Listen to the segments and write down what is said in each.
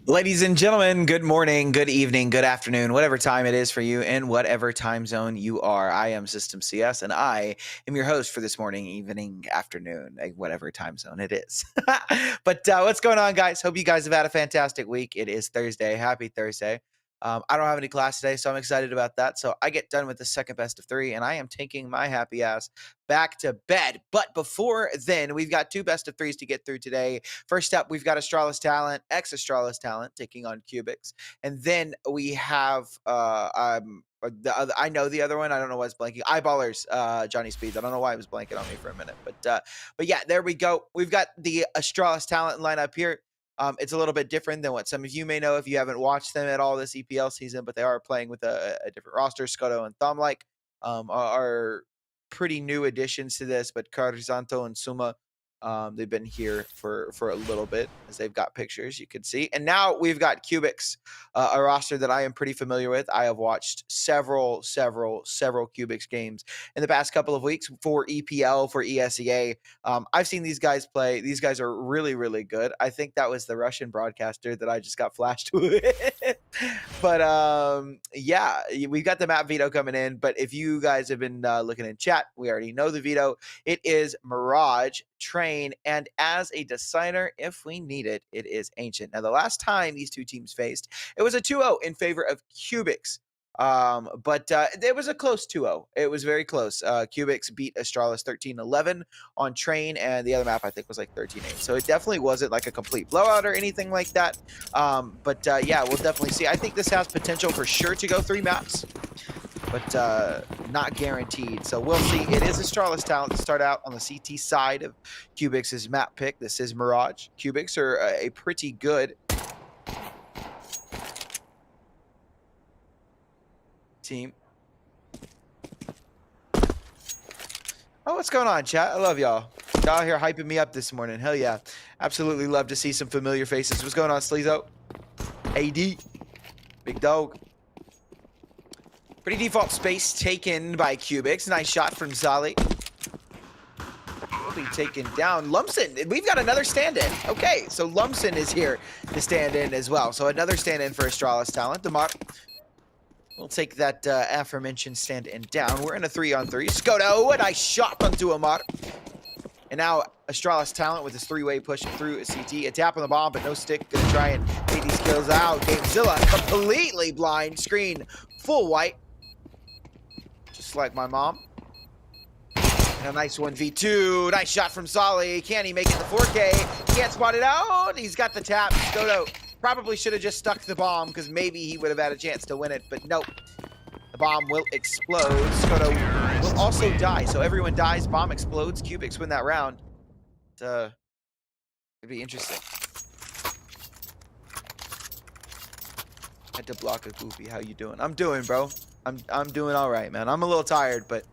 Ladies and gentlemen, good morning, good evening, good afternoon, whatever time it is for you in whatever time zone you are. I am System CS and I am your host for this morning, evening, afternoon, whatever time zone it is. But what's going on, guys? Hope you guys have had a fantastic week. It is Thursday. Happy Thursday. I don't have any class today, so I'm excited about that. So I get done with the second best of three, and I am taking my happy ass back to bed. But before then, we've got two best of threes to get through today. First up, we've got Astralis Talent, ex-Astralis Talent, taking on Kubix. And then we have the other, I know the other one. I don't know why it's blanking. Eyeballers, Johnny Speeds. I don't know why it was blanking on me for a minute. But yeah, there we go. We've got the Astralis Talent lineup here. It's a little bit different than what some of you may know if you haven't watched them at all this EPL season, but they are playing with a different roster. Skoto and Thomlike are pretty new additions to this, but Carizanto and Suma, they've been here for a little bit, as they've got pictures you can see. And now we've got Kubix, a roster that I am pretty familiar with. I have watched several Kubix games in the past couple of weeks for EPL, for ESEA. I've seen these guys play. These guys are really, really good. I think that was the Russian broadcaster that I just got flashed with. But yeah, we've got the map veto coming in. But if you guys have been looking in chat, we already know the veto. It is Mirage, Train, and as a decider, if we need it, it is Ancient. Now, the last time these two teams faced, it was a 2-0 in favor of Kubix. But it was a close 2-0. It was very close. Kubix beat Astralis 13-11 on Train, and the other map I think was like 13-8. So it definitely wasn't like a complete blowout or anything like that. But yeah, we'll definitely see. I think this has potential for sure to go 3 maps, but not guaranteed. So we'll see. It is Astralis Talent to start out on the CT side of Kubix's map pick. This is Mirage. Kubix are a pretty good team. Oh, what's going on, chat? I love y'all. Y'all here hyping me up this morning. Hell yeah. Absolutely love to see some familiar faces. What's going on, Sleezo? AD. Big dog. Pretty default space taken by Kubix. Nice shot from Zali. Will be taken down. Lumsen, we've got another stand-in. Okay, so Lumsen is here to stand in as well. So another stand-in for Astralis Talent. Demar, we'll take that aforementioned stand-in down. We're in a 3-on-3. Skoto, a nice shot onto Amar. And now Astralis Talent with his 3-way push through CT. A tap on the bomb, but no stick. Gonna try and take these kills out. Gamezilla completely blind. Screen full white. Just like my mom. And a nice 1v2. Nice shot from Solly. Can he make it to 4K? Can't spot it out. He's got the tap. Skoto probably should have just stuck the bomb because maybe he would have had a chance to win it, but nope. The bomb will explode. Skoto will also die. So everyone dies. Bomb explodes. Kubix win that round. It'd be interesting. Had to block a goofy. How you doing? I'm doing, bro. I'm doing all right, man. I'm a little tired, but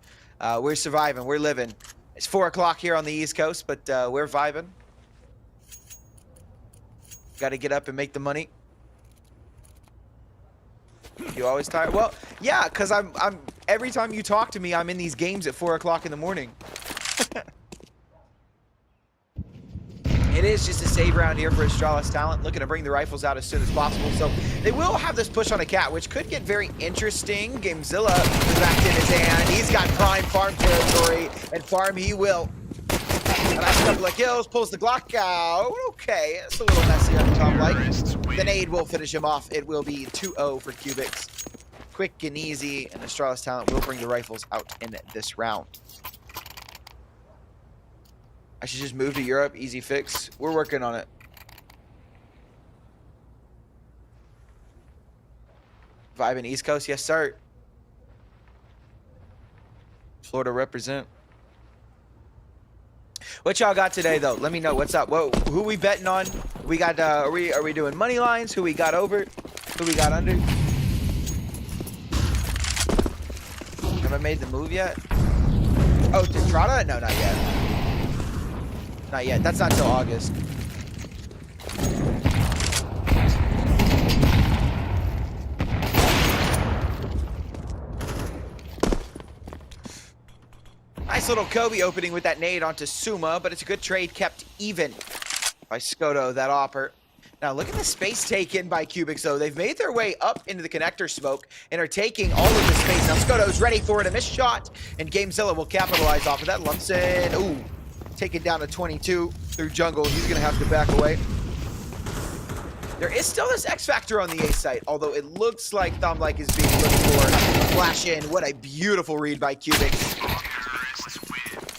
we're surviving. We're living. It's 4 o'clock here on the East Coast, but we're vibing. Got to get up and make the money. You always tired? Well, yeah, because I'm every time you talk to me, I'm in these games at 4 o'clock in the morning. It is just a save round here for Astralis Talent, looking to bring the rifles out as soon as possible. So they will have this push on a cat, which could get very interesting. Gamezilla is back in his hand. He's got prime farm territory, and farm he will. A nice couple of kills, pulls the Glock out. Okay, it's a little messy on the top right. The nade will finish him off. It will be 2-0 for Kubix. Quick and easy, and Astralis Talent will bring the rifles out in this round. I should just move to Europe. Easy fix. We're working on it. Vibing East Coast? Yes, sir. Florida represent. What y'all got today, though? Let me know. What's up? Whoa, who we betting on? We got, are we doing money lines? Who we got over? Who we got under? Have I made the move yet? Oh, Detrata? No, not yet. Not yet. That's not till August. Nice little Kobe opening with that nade onto Suma, but it's a good trade kept even by Skoto, that offer. Now look at the space taken by Kubix though. They've made their way up into the connector smoke and are taking all of the space. Now Skoto's ready for it, a missed shot, and Gamezilla will capitalize off of that. Lumpson, ooh, taken down to 22 through jungle. He's gonna have to back away. There is still this X Factor on the A site, although it looks like Thumblike is being looked for. Flash in, what a beautiful read by Kubix.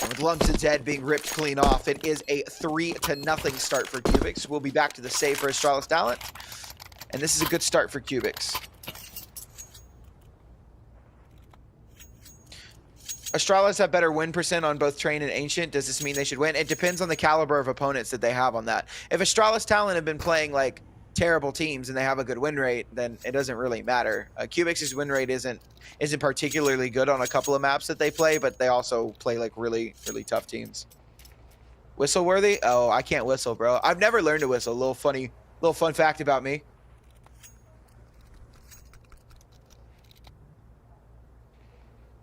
With Lumpson's head being ripped clean off, it is a 3-0 start for Kubix. We'll be back to the save for Astralis Talent, and this is a good start for Kubix. Astralis have better win percent on both Train and Ancient. Does this mean they should win? It depends on the caliber of opponents that they have on that. If Astralis Talent have been playing like terrible teams and they have a good win rate, then it doesn't really matter. Kubix's win rate isn't particularly good on a couple of maps that they play, but they also play like really tough teams. Whistle worthy? Oh, I can't whistle, bro. I've never learned to whistle. Little fun fact about me.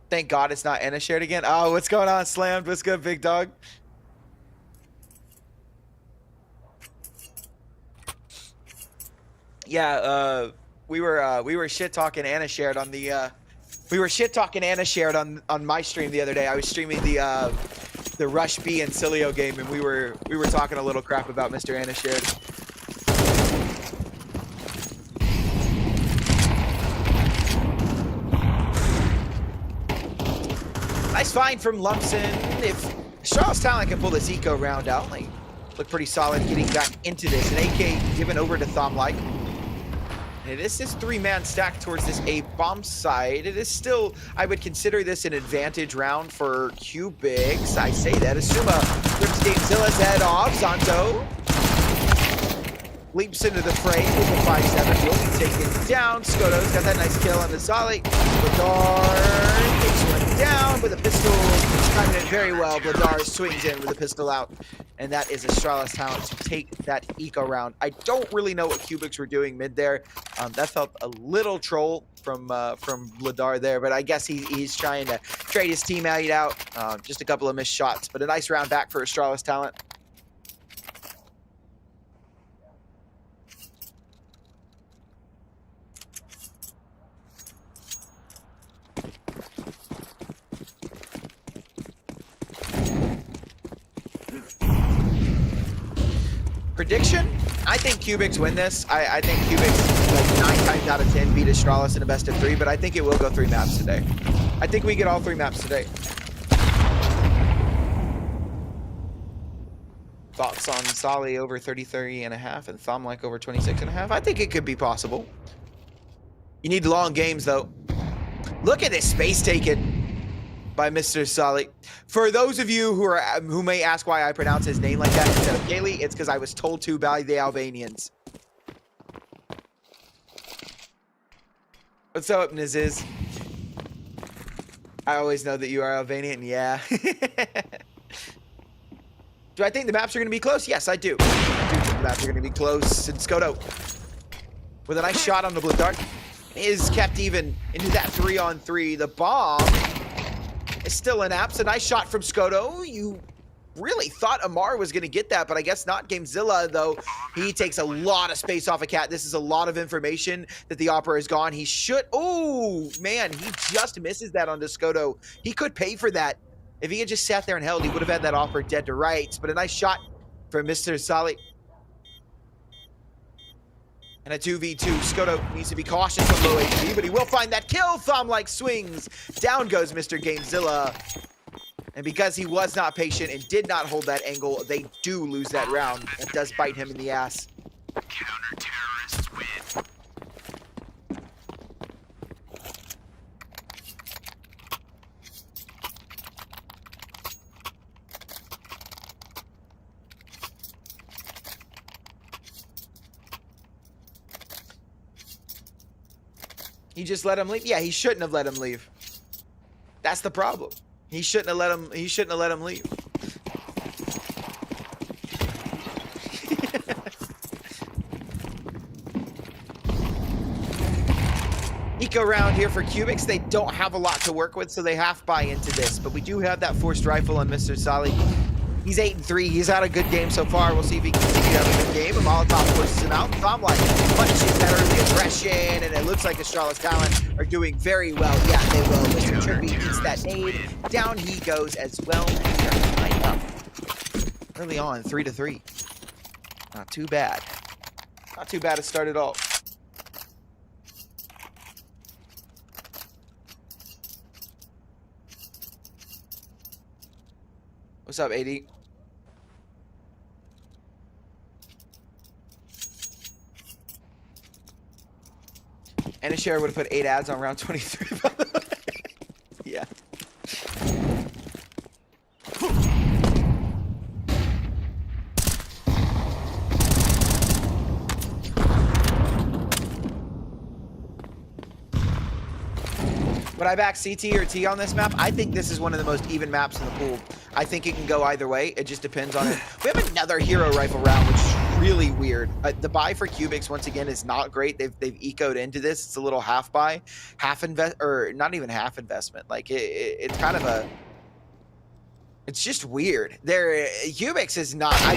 Thank God it's not Anna shared again. Oh, what's going on, Slammed? What's good, big dog? Yeah, we were shit talking Anna shared on the on my stream the other day. I was streaming the Rush B and Cilio game, and we were talking a little crap about Mr. Anna shared. Nice find from Lumpson. If Charles Talent can pull this eco round out, like, look pretty solid getting back into this. An AK given over to Thumblike. And this is 3-man stack towards this A bomb side. It is still, I would consider this an advantage round for Kubix. I say that. Asuma rips Gamezilla's head off. Zanto leaps into the fray with the 5-7. Will be taken down. Skoto's got that nice kill on the Solid. Bladar takes one down with a pistol. Timing it very well. Bladar swings in with a pistol out. And that is Astralis Talent to take that eco round. I don't really know what Kubix were doing mid there. That felt a little troll from Bladar there, but I guess he's trying to trade his teammate out. Just a couple of missed shots, but a nice round back for Astralis Talent. Prediction? I think Kubix win this. I think Kubix, like 9 times out of 10, beat Astralis in a best of 3, but I think it will go 3 maps today. I think we get all 3 maps today. Thoughts on Solly over 33.5 and Thumblike over 26.5? I think it could be possible. You need long games, though. Look at this space taken by Mr. Solly. For those of you who may ask why I pronounce his name like that instead of Kaylee, it's because I was told to by the Albanians. What's up, Niziz? I always know that you are Albanian. Yeah. Do I think the maps are going to be close? Yes, I do. I do think the maps are going to be close. And Skoto, with a nice shot on the blue dart, is kept even into that 3-on-3. The bomb is still an apps. A nice shot from Skoto. You really thought Amar was going to get that, but I guess not. Gamezilla, though, he takes a lot of space off a cat. This is a lot of information that the Opera is gone. He should... Oh, man, he just misses that onto Skoto. He could pay for that. If he had just sat there and held, he would have had that Opera dead to rights. But a nice shot from Mr. Sali. And a 2v2. Skoto needs to be cautious on low HP, but he will find that kill. Thumblike swings. Down goes Mr. Gamezilla. And because he was not patient and did not hold that angle, they do lose that round. That does bite him in the ass. Counter-terrorists win. He just let him leave? Yeah, he shouldn't have let him leave. That's the problem. He shouldn't have let him leave. Eco round here for Kubix. They don't have a lot to work with, so they half buy into this. But we do have that forced rifle on Mr. Sali. He's 8-3. He's had a good game so far. We'll see if he can continue to have a good game. And Molotov forces him out. Thom like punches that early aggression, and it looks like Astralis talent are doing very well. Yeah, they will. Mr. Trippy eats that nade. Down he goes as well. And we are tied up early on, 3-3. Not too bad. Not too bad to start at all. What's up, AD? Anishare would have put 8 ads on round 23, by the way. Yeah. Would I back CT or T on this map? I think this is one of the most even maps in the pool. I think it can go either way. It just depends on it. We have another hero rifle round, which is really weird. The buy for Kubix, once again, is not great. They've ecoed into this. It's a little half buy, half invest, or not even half investment. Like it's kind of a. It's just weird. Kubix is not. I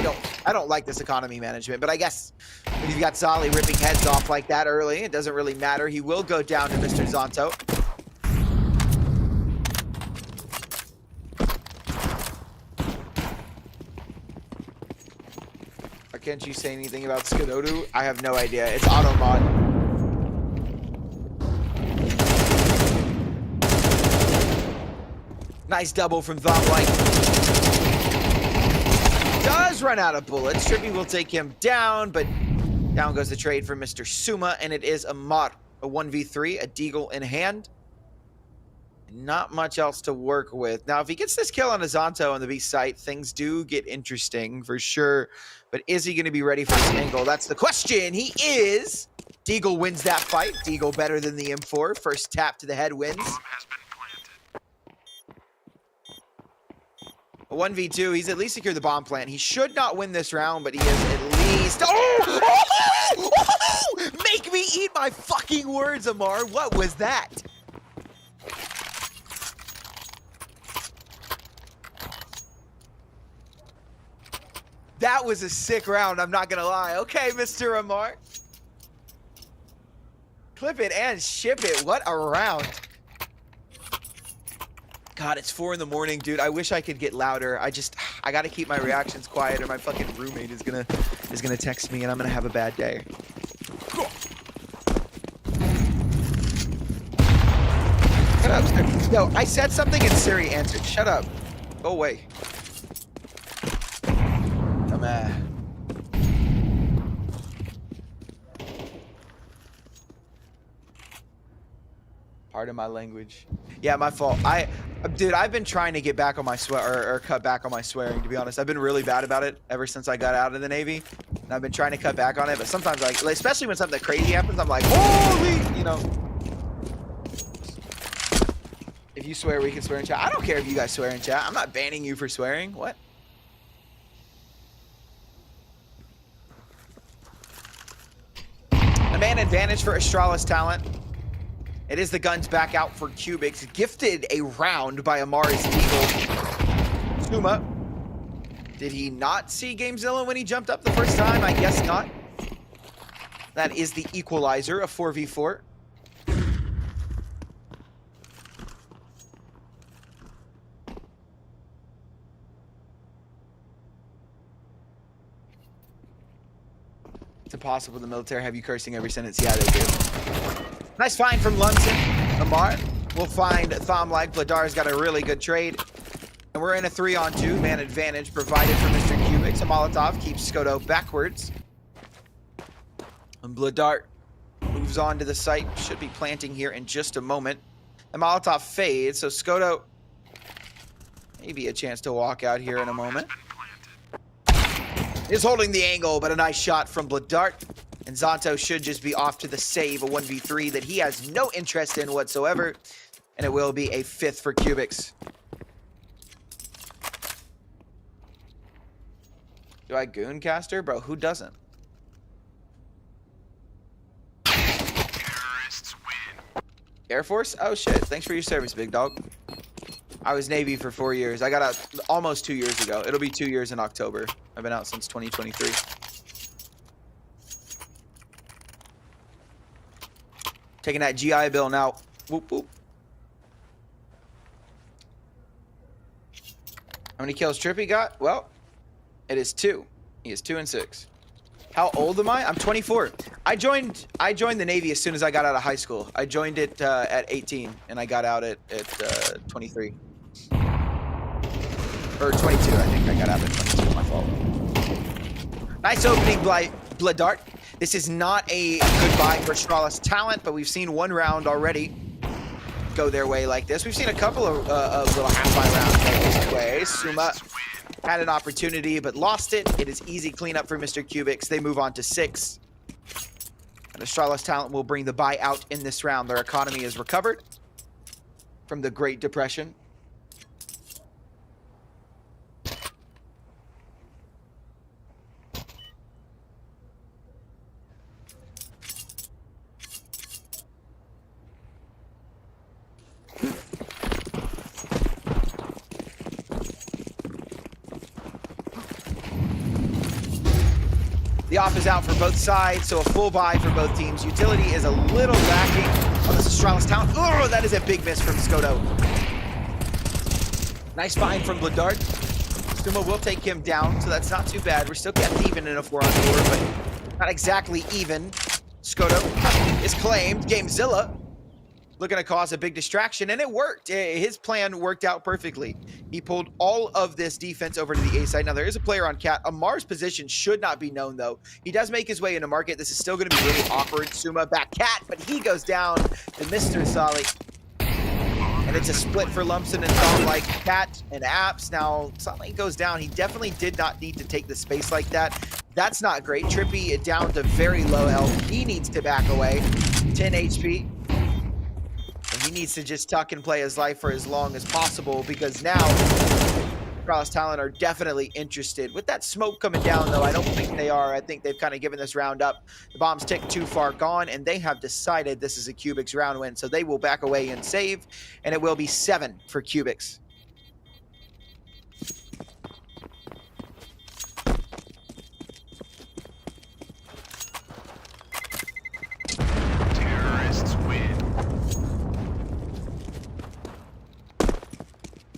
don't like this economy management, but I guess when you've got Zali ripping heads off like that early, it doesn't really matter. He will go down to Mr. Zonto. Can't you say anything about Skidodu? I have no idea. It's auto mod. Nice double from Thom Light. Does run out of bullets. Trippy will take him down, but down goes the trade for Mr. Suma, and it is a mod. A 1v3, a deagle in hand. Not much else to work with. Now, if he gets this kill on a Zonto on the B site, things do get interesting for sure. But is he going to be ready for this angle? That's the question. He is. Deagle wins that fight. Deagle better than the M4. First tap to the head wins. A 1v2. He's at least secured the bomb plant. He should not win this round, but he is at least. Oh! Oh! Make me eat my fucking words, Amar. What was that? That was a sick round, I'm not gonna lie. Okay, Mr. Amar. Clip it and ship it. What a round. God, it's 4 in the morning, dude. I wish I could get louder. I gotta keep my reactions quiet or my fucking roommate is gonna text me and I'm gonna have a bad day. Shut up, Siri. No, I said something and Siri answered. Shut up. Go away. Pardon my language. Yeah, my fault. Dude, I've been trying to get back on my swear or cut back on my swearing, to be honest. I've been really bad about it ever since I got out of the Navy. And I've been trying to cut back on it, but sometimes like especially when something crazy happens, I'm like, holy, you know. If you swear, we can swear in chat. I don't care if you guys swear in chat. I'm not banning you for swearing. What? A man advantage for Astralis talent. It is the guns back out for Kubix. Gifted a round by Amari's Deagle. Suma. Did he not see Gamezilla when he jumped up the first time? I guess not. That is the equalizer, a 4v4. It's impossible the military have you cursing every sentence. Yeah, they do. Nice find from Lumsen. Amar will find Thom like. Vladar's got a really good trade. And we're in a 3-on-2. Man advantage provided for Mr. Kubix. A Molotov keeps Skodo backwards. And Vladar moves on to the site. Should be planting here in just a moment. The Molotov fades, so Skodo maybe a chance to walk out here in a moment. Is holding the angle, but a nice shot from Vladar. And Zonto should just be off to the save, a 1v3 that he has no interest in whatsoever. And it will be a 5th for Kubix. Do I goon caster? Bro, who doesn't? Terrorists win. Air Force? Oh shit, thanks for your service, big dog. I was Navy for 4 years. I got out almost 2 years ago. It'll be 2 years in October. I've been out since 2023. Taking that GI Bill now. Whoop, whoop. How many kills Trippy got? Well, it is 2. He is 2 and 6. How old am I? I'm 24. I joined the Navy as soon as I got out of high school. I joined it at 18, and I got out at 23. Or 22, I think I got out at 22. My fault. Nice opening, Blood Dart. This is not a goodbye for Astralis talent, but we've seen one round already go their way like this. We've seen a couple of little half-by rounds go this way. Suma had an opportunity, but lost it. It is easy cleanup for Mr. Kubix. They move on to 6. And Astralis talent will bring the buy out in this round. Their economy is recovered from the Great Depression. The off is out for both sides, so a full buy for both teams. Utility is a little lacking on this Astralis talent. Oh, that is a big miss from Skodo. Nice find from Bladard. Stuma will take him down, so that's not too bad. We're still kept even in a 4-on-4, but not exactly even. Skodo is claimed. Gamezilla looking to cause a big distraction, and it worked. His plan worked out perfectly. He pulled all of this defense over to the A side. Now, there is a player on Cat. Amar's position should not be known, though. He does make his way into market. This is still going to be really awkward. Suma back Cat, but he goes down to Mr. Solly. And it's a split for Lumpson and Tom like Cat and Apps. Now, Solly goes down. He definitely did not need to take the space like that. That's not great. Trippy down to very low health. He needs to back away. 10 HP. He needs to just tuck and play his life for as long as possible, because now Astralis talent are definitely interested. With that smoke coming down, though, I don't think they are. I think they've kind of given this round up. The bombs tick too far gone, and they have decided this is a Kubix round win, so they will back away and save, and it will be 7 for Kubix.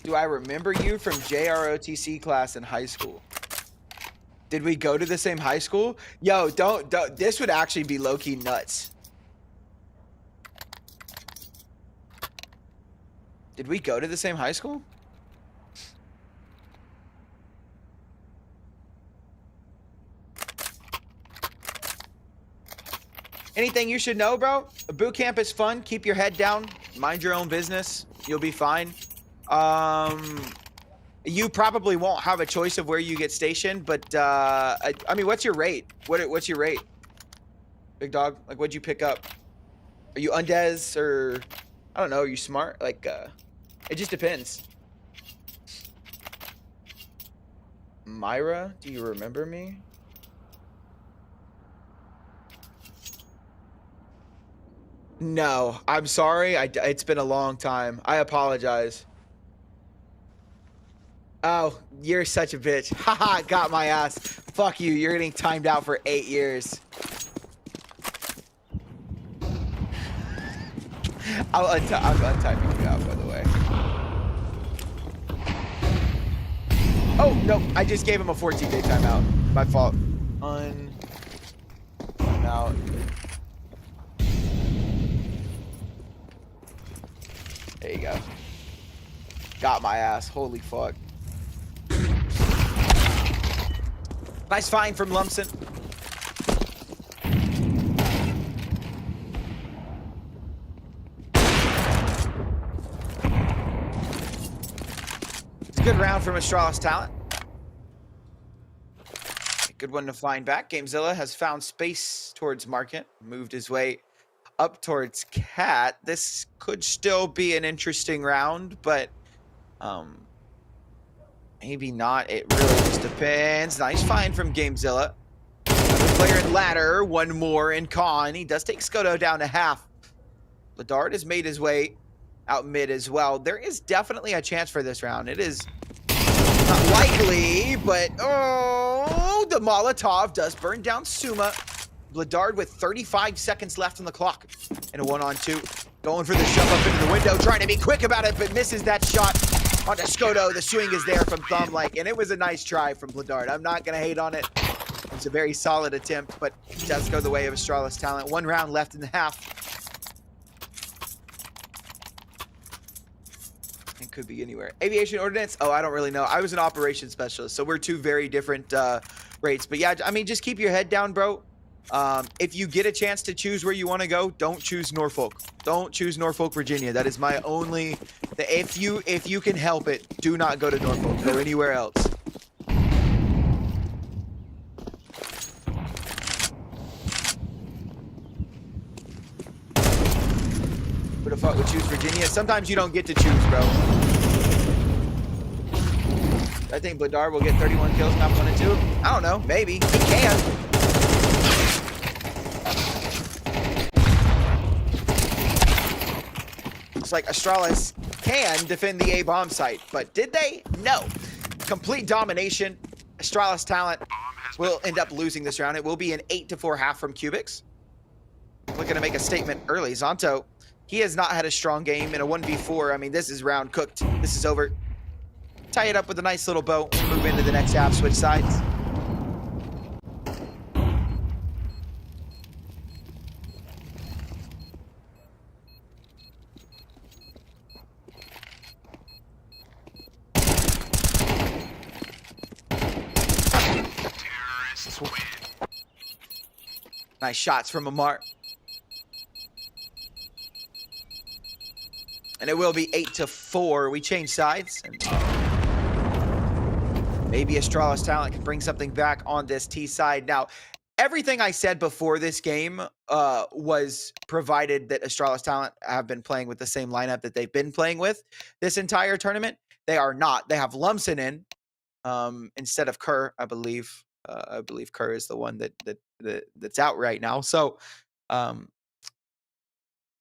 Do I remember you from JROTC class in high school? Did we go to the same high school? Yo, don't this would actually be low-key nuts. Did we go to the same high school? Anything you should know, bro? A boot camp is fun. Keep your head down. Mind your own business. You'll be fine. You probably won't have a choice of where you get stationed, but I mean, what's your rate? What's your rate, big dog? Like, what'd you pick up? Are you undez, or I don't know? Are you smart? Like, it just depends. Myra, do you remember me? No, I'm sorry. It's been a long time. I apologize. Oh, you're such a bitch. Haha, got my ass. Fuck you. You're getting timed out for 8 years. I'm untiming you out, by the way. Oh, no. I just gave him a 14-day timeout. My fault. Timeout. There you go. Got my ass. Holy fuck. Nice find from Lumpson. It's a good round from Astralis talent. A good one to find back. Gamezilla has found space towards market. Moved his way up towards Cat. This could still be an interesting round, but maybe not. It really just depends. Nice find from Gamezilla. Another player in ladder. One more in con. He does take Skodo down to half. Ladard has made his way out mid as well. There is definitely a chance for this round. It is not likely, but oh, the Molotov does burn down Suma. Bladard with 35 seconds left on the clock. And a 1-on-2. Going for the shove up into the window, trying to be quick about it, but misses that shot onto Skodo. The swing is there from Thumb-like, and it was a nice try from Bladard. I'm not going to hate on it. It was a very solid attempt, but it does go the way of Astralis talent. 1 round left in the half. It could be anywhere. Aviation ordnance? Oh, I don't really know. I was an operations specialist, so we're 2 very different rates. But yeah, I mean, just keep your head down, bro. If you get a chance to choose where you want to go, don't choose Norfolk. Don't choose Norfolk, Virginia. That is my only... If you can help it, do not go to Norfolk. Go anywhere else. Who the fuck would choose Virginia? Sometimes you don't get to choose, bro. I think Bladard will get 31 kills, not 1 and 2. I don't know. Maybe. He can. Looks like Astralis can defend the A-bomb site, but did they? No. Complete domination. Astralis talent will end up losing this round. It will be an 8-4 half from Kubix. Looking to make a statement early. Zonto, he has not had a strong game in a 1v4. I mean, this is round cooked. This is over. Tie it up with a nice little bow. Move into the next half, switch sides. Nice shots from Amar. And it will be 8-4. We change sides. And maybe Astralis talent can bring something back on this T side. Now, everything I said before this game was provided that Astralis talent have been playing with the same lineup that they've been playing with this entire tournament. They are not. They have Lumsen in instead of Kerr, I believe. I believe Kerr is the one that's out right now. So,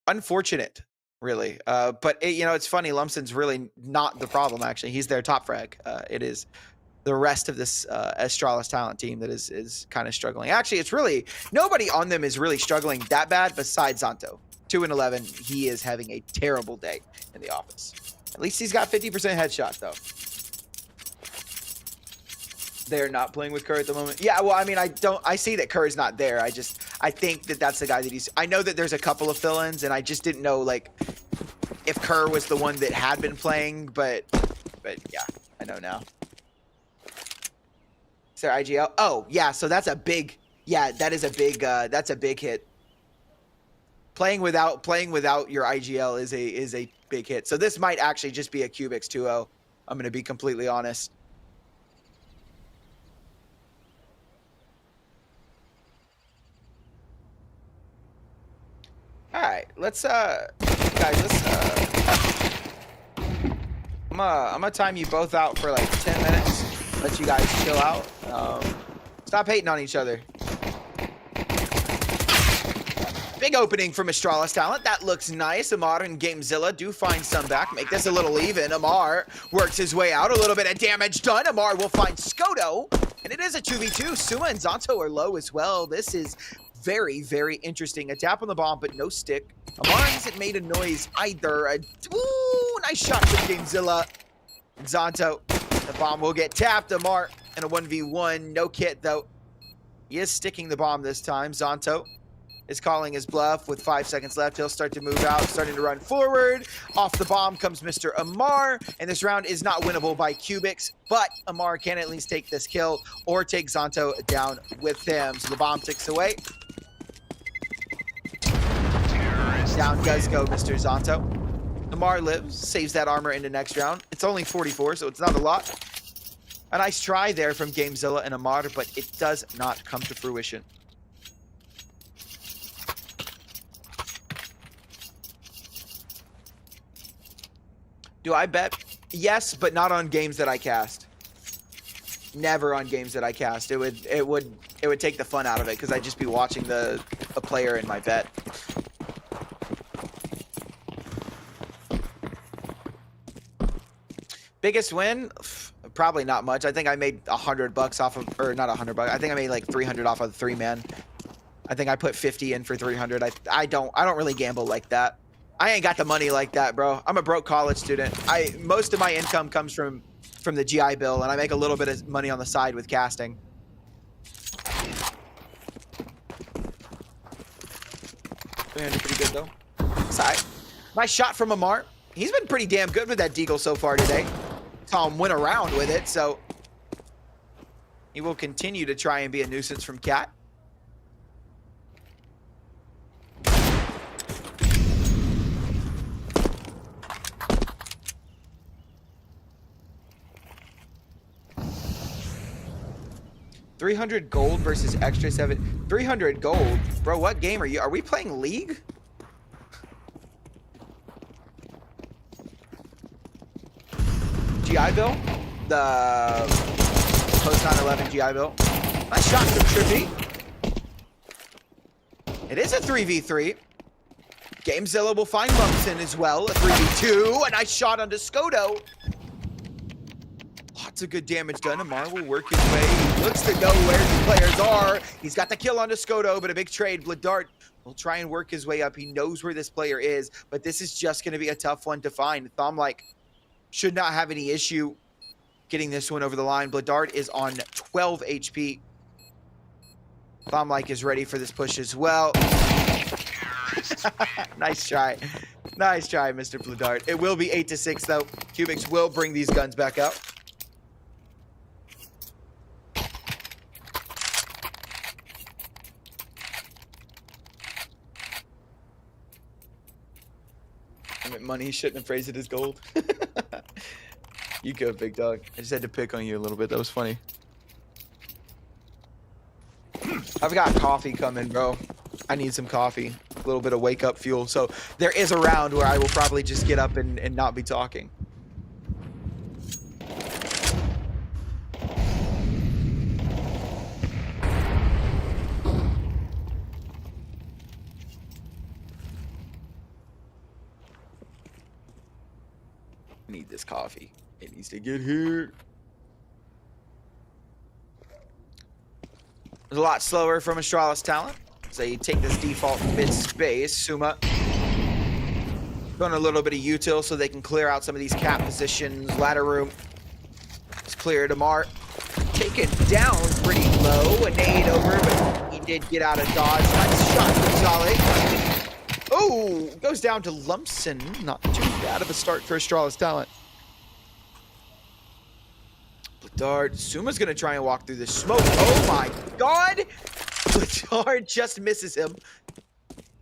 unfortunate, really. But it's funny. Lumsen's really not the problem. Actually, he's their top frag. It is the rest of this Astralis talent team that is kind of struggling. Actually, it's really nobody on them is really struggling that bad besides Zonto. 2-11. He is having a terrible day in the office. At least he's got 50% headshot though. They're not playing with Kerr at the moment. Yeah, well, I mean, I see that Kerr is not there. I think that that's the guy that I know that there's a couple of fill-ins, and I just didn't know, like, if Kerr was the one that had been playing, but yeah, I know now. Is there IGL? Oh, yeah, so that's a big, that is a big, that's a big hit. Playing without your IGL is a big hit. So this might actually just be a Kubix 2-0. I'm going to be completely honest. All right, let's guys, I'm gonna time you both out for like 10 minutes. Let you guys chill out. Stop hating on each other. Big opening from Astralis talent. That looks nice. Amar and Gamezilla do find some back. Make this a little even. Amar works his way out. A little bit of damage done. Amar will find Skodo. And it is a 2v2. Suma and Zonto are low as well. This is very, very interesting. A tap on the bomb, but no stick. Amar hasn't made a noise either. Ooh, nice shot from Gamezilla. Zonto. The bomb will get tapped. Amar in a 1v1. No kit, though. He is sticking the bomb this time. Zonto is calling his bluff with 5 seconds left. He'll start to move out, starting to run forward. Off the bomb comes Mr. Amar, and this round is not winnable by Kubix, but Amar can at least take this kill or take Zonto down with him. So the bomb ticks away. Down does go Mr. Zonto. Amar lives, saves that armor into next round. It's only 44, so it's not a lot. A nice try there from Gamezilla and Amar, but it does not come to fruition. Do I bet? Yes, but not on games that I cast. Never on games that I cast. It would take the fun out of it because I'd just be watching a player in my bet. Biggest win? Probably not much. I think I made $100 off of, or not $100. I think I made like 300 off of the 3-man. I think I put 50 in for 300. I don't really gamble like that. I ain't got the money like that, bro. I'm a broke college student. Most of my income comes from the GI Bill, and I make a little bit of money on the side with casting. Pretty good though. Side. Nice shot from Amar. He's been pretty damn good with that deagle so far today. Saw him win around with it, so he will continue to try and be a nuisance from Cat. $300 gold versus extra 7. 300 gold, bro. What game are you? Are we playing League? GI Bill, the post 9/11 GI Bill. Nice shot from Trippy. It is a 3v3. Gamezilla will find Lumpson as well. A 3v2. A nice shot onto Skodo. Lots of good damage done. Amar will work his way. He looks to know where the players are. He's got the kill onto Skodo, but a big trade. Bladart will try and work his way up. He knows where this player is, but this is just going to be a tough one to find. Thomlike should not have any issue getting this one over the line. Bladart is on 12 HP. Thomlike is ready for this push as well. Nice try. Nice try, Mr. Bladart. It will be 8-6, though. Kubix will bring these guns back out. Money, shouldn't have phrased it as gold. You go, big dog. I just had to pick on you a little bit. That was funny. I've got coffee coming, bro. I need some coffee. A little bit of wake up fuel. So there is a round where I will probably just get up and not be talking. I need this coffee. It needs to get here. It's a lot slower from Astralis talent. So you take this default mid space. Suma going a little bit of util so they can clear out some of these cap positions. Ladder room is cleared. Amar taken down pretty low. A nade over, but he did get out of dodge. Nice shot from Solid. Oh, goes down to Lumpson. Not too bad of a start for Astralis talent. Bladard, Suma's gonna try and walk through the smoke. Oh my god! Bladard just misses him.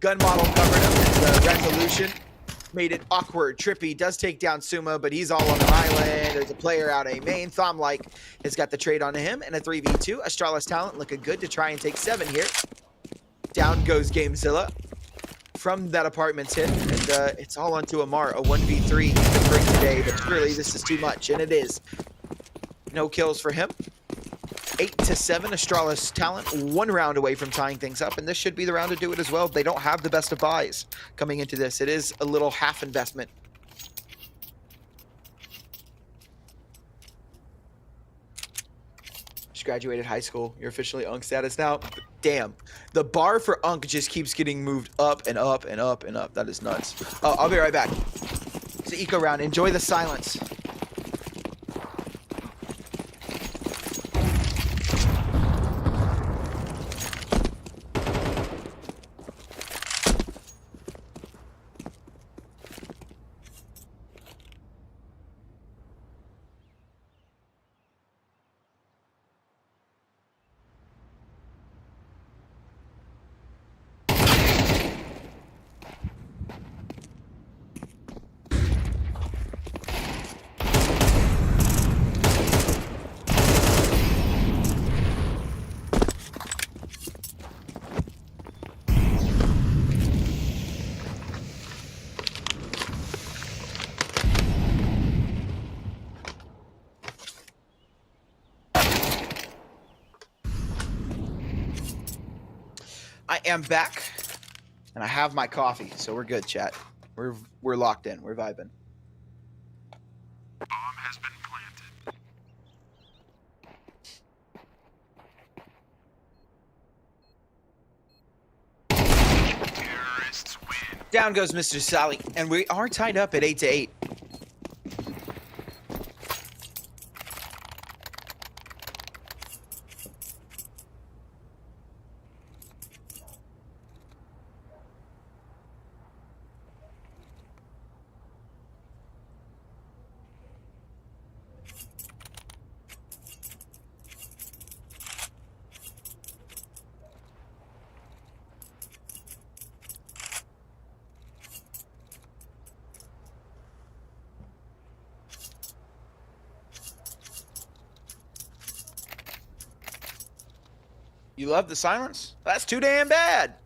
Gun model covered him. The resolution made it awkward. Trippy does take down Suma, but he's all on an island. There's a player out A main. Thomlike has got the trade onto him, and a 3v2. Astralis talent looking good to try and take 7 here. Down goes Gamezilla from that apartment's hit, and it's all onto Amar. A 1v3 he can bring today, but clearly this is too much, and it is. No kills for him. 8-7, Astralis talent, 1 round away from tying things up, and this should be the round to do it as well. They don't have the best of buys coming into this. It is a little half investment. Just graduated high school. You're officially Unk status now. Damn. The bar for Unk just keeps getting moved up and up and up and up. That is nuts. Oh, I'll be right back. It's an eco round. Enjoy the silence. I am back, and I have my coffee, so we're good, chat. We're locked in. We're vibing. Bomb has been Down goes Mr. Sally, and we are tied up at 8-8. You love the silence? That's too damn bad.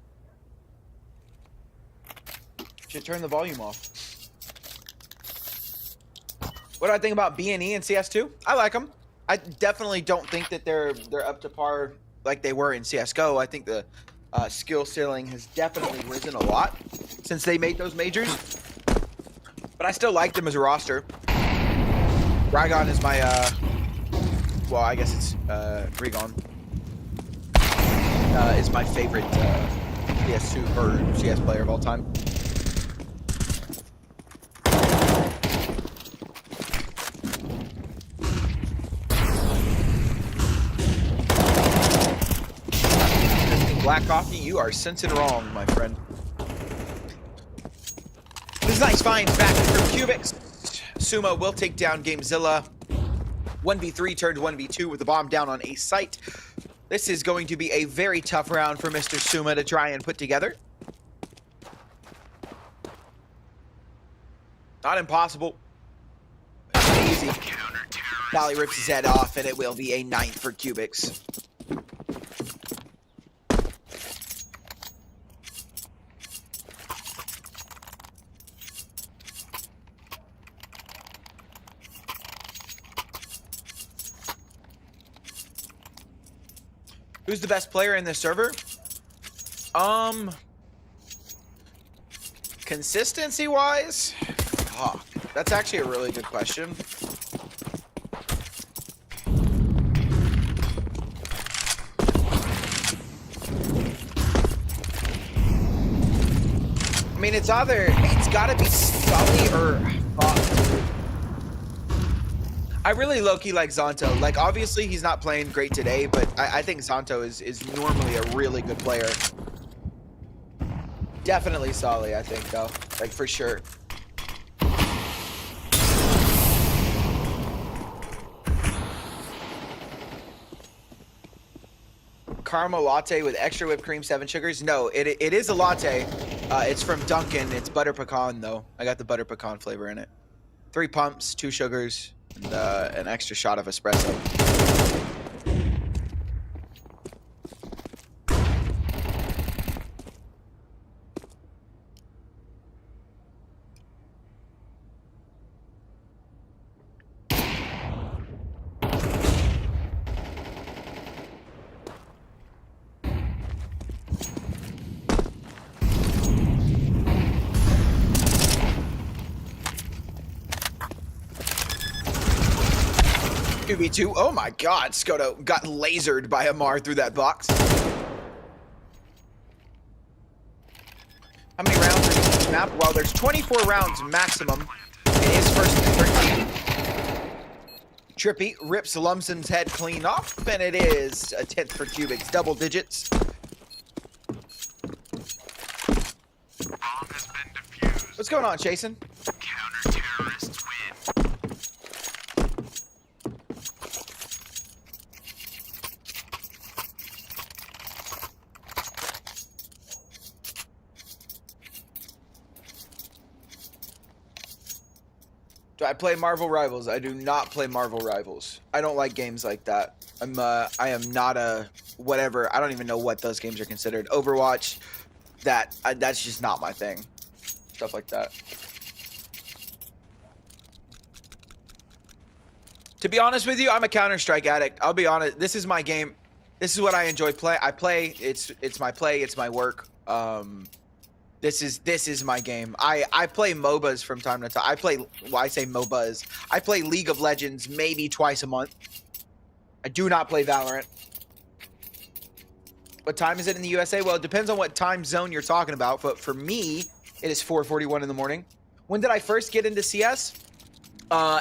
Should turn the volume off. What do I think about B&E and CS2? I like them. I definitely don't think that they're up to par like they were in CS:GO. I think the skill ceiling has definitely risen a lot since they made those majors. But I still like them as a roster. Rygon is my well, I guess it's Rygon. Is my favorite CS2 or CS player of all time. Black coffee, you are sensing wrong, my friend. This is nice finds back from Kubix. Sumo will take down Gamezilla. 1v3 turned 1v2 with the bomb down on a site. This is going to be a very tough round for Mr. Suma to try and put together. Not impossible. Easy. Dolly rips his head off, and it will be a 9th for Kubix. Who's the best player in this server? Consistency-wise? Oh, that's actually a really good question. I mean, it's gotta be Sully or I really low-key like Zonto. Like, obviously, he's not playing great today, but I think Zonto is normally a really good player. Definitely Sully, I think, though. Like, for sure. Caramel latte with extra whipped cream, 7 sugars? No, it is a latte. It's from Dunkin'. It's butter pecan, though. I got the butter pecan flavor in it. 3 pumps, 2 sugars. And an extra shot of espresso. Oh my god, Skoto got lasered by Amar through that box. How many rounds are in each map? Well, there's 24 rounds maximum. It is first and 13. Trippy rips Lumsden's head clean off, and it is a 10th for Kubix, double digits. What's going on, Jason? Counter-terrorists win. Do I play Marvel Rivals? I do not play Marvel Rivals. I don't like games like that. I am not a whatever. I don't even know what those games are considered. Overwatch, that's just not my thing. Stuff like that. To be honest with you, I'm a Counter-Strike addict. I'll be honest. This is my game. This is what I enjoy play. I play. It's my play. It's my work. This is my game. I play MOBAs from time to time. I say MOBAs. I play League of Legends maybe twice a month. I do not play Valorant. What time is it in the USA? Well, it depends on what time zone you're talking about, but for me, it is 4:41 in the morning. When did I first get into CS?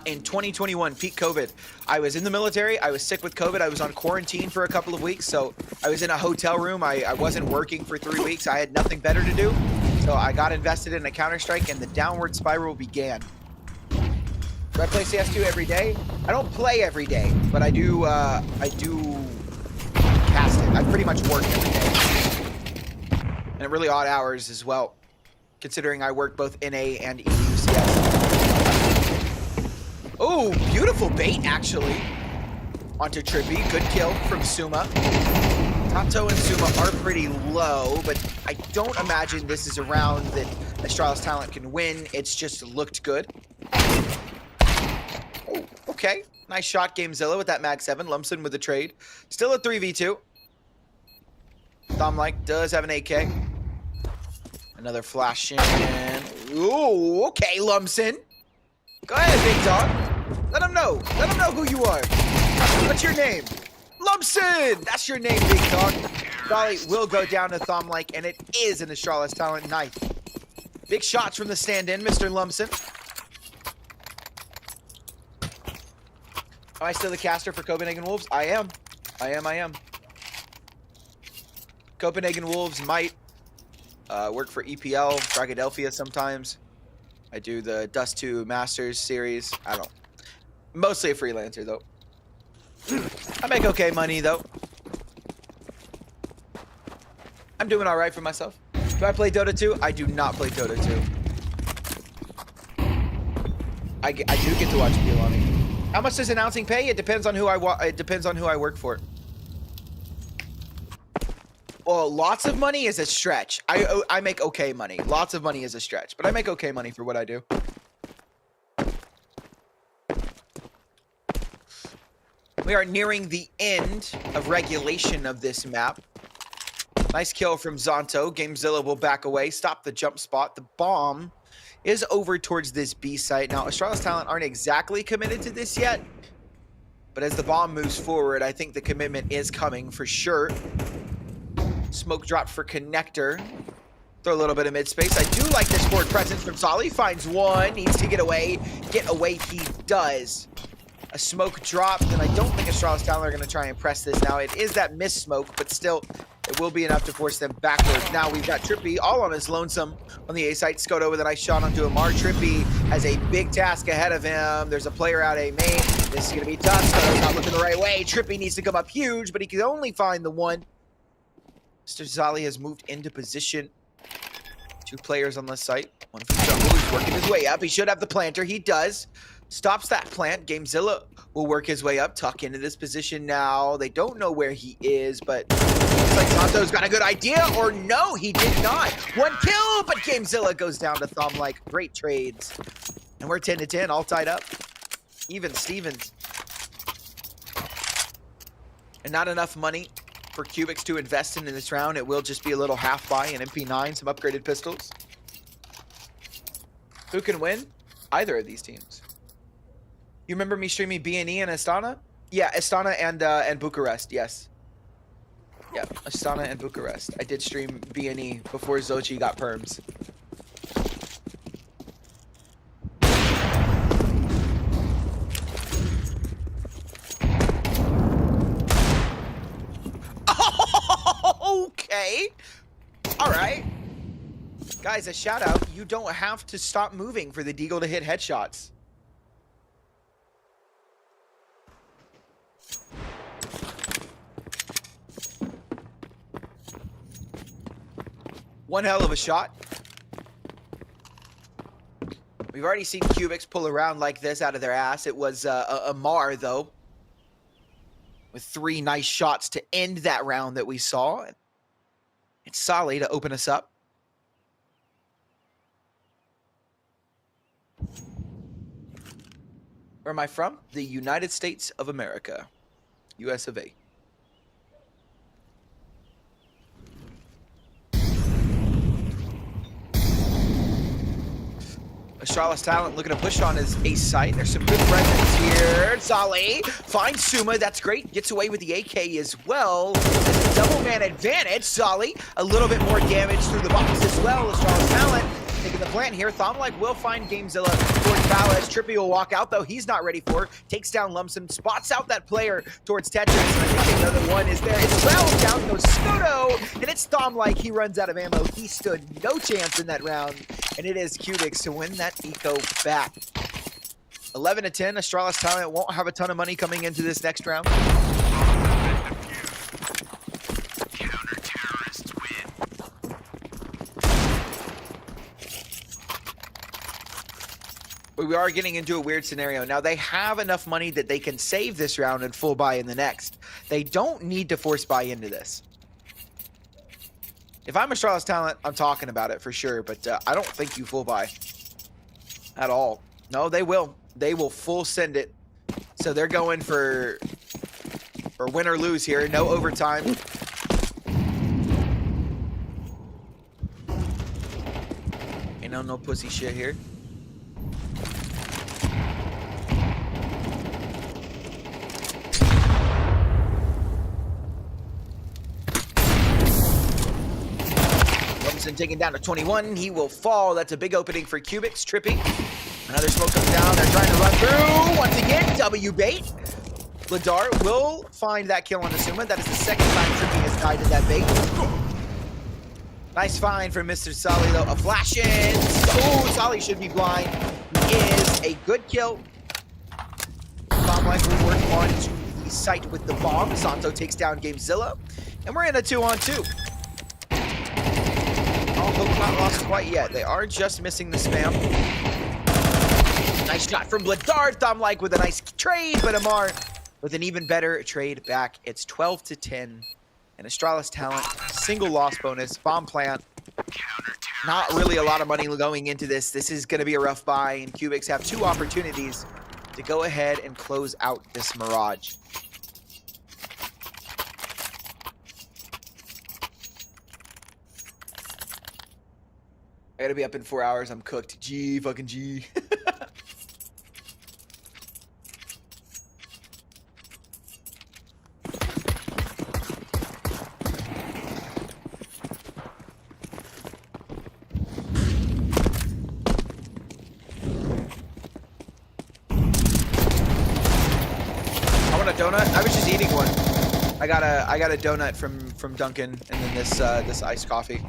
In 2021, peak COVID. I was in the military. I was sick with COVID. I was on quarantine for a couple of weeks, so I was in a hotel room. I wasn't working for 3 weeks. I had nothing better to do, so I got invested in a Counter-Strike, and the downward spiral began. Do I play CS2 every day? I don't play every day, but I do cast it. I pretty much work every day. And at really odd hours as well, considering I work both NA and EU CS. Oh, beautiful bait, actually. Onto Trippy. Good kill from Suma. Tato and Suma are pretty low, but I don't imagine this is a round that Astralis Talent can win. It's just looked good. Oh, okay. Nice shot, Gamezilla, with that Mag 7. Lumpson with the trade. Still a 3v2. Thomlike does have an AK. Another flash in. Ooh, okay, Lumpson. Go ahead, big dog. Let him know. Let him know who you are. What's your name? Lumpson! That's your name, big dog. Volley will go down to Thomlike, and it is an Astralis Talent knife. Big shots from the stand-in, Mr. Lumpson. Am I still the caster for Copenhagen Wolves? I am. I am. Copenhagen Wolves might work for EPL, Bragadelphia sometimes. I do the Dust 2 Masters series. I don't. Mostly a freelancer, though. I make okay money, though. I'm doing all right for myself. Do I play Dota 2? I do not play Dota 2. I do get to watch Pilani. How much does announcing pay? It depends on who I work for. Well, lots of money is a stretch. I make okay money. Lots of money is a stretch, but I make okay money for what I do. We are nearing the end of regulation of this map. Nice kill from Zonto. Gamezilla will back away, stop the jump spot. The bomb is over towards this B site. Now, Astralis Talent aren't exactly committed to this yet, but as the bomb moves forward, I think the commitment is coming for sure. Smoke drop for Connector. Throw a little bit of mid-space. I do like this forward presence from Solly. Finds one. Needs to get away. Get away he does. A smoke drop, and I don't think Astralis Talent are going to try and press this now. It is that miss smoke, but still, it will be enough to force them backwards. Now we've got Trippy all on his lonesome on the A site. Scoto with a nice shot onto Amar. Trippy has a big task ahead of him. There's a player out A main. This is going to be tough. Scoto's not looking the right way. Trippy needs to come up huge, but he can only find the one. Mr. Zali has moved into position. 2 players on the site. One from jungle. He's working his way up. He should have the planter. He does. Stops that plant. Gamezilla will work his way up. Tuck into this position now. They don't know where he is, but looks like Santo's got a good idea. Or no, he did not. 1 kill, but Gamezilla goes down to Thomlike. Great trades. And we're 10-10, all tied up. Even Stevens. And not enough money for Kubix to invest in this round. It will just be a little half buy, an MP9, some upgraded pistols. Who can win? Either of these teams. You remember me streaming B&E and Astana? Yeah, Astana and Bucharest, yes. Yeah, Astana and Bucharest. I did stream B&E before Zochi got perms. Okay. All right. Guys, a shout out. You don't have to stop moving for the Deagle to hit headshots. One hell of a shot. We've already seen Kubix pull around like this out of their ass. It was Amar, though, with 3 nice shots to end that round that we saw. It's Solly to open us up. Where am I from? The United States of America. US of A. Astralis Talent looking to push on his ace site. There's some good presence here. Zali finds Suma. That's great. Gets away with the AK as well. Double man advantage. Zali a little bit more damage through the box as well. Astralis Talent taking the plant here. Thomlike will find Gamezilla towards Palace. Trippy will walk out, though he's not ready for it. Takes down Lumsden, spots out that player towards Tetris. And I think another one is there as well. Down goes Skoto, and it's Thomlike. He runs out of ammo. He stood no chance in that round, and it is Kubix to win that eco back. 11-10. Astralis Talent won't have a ton of money coming into this next round. Counter-terrorists win. But we are getting into a weird scenario. Now, they have enough money that they can save this round and full buy in the next. They don't need to force buy into this. If I'm Astralis Talent, I'm talking about it for sure, but I don't think you full buy at all. No, they will. They will full send it. So they're going for win or lose here. No overtime. Ain't no pussy shit here. Taken down to 21. He will fall. That's a big opening for Kubix. Trippy. Another smoke comes down. They're trying to run through. Once again, W bait. Ladar will find that kill on Asuma. That is the second time Trippy has died to that bait. Nice find from Mr. Sali, though. A flash in. Oh, Sali should be blind. He is a good kill. Thomlike will work on to the site with the bomb. Santo takes down Gamezilla. And we're in a 2-on-2. Hope not lost quite yet. They are just missing the spam. Nice shot from Bladard. Thomlike with a nice trade, but Amar with an even better trade back. It's 12-10. And Astralis Talent, single loss bonus, bomb plant. Not really a lot of money going into this. This is going to be a rough buy, and Kubix have two opportunities to go ahead and close out this Mirage. I gotta be up in 4 hours. I'm cooked. G fucking G. I want a donut. I was just eating one. I got a donut from Dunkin', and then this iced coffee.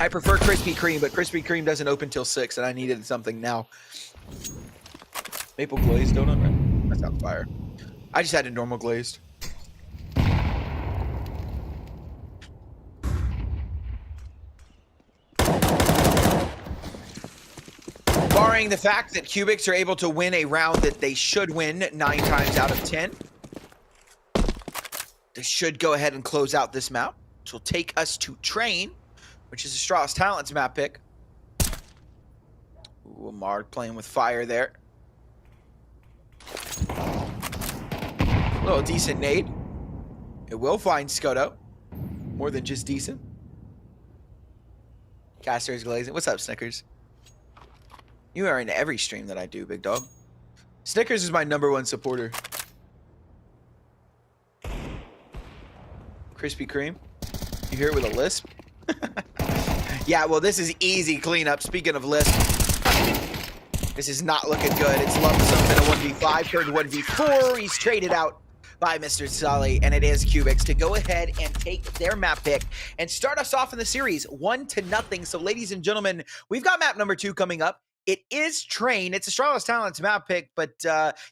I prefer Krispy Kreme, but Krispy Kreme doesn't open till 6, and I needed something now. Maple glazed donut, right? That sounds fire. I just had a normal glazed. Barring the fact that Kubix are able to win a round that they should win 9 times out of 10, they should go ahead and close out this map, which will take us to Train, which is Astralis Talent's map pick. Ooh, Amar playing with fire there. A little decent nade. It will find Skoto. More than just decent. Caster is glazing. What's up, Snickers? You are in every stream that I do, big dog. Snickers is my #1 supporter. Krispy Kreme. You hear it with a lisp? Yeah, well, this is easy cleanup. Speaking of lisp, this is not looking good. It's Lumsden in a 1v5, turned 1v4. He's traded out by Mr. Sully, and it is Kubix to go ahead and take their map pick and start us off in the series 1-0. So, ladies and gentlemen, we've got map #2 coming up. It is Train. It's Astralis Talent's map pick, but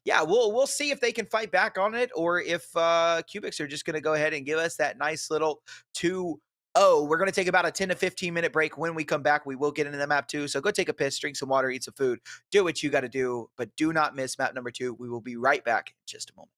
yeah, we'll see if they can fight back on it, or if Kubix are just going to go ahead and give us that nice little 2-0. We're going to take about a 10 to 15 minute break. When we come back, we will get into the map 2. So go take a piss, drink some water, eat some food, do what you got to do, but do not miss map #2. We will be right back in just a moment.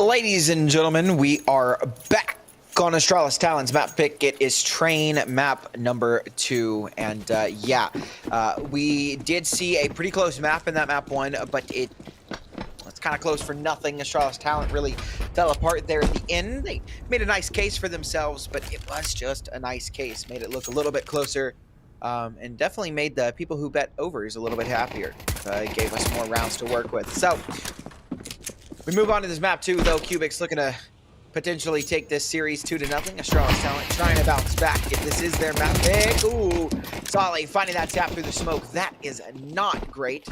Ladies and gentlemen, we are back on Astralis Talon's map pick. It is train map number 2, and we did see a pretty close map in that map 1, but it's kind of close for nothing. Astralis Talon really fell apart there at the end. They made a nice case for themselves, but it was just a nice case. Made it look a little bit closer, and definitely made the people who bet overs a little bit happier. It gave us more rounds to work with. So we move on to this map 2, though. Kubix looking to potentially take this series 2-0. Astralis Talent trying to bounce back if this is their map pick. Ooh, Solly finding that tap through the smoke. That is not great.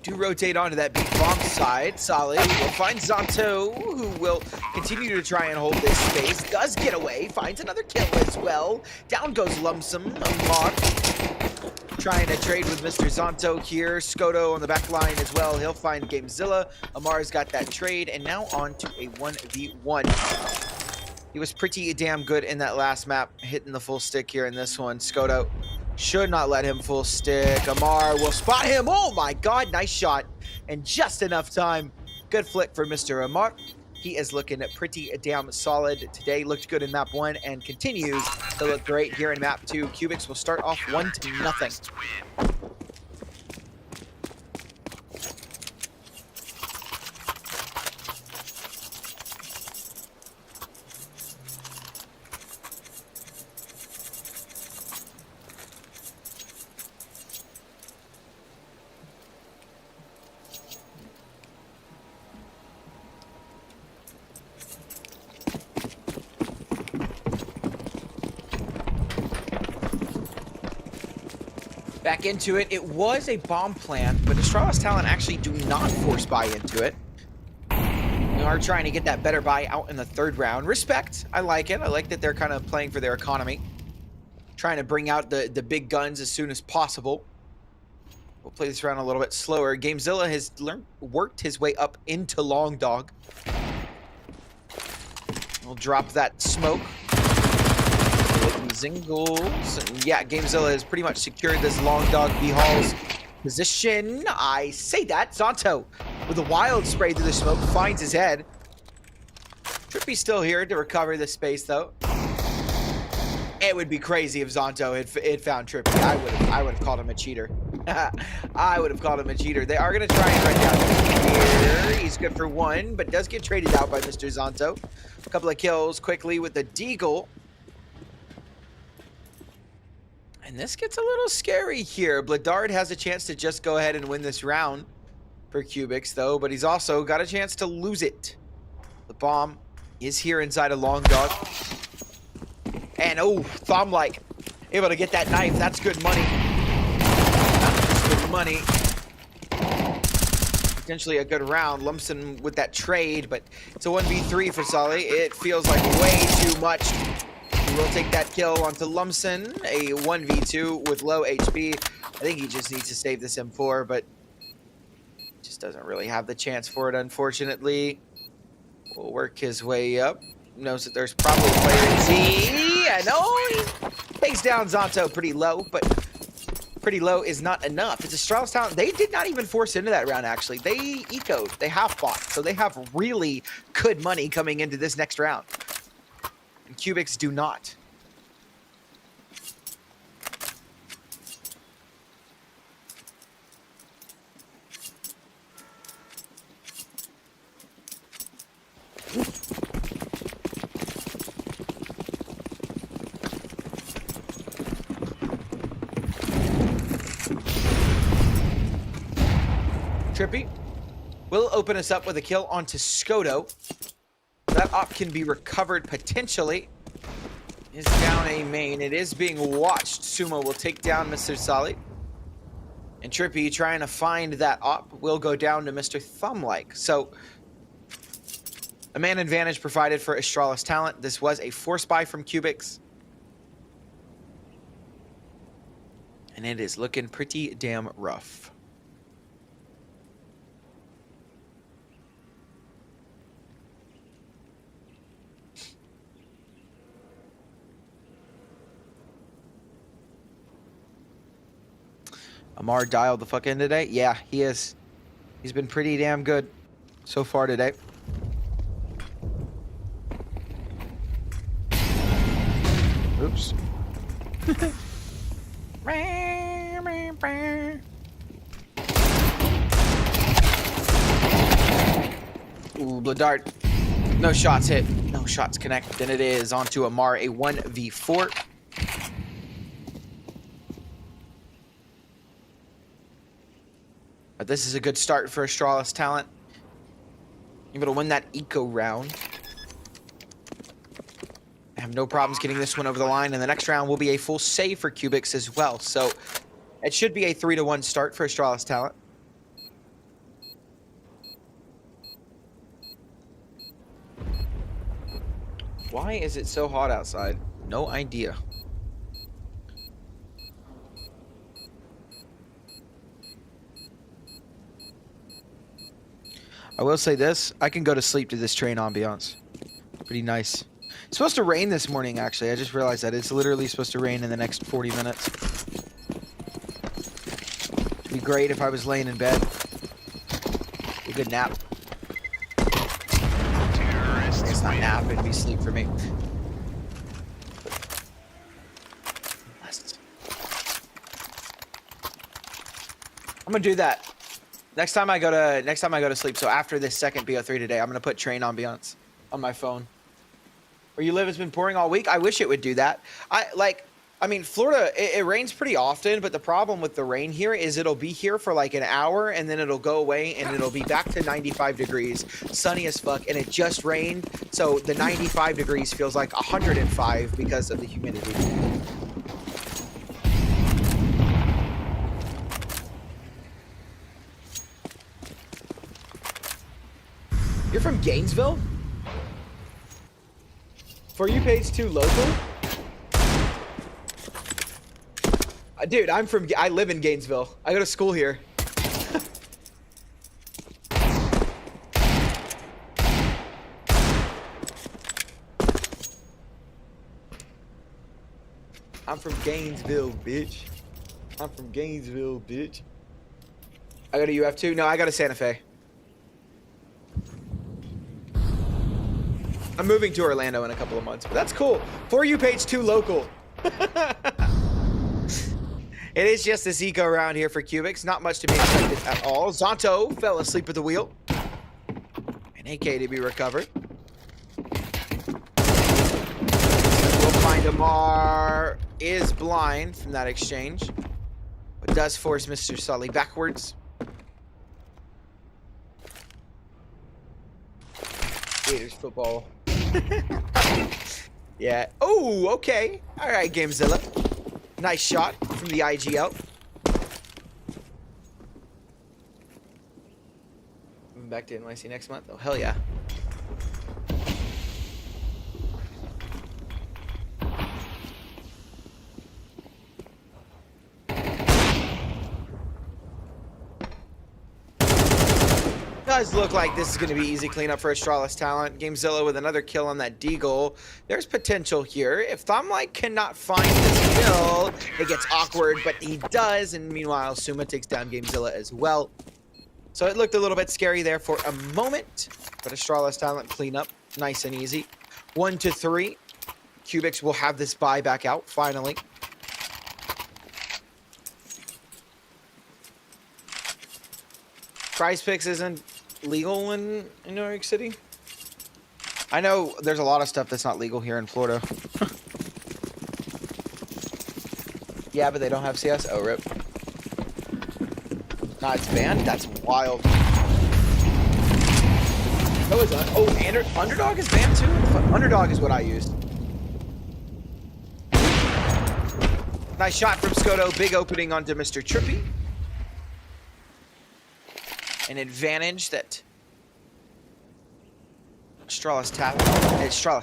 Do rotate onto that big bomb side. Solid will find Zonto, who will continue to try and hold this space. Does get away, finds another kill as well. Down goes Lumsum. Amar trying to trade with Mr. Zonto here. Skoto on the back line as well. He'll find Gamezilla. Amar's got that trade, and now on to a 1v1. He was pretty damn good in that last map, hitting the full stick here in this one. Skoto should not let him full stick. Amar will spot him. Oh my god, nice shot. And just enough time. Good flick for Mr. Amar. He is looking pretty damn solid today. Looked good in map 1 and continues to look great here in map 2. Kubix will start off 1-0. Back into it. It was a bomb plan, but Astralis Talent actually do not force buy into it. We are trying to get that better buy out in the 3rd round. Respect. I like it. I like that they're kind of playing for their economy. Trying to bring out the big guns as soon as possible. We'll play this round a little bit slower. Gamezilla has worked his way up into Long Dog. We'll drop that smoke. Zingles. And yeah, Gamezilla has pretty much secured this Long Dog B-Hall's position. I say that. Zonto with a wild spray through the smoke finds his head. Trippy's still here to recover the space, though. It would be crazy if Zonto had found Trippy. I would have called him a cheater. I would have called him a cheater. They are going to try and run down here. He's good for 1, but does get traded out by Mr. Zonto. A couple of kills quickly with the Deagle. And this gets a little scary here. Bladard has a chance to just go ahead and win this round for Kubix, though, but he's also got a chance to lose it. The bomb is here inside a Long Dog. And, oh, Thumb-like, able to get that knife. That's good money. That's good money. Potentially a good round. Lumpson with that trade, but it's a 1v3 for Solly. It feels like way too much. He will take that kill onto Lumsden, a 1v2 with low HP. I think he just needs to save this M4, but just doesn't really have the chance for it, unfortunately. Will work his way up. Knows that there's probably a player in Z. And oh, he takes down Zonto pretty low, but pretty low is not enough. It's Astralis Talent. They did not even force into that round, actually. They ecoed. They half-bought, so they have really good money coming into this next round. And Kubix do not. Trippy will open us up with a kill onto Skoto. That op can be recovered potentially. Is down a main. It is being watched. Sumo will take down Mr. Solly. And Trippy trying to find that op will go down to Mr. Thumb-like. So a man advantage provided for Astralis Talent. This was a force buy from Kubix. And it is looking pretty damn rough. Amar dialed the fuck in today? Yeah, he is. He's been pretty damn good. so far today. Oops. Ooh, blood dart. No shots hit. No shots connect. Then it is onto Amar, a 1v4. But this is a good start for Astralis talent. Able to win that eco round. I have no problems getting this one over the line, and the next round will be a full save for Kubix as well. So it should be a 3-1 start for Astralis talent. Why is it so hot outside? No idea. I will say this, I can go to sleep to this train ambiance. Pretty nice. It's supposed to rain this morning, actually. I just realized that. It's literally supposed to rain in the next 40 minutes. It'd be great if I was laying in bed. A good nap. It's not nap, it'd be sleep for me. I'm gonna do that. Next time I go to sleep. So after this second BO3 today, I'm gonna put train ambiance on my phone. Where you live has been pouring all week. I wish it would do that. I mean, Florida, it rains pretty often, but the problem with the rain here is it'll be here for like an hour and then it'll go away and it'll be back to 95 degrees, sunny as fuck, and it just rained. So the 95 degrees feels like 105 because of the humidity. You're from Gainesville? For You Page 2 local? Dude, I live in Gainesville. I go to school here. I'm from Gainesville, bitch. I'm from Gainesville, bitch. I go to UF2? No, I go to Santa Fe. I'm moving to Orlando in a couple of months, but that's cool. For You Page 2 local. It is just this eco around here for Kubix. Not much to be expected at all. Zonto fell asleep at the wheel. An AK to be recovered. We'll find Amar is blind from that exchange, but does force Mr. Sully backwards. Gators football. Yeah. Oh, okay. All right, Gamezilla. Nice shot from the IGL. Moving back to NYC next month. Oh, hell yeah. Does look like this is going to be easy cleanup for Astralis talent. Gamezilla with another kill on that Deagle. There's potential here. If Thomlike cannot find this kill, it gets awkward, but he does. And meanwhile, Suma takes down Gamezilla as well. So it looked a little bit scary there for a moment, but Astralis talent cleanup, nice and easy. 1-3. Kubix will have this buy back out finally. Prize Picks isn't legal in New York City. I know there's a lot of stuff that's not legal here in Florida. Yeah, but they don't have CS. Oh, rip. Nah, it's banned? That's wild. Oh, is Underdog is banned too? Underdog is what I used. Nice shot from Skoto. Big opening onto Mr. Trippy. An advantage that Astralis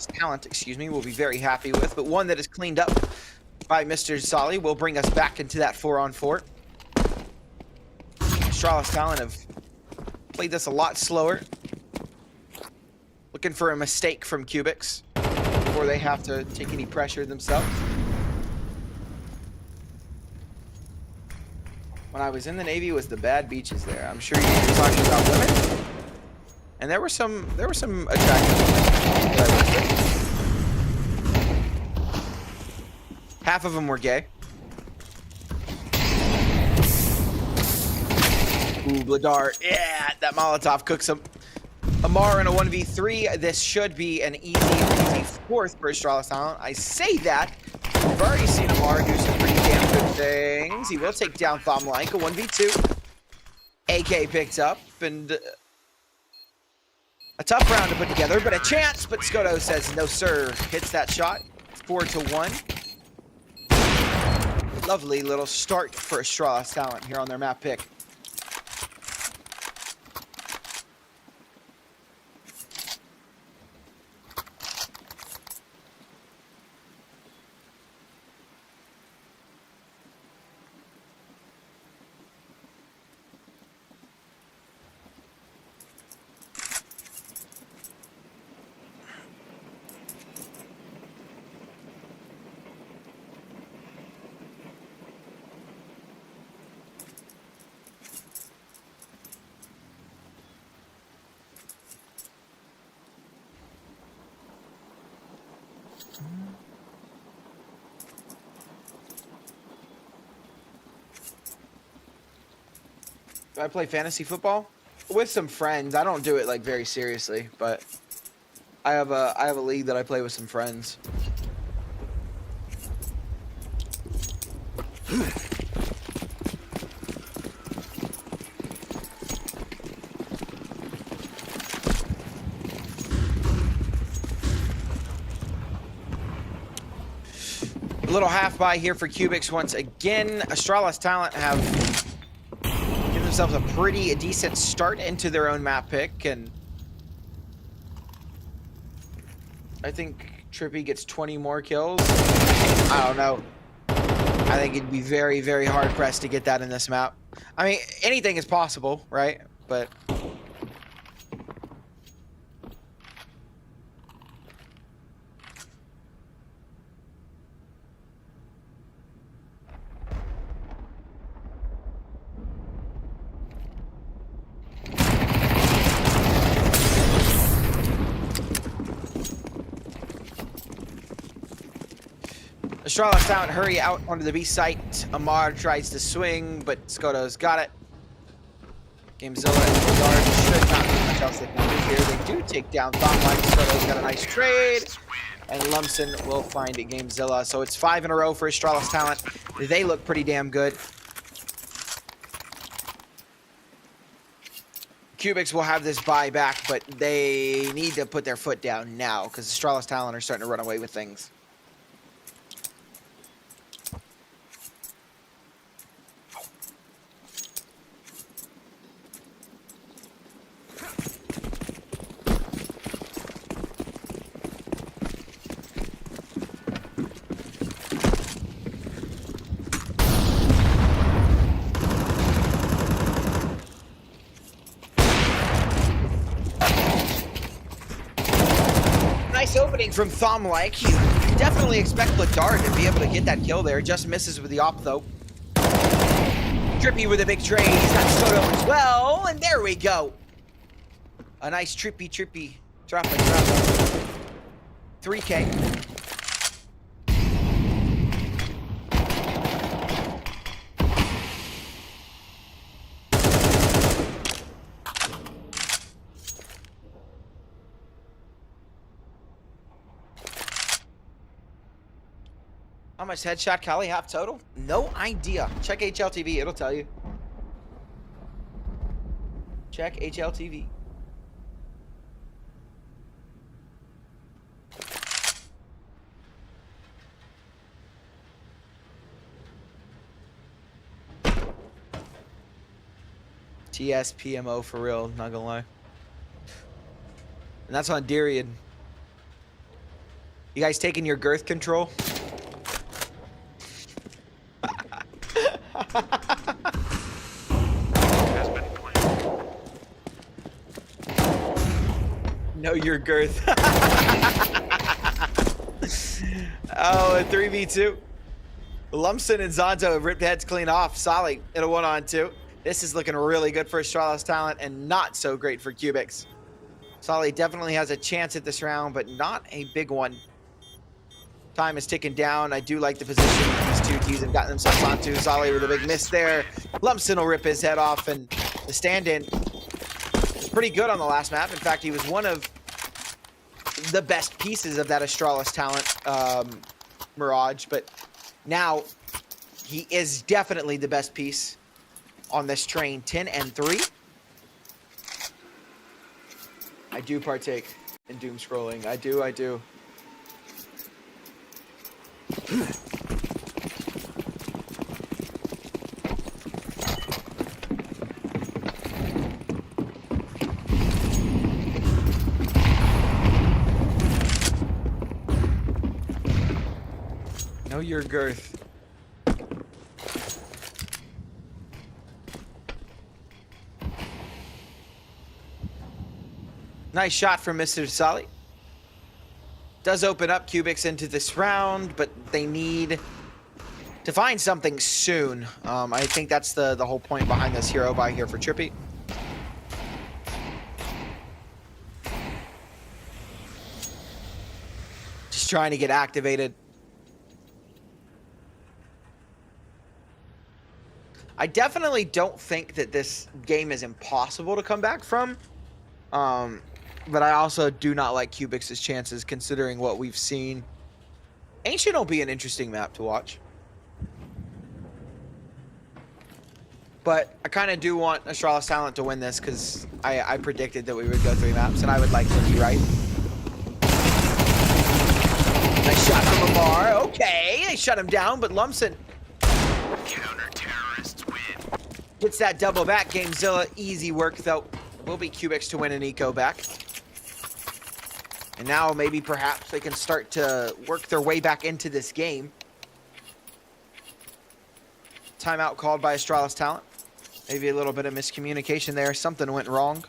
talent, excuse me, will be very happy with, but one that is cleaned up by Mr. Solly will bring us back into that 4-on-4. Astralis talent have played this a lot slower. Looking for a mistake from Kubix before they have to take any pressure themselves. When I was in the Navy, was the bad beaches there. I'm sure you're talking about women. And there were some attractive that I worked with. Half of them were gay. Ooh, Bladar. Yeah, that Molotov cooks him. Amar in a 1v3. This should be an easy fourth for Astralis talent. I say that. We've already seen Amar do some pretty damn good things. He will take down Thomlike, a 1v2. AK picked up, and a tough round to put together, but a chance. But Skoto says no, sir. Hits that shot. 4-1. Lovely little start for Astralis talent here on their map pick. Do I play fantasy football? With some friends. I don't do it like very seriously, but I have a league that I play with some friends. A little half buy here for Kubix once again. Astralis talent have given themselves a pretty decent start into their own map pick, and I think Trippy gets 20 more kills. I don't know. I think it'd be very, very hard pressed to get that in this map. I mean, anything is possible, right? But Astralis talent hurry out onto the B site. Amar tries to swing, but Skoto's got it. Gamezilla and Bladar should not be much else they can do here. They do take down Thomlike. Skoto's got a nice trade. And Lumpson will find Gamezilla. So it's 5 in a row for Astralis talent. They look pretty damn good. Kubix will have this buy back, but they need to put their foot down now because Astralis talent are starting to run away with things. Nice opening from Thomlike. You definitely expect Bladar to be able to get that kill there. Just misses with the op, though. Trippy with a big trade. He's got Soto as well. And there we go. A nice trippy. Drop it. 3K. How much headshot Cali have total? No idea. Check HLTV, it'll tell you. Check HLTV. TS PMO for real, not gonna lie. And that's on Darian. You guys taking your girth control? Know your girth. Oh, a 3v2. Lumpson and Zonzo have ripped heads clean off. Solly in a 1-on-2. This is looking really good for Astralis talent and not so great for Kubix. Solly definitely has a chance at this round, but not a big one. Time is ticking down. I do like the position these two teams have gotten themselves onto. Solly with a big miss there. Lumpson will rip his head off, and the stand-in was pretty good on the last map. In fact, he was one of the best pieces of that Astralis talent, Mirage, but now he is definitely the best piece on this train. 10 and 3. I do partake in doom scrolling. I do. Know your girth. Nice shot from Mr. Solly. Does open up Kubix into this round, but they need to find something soon. I think that's the whole point behind this hero buy here for Trippy. Just trying to get activated. I definitely don't think that this game is impossible to come back from. But I also do not like Kubix's chances considering what we've seen. Ancient will be an interesting map to watch. But I kind of do want Astralis Talent to win this because I predicted that we would go 3 maps, and I would like to be right. Nice shot from Amar. Okay, they shut him down, but Lumpson Counter-terrorists win. gets that double back. Gamezilla, easy work though. Will be Kubix to win an eco back. And now maybe perhaps they can start to work their way back into this game. Timeout called by Astralis Talent. Maybe a little bit of miscommunication there. Something went wrong.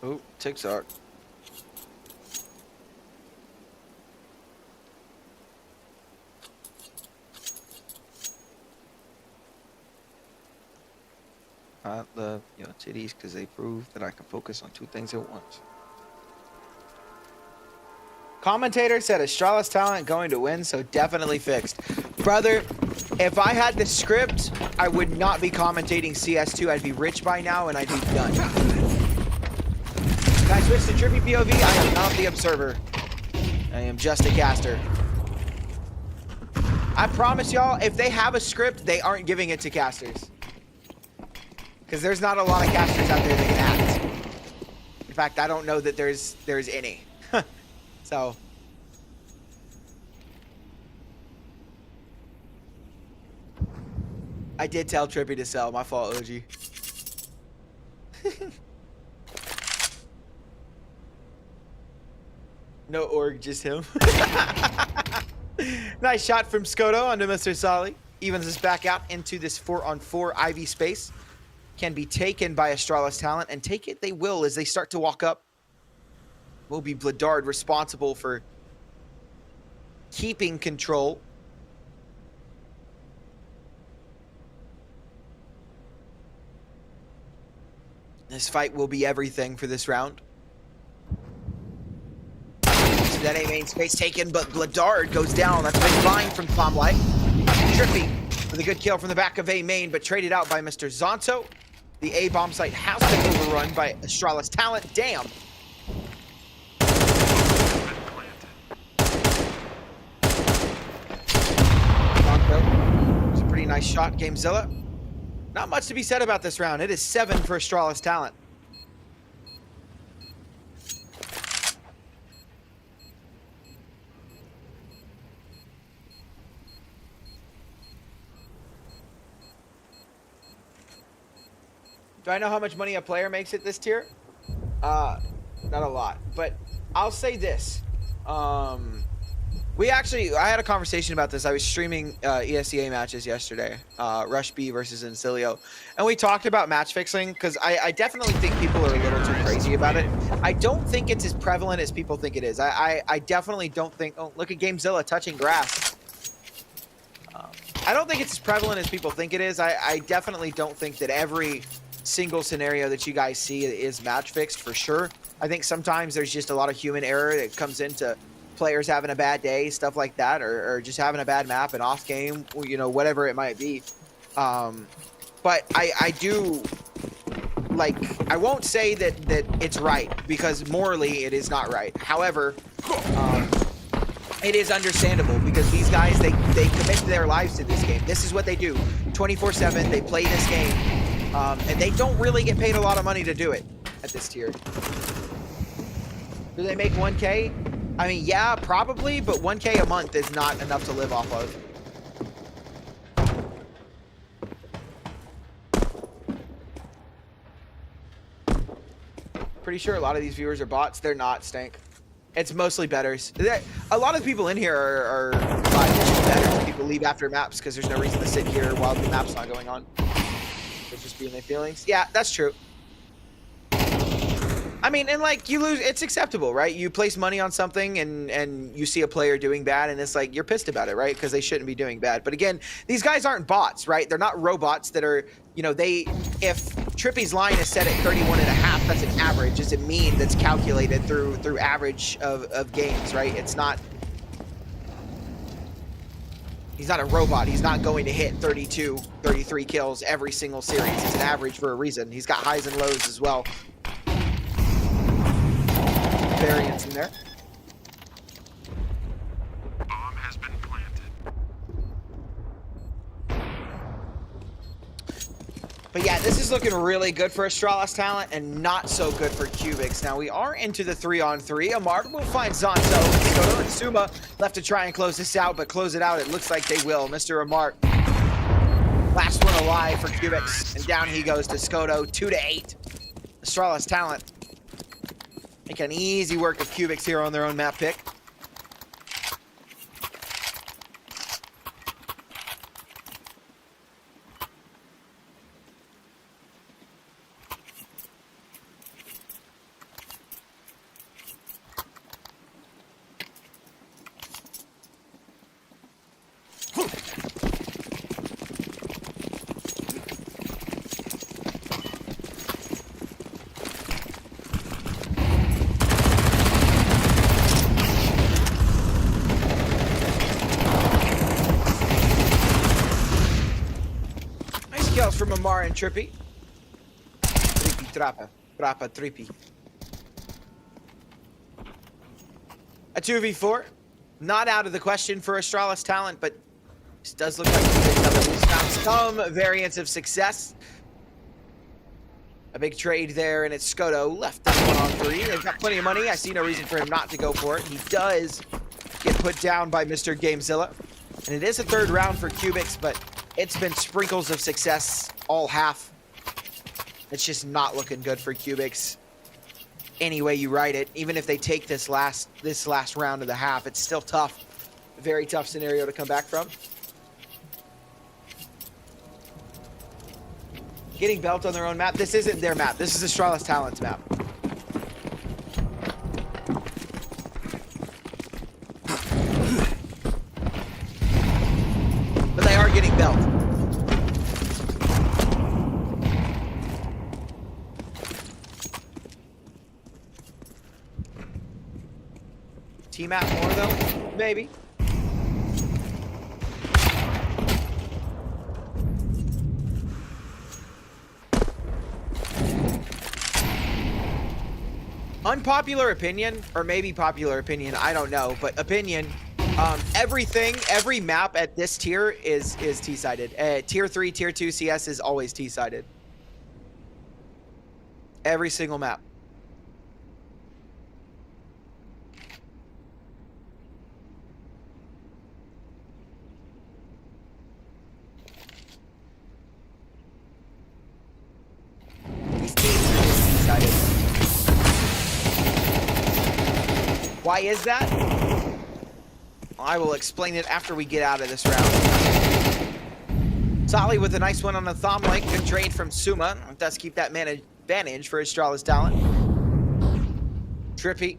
Oh, TikTok. The titties because they prove that I can focus on 2 things at once. Commentator said Astralis Talent going to win, so definitely fixed. Brother, if I had the script, I would not be commentating CS2. I'd be rich by now and I'd be done. Can I switch to Trippy POV? I am not the observer. I am just a caster. I promise y'all, if they have a script, they aren't giving it to casters. Because there's not a lot of casters out there that can act. In fact, I don't know that there's any. So. I did tell Trippy to sell. My fault, OG. No org, just him. Nice shot from Skoto onto Mr. Solly. Evens us back out into this 4-on-4 Ivy space. Can be taken by Astralis Talent, and take it they will as they start to walk up. Will be Bladard responsible for keeping control. This fight will be everything for this round. So that A main space taken, but Bladard goes down. That's big line from Tomlight. Trippy with a good kill from the back of A main, but traded out by Mr. Zonto. The A bomb site has been overrun by Astralis Talent. Damn. It's a pretty nice shot, Gamezilla. Not much to be said about this round. It is 7 for Astralis Talent. Do I know how much money a player makes at this tier? Not a lot, but I'll say this. I had a conversation about this. I was streaming ESEA matches yesterday, Rush B versus Incilio, and we talked about match fixing because I definitely think people are a little too crazy about it. I don't think it's as prevalent as people think it is. I definitely don't think. Oh, look at Gamezilla touching grass. I don't think it's as prevalent as people think it is. I definitely don't think that every single scenario that you guys see is match fixed for sure. I think sometimes there's just a lot of human error that comes into players having a bad day, stuff like that, or just having a bad map, an off game, you know, whatever it might be. But I do, like, I won't say that it's right, because morally it is not right. However, it is understandable because these guys, they commit their lives to this game. This is what they do 24/7. They play this game, and they don't really get paid a lot of money to do it at this tier. Do they make 1K? I mean, yeah, probably, but 1K a month is not enough to live off of. Pretty sure a lot of these viewers are bots. They're not, Stank. It's mostly betters. A lot of people in here are betters. People leave after maps because there's no reason to sit here while the map's not going on. They're just being their feelings. Yeah, that's true. I mean, and like, you lose, it's acceptable, right? You place money on something and you see a player doing bad and it's like, you're pissed about it, right? Because they shouldn't be doing bad. But again, these guys aren't bots, right? They're not robots that are, you know, if Trippy's line is set at 31.5, that's an average. It's a mean that's calculated through average of games, right? It's not, he's not a robot. He's not going to hit 32, 33 kills every single series. It's an average for a reason. He's got highs and lows as well. Variance in there. Bomb has been planted. But yeah, this is looking really good for Astralis talent and not so good for Kubix. Now we are into the 3-on-3. Amar will find Zonto. Skoto and Suma left to try and close this out, but close it out, it looks like they will. Mr. Amar, last one alive for Kubix, and down he goes to Skoto, 2-8. Astralis talent make an easy work of Kubix here on their own map pick. From Amar and Trippy. Trippy, Trappa, Trippy. A 2v4. Not out of the question for Astralis talent, but this does look like he's found some variants of success. A big trade there, and it's Skoto left that 1-on-3. They've got plenty of money. I see no reason for him not to go for it. He does get put down by Mr. Gamezilla. And it is a third round for Kubix, but it's been sprinkles of success all half. It's just not looking good for Kubix. Any way you write it, even if they take this last round of the half, it's still tough. Very tough scenario to come back from. Getting belt on their own map. This isn't their map. This is Astralis Talent's map. But they are getting belt. T-map more though? Maybe. Unpopular opinion, or maybe popular opinion, I don't know, but opinion, every map at this tier is T-sided. Tier 3, Tier 2 CS is always T-sided. Every single map. These teams are just T-sided. Why is that? I will explain it after we get out of this round. Solly with a nice one on the thumb leg. Good trade from Suma. It does keep that man advantage for Astralis talent. Trippy.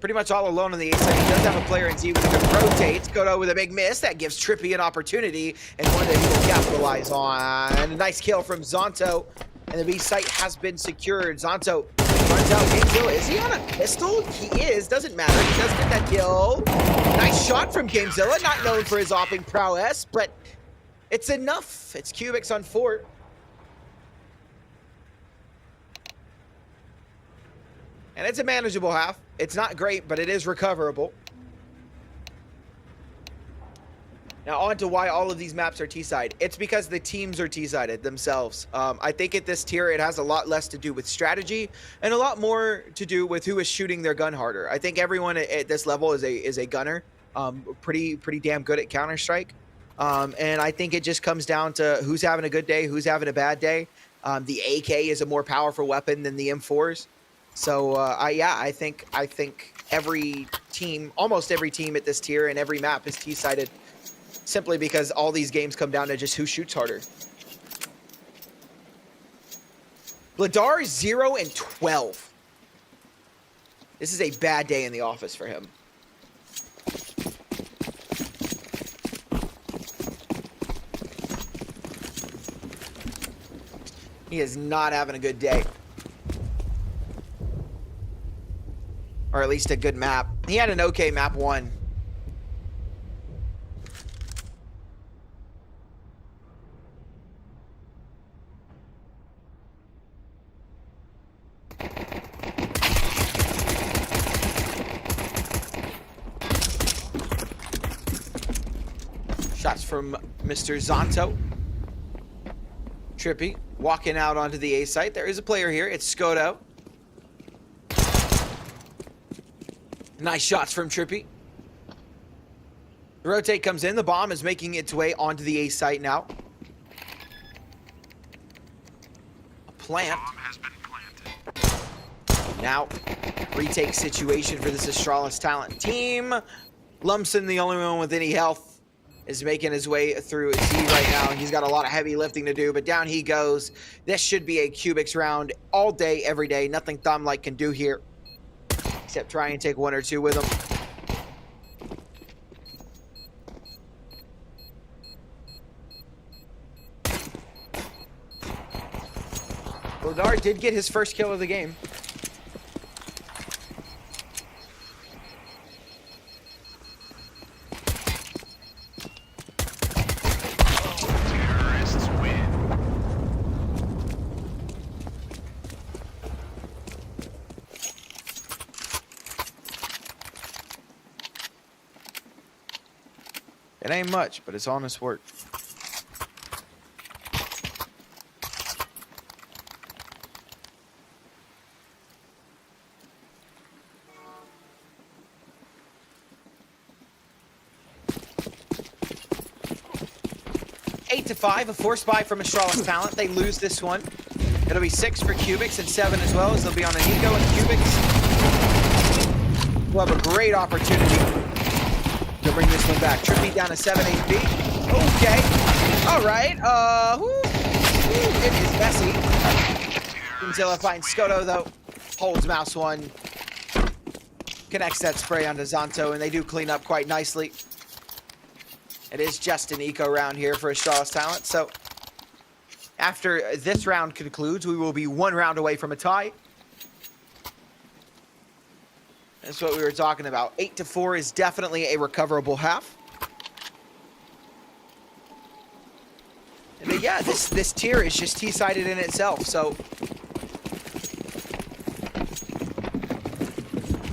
Pretty much all alone on the A side. He does have a player in Z with a good rotate. Skoto with a big miss. That gives Trippy an opportunity and one that he will capitalize on. A nice kill from Zonto. And the B site has been secured. Zonto runs out Gamezilla. Is he on a pistol? He is. Doesn't matter. He does get that kill. Nice shot from Gamezilla. Not known for his opping prowess, but it's enough. It's Kubix on 4. And it's a manageable half. It's not great, but it is recoverable. Now on to why all of these maps are T-side. It's because the teams are T-sided themselves. I think at this tier, it has a lot less to do with strategy and a lot more to do with who is shooting their gun harder. I think everyone at this level is a gunner, pretty damn good at Counter-Strike. And I think it just comes down to who's having a good day, who's having a bad day. The AK is a more powerful weapon than the M4s. So yeah, I think every team, almost every team at this tier and every map is T-sided, simply because all these games come down to just who shoots harder. Vladar is 0 and 12. This is a bad day in the office for him. He is not having a good day. Or at least a good map. He had an okay map 1. Shots from Mr. Zonto. Trippy walking out onto the A site. There is a player here. It's Skoto. Nice shots from Trippy. The rotate comes in. The bomb is making its way onto the A site now. A plant. Bomb has been planted. Now, retake situation for this Astralis talent team. Lumpson, the only one with any health, is making his way through Z right now. He's got a lot of heavy lifting to do, but down he goes. This should be a Kubix round all day, every day. Nothing Thumb-like can do here, except try and take 1 or 2 with him. Vladar did get his first kill of the game. Terrorists win. It ain't much, but it's honest work. Eight to 5, a force buy from Astralis talent. They lose this one. It'll be 6 for Kubix and 7 as well, as they'll be on an Eco, and Kubix will have a great opportunity to bring this one back. Trippy down to 7 HP. Okay. All right. It is messy. Until finds Skoto, though. Holds mouse 1. Connects that spray onto Zonto, and they do clean up quite nicely. It is just an eco round here for Astralis talent. So after this round concludes, we will be 1 round away from a tie. That's what we were talking about. 8 to 4 is definitely a recoverable half. And yeah, this tier is just T-sided in itself. So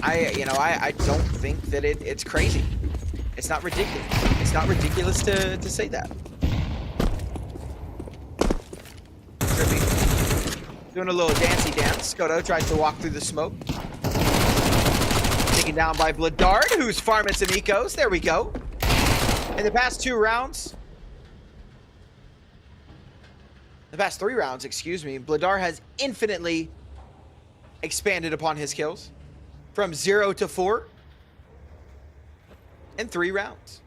I don't think that it's crazy. It's not ridiculous. It's not ridiculous to say that. Trippy doing a little dancey dance. Skoto tries to walk through the smoke. Taken down by Vladar, who's farming some ecos. There we go. In the past 2 rounds, the past 3 rounds, excuse me, Vladar has infinitely expanded upon his kills from 0 to 4. in 3 rounds.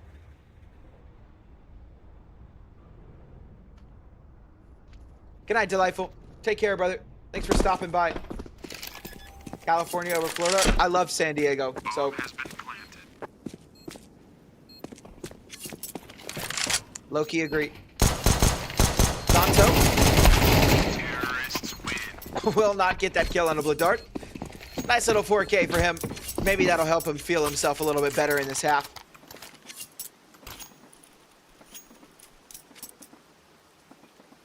Good night, Delightful. Take care, brother. Thanks for stopping by. California over Florida. I love San Diego, so Has been planted. low-key agree. Santo Terrorists win. will not get that kill on a blue dart. Nice little 4K for him. Maybe that'll help him feel himself a little bit better in this half.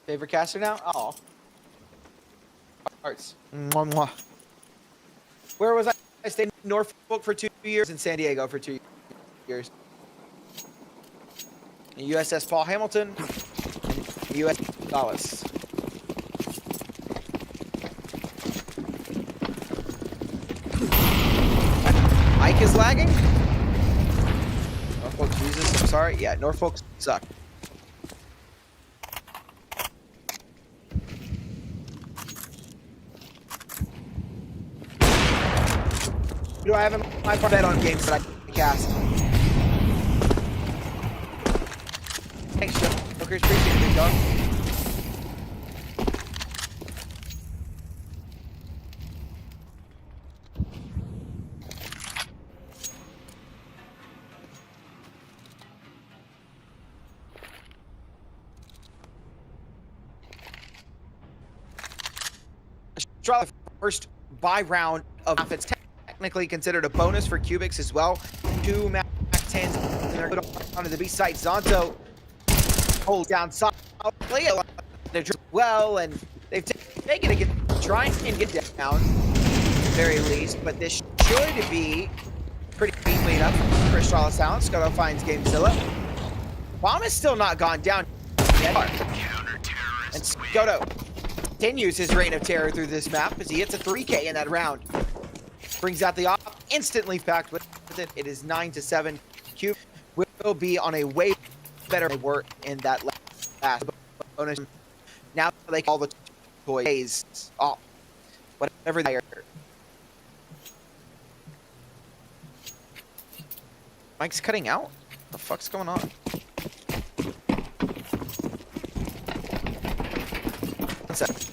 Favorite caster now? Oh. Hearts. Mwah, mwah. Where was I? I stayed in Norfolk for 2 years, in San Diego for 2 years. USS Paul Hamilton, USS Astralis. Mike is lagging? Norfolk, Jesus, I'm sorry. Yeah, Norfolk suck. Do I have my bet on games that I cast? Thanks, Joe. Jokers, appreciate it, big dog. Astralis, first buy round of it's technically considered a bonus for Kubix as well. 2 max 10s and they're put onto the B site. Zonto holds down solidly well, and they've taken a trying and get down at the very least, but this should be pretty easily enough for Astralis Talent. Scotto finds Gamezilla. Bomb is still not gone down yet. And Scotto continues his reign of terror through this map as he hits a 3K in that round. Brings out the op, instantly packed with it. It is 9-7. Q will be on a way better work in that last bonus. Now they call the toys off. Whatever they are. Mike's cutting out? What the fuck's going on? One second.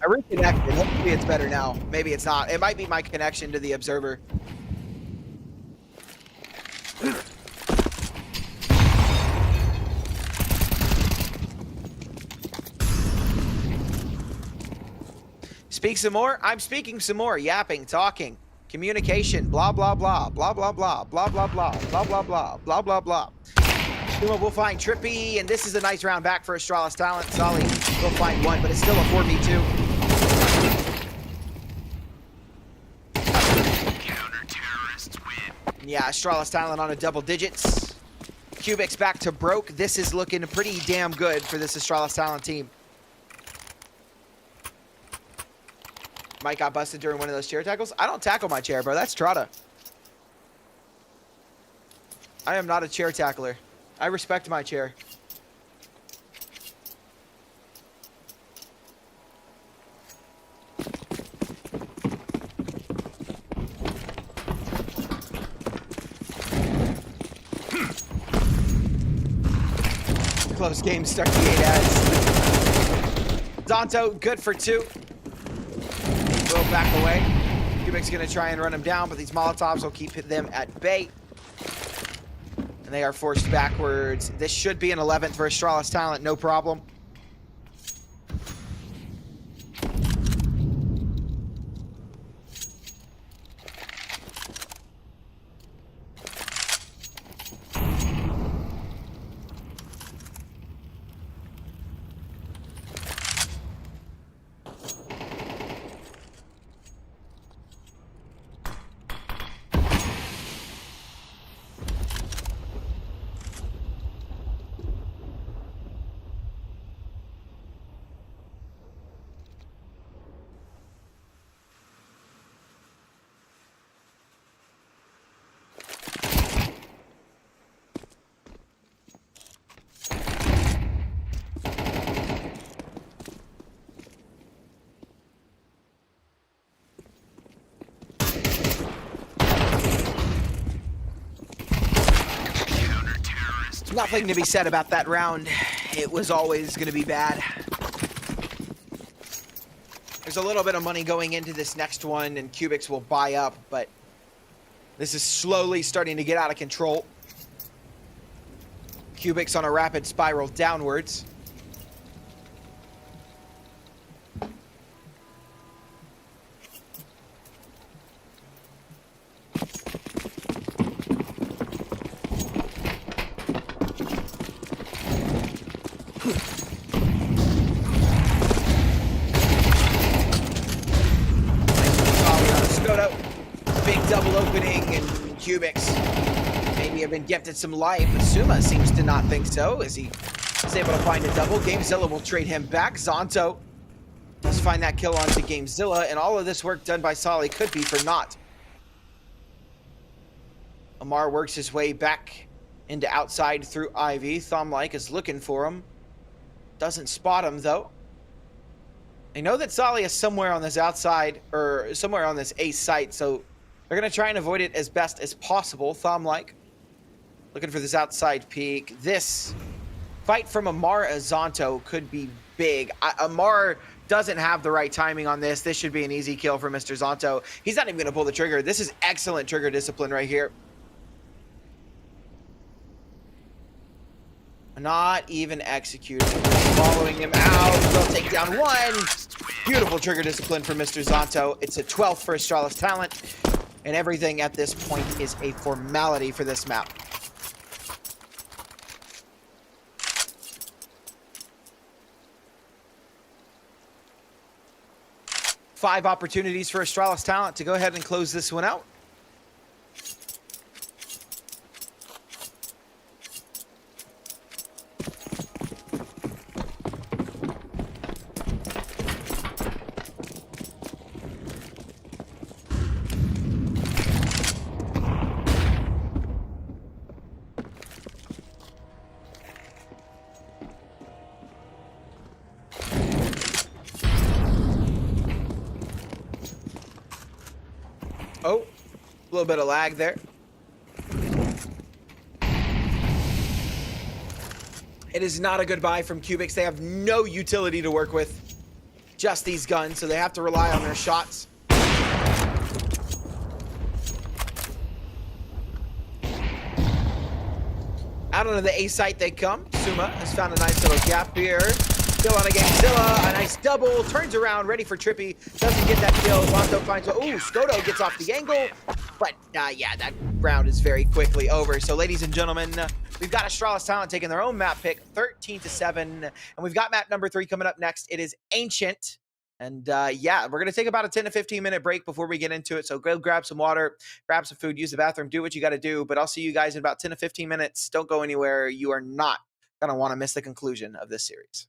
I reconnected. Hopefully it's better now. Maybe it's not. It might be my connection to the observer. Speak some more? I'm speaking some more. Yapping, talking, communication, blah, blah, blah, blah, blah, blah, blah, blah, blah, blah, blah, blah, blah, blah, blah. We'll find Trippy, and this is a nice round back for Astralis Talent. Solly will find 1, but it's still a 4v2. Counter-terrorists win. Yeah, Astralis Talent on a double digits. Kubix back to broke. This is looking pretty damn good for this Astralis Talent team. Mike got busted during one of those chair tackles. I don't tackle my chair, bro. That's Trotta. I am not a chair tackler. I respect my chair. Close game, stuck the 8 ads. Zonto, good for 2. Will back away. Kubik's gonna try and run him down, but these Molotovs will keep them at bay. And they are forced backwards. This should be an 11th for Astralis Talent, no problem. Nothing to be said about that round. It was always going to be bad. There's a little bit of money going into this next one, and Kubix will buy up, but this is slowly starting to get out of control. Kubix on a rapid spiral downwards. Big double opening, and Kubix maybe have been gifted some life, but Suma seems to not think so, as he is able to find a double. Gamezilla will trade him back. Zonto does find that kill onto Gamezilla, and all of this work done by Solly could be for naught. Amar works his way back into outside through Ivy. Thomlike is looking for him. Doesn't spot him, though. They know that Solly is somewhere on this outside, or somewhere on this ace site, so they're going to try and avoid it as best as possible. Thomlike looking for this outside peek. This fight from Amar Azonto could be big. Amar doesn't have the right timing on this. This should be an easy kill for Mr. Zonto. He's not even going to pull the trigger. This is excellent trigger discipline right here. Not even executing. Following him out. They'll take down one. Beautiful trigger discipline for Mr. Zonto. It's a 12th for Astralis talent. And everything at this point is a formality for this map. Five opportunities for Astralis talent to go ahead and close this one out. Oh, a little bit of lag there. It is not a good buy from Kubix. They have no utility to work with. Just these guns, so they have to rely on their shots. Out onto the A site they come. Suma has found a nice little gap here. Still on a Gamezilla, a nice double, turns around, ready for Trippy, doesn't get that kill. Lonzo finds, ooh, Skoto gets off the angle, but yeah, that round is very quickly over. So ladies and gentlemen, we've got Astralis talent taking their own map pick, 13-7, and we've got map number 3 coming up next. It is Ancient, and yeah, we're gonna take about a 10 to 15 minute break before we get into it, so go grab some water, grab some food, use the bathroom, do what you gotta do, but I'll see you guys in about 10 to 15 minutes. Don't go anywhere. You are not gonna wanna miss the conclusion of this series.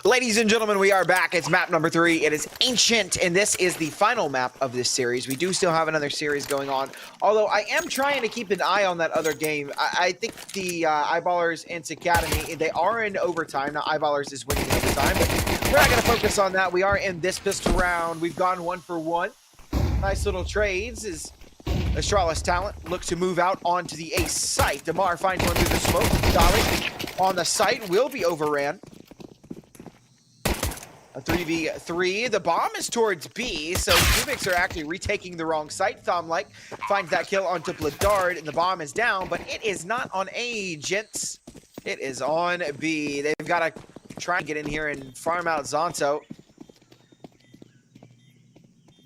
Ladies and gentlemen, we are back. It's map number 3. It is Ancient, and this is the final map of this series. We do still have another series going on, although I am trying to keep an eye on that other game. I think the Eyeballers and Academy, they are in overtime. Now, Eyeballers is winning in overtime, but we're not going to focus on that. We are in this pistol round. We've gone 1 for 1. Nice little trades as Astralis Talent looks to move out onto the A site. Damar finds one through the smoke. Dolly on the site will be overran. A 3v3. The bomb is towards B, so Kubix are actually retaking the wrong site. Thomlike finds that kill onto Bladard, and the bomb is down, but it is not on A, gents. It is on B. They've got to try and get in here and farm out Zonto.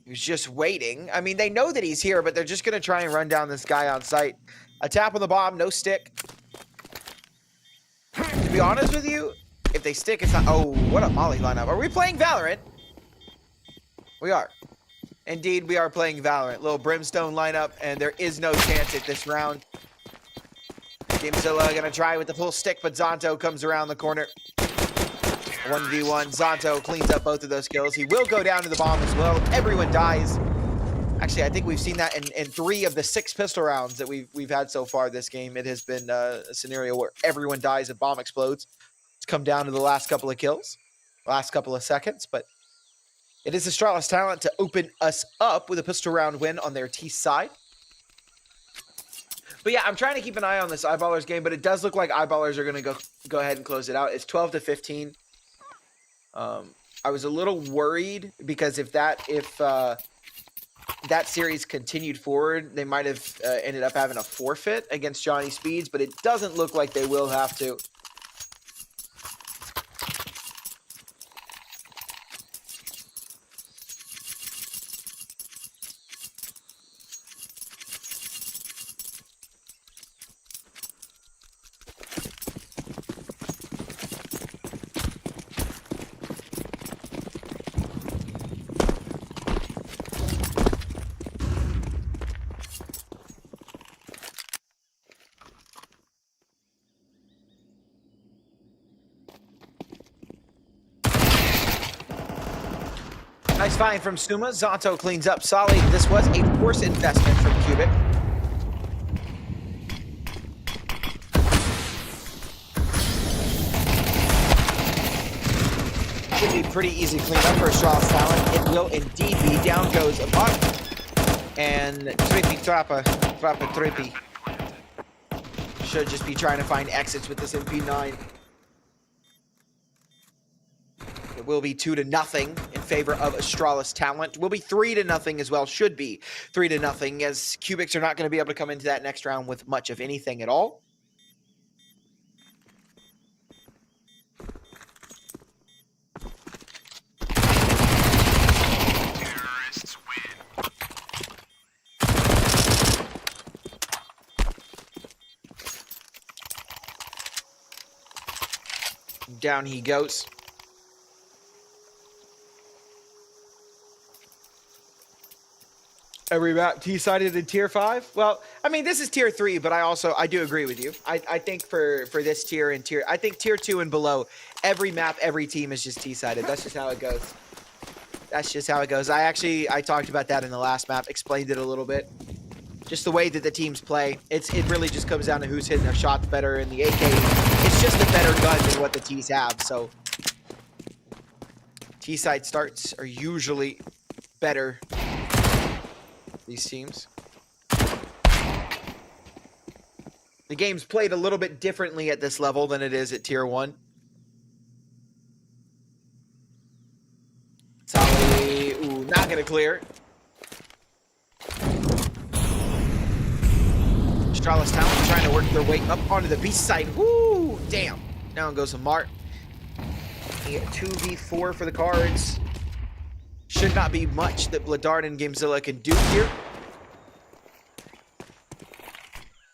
He's just waiting. I mean, they know that he's here, but they're just going to try and run down this guy on site. A tap on the bomb, no stick. To be honest with you, if they stick, it's not... Oh, what a molly lineup. Are we playing Valorant? We are. Indeed, we are playing Valorant. Little Brimstone lineup, and there is no chance at this round. Gamezilla going to try with the full stick, but Zonto comes around the corner. 1v1. Zonto cleans up both of those kills. He will go down to the bomb as well. Everyone dies. Actually, I think we've seen that in 3 of the 6 pistol rounds that we've had so far this game. It has been a scenario where everyone dies and bomb explodes. It's come down to the last couple of kills, last couple of seconds, but it is Astralis Talent to open us up with a pistol round win on their T side. But yeah, I'm trying to keep an eye on this Eyeballers game, but it does look like Eyeballers are going to go ahead and close it out. It's 12-15. I was a little worried because if that series continued forward, they might have ended up having a forfeit against Johnny Speeds, but it doesn't look like they will have to. Nice find from Suma. Zonto cleans up solid. This was a force investment from Kubik. Should be pretty easy cleanup for Astralis Talent. It will indeed be. Down goes Amar. And Trippy Trappa Trippy. Should just be trying to find exits with this MP9. It will be 2-0 in favor of Astralis Talent. Will be 3-0 as well. Should be 3-0, as Kubix are not going to be able to come into that next round with much of anything at all. Terrorists win. Down he goes. Every map T-sided in tier 5? Well, I mean, this is tier 3, but I do agree with you. I think for this tier and tier, I think tier 2 and below, every map, every team is just T-sided. That's just how it goes. That's just how it goes. I talked about that in the last map, explained it a little bit. Just the way that the teams play. It really just comes down to who's hitting their shots better, and the AK, it's just a better gun than what the T's have, so. T-side starts are usually better. These teams. The game's played a little bit differently at this level than it is at tier 1. Solly, ooh, not gonna clear. Astralis Talent trying to work their way up onto the B side. Woo, damn. Down goes Amart. 2v4 for the cards. Should not be much that Bladard and Gamezilla can do here.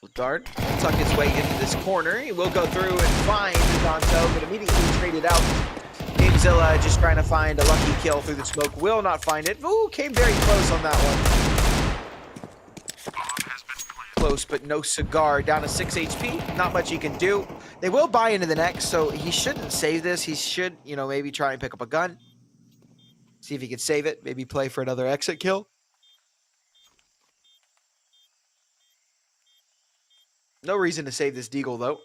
Bladard will tuck his way into this corner. He will go through and find Zonto, but immediately traded out. Gamezilla just trying to find a lucky kill through the smoke. Will not find it. Ooh, came very close on that one. Close, but no cigar. Down to 6 HP. Not much he can do. They will buy into the next, so he shouldn't save this. He should, you know, maybe try and pick up a gun. See if he can save it. Maybe play for another exit kill. No reason to save this Deagle, though.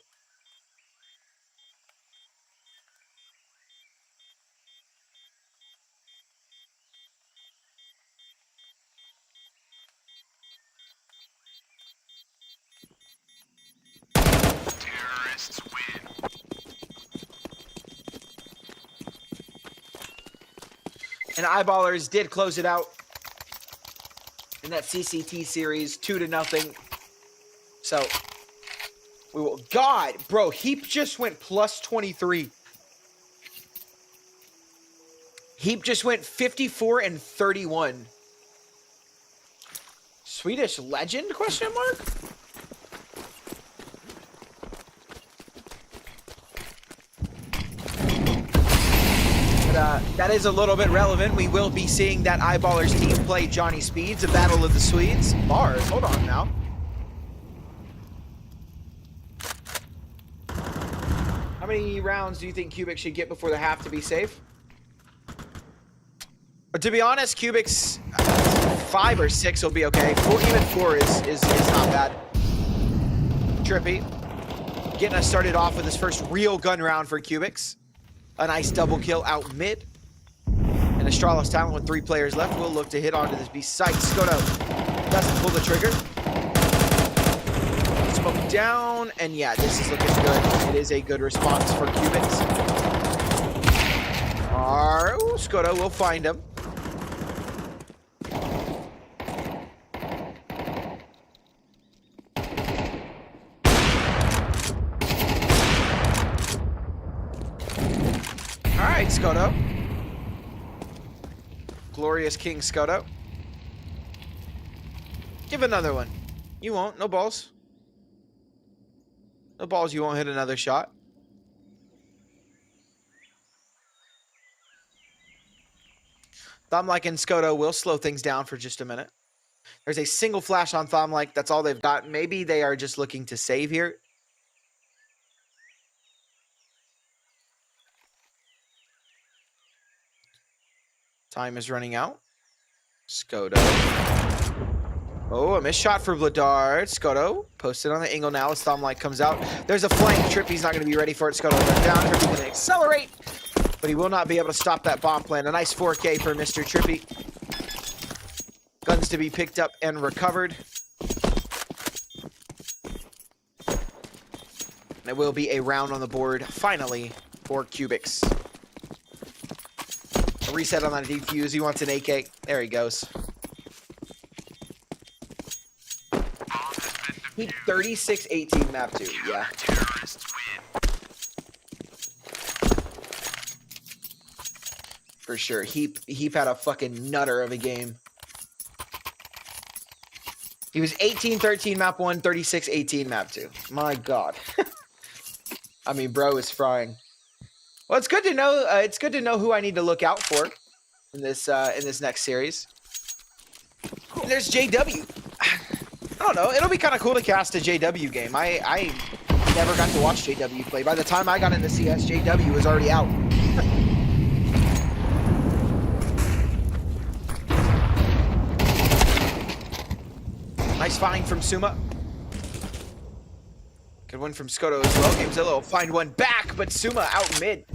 Terrorists win. And Eyeballers did close it out in that CCT series, 2-0. So, we will. God, bro, Heap just went plus 23. Heap just went 54 and 31. Swedish legend? Question mark. But, that is a little bit relevant. We will be seeing that Eyeballers team play Johnny Speeds, a battle of the Swedes. Bars, hold on now. How many rounds do you think Kubix should get before the half to be safe? But to be honest, Kubix 5 or 6 will be okay. Even 4 is not bad. Trippy getting us started off with his first real gun round for Kubix. A nice double kill out mid. And Astralis talent with 3 players left will look to hit onto this beast sight. Skoto doesn't pull the trigger. Smoke down, and yeah, this is looking good. It is a good response for Kubix. Ooh, Skoto will find him. All right, Skoto. Glorious King Skoto. Give another one. You won't. No balls. No balls, you won't hit another shot. Thomlike and Skoto will slow things down for just a minute. There's a single flash on Thomlike. That's all they've got. Maybe they are just looking to save here. Time is running out. Skoto. Oh, a missed shot for Vladard. Skoto posted on the angle now as Thomlike comes out. There's a flank. Trippy's not going to be ready for it. Skoto run down. Trippy's going to accelerate, but he will not be able to stop that bomb plan. A nice 4K for Mr. Trippy. Guns to be picked up and recovered. And it will be a round on the board, finally, for Kubix. A reset on that defuse. He wants an AK. There he goes. He 36-18 map 2, yeah. For sure. Heap had a fucking nutter of a game. He was 18-13 map 1, 36-18 map 2. My God. I mean, bro is frying. Well, it's good to know. It's good to know who I need to look out for in this next series. And there's JW. I don't know. It'll be kind of cool to cast a JW game. I never got to watch JW play. By the time I got into CS, JW was already out. Nice find from Suma. Good one from Skoto as well. Gamezilla will find one back, but Suma out mid.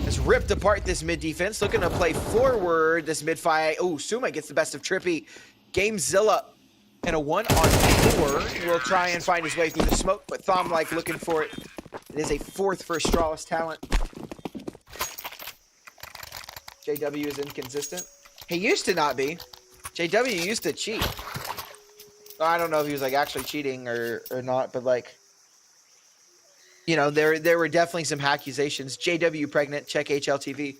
Has ripped apart this mid defense. Looking to play forward this mid fight. Oh, Suma gets the best of Trippy. Gamezilla and a 1-on-4 will try and find his way through the smoke, but Thomlike looking for it. It is a 4th for Astralis talent. JW is inconsistent. He used to not be. JW used to cheat. I don't know if he was like actually cheating or not, but like, you know, there were definitely some accusations. JW pregnant. Check HLTV.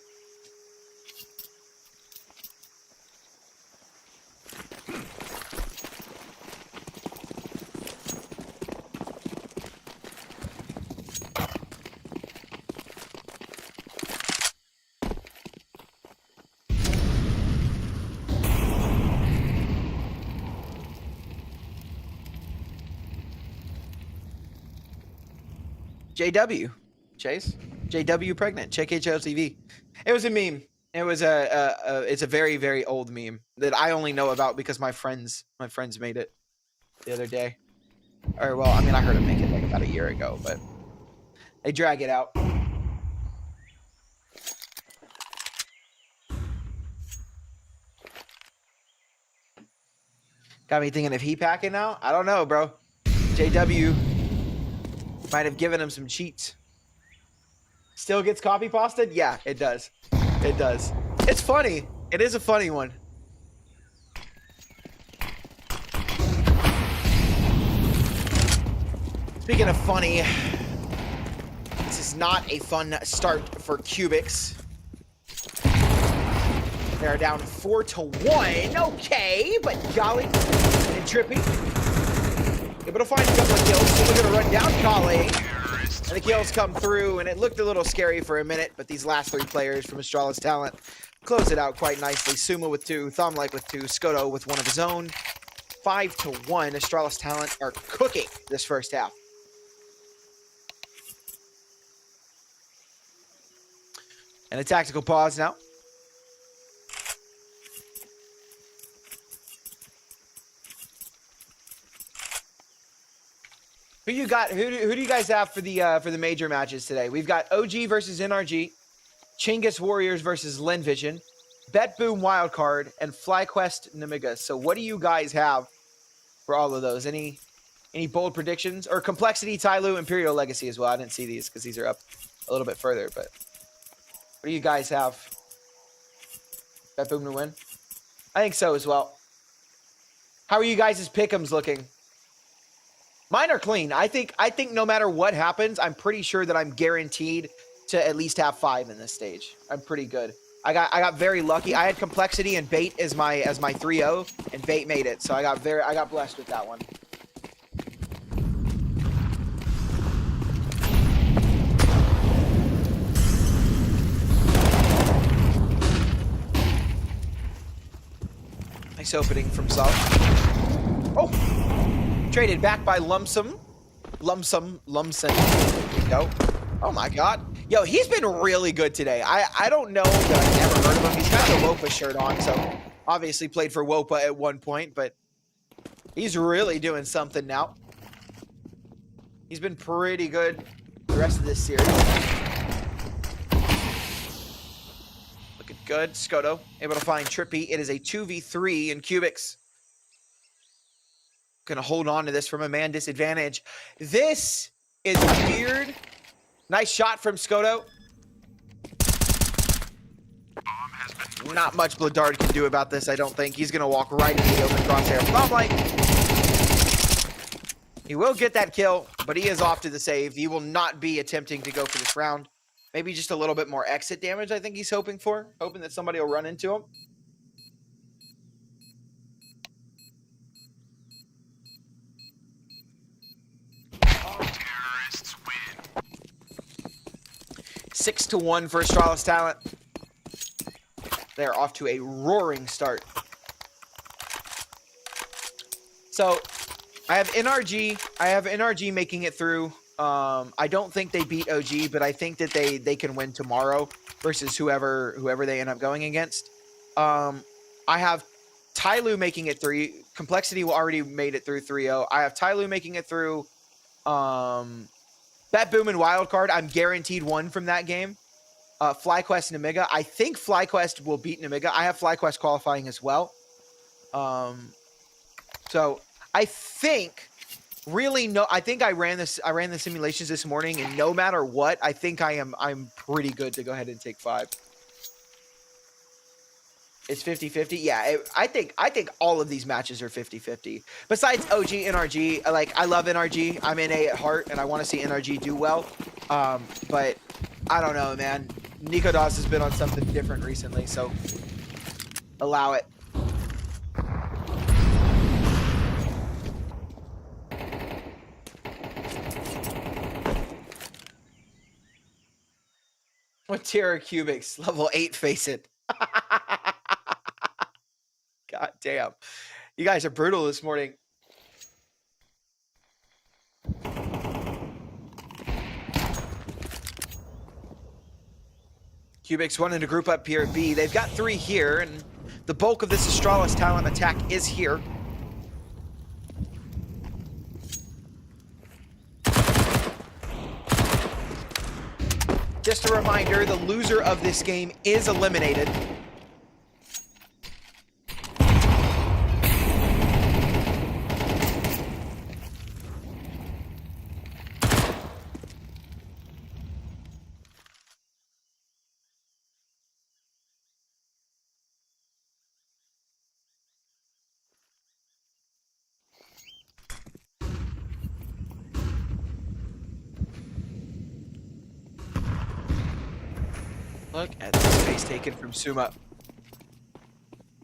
JW. Chase. JW pregnant. Check HLTV. It was a meme. It was it's a very, very old meme that I only know about because my friends made it the other day. Or, well, I mean, I heard them make it like about a year ago, but they drag it out. Got me thinking of he packing now? I don't know, bro. JW might have given him some cheats. Still gets copy pasted? Yeah, it does. It does. It's funny. It is a funny one. Speaking of funny, this is not a fun start for Kubix. They're down 4-1. Okay, but Jolly and Trippy able to find a couple of kills. So we're going to run down Kale. And the kills come through, and it looked a little scary for a minute, but these last three players from Astralis Talent close it out quite nicely. Suma with 2, Thomlike with 2, Skoto with 1 of his own. 5-1. Astralis Talent are cooking this first half. And a tactical pause now. Who you got? Who do you guys have for the major matches today? We've got OG versus NRG, Chinggis Warriors versus Linvision, Bet Boom Wildcard, and FlyQuest Namiga. So what do you guys have for all of those? Any bold predictions? Or Complexity, Tyloo, Imperial Legacy as well. I didn't see these because these are up a little bit further, but what do you guys have? Bet Boom to win? I think so as well. How are you guys' pick'ems looking? Mine are clean. I think no matter what happens, I'm pretty sure that I'm guaranteed to at least have 5 in this stage. I'm pretty good. I got very lucky. I had Complexity and Bait as my 3-0, and Bait made it. So I got blessed with that one. Nice opening from Sal. Oh! Traded back by Lumsum. There you go. Oh my god. Yo, he's been really good today. I don't know that I've ever heard of him. He's got the Wopa shirt on, so obviously played for Wopa at one point, but he's really doing something now. He's been pretty good the rest of this series. Looking good. Skoto able to find Trippy. It is a 2v3 in Kubix. Gonna hold on to this from a man disadvantage. This is weird. Nice shot from Skoto. Not much Bloodard can do about this, I don't think. He's gonna walk right into the open crosshair. Thomlike. He will get that kill, but he is off to the save. He will not be attempting to go for this round. Maybe just a little bit more exit damage, I think he's hoping for. Hoping that somebody will run into him. Terrorists win. 6-1 for Astralis Talent. They're off to a roaring start. So, I have NRG making it through. I don't think they beat OG, but I think that they can win tomorrow versus whoever they end up going against. I have Tyloo making it through. Complexity already made it through 3-0. I have Tyloo making it through. Bet Boom and Wildcard, I'm guaranteed 1 from that game. FlyQuest and Namiga. I think FlyQuest will beat Namiga. I have FlyQuest qualifying as well. So I think I ran the simulations this morning, and no matter what, I think I'm pretty good to go ahead and take 5. It's 50-50. Yeah, I think all of these matches are 50-50. Besides OG, NRG, I love NRG. I'm in A at heart, and I want to see NRG do well. But I don't know, man. Nico Dawes has been on something different recently, so allow it. What tier are Kubix? Level 8, face it. God damn. You guys are brutal this morning. Kubix wanting to group up here at B. They've got 3 here, and the bulk of this Astralis talent attack is here. Just a reminder, the loser of this game is eliminated. Look at the space taken from Suma.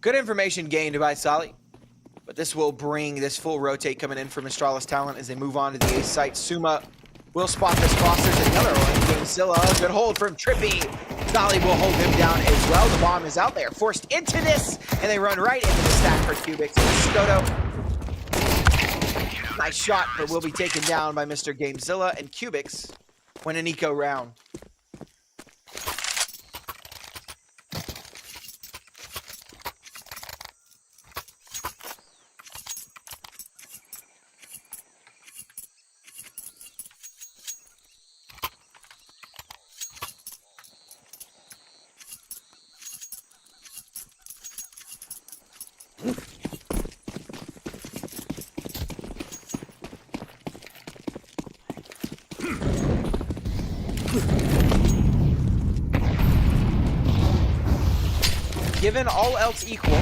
Good information gained by Sali, but this will bring this full rotate coming in from Astralis talent as they move on to the ace site. Suma will spot this boss. There's another one. Gamezilla, good hold from Trippy. Sali will hold him down as well. The bomb is out there, forced into this, and they run right into the stack for Kubix. Skoto. Nice shot, but will be taken down by Mr. Gamezilla, and Kubix win an eco round. Given all else equal,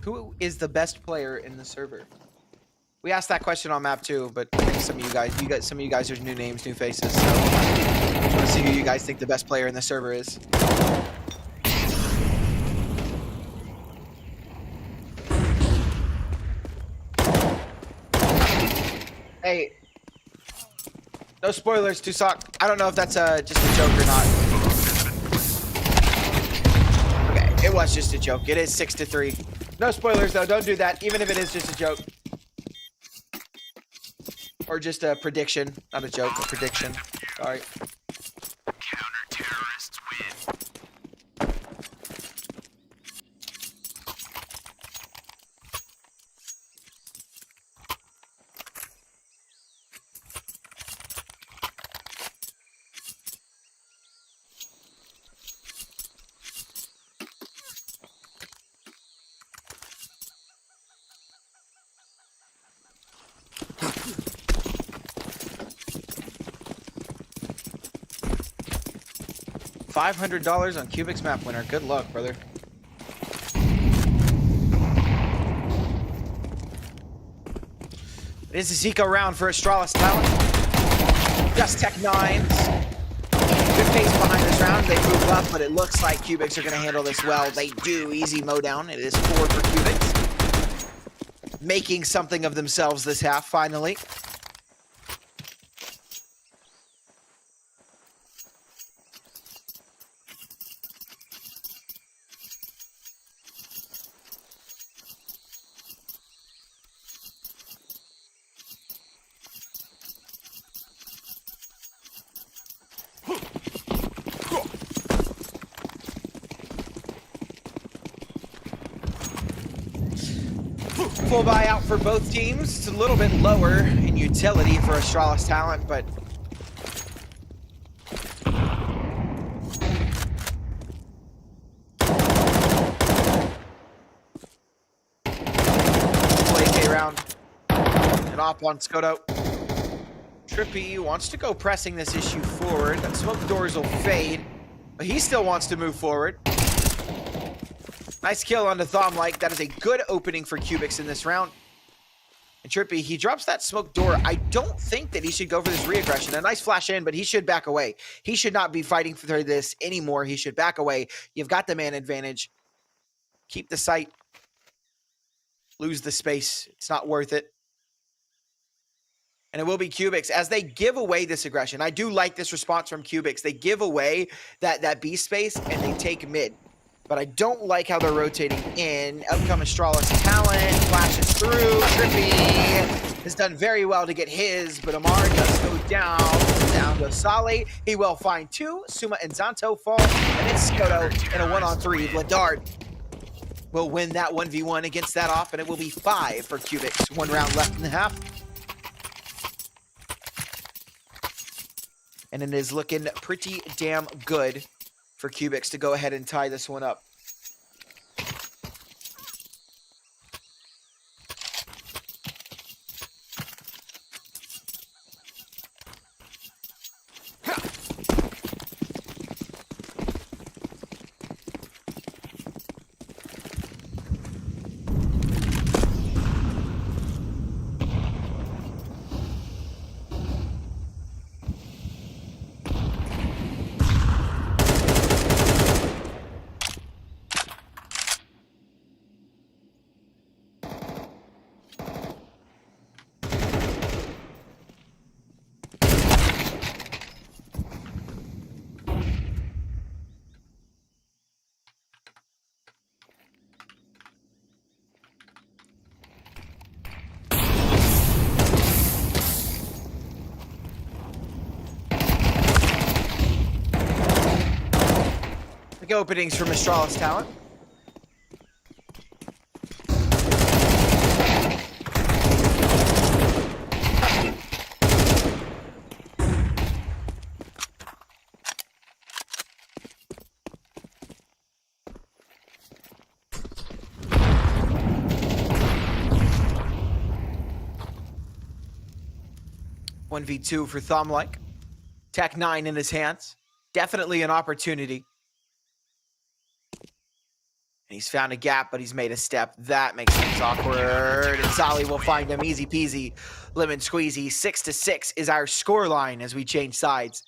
who is the best player in the server? We asked that question on map 2, but I think some of you guys, there's new names, new faces. So I just want to see who you guys think the best player in the server is. Hey, no spoilers, Tusak. I don't know if that's just a joke or not. Okay, it was just a joke. It is 6-3. No spoilers though. Don't do that. Even if it is just a joke or just a prediction, not a joke, a prediction. Sorry. Counter-terrorists win. $500 on Kubix map winner. Good luck, brother. It is a Zico round for Astralis talent. Just Tech 9s. Good pace behind this round. They move up, but it looks like Kubix are going to handle this well. They do. Easy mowdown. It is 4 for Kubix. Making something of themselves this half, finally. Full buyout for both teams. It's a little bit lower in utility for Astralis talent, but full AK round. And off on Skoto. Trippy wants to go pressing this issue forward. That smoke doors will fade, but he still wants to move forward. Nice kill on the Thom-like. That is a good opening for Kubix in this round. And Trippy, he drops that smoke door. I don't think that he should go for this re-aggression. A nice flash in, but he should back away. He should not be fighting for this anymore. He should back away. You've got the man advantage. Keep the sight. Lose the space. It's not worth it. And it will be Kubix as they give away this aggression. I do like this response from Kubix. They give away that B space and they take mid. But I don't like how they're rotating in. Out come Astralis talent, flashes through, Trippy has done very well to get his, but Amar does go down to Sali. He will find two. Suma and Zanto fall, and it's Skoto in a 1-on-3. Vladart will win that 1v1 against that off, and it will be 5 for Kubix. 1 round left in the half. And it is looking pretty damn good for Kubix to go ahead and tie this one up. Big openings from Astralis talent. One v2 for Thumb-like. Tech 9 in his hands. Definitely an opportunity. And he's found a gap, but he's made a step. That makes things awkward. And Zali will find him. Easy peasy. Lemon squeezy. 6-6 is our score line as we change sides.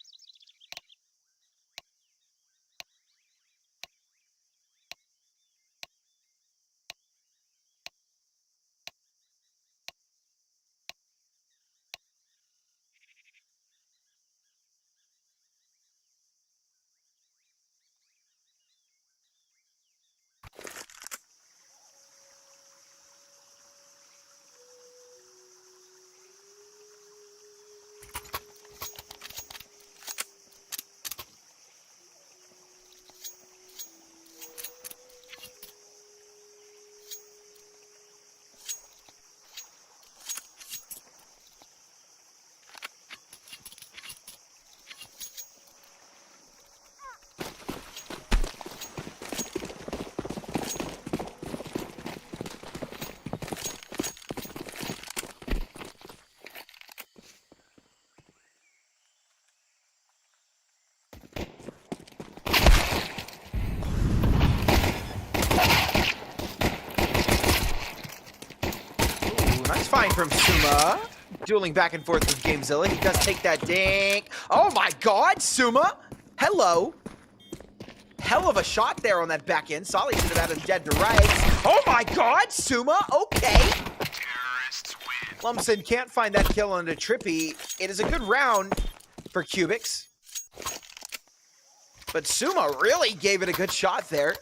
Fine from Suma. Dueling back and forth with Gamezilla. He does take that dink. Oh my god, Suma! Hello. Hell of a shot there on that back end. Solly should have had him dead to rights. Oh my god, Suma! Okay. Terrorists win. Lumsen can't find that kill onto Trippy. It is a good round for Kubix. But Suma really gave it a good shot there.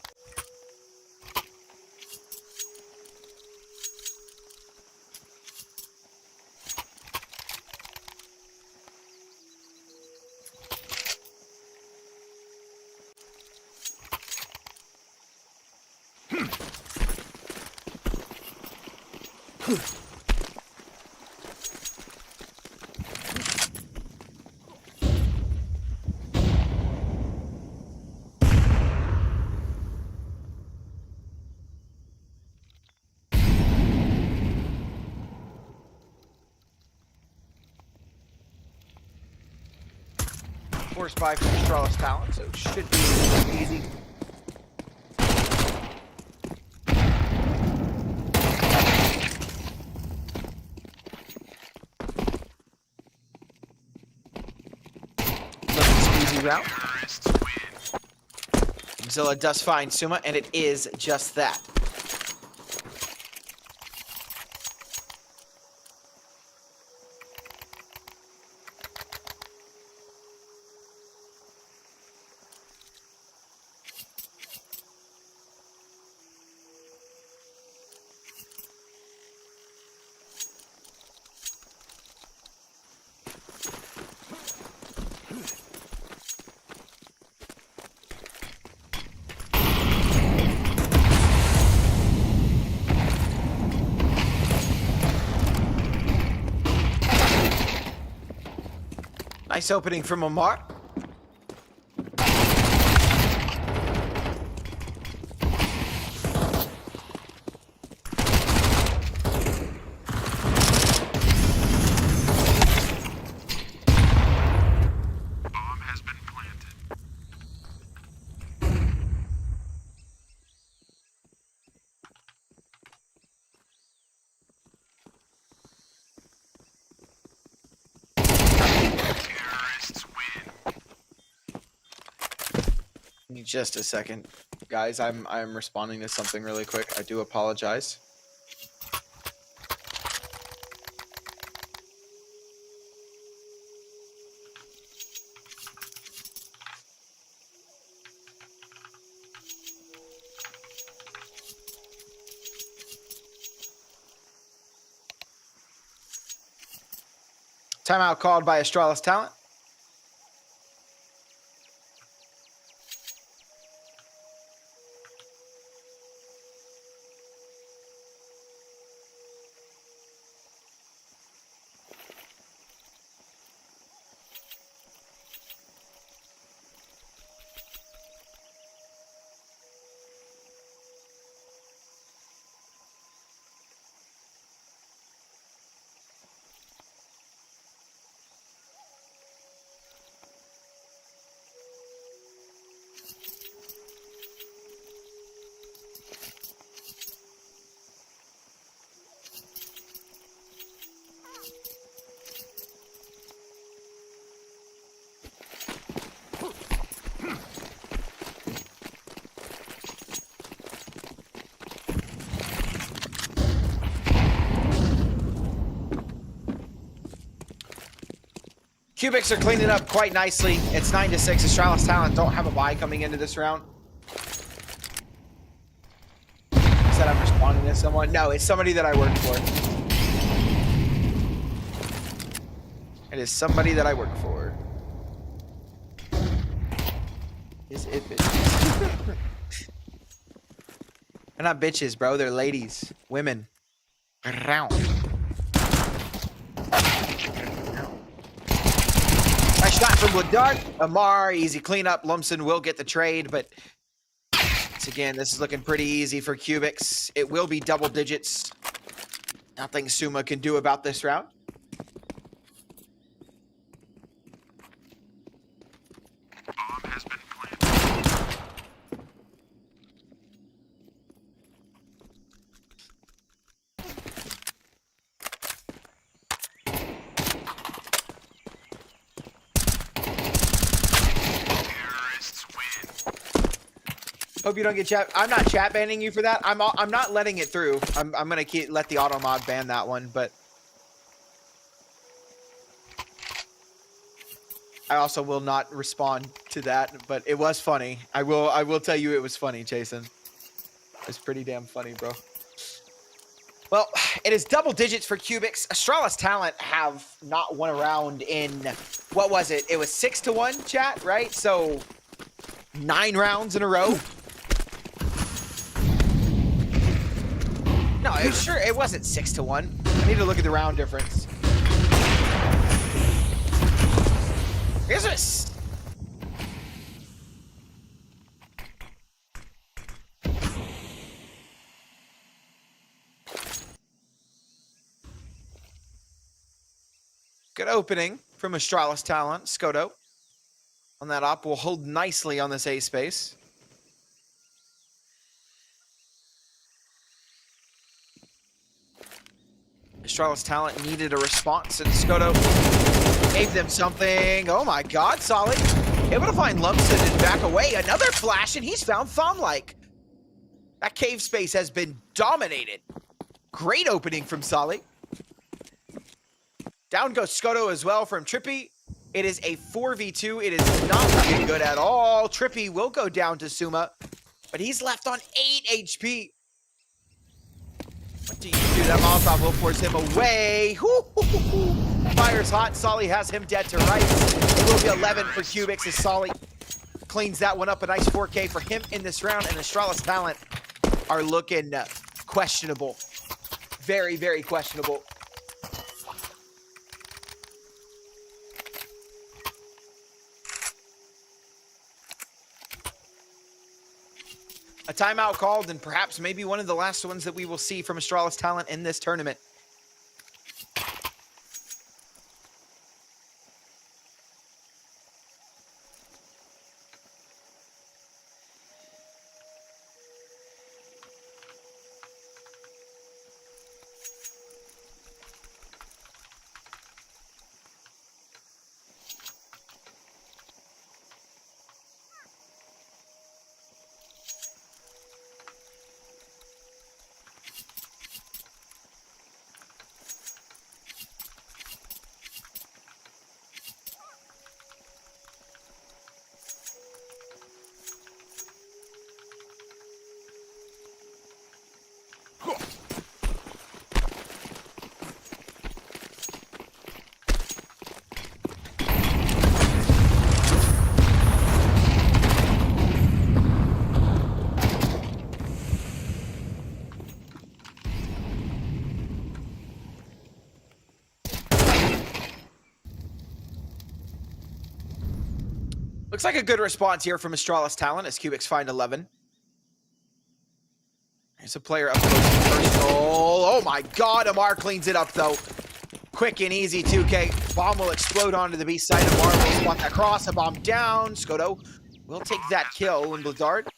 Force by from Astralis talent, so it should be easy. Easy route. Zilla does find Suma, and it is just that. Nice opening from Omar. Bomb has been planted. Terrorists win. Give me just a second. Guys, I'm responding to something really quick. I do apologize. Timeout called by Astralis Talent. Kubix are cleaning up quite nicely. It's 9-6. Astralis Talent don't have a bye coming into this round. Said I'm responding to someone. No, it's somebody that I work for. It is somebody that I work for. Is it bitches? They're not bitches, bro. They're ladies. Women. Round. Nice shot from Woodard. Amar, easy cleanup. Lumsden will get the trade, but once again, this is looking pretty easy for Kubix. It will be double digits. Nothing Suma can do about this round. Bomb has been planted. Terrorists win. Hope you don't get chat. I'm not chat banning you for that. I'm not letting it through. I'm gonna let the auto mod ban that one, but I also will not respond to that. But it was funny. I will tell you it was funny, Jason. It's pretty damn funny, bro. Well, it is double digits for Kubix. Astralis Talent have not won a round in, what was it? It was 6-1, chat, right? So 9 rounds in a row. No, it wasn't 6-1. I need to look at the round difference. Here's this. Good opening from Astralis Talent. Skoto on that op will hold nicely on this A space. Astralis Talent needed a response, and Skoto gave them something. Oh my god, solid. Able to find Lumsden and back away. Another flash, and he's found Thom-like. That cave space has been dominated. Great opening from Solly. Down goes Skoto as well from Trippy. It is a 4v2. It is not looking good at all. Trippy will go down to Suma, but he's left on 8 HP. What do you do? That Molotov will force him away. Fire's hot. Solly has him dead to rights. It will be 11 for Kubix as Solly cleans that one up. A nice 4K for him in this round. And Astralis Talent are looking questionable. Very, very questionable. A timeout called, and perhaps maybe one of the last ones that we will see from Astralis talent in this tournament. Looks like a good response here from Astralis talent as Kubix find 11. There's a player up close and personal. Oh my god, Amar cleans it up though. Quick and easy 2K. Bomb will explode onto the B side. Amar will spot that cross. A bomb down. Skoto will take that kill. And Bladard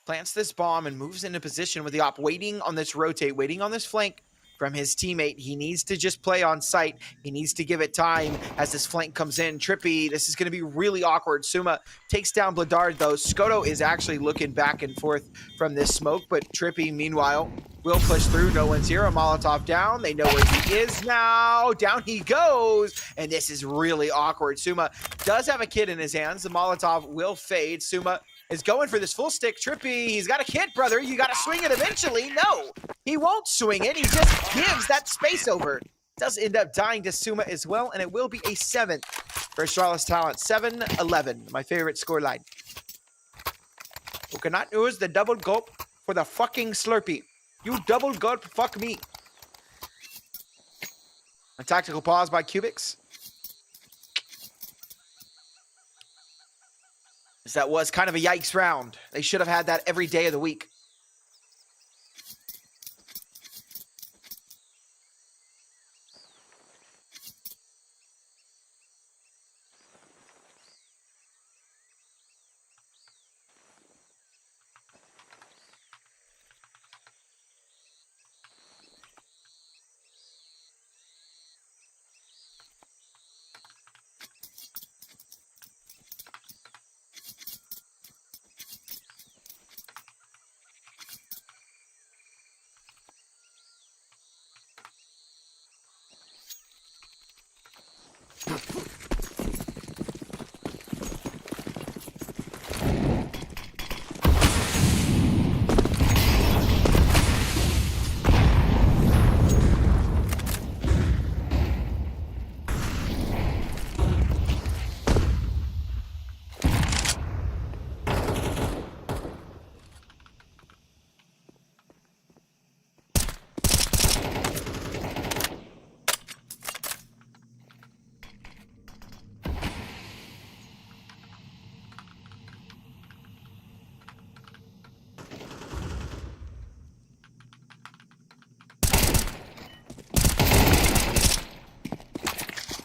plants this bomb and moves into position with the op waiting on this rotate, waiting on this flank from his teammate. He needs to just play on site. He needs to give it time as this flank comes in. Trippy, this is going to be really awkward. Suma takes down Bladard, though. Skoto is actually looking back and forth from this smoke, but Trippy, meanwhile, will push through. No one's here. A Molotov down. They know where he is now. Down he goes, and this is really awkward. Suma does have a kid in his hands. The Molotov will fade. Suma is going for this full stick. Trippy, he's got a kid, brother. You got to swing it eventually. No, he won't swing it. He just gives that space over. Does end up dying to Suma as well, and it will be a 7th for Astralis talent. 7-11, my favorite scoreline. Who cannot use the double gulp for the fucking Slurpee. You double gulp, fuck me. A tactical pause by Kubix. That was kind of a yikes round. They should have had that every day of the week.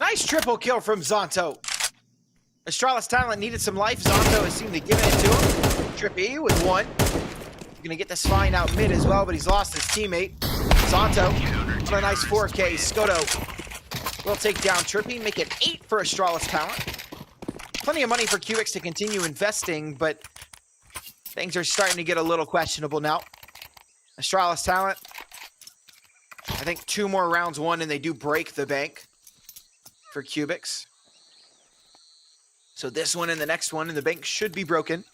Nice triple kill from Zonto. Astralis talent needed some life. Zonto has seemed to give it to him. Trippy with 1. He's gonna get this fine out mid as well, but he's lost his teammate. Zonto with a nice 4K. Skoto will take down Trippy, make it 8 for Astralis talent. Plenty of money for Kubix to continue investing, but things are starting to get a little questionable now. Astralis talent, I think 2 more rounds won and they do break the bank for Kubix. So this one and the next one and the bank should be broken.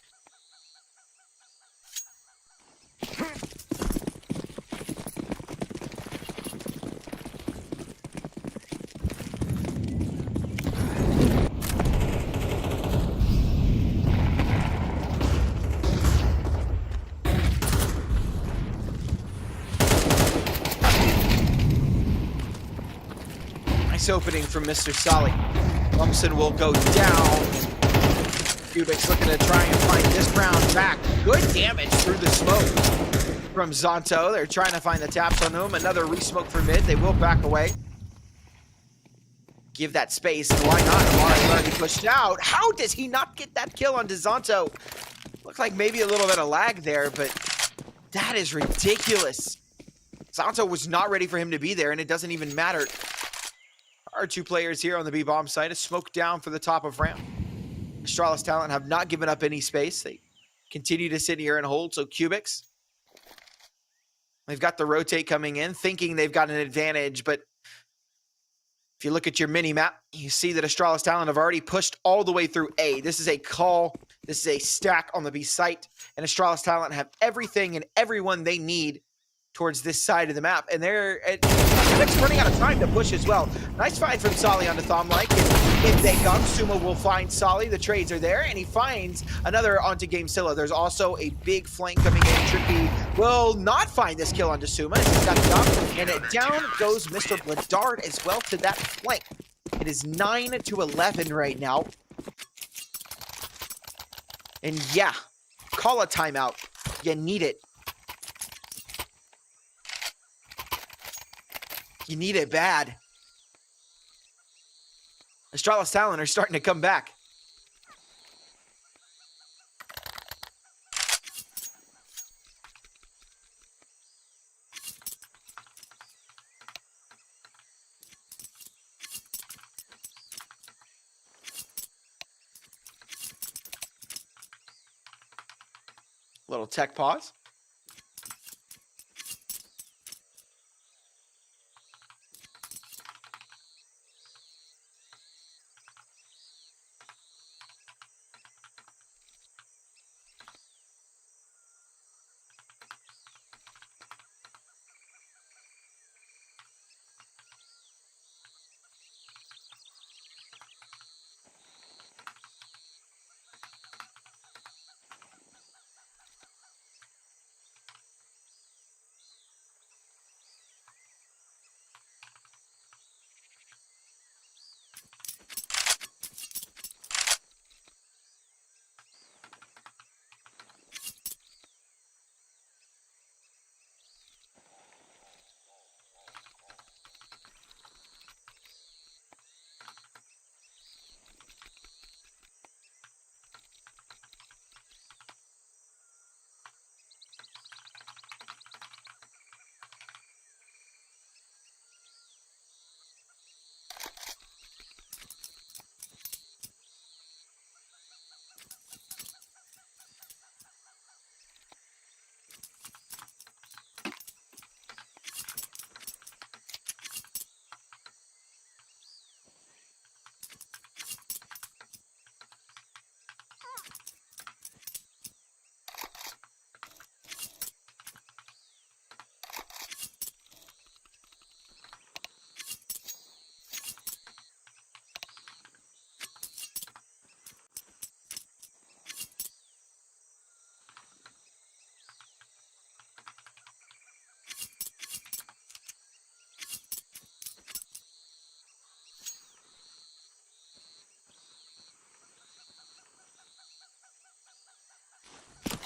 Nice opening from Mr. Solly. Lumpson will go down. Kubix looking to try and find this round back. Good damage through the smoke from Zonto. They're trying to find the taps on him. Another re-smoke for mid. They will back away. Give that space. Why not? Amari's already pushed out. How does he not get that kill on Zonto? Looked like maybe a little bit of lag there, but that is ridiculous. Zonto was not ready for him to be there, and it doesn't even matter. Our two players here on the B-bomb site. A smoke down for the top of ramp. Astralis Talent have not given up any space. They continue to sit here and hold. So Kubix, they've got the rotate coming in, thinking they've got an advantage, but if you look at your mini-map, you see that Astralis Talent have already pushed all the way through A. This is a call. This is a stack on the B site, and Astralis Talent have everything and everyone they need towards this side of the map, and they're running out of time to push as well. Nice find from Solly onto Thomlike, and if they come, Sumo will find Solly. The trades are there, and he finds another onto GameZilla. There's also a big flank coming in. Trippy will not find this kill onto Suma. He's got it up, and down goes Mr. Bladard as well to that flank. It is 9-11 right now. And yeah, call a timeout. You need it. You need it bad. Astralis Talent are starting to come back. Little tech pause.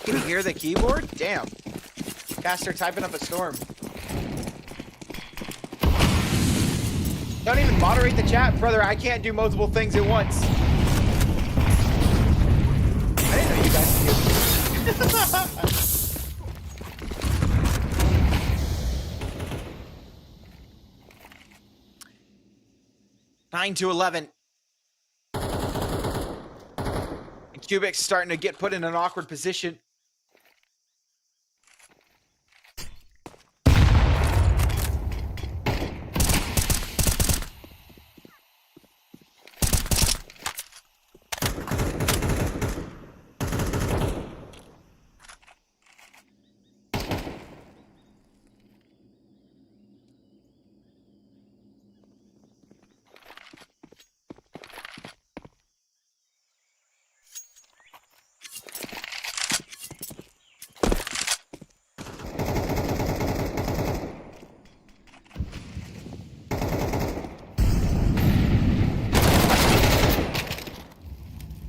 Can you hear the keyboard? Damn. Caster typing up a storm. Don't even moderate the chat, brother. I can't do multiple things at once. I didn't know you guys could. 9-11. And Kubix starting to get put in an awkward position.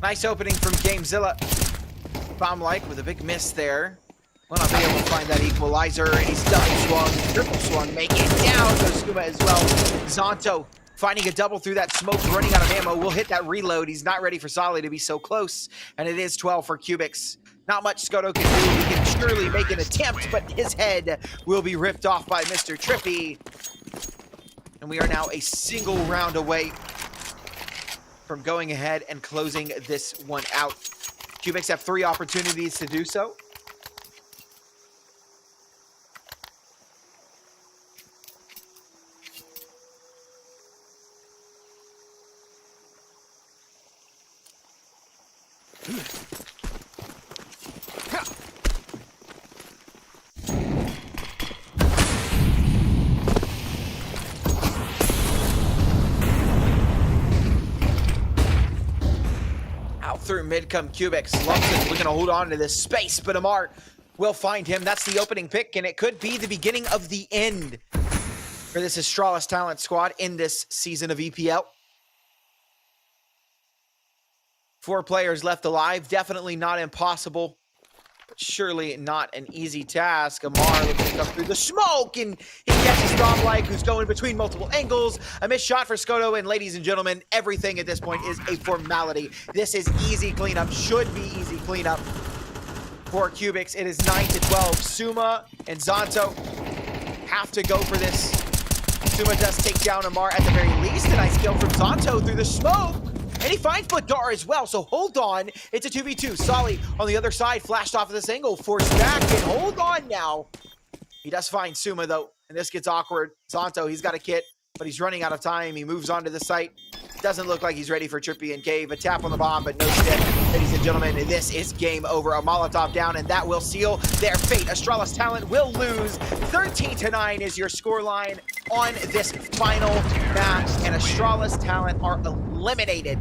Nice opening from Gamezilla. Bomb-like with a big miss there. Will not be able to find that equalizer, and he's double swung, triple swung, make it down to Skuma as well. Zonto finding a double through that smoke, running out of ammo, will hit that reload. He's not ready for Solly to be so close, and it is 12 for Kubix. Not much Skoto can do. He can surely make an attempt, but his head will be ripped off by Mr. Trippy. And we are now a single round away from going ahead and closing this one out. Kubix have 3 opportunities to do so. Out through mid come Kubix. Lumpson looking to hold on to this space, but Amar will find him. That's the opening pick, and it could be the beginning of the end for this Astralis talent squad in this season of EPL. 4 players left alive. Definitely not impossible, but surely not an easy task. Amar looking to come through the smoke, and he catches Domlike, who's going between multiple angles. A missed shot for Skoto, and ladies and gentlemen, everything at this point is a formality. This is easy cleanup, should be easy cleanup for Kubix. It is 9-12. Suma and Zonto have to go for this. Suma does take down Amar at the very least. A nice kill from Zonto through the smoke. And he finds Badar as well, so hold on. It's a 2v2. Solly on the other side, flashed off of this angle, forced back, and hold on now. He does find Suma, though, and this gets awkward. Zonto, he's got a kit, but he's running out of time. He moves on to the site. Doesn't look like he's ready for Trippy and Cave. A tap on the bomb, but no stick. Ladies and gentlemen, this is game over. A Molotov down, and that will seal their fate. Astralis Talent will lose. 13-9 is your scoreline on this final match, and Astralis Talent are eliminated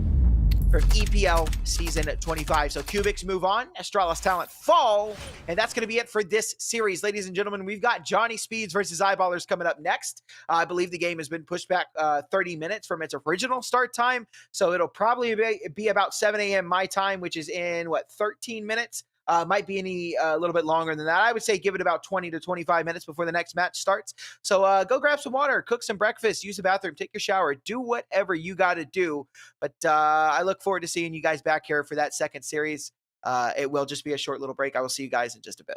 from EPL Season 25. So Kubix move on, Astralis Talent fall, and that's going to be it for this series. Ladies and gentlemen, we've got Johnny Speeds versus Eyeballers coming up next. I believe the game has been pushed back 30 minutes from its original start time, so it'll probably be about 7 a.m. my time, which is in, 13 minutes? Might be a little bit longer than that. I would say give it about 20 to 25 minutes before the next match starts. So go grab some water, cook some breakfast, use the bathroom, take your shower, do whatever you got to do. But I look forward to seeing you guys back here for that second series. It will just be a short little break. I will see you guys in just a bit.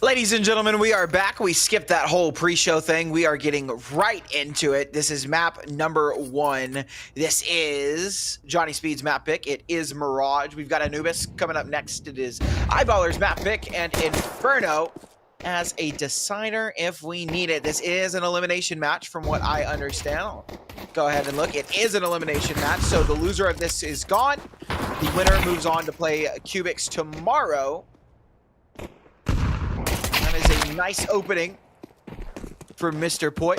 Ladies and gentlemen, we are back. We skipped that whole pre-show thing. We are getting right into it. This is map number 1. This is Johnny Speed's map pick. It is Mirage. We've got Anubis coming up next. It is Eyeballer's map pick and Inferno as a decider if we need it. This is an elimination match from what I understand. I'll go ahead and look. It is an elimination match, so the loser of this is gone. The winner moves on to play Kubix tomorrow. That is a nice opening for Mr. Poit.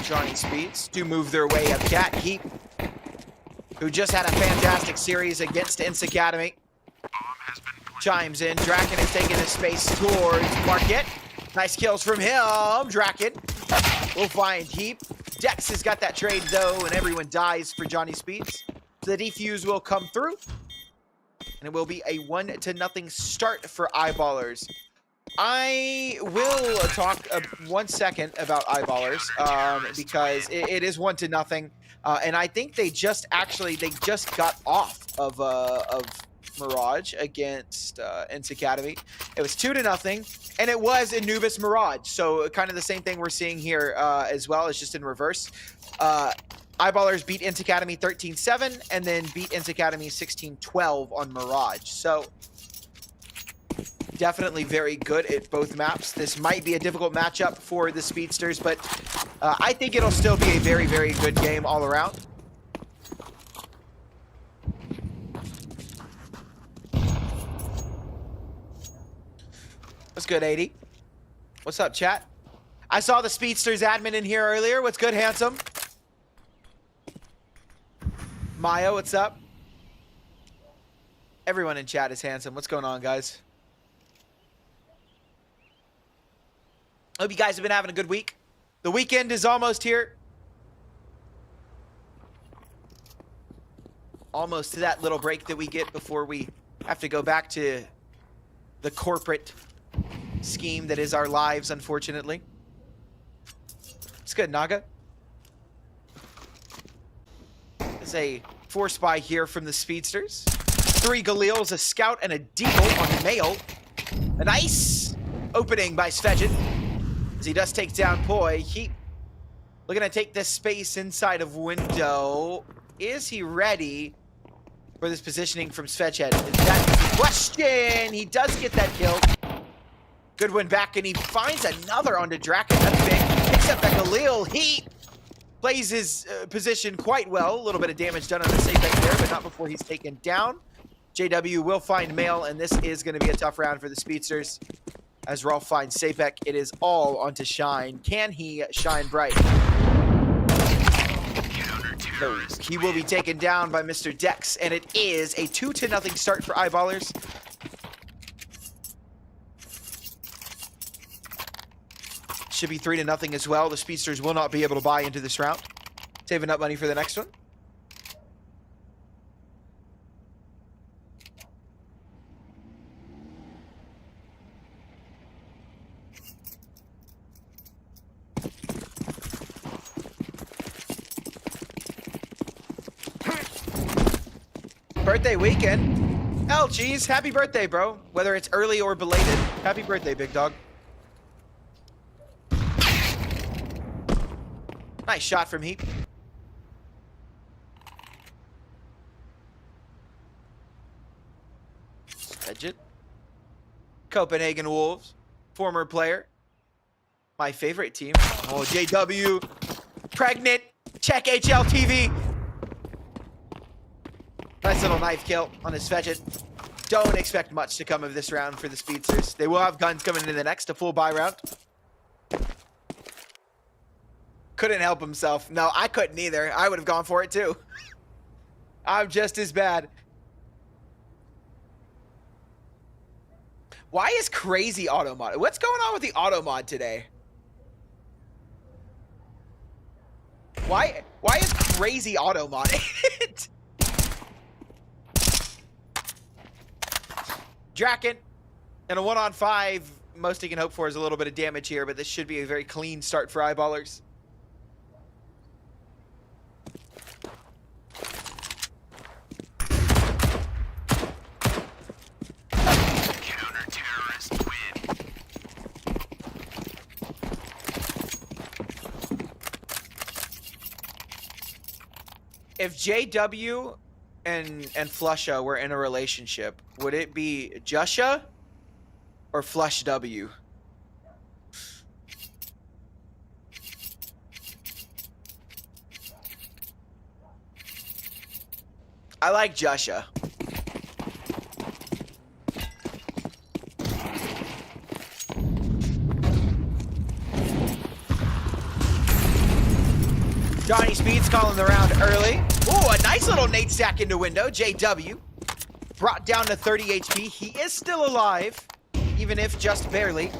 Johnny Speeds to move their way up. Cat Heap, who just had a fantastic series against Ince Academy, chimes in. Draken is taking his space towards Market. Nice kills from him. Draken will find Heap. Dex has got that trade though, and everyone dies for Johnny Speeds. So the defuse will come through, and it will be a 1-0 start for Eyeballers. I will talk 1 second about Eyeballers because it is 1-0, and I think they just got off of Mirage against Ince Academy. It was 2-0, and it was Anubis Mirage. So kind of the same thing we're seeing here as well. It's just in reverse. Eyeballers beat Ince Academy 13-7 and then beat Ince Academy 16-12 on Mirage. So definitely very good at both maps. This might be a difficult matchup for the Speedsters, but I think it'll still be a very, very good game all around. What's good, 80? What's up, chat? I saw the Speedsters admin in here earlier. What's good, handsome? Maya, what's up? Everyone in chat is handsome. What's going on, guys? Hope you guys have been having a good week. The weekend is almost here. Almost to that little break that we get before we have to go back to the corporate scheme that is our lives, unfortunately. It's good, Naga. There's a 4-spy here from the Speedsters. 3 Galils, a scout, and a deagle on Mail. A nice opening by Svedget as he does take down Poi. He looking to take this space inside of window. Is he ready for this positioning from Svedget? That's the question. He does get that kill. Good win back, and he finds another onto Draken. That's big. Picks up that Galil. He plays his position quite well. A little bit of damage done on the safe back there, but not before he's taken down. JW will find Mail, and this is going to be a tough round for the Speedsters. As Rolf finds Sapek, it is all onto Shine. Can he shine bright? No, he will be taken down by Mr. Dex, and it is a 2-0 start for Eyeballers. Should be 3-0 as well. The Speedsters will not be able to buy into this round. Saving up money for the next one. Birthday weekend. Oh, geez. Happy birthday, bro. Whether it's early or belated. Happy birthday, big dog. Nice shot from Heap. Edged. Copenhagen Wolves. Former player. My favorite team. Oh, JW. Pregnant. Check HLTV. Nice little knife kill on his Fetchit. Don't expect much to come of this round for the Speedsters. They will have guns coming into the next, a full buy round. Couldn't help himself. No, I couldn't either. I would have gone for it too. I'm just as bad. Why is crazy auto mod? What's going on with the auto mod today? Why is crazy auto mod? Draken and a 1-on-5. Most he can hope for is a little bit of damage here, but this should be a very clean start for Eyeballers. If JW and Flusha were in a relationship, would it be Jusha or Flush W? I like Jusha. Johnny Speed's calling the round early. Ooh, a nice little nade stack into window. JW brought down to 30 HP. He is still alive, even if just barely.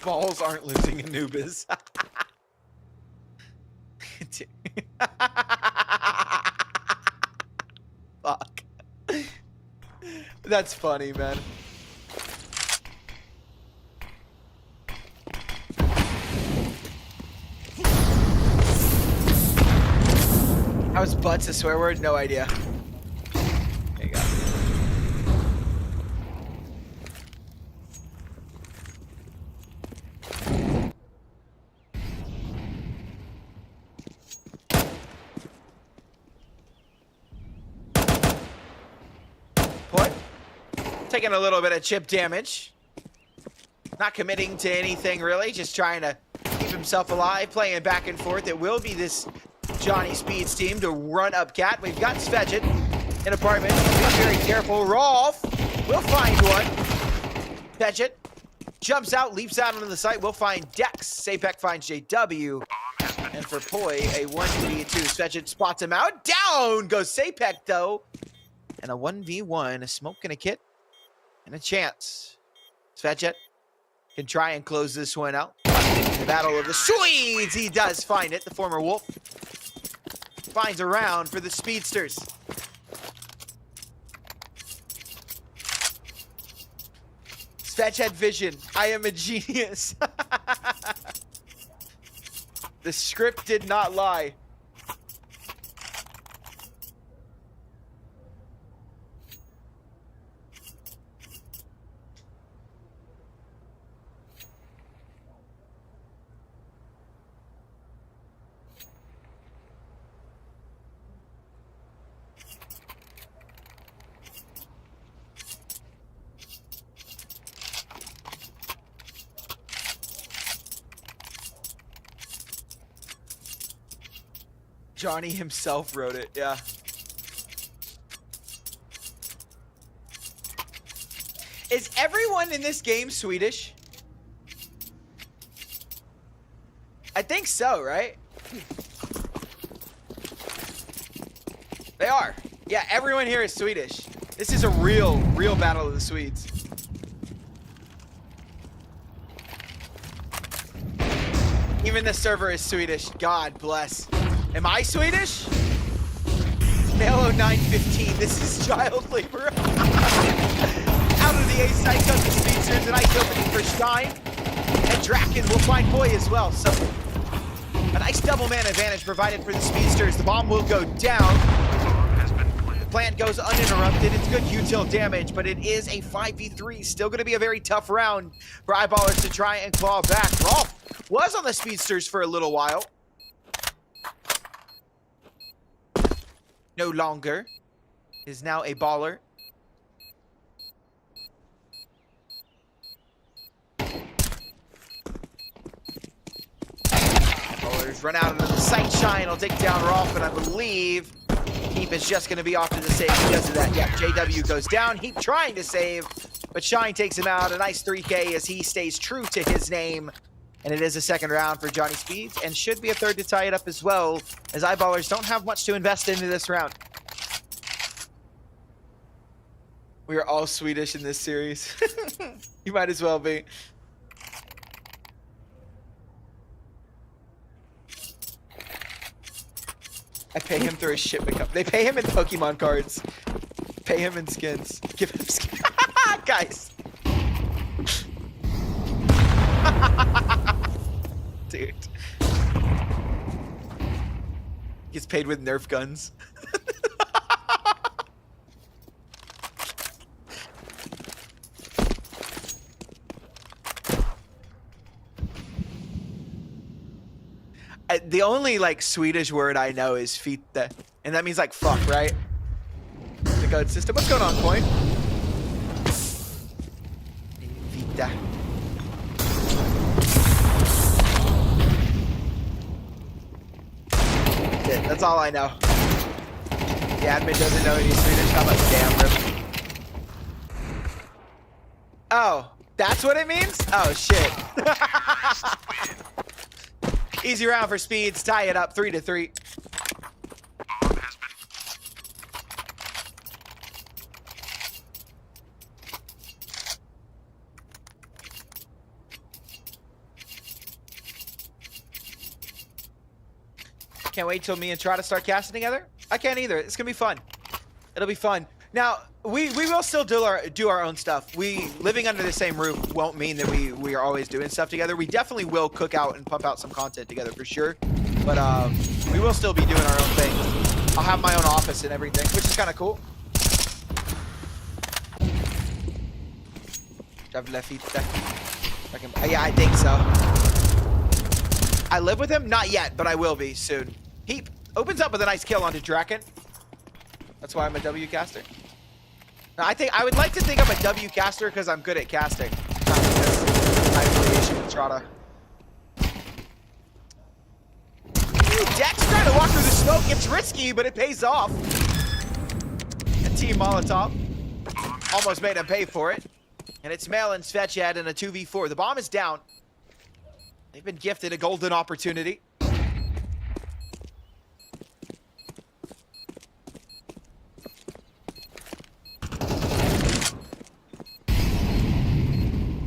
Balls aren't losing Anubis. Fuck. That's funny, man. How is butts a swear word? No idea. There you go. What? Taking a little bit of chip damage. Not committing to anything really, just trying to keep himself alive, playing back and forth. It will be this Johnny Speed's team to run up Cat. We've got Svedget in apartment. Be very careful. Rolf will find one. Svedget jumps out, leaps out onto the site. We'll find Dex. Sapek finds JW. And for Poi, a 1v2. Svedget spots him out. Down goes Sapek, though. And a 1v1, a smoke and a kit, and a chance. Svedget can try and close this one out. The Battle of the Swedes. He does find it. The former Wolf finds a round for the Speedsters. Svedget vision. I am a genius. The script did not lie. Johnny himself wrote it, yeah. Is everyone in this game Swedish? I think so, right? They are. Yeah, everyone here is Swedish. This is a real battle of the Swedes. Even the server is Swedish. God bless. Am I Swedish? Nalo 915. This is child labor. Out of the A side comes the Speedsters. A nice opening for Stein. And Draken will find Boy as well. So a nice double man advantage provided for the Speedsters. The bomb will go down. The plant goes uninterrupted. It's good util damage, but it is a 5v3. Still going to be a very tough round for Eyeballers to try and claw back. Rolf was on the Speedsters for a little while. No longer. Is now a baller. Ballers run out into the sight shine. I'll take down Rolf, and I believe Heap is just going to be off to the save because of that. Yeah, JW goes down. Heap trying to save, but Shine takes him out. A nice 3K as he stays true to his name. And it is a second round for Johnny Speeds, and should be a third to tie it up as well, as Eyeballers don't have much to invest into this round. We are all Swedish in this series. You might as well be. I pay him through his shipment. They pay him in Pokemon cards. Pay him in skins. Give him skins. Guys. Dude. Gets paid with Nerf guns. The only like Swedish word I know is fitte, and that means like fuck, right? The code system. What's going on, Coin? Fitte. That's all I know. The admin doesn't know any Swedish. How about damn rip? Oh, that's what it means? Oh shit. Easy round for speeds. Tie it up 3-3. Bomb has been Can't wait till me and Trotta start casting together. I can't either. It's gonna be fun. It'll be fun. Now we will still do our own stuff. We living under the same roof won't mean that we are always doing stuff together. We definitely will cook out and pump out some content together for sure. But we will still be doing our own thing. I'll have my own office and everything, which is kind of cool. Yeah, I think so. I live with him? Not yet, but I will be soon. He opens up with a nice kill onto Draken. That's why I'm a W caster. Now, I would like to think I'm a W caster because I'm good at casting. Not because I have affiliation with Trotta. Dex trying to walk through the smoke. It's risky, but it pays off. And Team Molotov almost made him pay for it. And it's Mel and Svetchad in a 2v4. The bomb is down. They've been gifted a golden opportunity.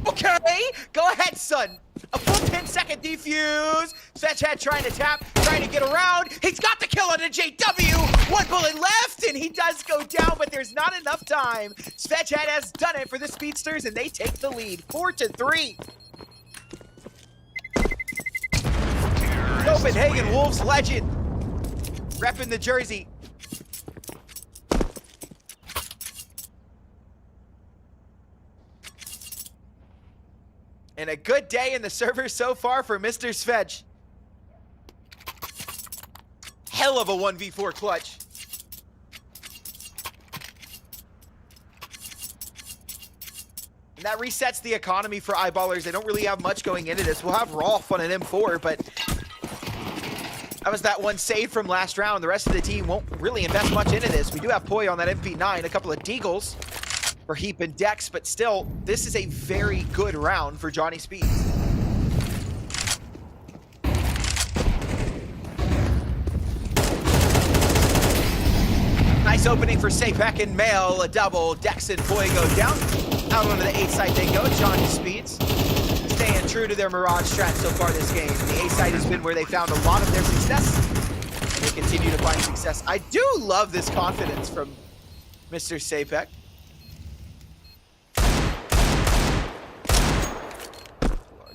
Okay, go ahead, son. A full 10-second defuse. Svetchad trying to tap, trying to get around. He's got the kill on a JW. One bullet left, and he does go down, but there's not enough time. Svetchad has done it for the Speedsters, and they take the lead, 4-3. Copenhagen Wolves legend, repping the jersey. And a good day in the server so far for Mr. Svedge. Hell of a 1v4 clutch. And that resets the economy for eyeballers. They don't really have much going into this. We'll have Rolf on an M4, but that was that one save from last round. The rest of the team won't really invest much into this. We do have Poi on that MP9, a couple of Deagles for Heap and Dex, but still, this is a very good round for Johnny Speed. Nice opening for Sapek and Mail, a double. Dex and Poi go down. Out onto the A side they go. Johnny Speeds staying true to their Mirage strat so far this game. The A side has been where they found a lot of their success, and they continue to find success. I do love this confidence from Mr. Sapek.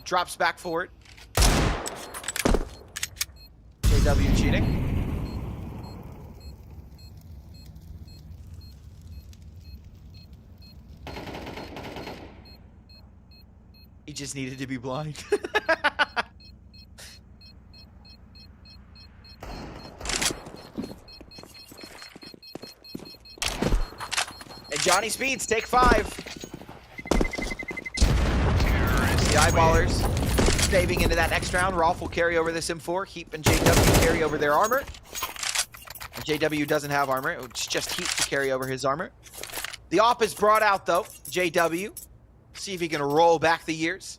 Drops back forward. JW cheating. He just needed to be blind. And Johnny Speeds take 5. The eyeballers saving into that next round. Rolf will carry over this M4. Heap and JW carry over their armor. And JW doesn't have armor. It's just Heap to carry over his armor. The op is brought out though. JW. See if he can roll back the years.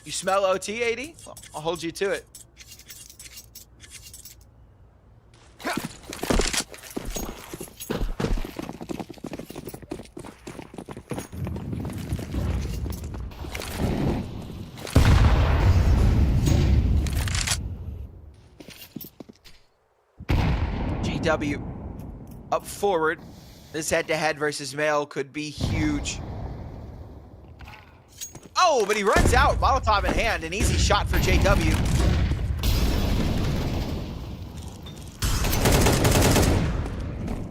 You smell OT, AD? Well, I'll hold you to it. JW up forward. This head-to-head versus Male could be huge. Oh, but he runs out. Molotov in hand. An easy shot for JW.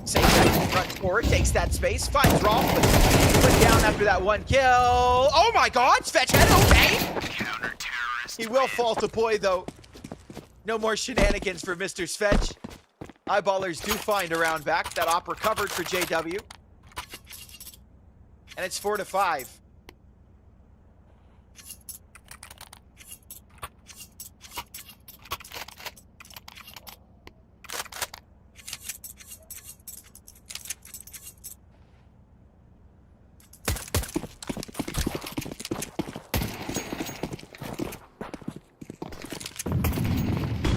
Safe front forward. Takes that space. Finds Rolf. Put down after that one kill. Oh my god. Fetch head. Okay. He will fall to Poi, though. No more shenanigans for Mr. Svetch. Eyeballers do find a round back. That op recovered for JW. And it's 4-5.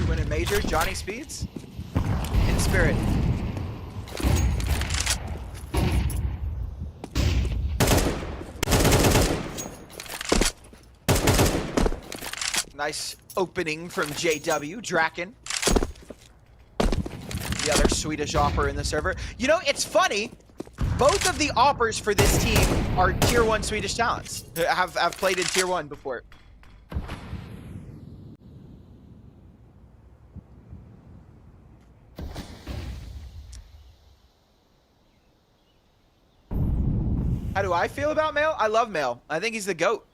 Winning major, Johnny Speeds. In spirit. Nice opening from JW, Draken. The other Swedish opper in the server. You know, it's funny. Both of the oppers for this team are tier 1 Swedish talents. Have played in tier 1 before. How do I feel about Male? I love Male. I think he's the GOAT.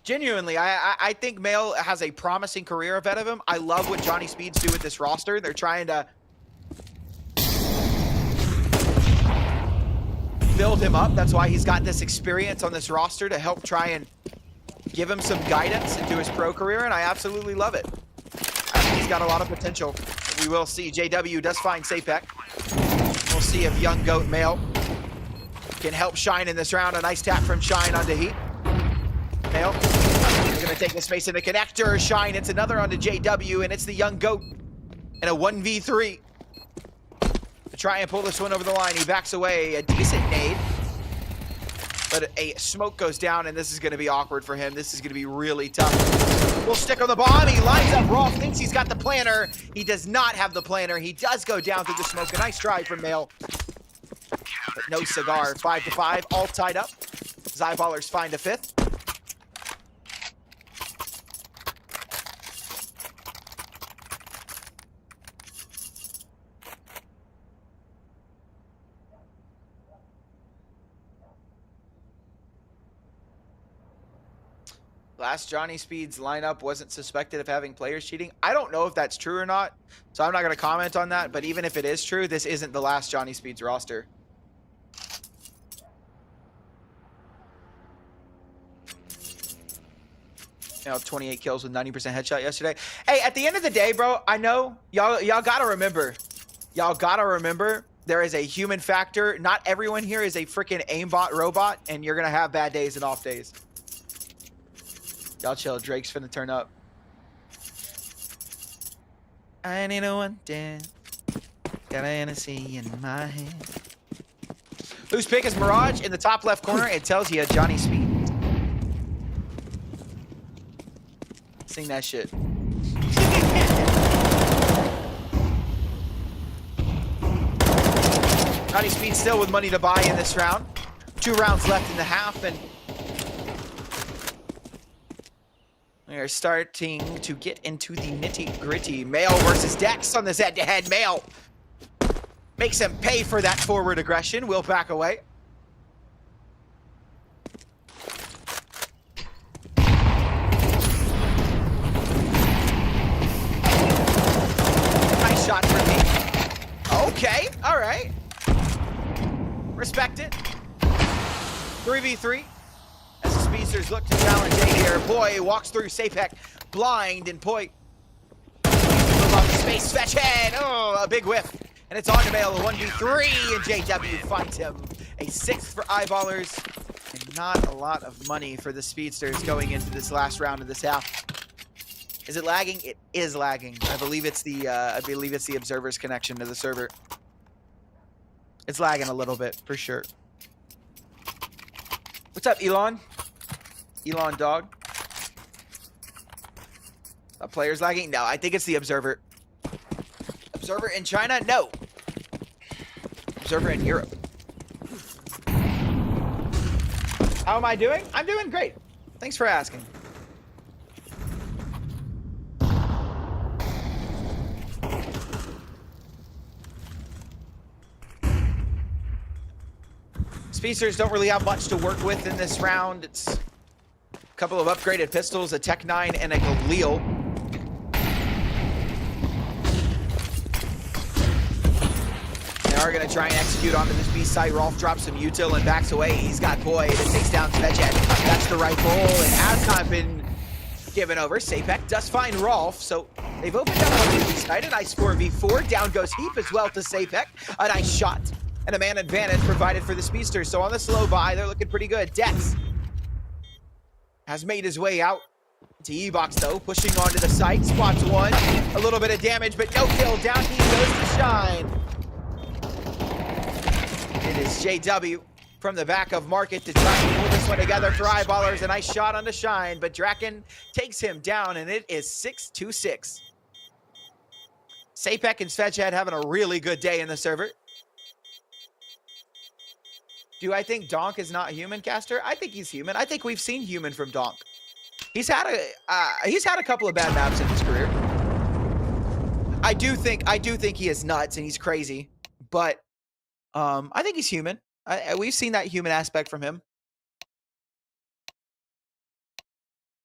Genuinely, I think Male has a promising career ahead of him. I love what Johnny Speeds do with this roster. They're trying to build him up. That's why he's got this experience on this roster to help try and give him some guidance into his pro career, and I absolutely love it. I think he's got a lot of potential. We will see. JW does find Sapek. We'll see if young GOAT Male can help Shine in this round. A nice tap from Shine onto Heat. Male is going to take the space in the connector. Shine, it's another onto JW, and it's the young GOAT in a 1v3. To try and pull this one over the line, he backs away. A decent nade. But a smoke goes down, and this is going to be awkward for him. This is going to be really tough. We'll stick on the bomb. He lines up. Rolf thinks he's got the planner. He does not have the planner. He does go down through the smoke. A nice try from Male. But no cigar. 5-5, all tied up. Zyballers find a fifth. Last Johnny Speeds lineup wasn't suspected of having players cheating. I don't know if that's true or not, so I'm not going to comment on that. But even if it is true, this isn't the last Johnny Speeds roster. You know, 28 kills with 90% headshot yesterday. Hey, at the end of the day, bro, I know y'all gotta remember. Y'all gotta remember there is a human factor. Not everyone here is a freaking aimbot robot, and you're gonna have bad days and off days. Y'all chill. Drake's finna turn up. I need a one dance. Got a Hennessy in my hand. Whose pick is Mirage? In the top left corner, it tells you Johnny Speed. Sing that shit. Johnny Speed still with money to buy in this round. 2 rounds left in the half, and we are starting to get into the nitty-gritty. Male versus Dex on this head-to-head. Male makes him pay for that forward aggression. We'll back away. Nice shot for me. Okay, all right. Respect it. 3v3. As the Speedsters look to challenge A here. Poi walks through Sapek, blind, and Poi move off the space, fetch head. Oh, a big whiff. And it's on to Male, a 1v3, and JW finds him. A 6th for Eyeballers, and not a lot of money for the Speedsters going into this last round of this half. Is it lagging? It is lagging. I believe it's the observer's connection to the server. It's lagging a little bit, for sure. What's up, Elon? Elon dog. Are players lagging? No, I think it's the observer. Observer in China? No. Observer in Europe. How am I doing? I'm doing great. Thanks for asking. Speedsters don't really have much to work with in this round. It's a couple of upgraded pistols, a Tech 9, and a Galil. They are going to try and execute onto this B side. Rolf drops some util and backs away. He's got Boyd and takes down Svedjet. That's the right goal. It has not been given over. Sapek does find Rolf, so they've opened up on the B side. A nice 4v4. Down goes Heap as well to Sapek. A nice shot. And a man advantage provided for the Speedsters. So on the slow buy, they're looking pretty good. Dex has made his way out to E-Box, though, pushing onto the site. Spots one. A little bit of damage, but no kill. Down he goes to Shine. It is JW from the back of Market to try and pull this one together for Eyeballers. A nice shot onto Shine, but Draken takes him down, and it is 6-6. Sapek and Svedjet having a really good day in the server. Do I think Donk is not human, Caster? I think he's human. I think we've seen human from Donk. He's had a couple of bad maps in his career. I do think he is nuts and he's crazy, but I think he's human. We've seen that human aspect from him.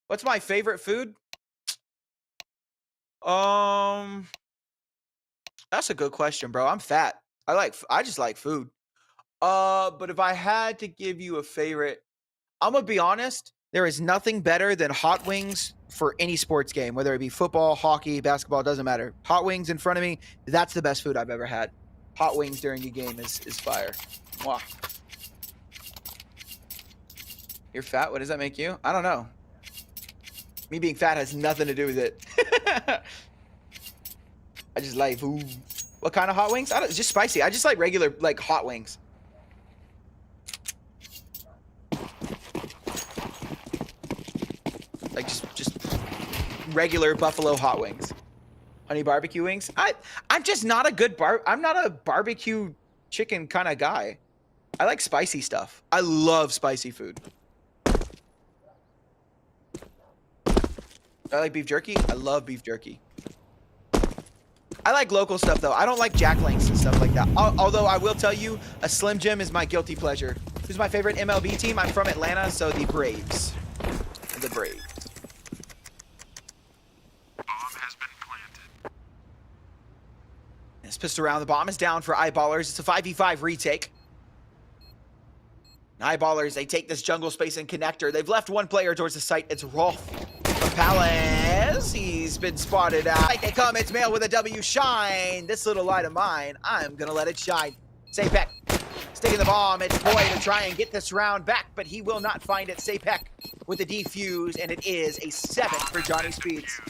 What's my favorite food? That's a good question, bro. I'm fat. I just like food. But if I had to give you a favorite, I'm gonna be honest, there is nothing better than hot wings for any sports game, whether it be football, hockey, basketball, doesn't matter. Hot wings in front of me, that's the best food I've ever had. Hot wings during a game is fire. Wow. You're fat? What does that make you? I don't know. Me being fat has nothing to do with it. I just like food. What kind of hot wings? Just spicy. I just like regular, like hot wings. Like just regular buffalo hot wings. Honey barbecue wings. I'm just not a good I'm not a barbecue chicken kind of guy. I like spicy stuff. I love spicy food. I like beef jerky. I love beef jerky. I like local stuff though. I don't like Jack Links and stuff like that. Although I will tell you, a Slim Jim is my guilty pleasure. Who's my favorite MLB team? I'm from Atlanta, so the Braves. The Braves. It's pistol around. The bomb is down for Eyeballers. It's a 5v5 retake. Eyeballers, they take this jungle space and connector. They've left one player towards the site. It's Rolf from Palace. He's been spotted out. Like they come, it's Mail with a W. Shine. This little light of mine, I'm going to let it shine. Sapek sticking the bomb. It's Boy to try and get this round back, but he will not find it. Sapek with the defuse, and it is a 7 for Johnny Speeds.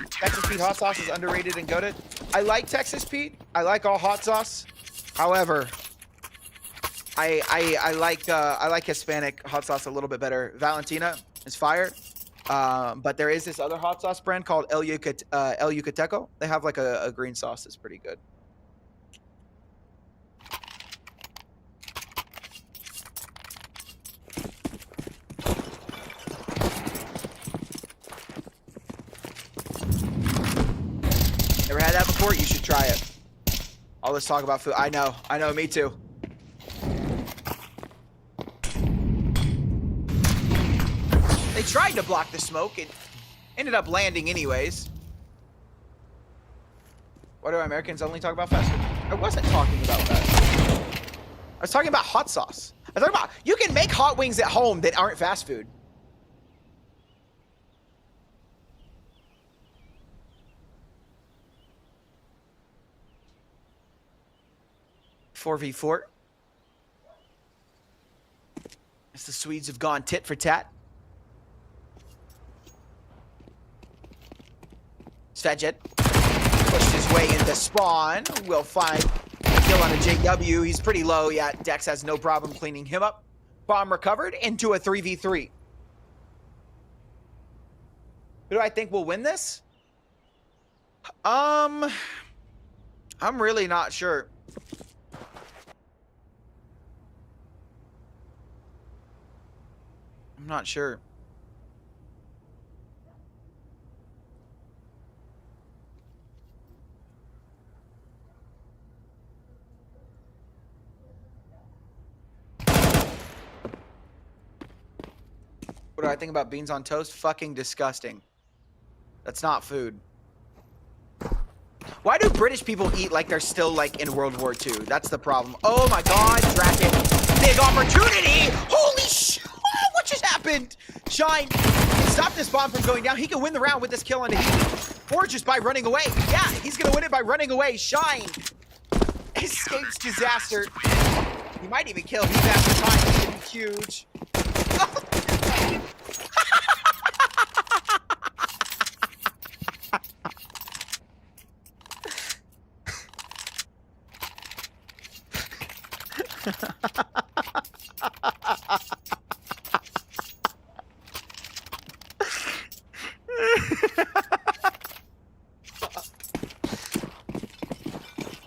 Texas Pete hot sauce is underrated and goated. I like Texas Pete. I like all hot sauce. However, I like Hispanic hot sauce a little bit better. Valentina is fire. But there is this other hot sauce brand called El Yucateco. They have like a green sauce that's pretty good. Never had that before? You should try it. All this talk about food. I know, me too. They tried to block the smoke. It ended up landing anyways. Why do Americans only talk about fast food? I wasn't talking about that. I was talking about hot sauce. I was talking about, you can make hot wings at home that aren't fast food. .4v4. As the Swedes have gone tit for tat. Svedjet pushed his way into spawn. Will find a kill on a JW. He's pretty low. Yeah, Dex has no problem cleaning him up. Bomb recovered into a 3v3. Who do I think will win this? I'm really not sure. I'm not sure. What do I think about beans on toast? Fucking disgusting. That's not food. Why do British people eat like they're still like in World War II? That's the problem. Oh my god, Draken. Big opportunity! Holy shit! What just happened? Shine, stop this bomb from going down. He can win the round with this kill on the heat. Or just by running away. Yeah, he's gonna win it by running away. Shine escapes disaster. He might even kill Heat after time. It's gonna be huge.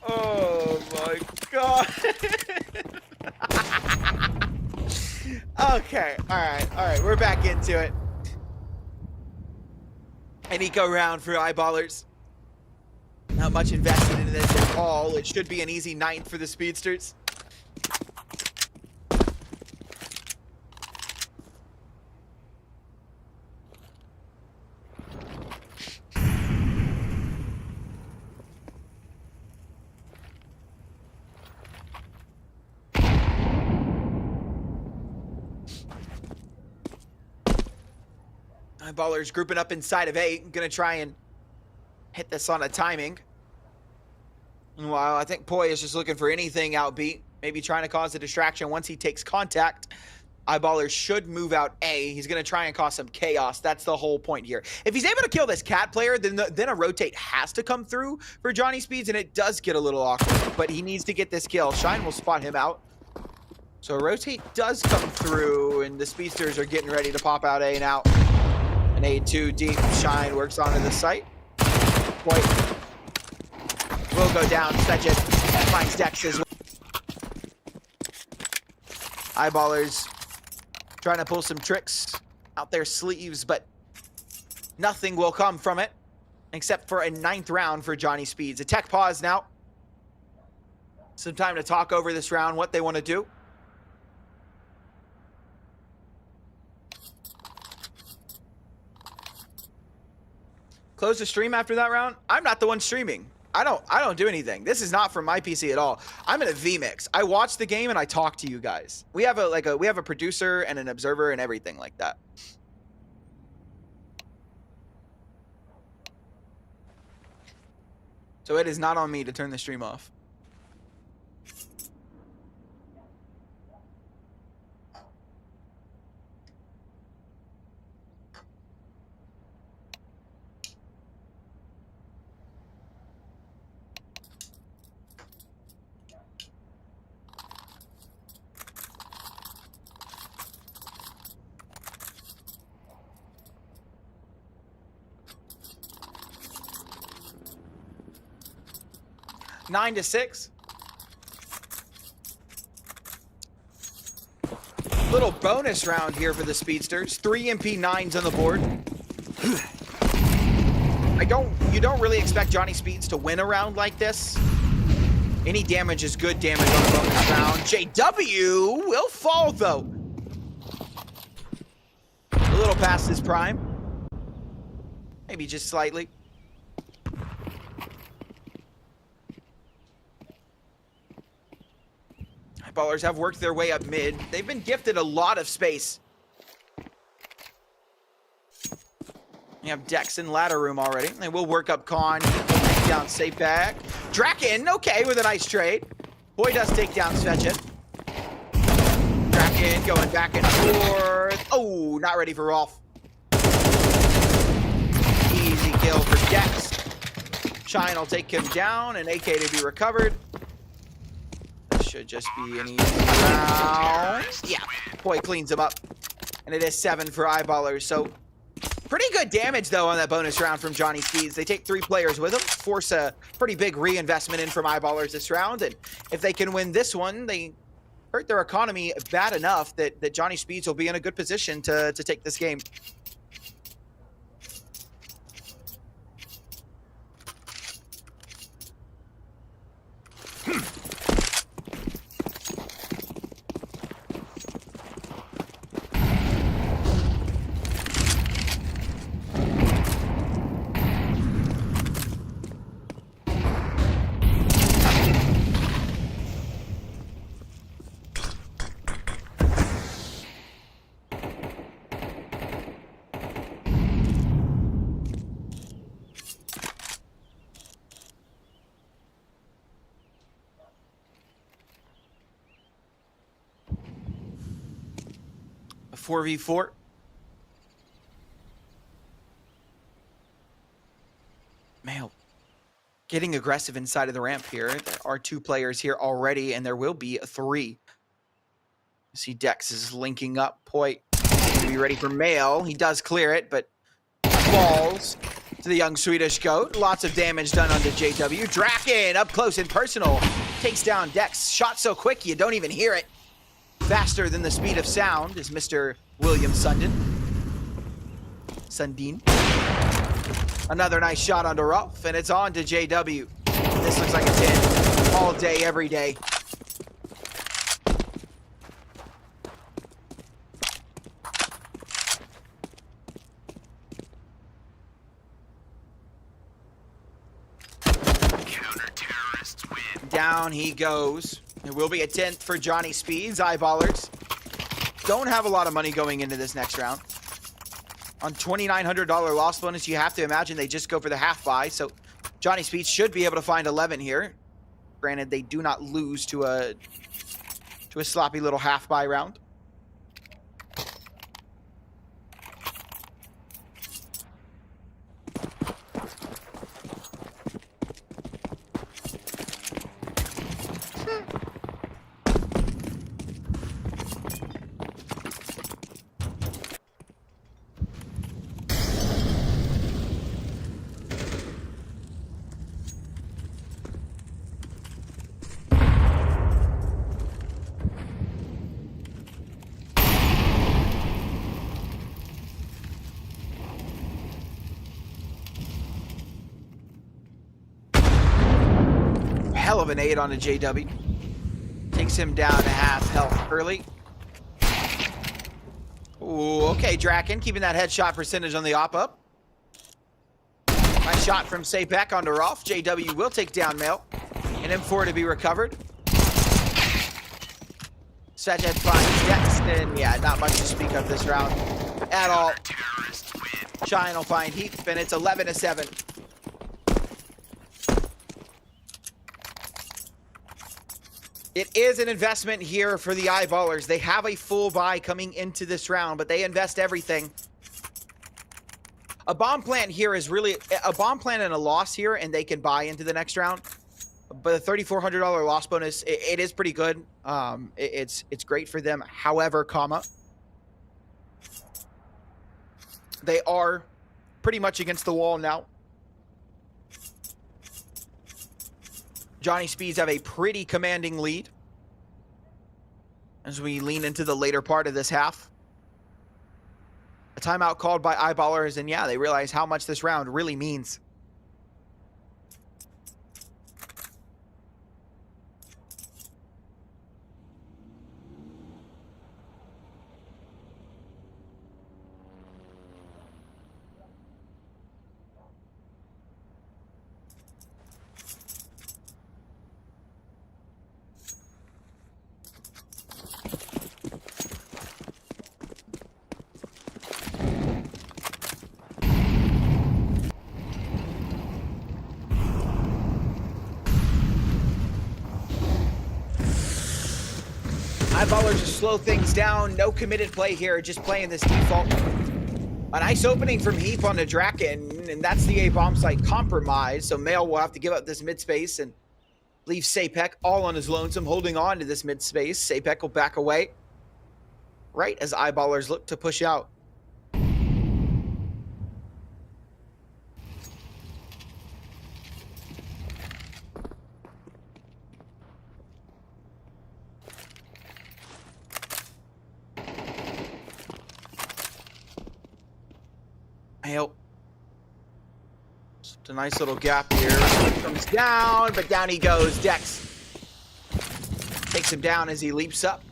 Oh my god. Okay, alright, we're back into it. An eco round for eyeballers. Not much invested into this at all. It should be an easy 9th for the speedsters. Eyeballers grouping up inside of 8. Gonna try and hit this on a timing. Meanwhile, I think Poi is just looking for anything outbeat. Maybe trying to cause a distraction once he takes contact. Eyeballers should move out A. He's going to try and cause some chaos. That's the whole point here. If he's able to kill this cat player, then a rotate has to come through for Johnny Speeds, and it does get a little awkward. But he needs to get this kill. Shine will spot him out. So a rotate does come through, and the Speedsters are getting ready to pop out A and out. An A2 deep. Shine works onto the site. Poi will go down. Fetch it. Finds Dex as well. Eyeballers trying to pull some tricks out their sleeves, but nothing will come from it except for a 9th round for Johnny Speeds. A tech pause now. Some time to talk over this round, what they want to do. Close the stream after that round. I'm not the one streaming. I don't do anything. This is not from my PC at all. I'm in a VMix. I watch the game and I talk to you guys. We have a producer and an observer and everything like that. So it is not on me to turn the stream off. Nine to 6. Little bonus round here for the Speedsters. 3 MP9s on the board. You don't really expect Johnny Speeds to win a round like this. Any damage is good damage on a bonus round. JW will fall though. A little past his prime. Maybe just slightly. Ballers have worked their way up mid. They've been gifted a lot of space. You have Dex in ladder room already. They will work up Con. Take down safe back. Draken, okay, with a nice trade. Boy does take down Fetch it. Draken going back and forth. Oh, not ready for Rolf. Easy kill for Dex. Shine will take him down, and AK to be recovered. Should just be an easy round. Yeah, Poi cleans him up. And it is 7 for Eyeballers, so Pretty good damage, though, on that bonus round from Johnny Speeds. They take 3 players with them, force a pretty big reinvestment in from Eyeballers this round, and if they can win this one, they hurt their economy bad enough that Johnny Speeds will be in a good position to take this game. A 4v4. Mail getting aggressive inside of the ramp here. There are 2 players here already, and there will be 3. You see Dex is linking up. Point to be ready for Mail. He does clear it, but falls to the young Swedish goat. Lots of damage done onto JW. Draken up close and personal. Takes down Dex. Shot so quick you don't even hear it. Faster than the speed of sound is Mr. William Sundin. Another nice shot onto Rolf, and it's on to JW. This looks like a 10 all day, every day. Counter-terrorists win. Down he goes. It will be a 10th for Johnny Speeds. Eyeballers don't have a lot of money going into this next round. On $2,900 loss bonus, you have to imagine they just go for the half buy. So Johnny Speeds should be able to find 11 here. Granted, they do not lose to a sloppy little half buy round. Hell of an 8 on a JW. Takes him down to half health early. Ooh, okay, Draken keeping that headshot percentage on the op-up. Nice shot from Sapek onto Rolf. JW will take down Mail. An M4 to be recovered. Sajed finds Dex, and yeah, not much to speak of this round at all. Shine will find Heap, and it's 11-7. It is an investment here for the Eyeballers. They have a full buy coming into this round, but they invest everything. A bomb plant here is really a bomb plant and a loss here, and they can buy into the next round. But a $3,400 loss bonus, it is pretty good. It's great for them. However, they are pretty much against the wall now. Johnny Speeds have a pretty commanding lead as we lean into the later part of this half. A timeout called by Eyeballers, and yeah, they realize how much this round really means. Eyeballers just slow things down. No committed play here, just playing this default. A nice opening from Heap on the Draken, and that's the A-bomb site compromise. So Mail will have to give up this mid space and leave Sapek all on his lonesome, holding on to this mid space. Sapek will back away right as Eyeballers look to push out. Well, just a nice little gap here. Comes down, but down he goes. Dex takes him down as he leaps up.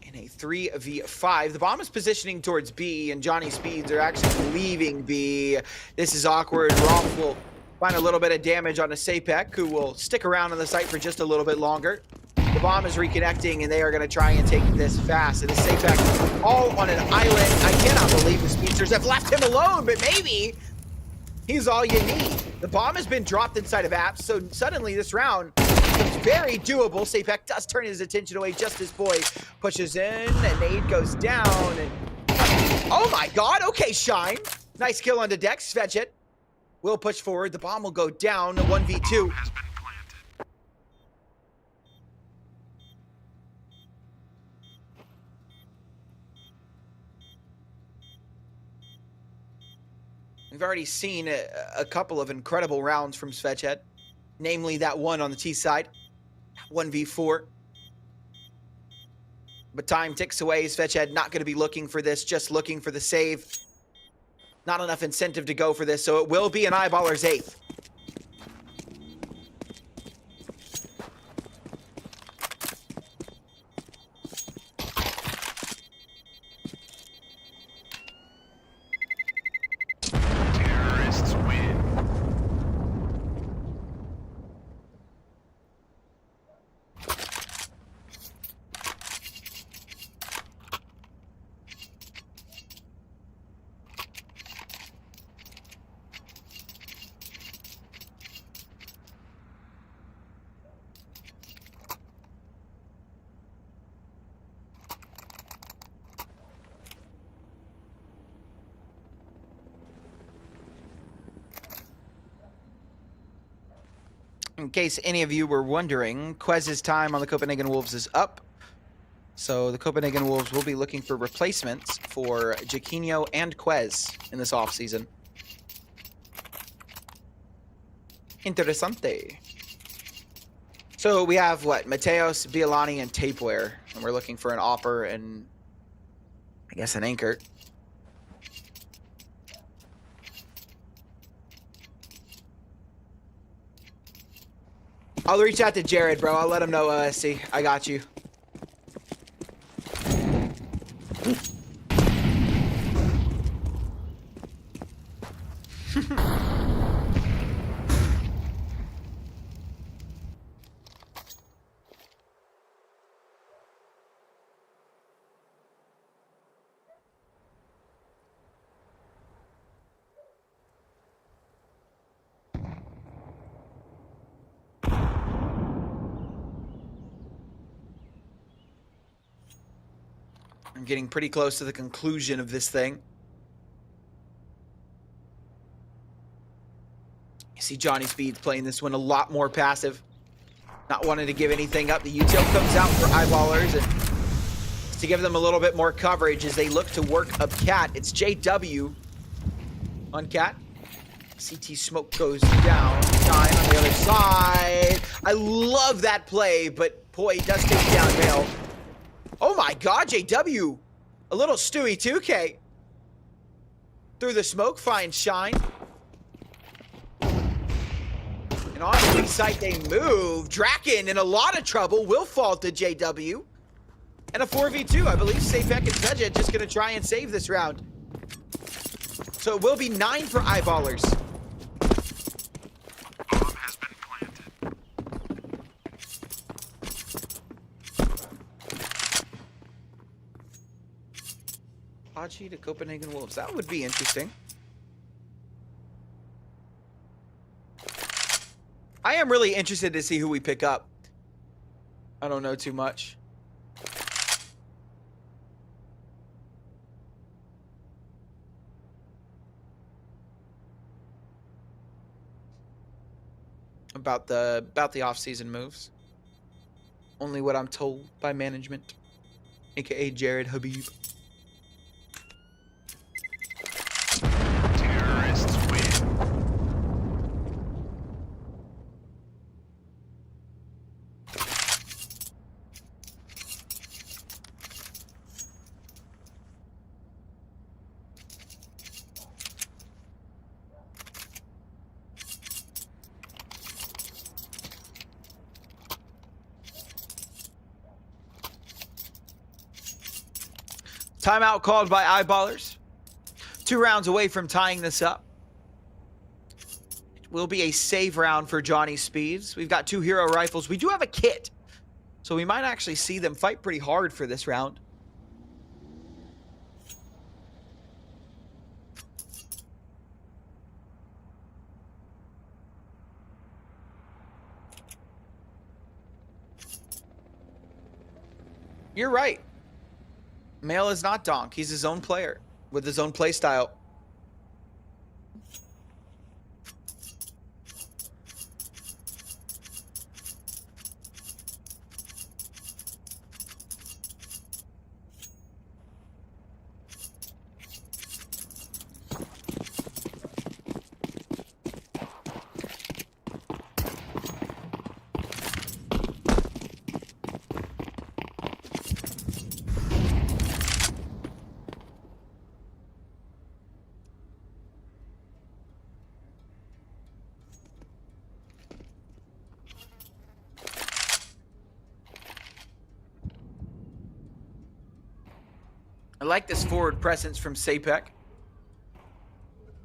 In a 3v5. The bomb is positioning towards B, and Johnny Speeds are actually leaving B. This is awkward. Rolf will find a little bit of damage on a Sapek, who will stick around on the site for just a little bit longer. The bomb is reconnecting, and they are going to try and take this fast. And the Sapek all on an island. I cannot believe the Speedsters have left him alone, but maybe he's all you need. The bomb has been dropped inside of Apps, so suddenly this round is very doable. Sapek does turn his attention away just as Boy pushes in, and Nade goes down. And oh my god, okay, Shine. Nice kill onto Dex. Svedjet will push forward. The bomb will go down. 1v2. We've already seen a couple of incredible rounds from Svedjet, namely that one on the T side, 1v4. But time ticks away. Svedjet not going to be looking for this, just looking for the save. Not enough incentive to go for this, so it will be an Eyeballer's 8th. Terrorists win. In case any of you were wondering, Quez's time on the Copenhagen Wolves is up. So the Copenhagen Wolves will be looking for replacements for Jaquinho and Quez in this offseason. Interessante. So we have, what, Mateos, Bialani, and Tapeware. And we're looking for an Opper and, I guess, an Anchor. I'll reach out to Jared, bro. I'll let him know, OSC. I got you. I'm getting pretty close to the conclusion of this thing. You see Johnny Speeds playing this one a lot more passive. Not wanting to give anything up. The util comes out for Eyeballers and to give them a little bit more coverage as they look to work up Cat. It's JW on Cat. CT smoke goes down. Shine on the other side. I love that play, but Poi does take down Vale. Oh my god, JW. A little Stewie 2K. Through the smoke, finds Shine. And on the B site they move. Draken in a lot of trouble. Will fall to JW. And a 4v2. I believe Sapek and Svedjet just going to try and save this round. So it will be 9 for Eyeballers. Bomb has been planted. Hachi to Copenhagen Wolves. That would be interesting. I am really interested to see who we pick up. I don't know too much. About the off-season moves. Only what I'm told by management, aka Jared Habib. Terrorists win. Timeout called by Eyeballers. 2 rounds away from tying this up. It will be a save round for Johnny Speeds. We've got 2 hero rifles. We do have a kit, so we might actually see them fight pretty hard for this round. You're right. Male is not Donk. He's his own player with his own play style. I like this forward presence from Sapek.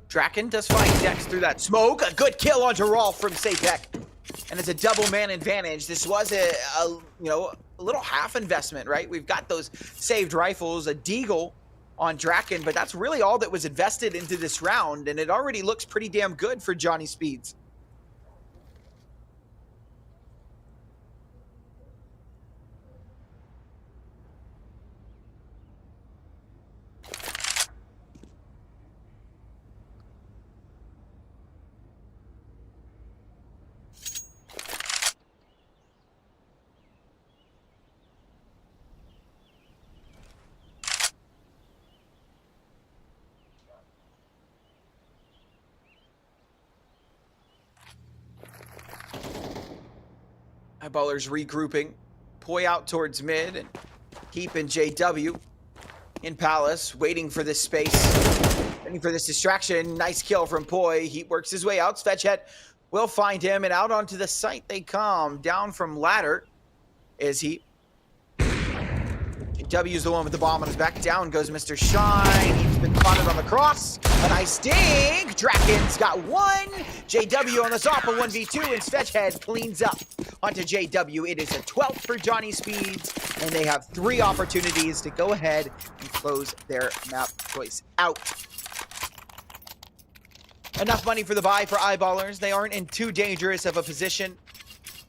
Draken does find Dex through that smoke. A good kill onto Rolf from Sapek. And it's a double man advantage. This was a little half investment, right? We've got those saved rifles, a deagle on Draken, but that's really all that was invested into this round, and it already looks pretty damn good for Johnny Speeds. Eyeballers regrouping. Poi out towards mid, and Keep and JW in Palace, waiting for this space, waiting for this distraction. Nice kill from Poi. He works his way out. Svedhead will find him, and out onto the site they come. Down from ladder is he. JW's the one with the bomb on his back. Down goes Mr. Shine. He's been spotted on the cross. A nice dig. Draken's got 1. JW on the top of 1v2, and Svedhead cleans up onto JW. It is a 12th for Johnny Speeds, and they have 3 opportunities to go ahead and close their map choice out. Enough money for the buy for Eyeballers. They aren't in too dangerous of a position,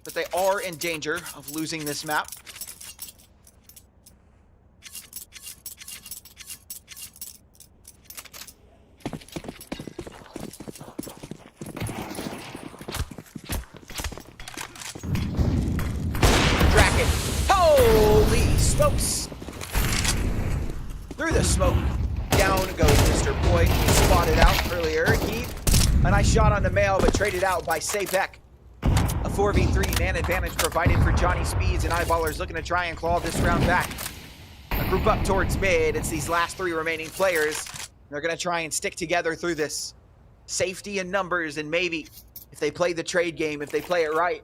but they are in danger of losing this map. Holy smokes! Through the smoke, down goes Mr. Boy. He spotted out earlier. A nice shot on the mail, but traded out by Sapek. A 4v3 man advantage provided for Johnny Speeds, and Eyeballers looking to try and claw this round back. A group up towards mid. It's these last 3 remaining players. They're going to try and stick together through this. Safety in numbers, and maybe if they play the trade game, if they play it right,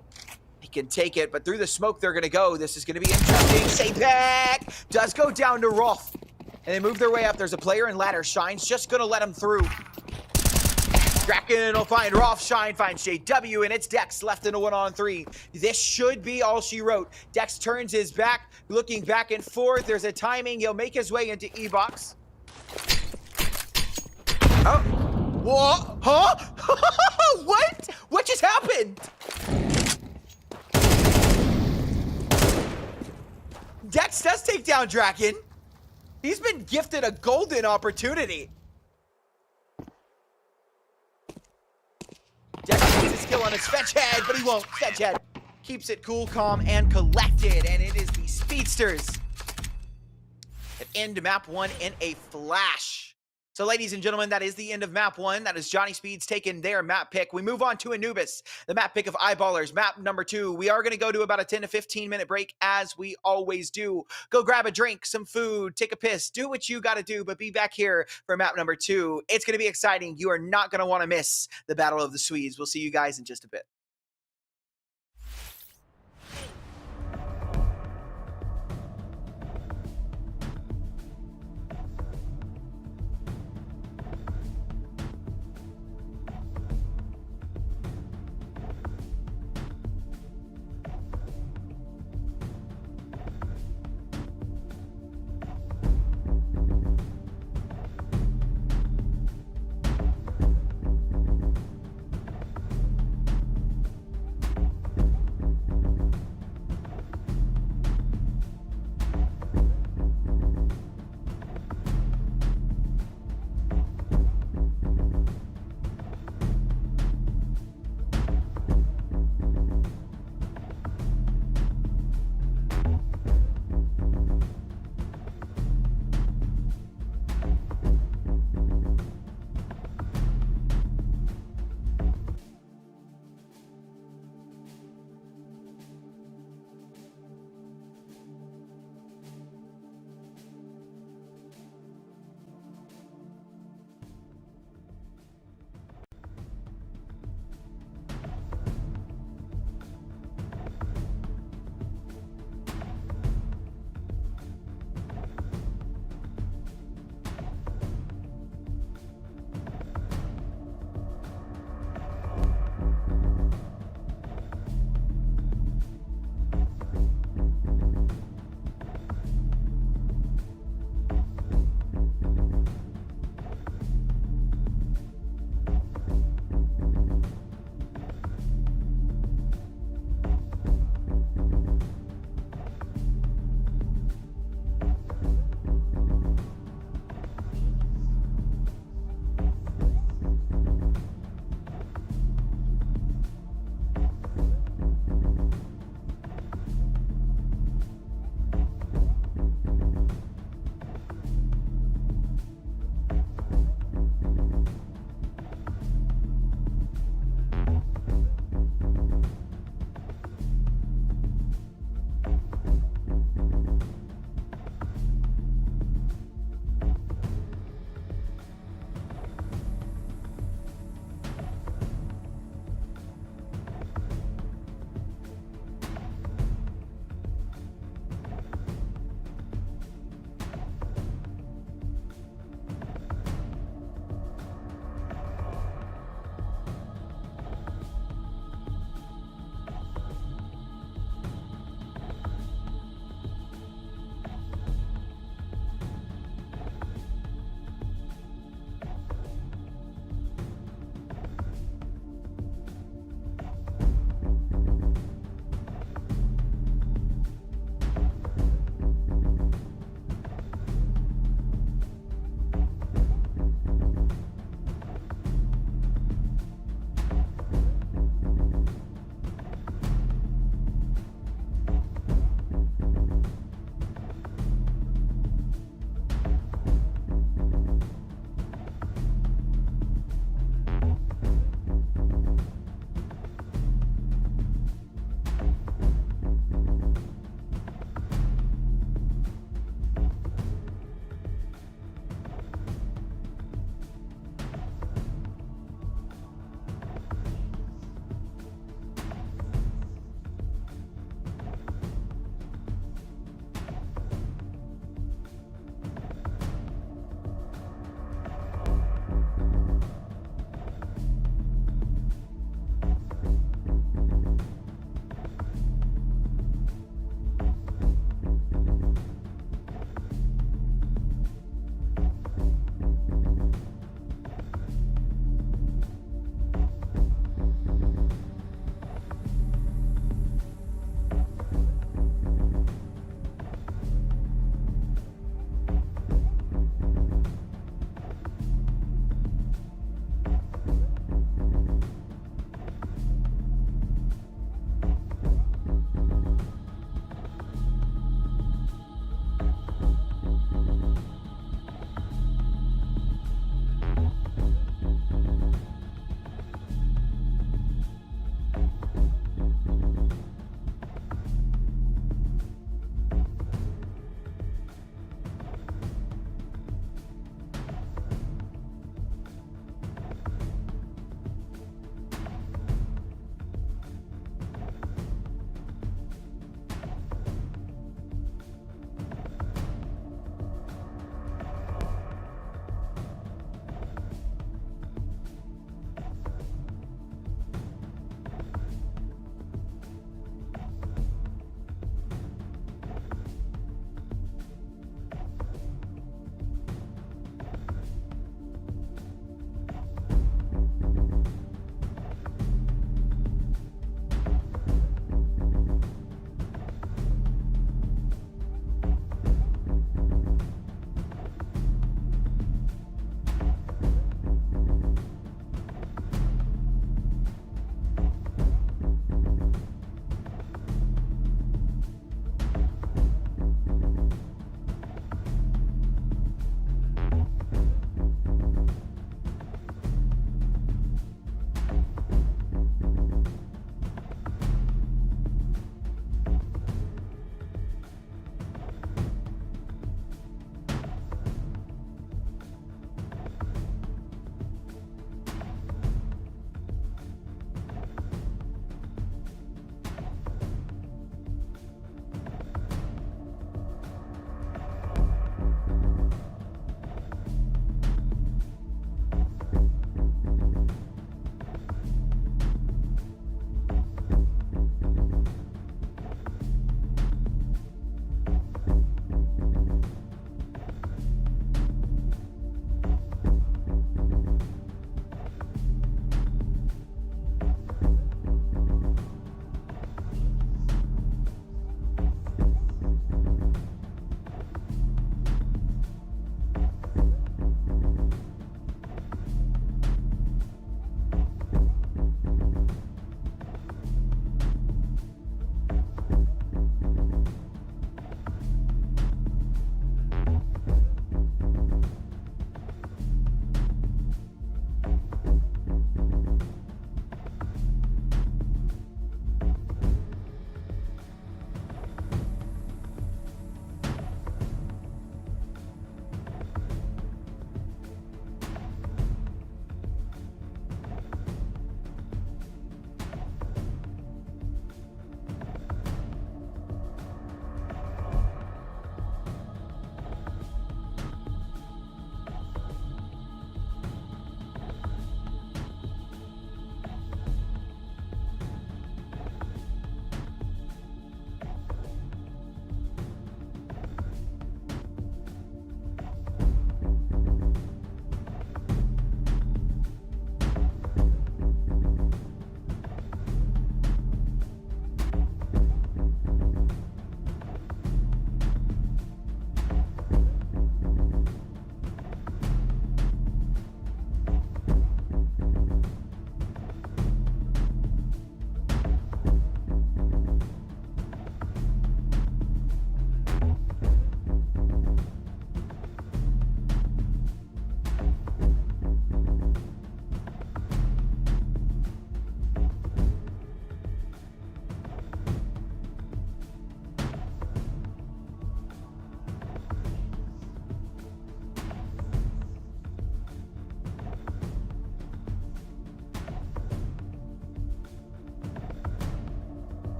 he can take it, but through the smoke they're going to go. This is going to be interesting. Sapek does go down to Rolf, and they move their way up. There's a player in ladder. Shine's just going to let him through. Draken will find Rolf. Shine finds JW, and it's Dex left in a 1-on-3. This should be all she wrote. Dex turns his back, looking back and forth. There's a timing. He'll make his way into E-Box. Oh. What? Huh? What? What just happened? Dex does take down Draken. He's been gifted a golden opportunity. Dex gets his skill on his Svedhead, but he won't. Svedhead keeps it cool, calm, and collected, and it is the Speedsters that end map 1 in a flash. So, ladies and gentlemen, that is the end of map 1. That is Johnny Speeds taking their map pick. We move on to Anubis, the map pick of Eyeballers, map number 2. We are going to go to about a 10 to 15 minute break, as we always do. Go grab a drink, some food, take a piss, do what you got to do, but be back here for map number 2. It's going to be exciting. You are not going to want to miss the Battle of the Swedes. We'll see you guys in just a bit.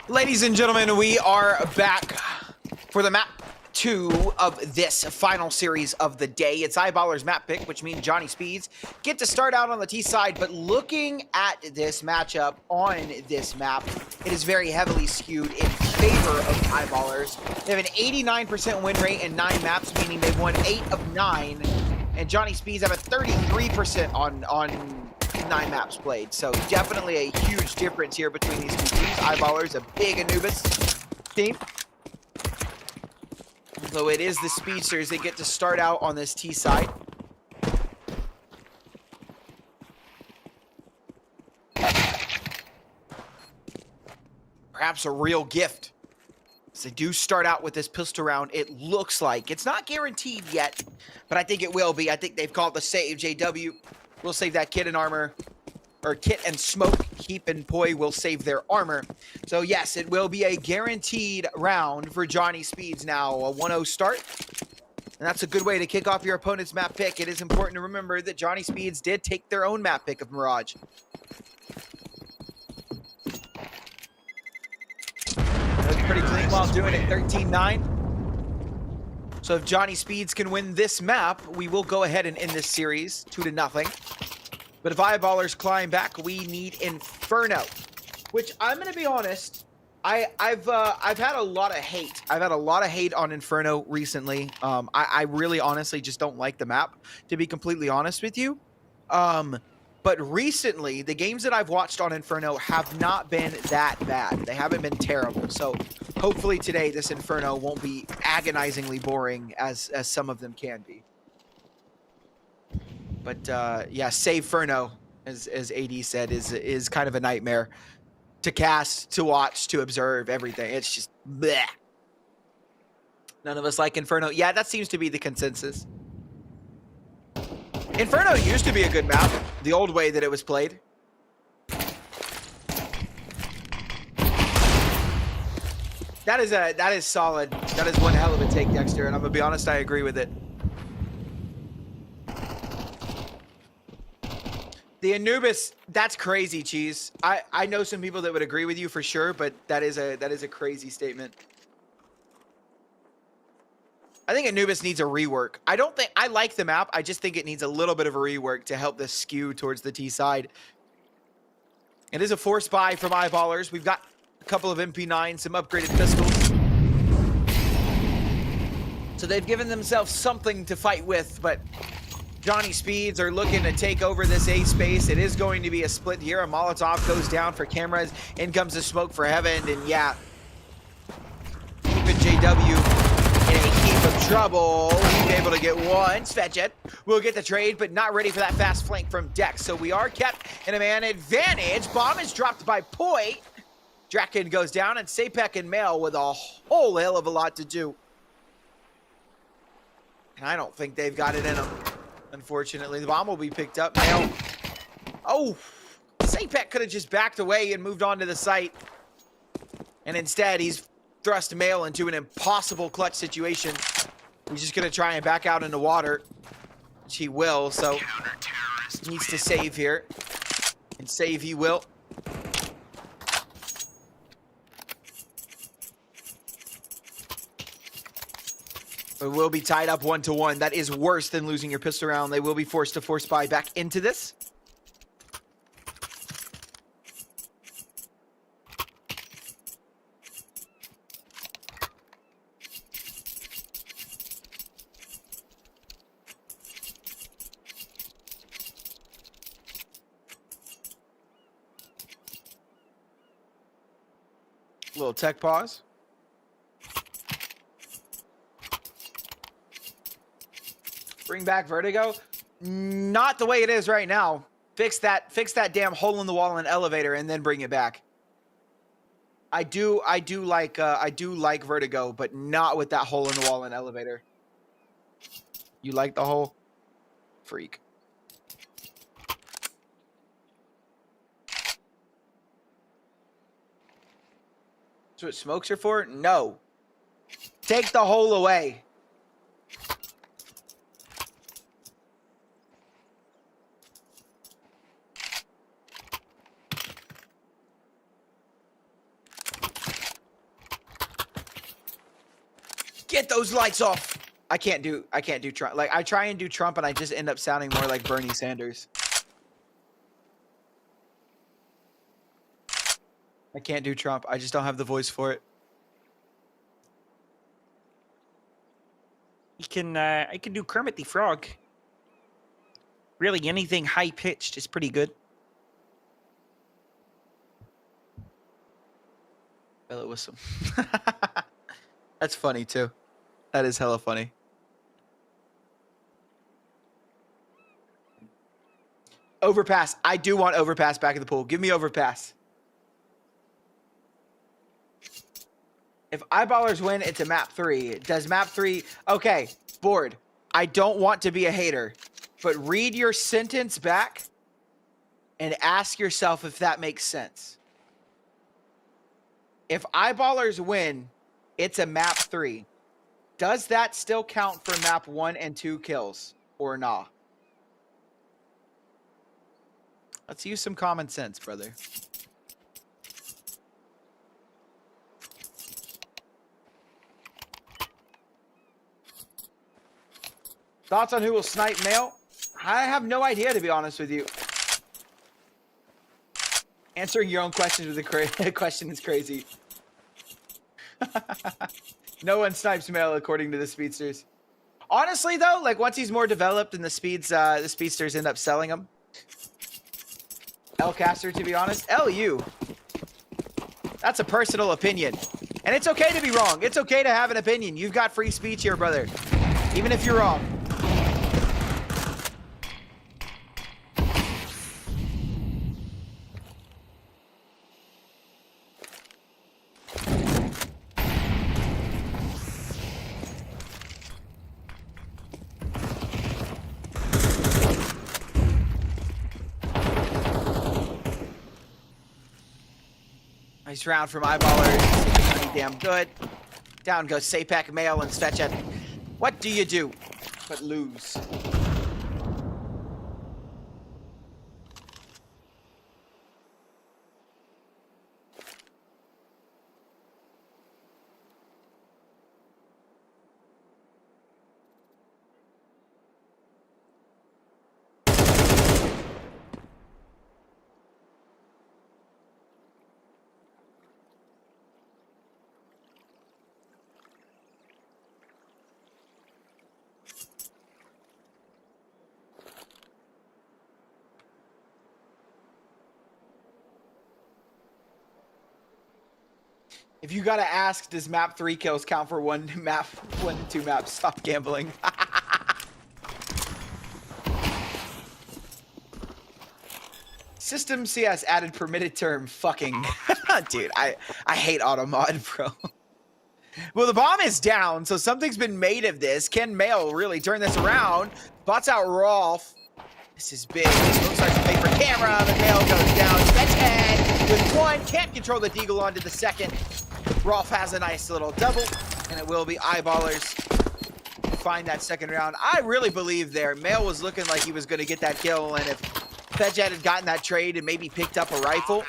Ladies and gentlemen, we are back for the map 2 of this final series of the day. It's Eyeballer's map pick, which means Johnny Speeds get to start out on the T side, but looking at this matchup on this map, it is very heavily skewed in favor of Eyeballers. They have an 89% win rate in 9 maps, meaning they've won 8 of 9, and Johnny Speeds have a 33% on 9 maps played. So definitely a huge difference here between these two teams. Eyeballers, a big Anubis team. So it is the Speedsters that get to start out on this T side. Perhaps a real gift. So they do start out with this pistol round, it looks like. It's not guaranteed yet, but I think it will be. I think they've called the save. JW will save that kit and armor, or kit and smoke. Heap and Poi will save their armor. So yes, it will be a guaranteed round for Johnny Speeds now. A 1-0 start. And that's a good way to kick off your opponent's map pick. It is important to remember that Johnny Speeds did take their own map pick of Mirage. That's pretty clean while doing it, 13-9. So if Johnny Speeds can win this map, we will go ahead and end this series 2-0. But if Eyeballers climb back, we need Inferno. Which I'm gonna be honest, I've had a lot of hate. I've had a lot of hate on Inferno recently. I really honestly just don't like the map, to be completely honest with you. But recently, the games that I've watched on Inferno have not been that bad. They haven't been terrible. So hopefully today, this Inferno won't be agonizingly boring as some of them can be. But yeah, save Ferno, as AD said, is kind of a nightmare to cast, to watch, to observe, everything. It's just bleh. None of us like Inferno. Yeah, that seems to be the consensus. Inferno used to be a good map, the old way that it was played. That is solid. That is one hell of a take, Dexter, and I'm gonna be honest, I agree with it. The Anubis, that's crazy, Cheese. I know some people that would agree with you for sure, but that is a crazy statement. I think Anubis needs a rework. I like the map. I just think it needs a little bit of a rework to help this skew towards the T side. It is a force buy from Eyeballers. We've got a couple of MP9s, some upgraded pistols. So they've given themselves something to fight with, but Johnny Speeds are looking to take over this A space. It is going to be a split here. A Molotov goes down for cameras. In comes the smoke for heaven. And yeah, even JW in a heap of trouble. He's able to get one. Svetchet will get the trade, but not ready for that fast flank from Dex. So we are kept in a man advantage. Bomb is dropped by Poi. Draken goes down, and Sapek and Mail with a whole hell of a lot to do. And I don't think they've got it in them. Unfortunately, the bomb will be picked up now. Oh, Sapek could have just backed away and moved on to the site. And instead, he's thrust Mail into an impossible clutch situation. He's just going to try and back out in the water, which he will. So he needs to save here. And save he will. It will be tied up 1-1. That is worse than losing your pistol round. They will be forced to force buy back into this. Little tech pause. Bring back Vertigo? Not the way it is right now. Fix that damn hole in the wall and elevator and then bring it back. I do like Vertigo, but not with that hole in the wall and elevator. You like the hole? Freak. That's what smokes are for? No. Take the hole away. Get those lights off. I can't do Trump. Like I try and do Trump and I just end up sounding more like Bernie Sanders. I can't do Trump. I just don't have the voice for it. I can do Kermit the Frog. Really, anything high pitched is pretty good. Hello, whistle. That's funny too. That is hella funny. Overpass. I do want overpass back in the pool. Give me overpass. If eyeballers win, it's a map 3. Does map 3... Okay, board. I don't want to be a hater, but read your sentence back and ask yourself if that makes sense. If eyeballers win, it's a map 3. Does that still count for map 1 and 2 kills or nah? Let's use some common sense, brother. Thoughts on who will snipe male? I have no idea, to be honest with you. Answering your own questions with a question is crazy. No one snipes male, according to the speedsters. Honestly, though, like once he's more developed and the speedsters end up selling him. Caster, to be honest. LU. That's a personal opinion. And it's okay to be wrong. It's okay to have an opinion. You've got free speech here, brother. Even if you're wrong. Nice round from eyeballers. Pretty damn good. Down goes Sapek, Male, and Svetchet. What do you do but lose? If you gotta ask, does map 3 kills count for one to 2 maps? Stop gambling. System CS added permitted term fucking. Dude, I hate auto mod, bro. Well, the bomb is down, so something's been made of this. Can Male really turn this around? Bots out Rolf. This is big. This looks like something for camera. The Male goes down. Fetch head with 1. Can't control the Deagle onto the 2nd. Rolf has a nice little double, and it will be eyeballers find that 2nd round. I really believe there. Male was looking like he was going to get that kill, and if Fedjet had gotten that trade and maybe picked up a rifle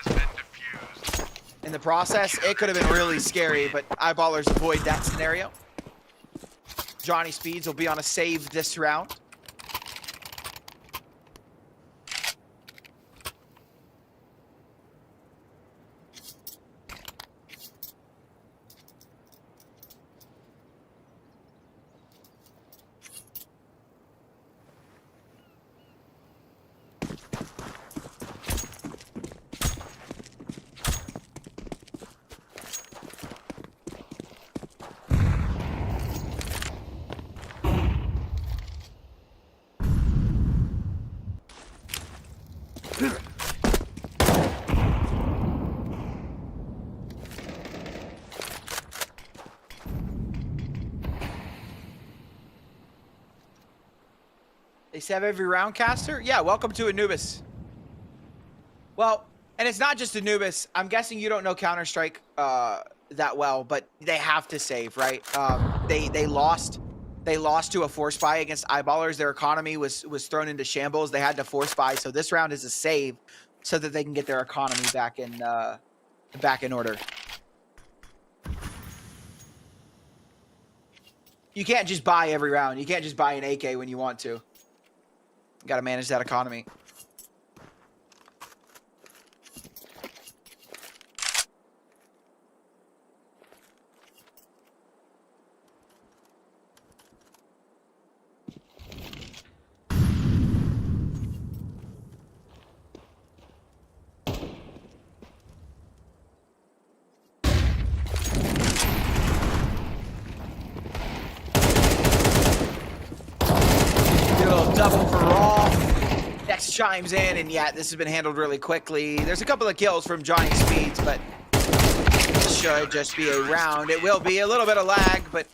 in the process, it could have been really scary, but eyeballers avoid that scenario. Johnny Speeds will be on a save this round. They save every round, Caster? Yeah, welcome to Anubis. Well, and it's not just Anubis. I'm guessing you don't know Counter-Strike that well, but they have to save, right? They lost to a force buy against eyeballers. Their economy was thrown into shambles. They had to force buy, so this round is a save so that they can get their economy back in order. You can't just buy every round. You can't just buy an AK when you want to. You got to manage that economy. Double for Rolf. Next chimes in, and yeah, this has been handled really quickly. There's a couple of kills from Johnny Speeds, but this should just be a round. It will be a little bit of lag, but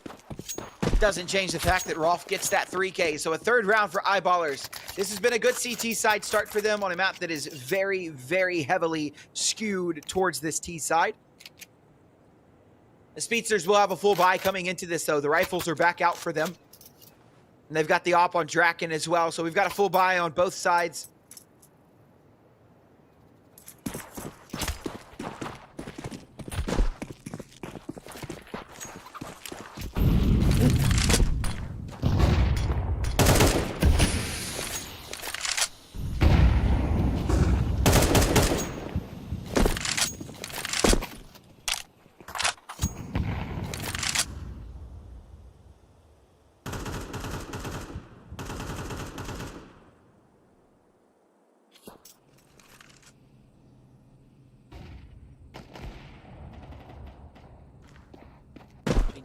it doesn't change the fact that Rolf gets that 3K. So a third round for Eyeballers. This has been a good CT side start for them on a map that is very, very heavily skewed towards this T side. The Speedsters will have a full buy coming into this, though. The rifles are back out for them. And they've got the op on Draken as well, so we've got a full buy on both sides.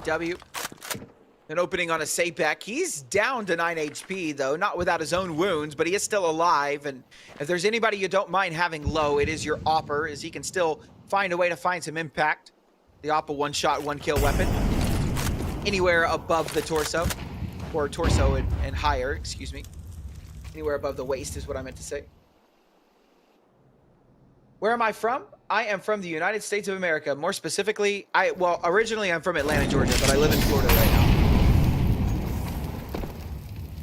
W. An opening on a Sapek. He's down to 9 HP, though, not without his own wounds, but he is still alive. And if there's anybody you don't mind having low, it is your Opper, as he can still find a way to find some impact. The Opper one-shot, one-kill weapon. Anywhere above the torso, or torso and higher, excuse me. Anywhere above the waist is what I meant to say. Where am I from? I am from the United States of America. More specifically, well, originally I'm from Atlanta, Georgia, but I live in Florida right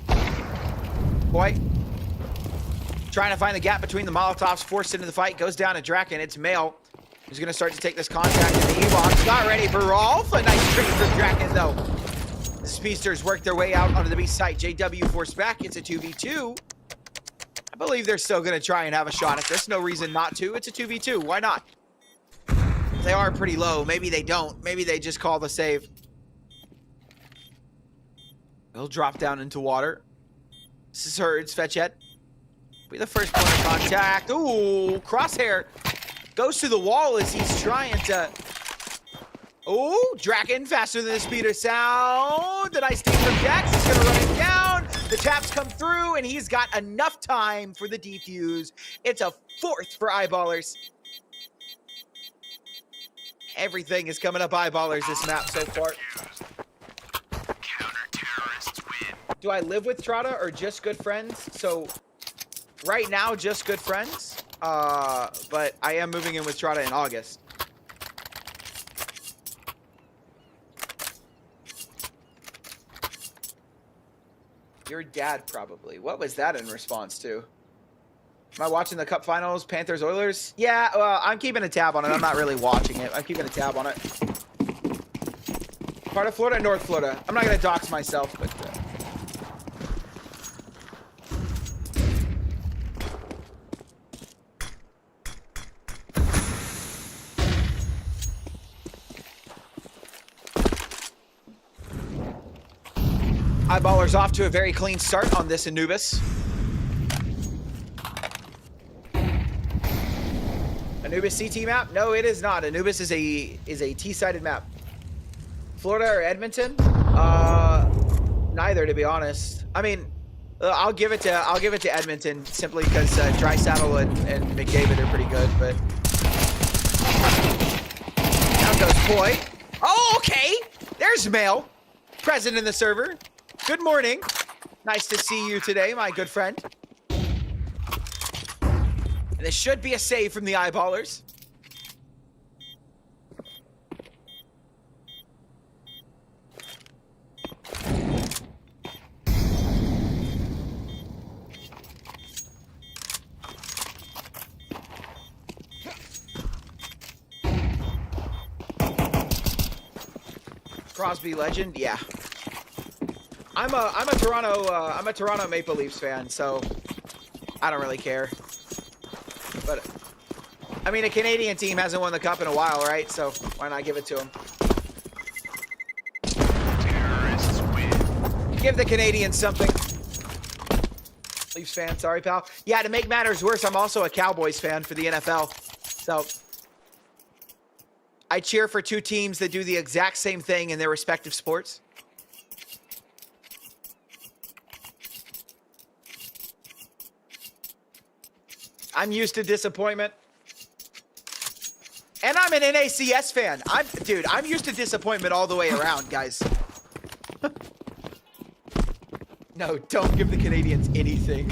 now. Boy. Trying to find the gap between the Molotovs, forced into the fight, goes down to Draken. It's Mail, who's going to start to take this contact in the E-box. Not ready for Rolf. A nice trade from Draken, though. The Speedsters work their way out onto the B site. JW forced back. It's a 2v2. I believe they're still going to try and have a shot at this. No reason not to. It's a 2v2. Why not? They are pretty low. Maybe they don't. Maybe they just call the save. He'll drop down into water. This is Herd's Fetchet. Be the first point of contact. Ooh, Crosshair goes to the wall as he's trying to... Oh, Draken faster than the speed of sound. A nice team from Jax. He's going to run it down. The taps come through, and he's got enough time for the defuse. It's a fourth for Eyeballers. Everything is coming up Eyeballers this map so far. Counter-terrorists win. Do I live with Trotta or just good friends? So, right now, just good friends. But I am moving in with Trotta in August. Your dad, probably. What was that in response to? Am I watching the Cup Finals, Panthers, Oilers? Yeah, well, I'm keeping a tab on it. I'm not really watching it. I'm keeping a tab on it. Part of Florida, North Florida. I'm not going to dox myself, but... Eyeballers off to a very clean start on this Anubis. Anubis CT map? No, it is not. Anubis is a T-sided map. Florida or Edmonton? Neither, to be honest. I mean, I'll give it to Edmonton simply because Dry Saddle and McDavid are pretty good. But down goes Boy. Oh, okay. There's Mail, present in the server. Good morning. Nice to see you today, my good friend. And this should be a save from the Eyeballers. Crosby legend, yeah. I'm a Toronto Maple Leafs fan, so I don't really care. But I mean, a Canadian team hasn't won the cup in a while, right? So why not give it to them? Terrorists win. Give the Canadians something. Leafs fan, sorry, pal. Yeah, to make matters worse, I'm also a Cowboys fan for the NFL. So I cheer for two teams that do the exact same thing in their respective sports. I'm used to disappointment. And I'm an NACS fan. I'm used to disappointment all the way around, guys. No, don't give the Canadians anything.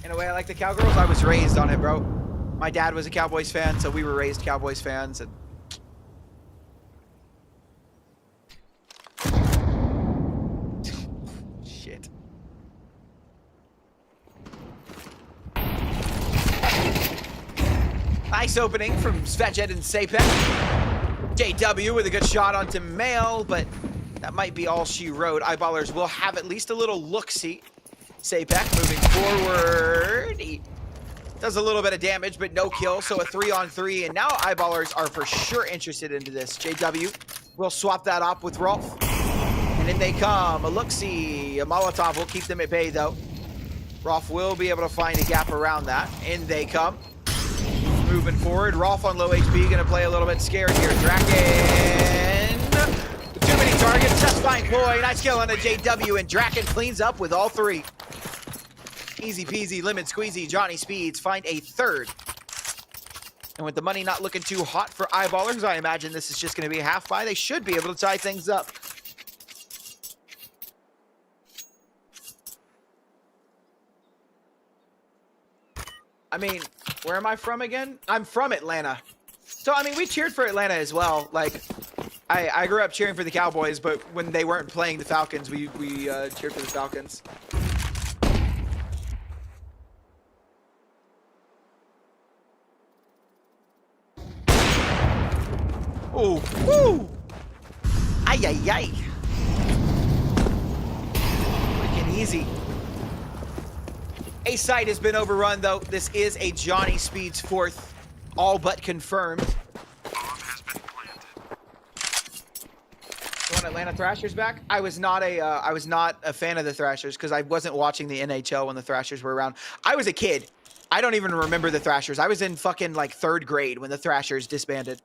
In a way, I like the Cowgirls. I was raised on it, bro. My dad was a Cowboys fan, so we were raised Cowboys fans. And shit. Nice opening from Svetjed and Sapek. JW with a good shot onto Mail, but that might be all she wrote. Eyeballers will have at least a little look-see. Sapek moving forward. He does a little bit of damage, but no kill, so a 3-on-3. And now Eyeballers are for sure interested into this. JW will swap that up with Rolf. And in they come. A look-see. A Molotov will keep them at bay, though. Rolf will be able to find a gap around that. In they come. Moving forward. Rolf on low HP, going to play a little bit scared here. Draken. Too many targets. Satisfying ploy. Nice kill on a JW, and Draken cleans up with all three. Easy peasy, lemon squeezy. Johnny Speeds find a third. And with the money not looking too hot for Eyeballers, I imagine this is just going to be a half buy. They should be able to tie things up. I mean, where am I from again? I'm from Atlanta. So, I mean, we cheered for Atlanta as well. Like, I grew up cheering for the Cowboys, but when they weren't playing the Falcons, we cheered for the Falcons. Oh, woo! Ay, ay, ay. Freaking easy. A site has been overrun, though. This is a Johnny Speeds fourth, all but confirmed. Bomb has been planted. You want Atlanta Thrashers back? I was not a fan of the Thrashers because I wasn't watching the NHL when the Thrashers were around. I was a kid. I don't even remember the Thrashers. I was in fucking like 3rd grade when the Thrashers disbanded.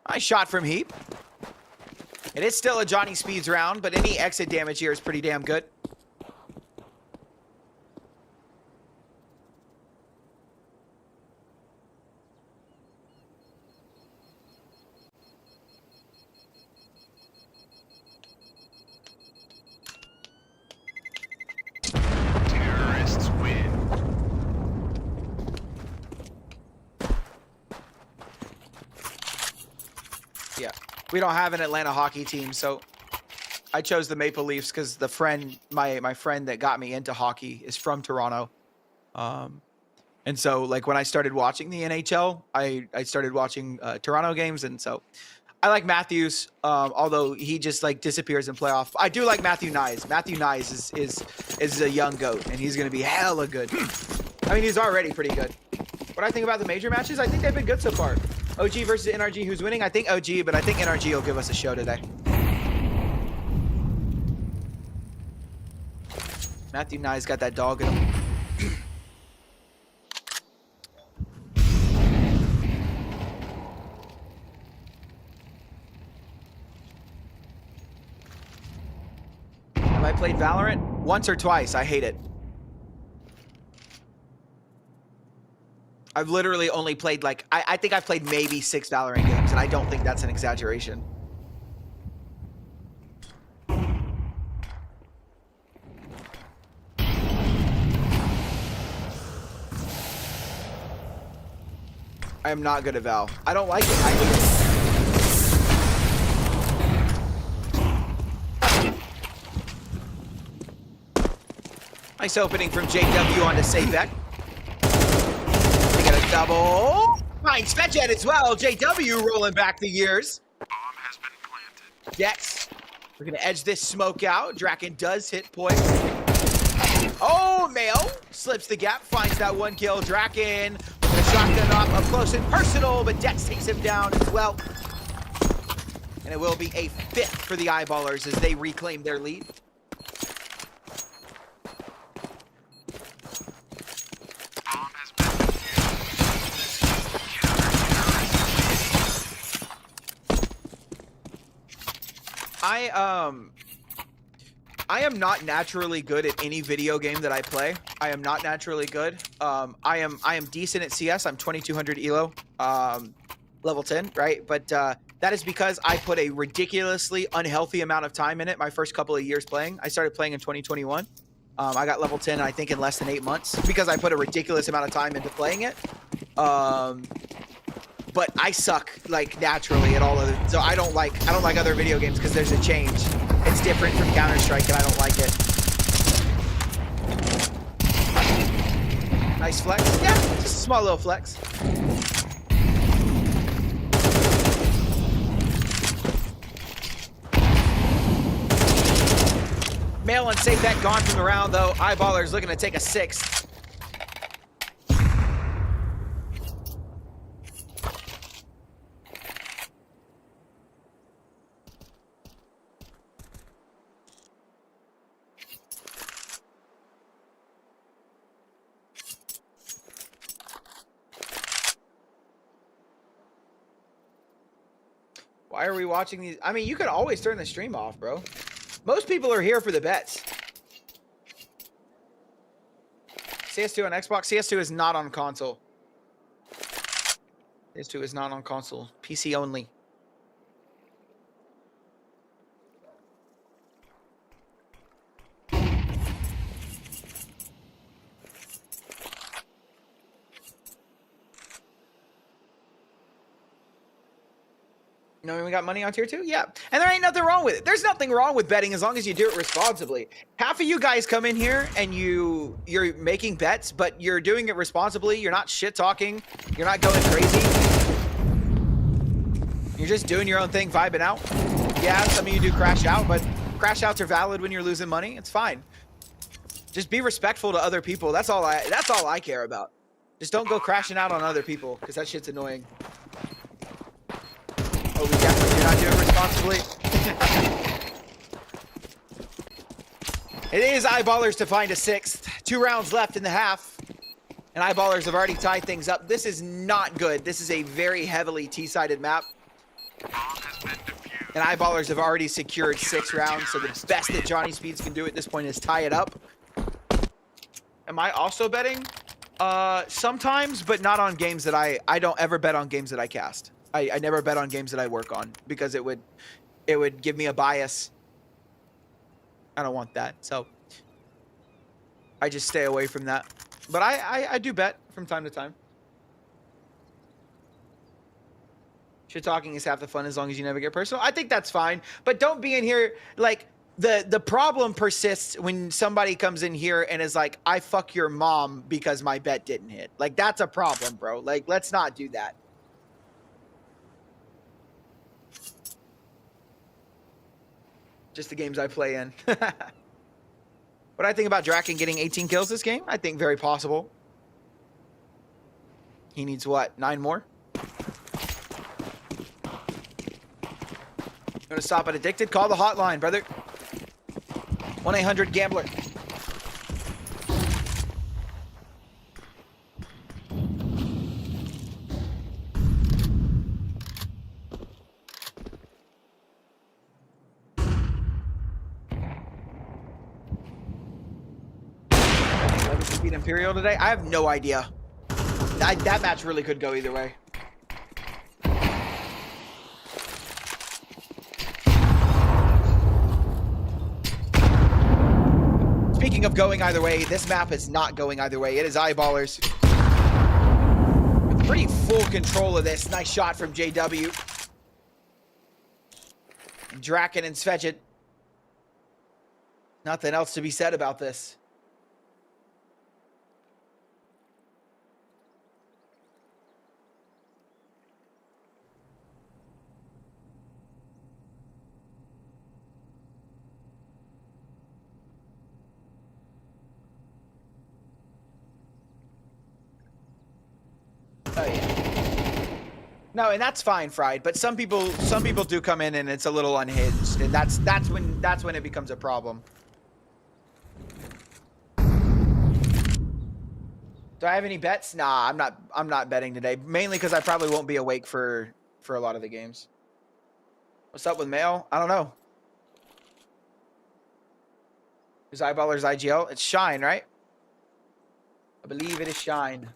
Nice shot from Heap. It is still a Johnny Speeds round, but any exit damage here is pretty damn good. Terrorists win. Yeah. We don't have an Atlanta hockey team, so I chose the Maple Leafs because the friend, my friend that got me into hockey is from Toronto. And so, like, when I started watching the NHL, I started watching Toronto games, and so I like Matthews, although he just, like, disappears in playoff. I do like Matthew Nyes. Matthew Nyes is a young goat, and he's going to be hella good. I mean, he's already pretty good. What I think about the major matches, I think they've been good so far. OG versus NRG, who's winning? I think OG, but I think NRG will give us a show today. Matthew Nyes got that dog in him. Have I played Valorant? Once or twice. I hate it. I've literally only played like, I think I've played maybe 6 Valorant games, and I don't think that's an exaggeration. I am not good at Val. I don't like it. I hate it. Nice opening from JW onto Sapek. double. Finds Fetchet as well. JW rolling back the years. Bomb has been planted. Yes. We're going to edge this smoke out. Draken does hit point. Oh, Mail slips the gap, finds that one kill. Draken with a shotgun off up close and personal, but Dex takes him down as well. And it will be a 5th for the Eyeballers as they reclaim their lead. Bomb has been defused. I am not naturally good at any video game that I play. I am not naturally good. I am decent at CS. I'm 2200 elo, level 10, right? But that is because I put a ridiculously unhealthy amount of time in it my first couple of years playing. I started playing in 2021. I got level 10, I think, in less than 8 months because I put a ridiculous amount of time into playing it. But I suck like naturally at all of it. So I don't like other video games because there's a change. It's different from Counter-Strike and I don't like it. Nice flex. Yeah, just a small little flex. Mail and safe bet gone from the round though. Eyeballers looking to take a 6th. Why are we watching these? I mean, you could always turn the stream off, bro. Most people are here for the bets. CS2 on Xbox. CS2 is not on console. CS2 is not on console. PC only. You know, we got money on tier 2? Yeah. And there ain't nothing wrong with it. There's nothing wrong with betting as long as you do it responsibly. Half of you guys come in here and you're making bets, but you're doing it responsibly. You're not shit talking. You're not going crazy. You're just doing your own thing, vibing out. Yeah, some of you do crash out, but crash outs are valid when you're losing money. It's fine. Just be respectful to other people. That's all I care about. Just don't go crashing out on other people because that shit's annoying. Oh, we definitely do not do it responsibly. It is Eyeballers to find a 6th. 2 rounds left in the half. And Eyeballers have already tied things up. This is not good. This is a very heavily T-sided map. Bomb has been defused. And Eyeballers have already secured 6 rounds. So the best that Johnny Speeds can do at this point is tie it up. Am I also betting? Sometimes, but not on games that I don't ever bet on games that I cast. I never bet on games that I work on because it would give me a bias. I don't want that. So I just stay away from that. But I do bet from time to time. Shit talking is half the fun as long as you never get personal. I think that's fine. But don't be in here like the problem persists when somebody comes in here and is like, I fuck your mom because my bet didn't hit. Like that's a problem, bro. Like let's not do that. Just the games I play in. What I think about Draken getting 18 kills this game? I think very possible. He needs what? 9 more? You want to stop at addicted? Call the hotline, brother. 1-800-GAMBLER. Beat Imperial today? I have no idea. That match really could go either way. Speaking of going either way, this map is not going either way. It is Eyeballers. With pretty full control of this. Nice shot from JW. Draken and Svedget. Nothing else to be said about this. No, and that's fine, Fried. But some people do come in and it's a little unhinged, and that's when it becomes a problem. Do I have any bets? Nah, I'm not betting today. Mainly because I probably won't be awake for a lot of the games. What's up with Mail? I don't know. Who's Eyeballer's IGL? It's Shine, right? I believe it is Shine.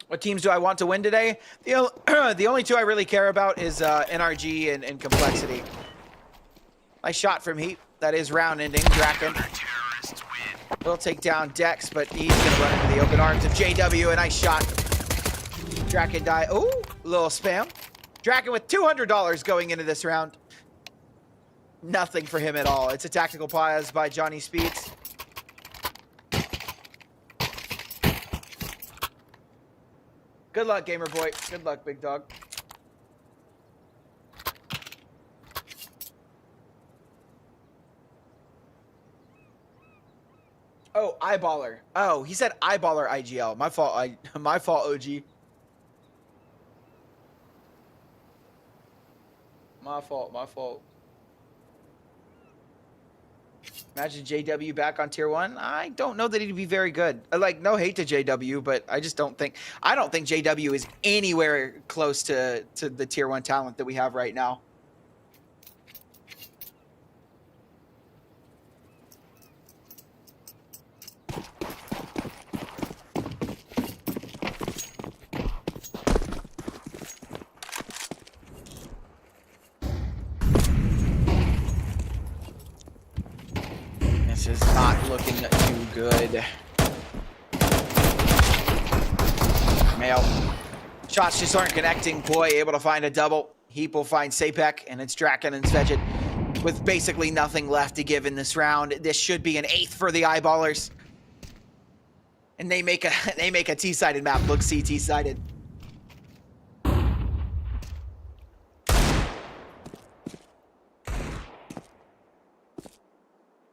What teams do I want to win today? The only two I really care about is NRG and Complexity. Nice shot from Heat. That is round ending. Draken will take down Dex, but he's going to run into the open arms of JW. A nice shot. Draken die. Ooh, little spam. Draken with $200 going into this round. Nothing for him at all. It's a tactical pause by Johnny Speeds. Good luck, gamer boy. Good luck, big dog. Oh, Eyeballer. Oh, he said Eyeballer IGL. My fault. My fault, OG. My fault. My fault. Imagine JW back on tier 1. I don't know that he'd be very good. Like, no hate to JW, but I just don't think JW is anywhere close to the tier 1 talent that we have right now. This is not looking too good. Mail. Shots just aren't connecting. Boy, able to find a double. Heap will find Sapek, and it's Draken and Svedget with basically nothing left to give in this round. This should be an 8th for the Eyeballers. And they make a T-sided map look CT-sided.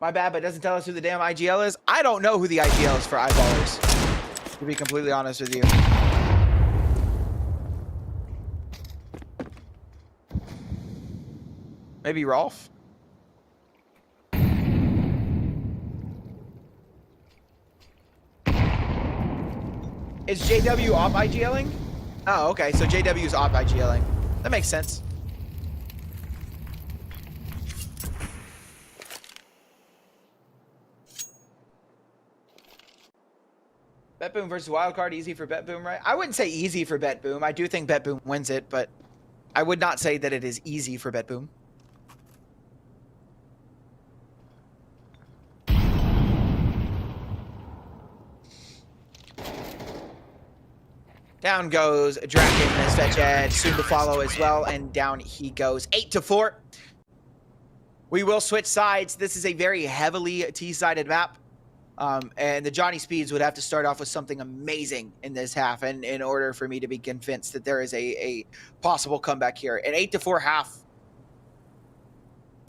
My bad, but it doesn't tell us who the damn IGL is. I don't know who the IGL is for Eyeballers, to be completely honest with you. Maybe Rolf? Is JW off IGLing? Oh, okay, so JW's off IGLing. That makes sense. BetBoom versus Wildcard, easy for BetBoom, right? I wouldn't say easy for BetBoom. I do think BetBoom wins it, but I would not say that it is easy for BetBoom. Down goes Draken as fetch edge, soon to follow as well, and down he goes. 8-4. We will switch sides. This is a very heavily T-sided map. And the Johnny Speeds would have to start off with something amazing in this half, and in order for me to be convinced that there is a possible comeback here. An 8-4 half,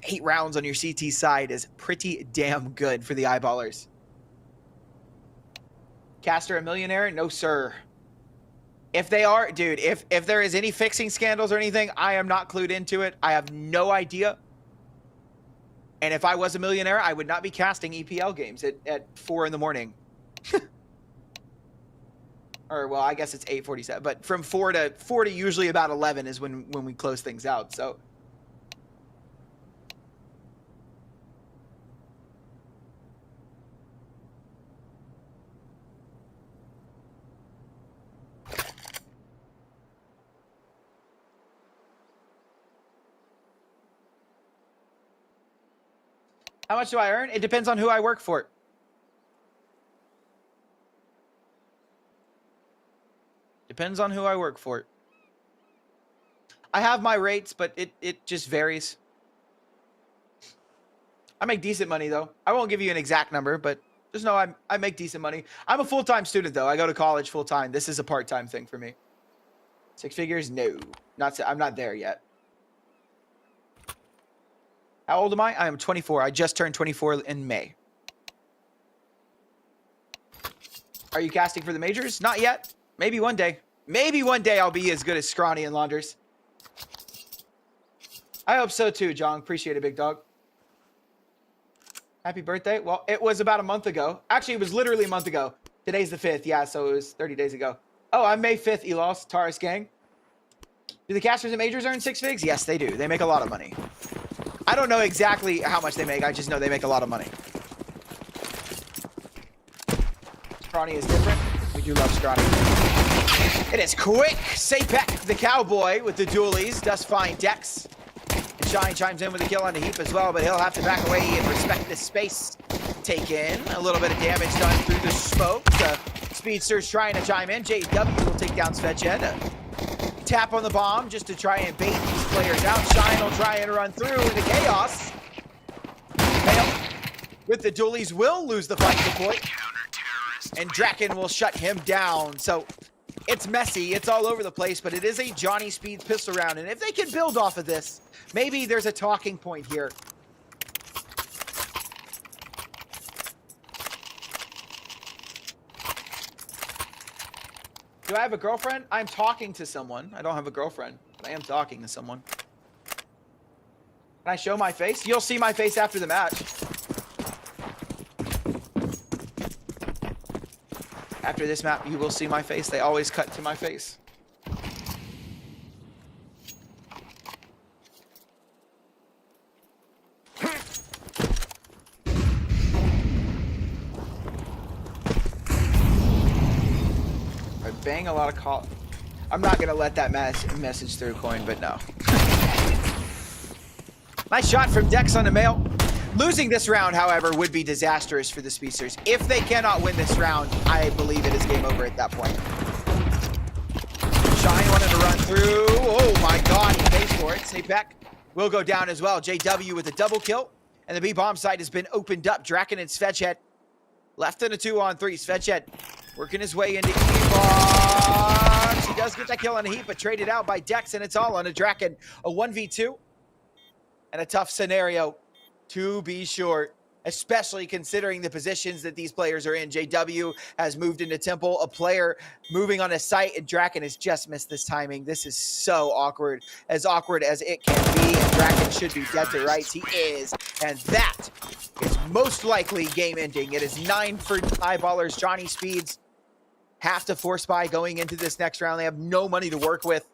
8 rounds on your CT side is pretty damn good for the Eyeballers. Caster a millionaire? No, sir. If they are, dude, if there is any fixing scandals or anything, I am not clued into it. I have no idea. And if I was a millionaire, I would not be casting EPL games at 4 in the morning. Or, well, I guess it's 8:47. But from 4 to usually about 11 is when we close things out. So. How much do I earn? It depends on who I work for. Depends on who I work for. I have my rates, but it just varies. I make decent money, though. I won't give you an exact number, but just know I make decent money. I'm a full-time student, though. I go to college full-time. This is a part-time thing for me. 6 figures? No. I'm not there yet. How old am I? I am 24. I just turned 24 in May. Are you casting for the majors? Not yet. Maybe one day. Maybe one day I'll be as good as Scrawny and Launders. I hope so too, John. Appreciate it, big dog. Happy birthday. Well, it was about a month ago. Actually, it was literally a month ago. Today's the 5th. Yeah, so it was 30 days ago. Oh, I'm May 5th, Elos, Taurus Gang. Do the casters and majors earn 6 figs? Yes, they do. They make a lot of money. I don't know exactly how much they make. I just know they make a lot of money. Scrawny is different. We do love Scrawny. It is quick. Sapek, the cowboy, with the dualies, does find Dex. And Shine chimes in with a kill on the heap as well, but he'll have to back away and respect this space. Take in a little bit of damage done through the smoke. The Speedster's trying to chime in. JW will take down Svedjed. Tap on the bomb just to try and bait these players out. Shine will try and run through the chaos. Fail. With the dualies will lose the fight to point. And Draken will shut him down. So it's messy. It's all over the place, but it is a Johnny Speeds pistol round. And if they can build off of this, maybe there's a talking point here. Do I have a girlfriend? I'm talking to someone. I don't have a girlfriend, but I am talking to someone. Can I show my face? You'll see my face after the match. After this map, you will see my face. They always cut to my face. I bang a lot of call. I'm not gonna let that message through coin, but no. Nice shot from Dex on the mail. Losing this round, however, would be disastrous for the Speedsters. If they cannot win this round, I believe it is game over at that point. Shine wanted to run through. Oh my god, he pays for it. Sapek will go down as well. JW with a double kill. And the B-bomb site has been opened up. Draken and Svedjed left in a 2-on-3. Svedjed working his way into E-box. He does get that kill on a heap, but traded out by Dex, and it's all on a Draken. A 1v2 and a tough scenario, to be sure, especially considering the positions that these players are in. JW has moved into Temple, a player moving on a site, and Draken has just missed this timing. This is so awkward as it can be, and Draken should be dead to rights. He is, and that is most likely game ending. It is 9 for Eyeballers. Johnny Speeds have to force buy going into this next round. They have no money to work with.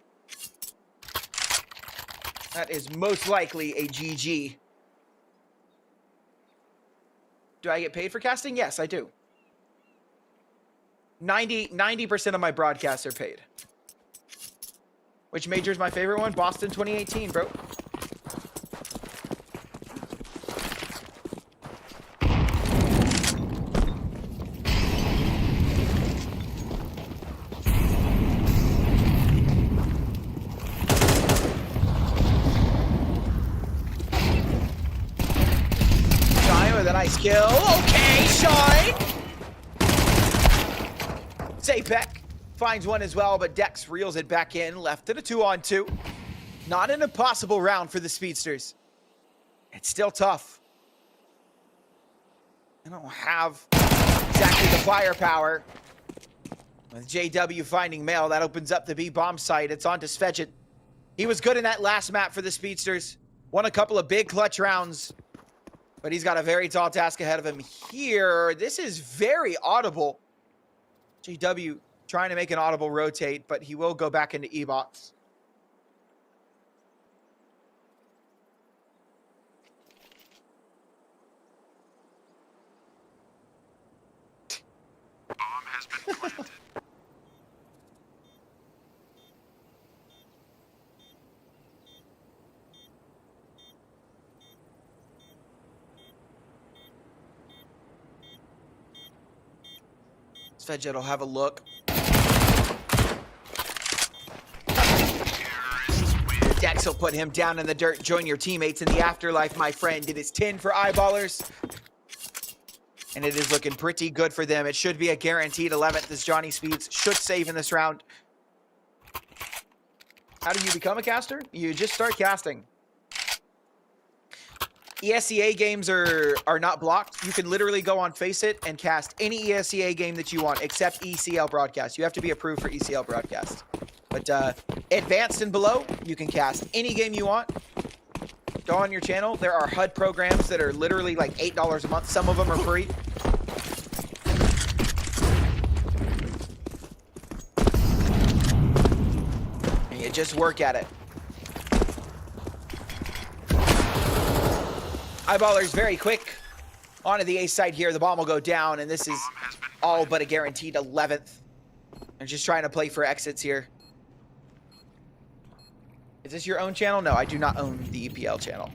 That is most likely a GG. Do I get paid for casting? Yes, I do. 90% of my broadcasts are paid. Which major is my favorite one? Boston 2018, bro. Nice kill. Okay, Shine. Sapek finds one as well, but Dex reels it back in. Left in a 2-on-2. Not an impossible round for the Speedsters. It's still tough. I don't have exactly the firepower. With JW finding mail, that opens up the B-bomb site. It's on to Svedjed. He was good in that last map for the Speedsters. Won a couple of big clutch rounds. But he's got a very tall task ahead of him here. This is very audible. JW trying to make an audible rotate, but he will go back into E-box. Bomb has been planted. Svedjed will have a look. Dex will put him down in the dirt. Join your teammates in the afterlife, my friend. It is 10 for Eyeballers. And it is looking pretty good for them. It should be a guaranteed 11th as Johnny Speeds should save in this round. How do you become a caster? You just start casting. ESEA games are not blocked. You can literally go on Faceit and cast any ESEA game that you want, except ECL broadcast. You have to be approved for ECL broadcast. But advanced and below, you can cast any game you want. Go on your channel. There are HUD programs that are literally like $8 a month. Some of them are free. And you just work at it. Eyeballers very quick. Onto the A side here. The bomb will go down, and this is all but a guaranteed 11th. I'm just trying to play for exits here. Is this your own channel? No, I do not own the EPL channel.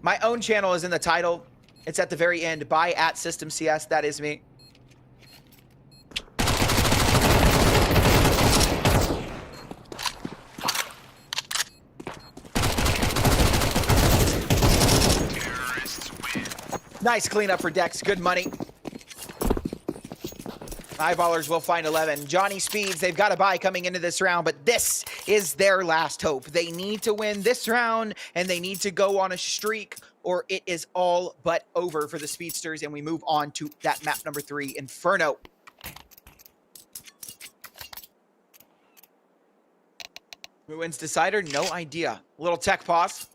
My own channel is in the title. It's at the very end. By @SystemCS. That is me. Nice cleanup for Dex. Good money. Eyeballers will find 11. Johnny Speeds, they've got a bye coming into this round, but this is their last hope. They need to win this round, and they need to go on a streak, or it is all but over for the Speedsters, and we move on to that map number 3, Inferno. Who wins Decider? No idea. Little tech pause.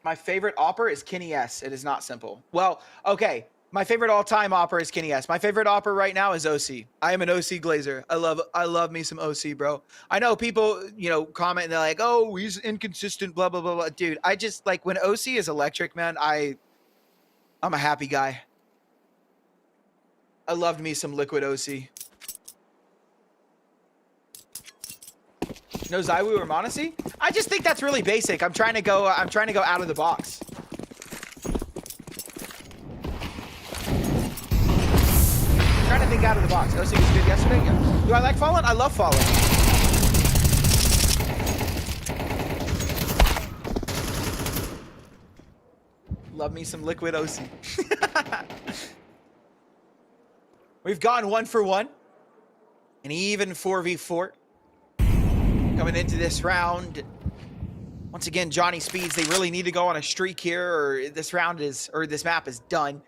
My favorite opera is Kenny S. It is not simple. Well, okay. My favorite all-time opera is Kenny S. My favorite opera right now is OC. I am an OC glazer. I love me some OC, bro. I know people, you know, comment and they're like, "Oh, he's inconsistent, blah blah blah blah." Dude, I just like when OC is electric, man. I'm a happy guy. I loved me some liquid OC. No Zaiwu or Monasi? I just think that's really basic. I'm trying to go out of the box. I'm trying to think out of the box. OC was good yesterday? Yeah. Do I like Fallen? I love Fallen. Love me some liquid OC. We've gone 1 for 1. An even 4v4. Coming into this round, once again, Johnny Speeds, they really need to go on a streak here, or this map is done.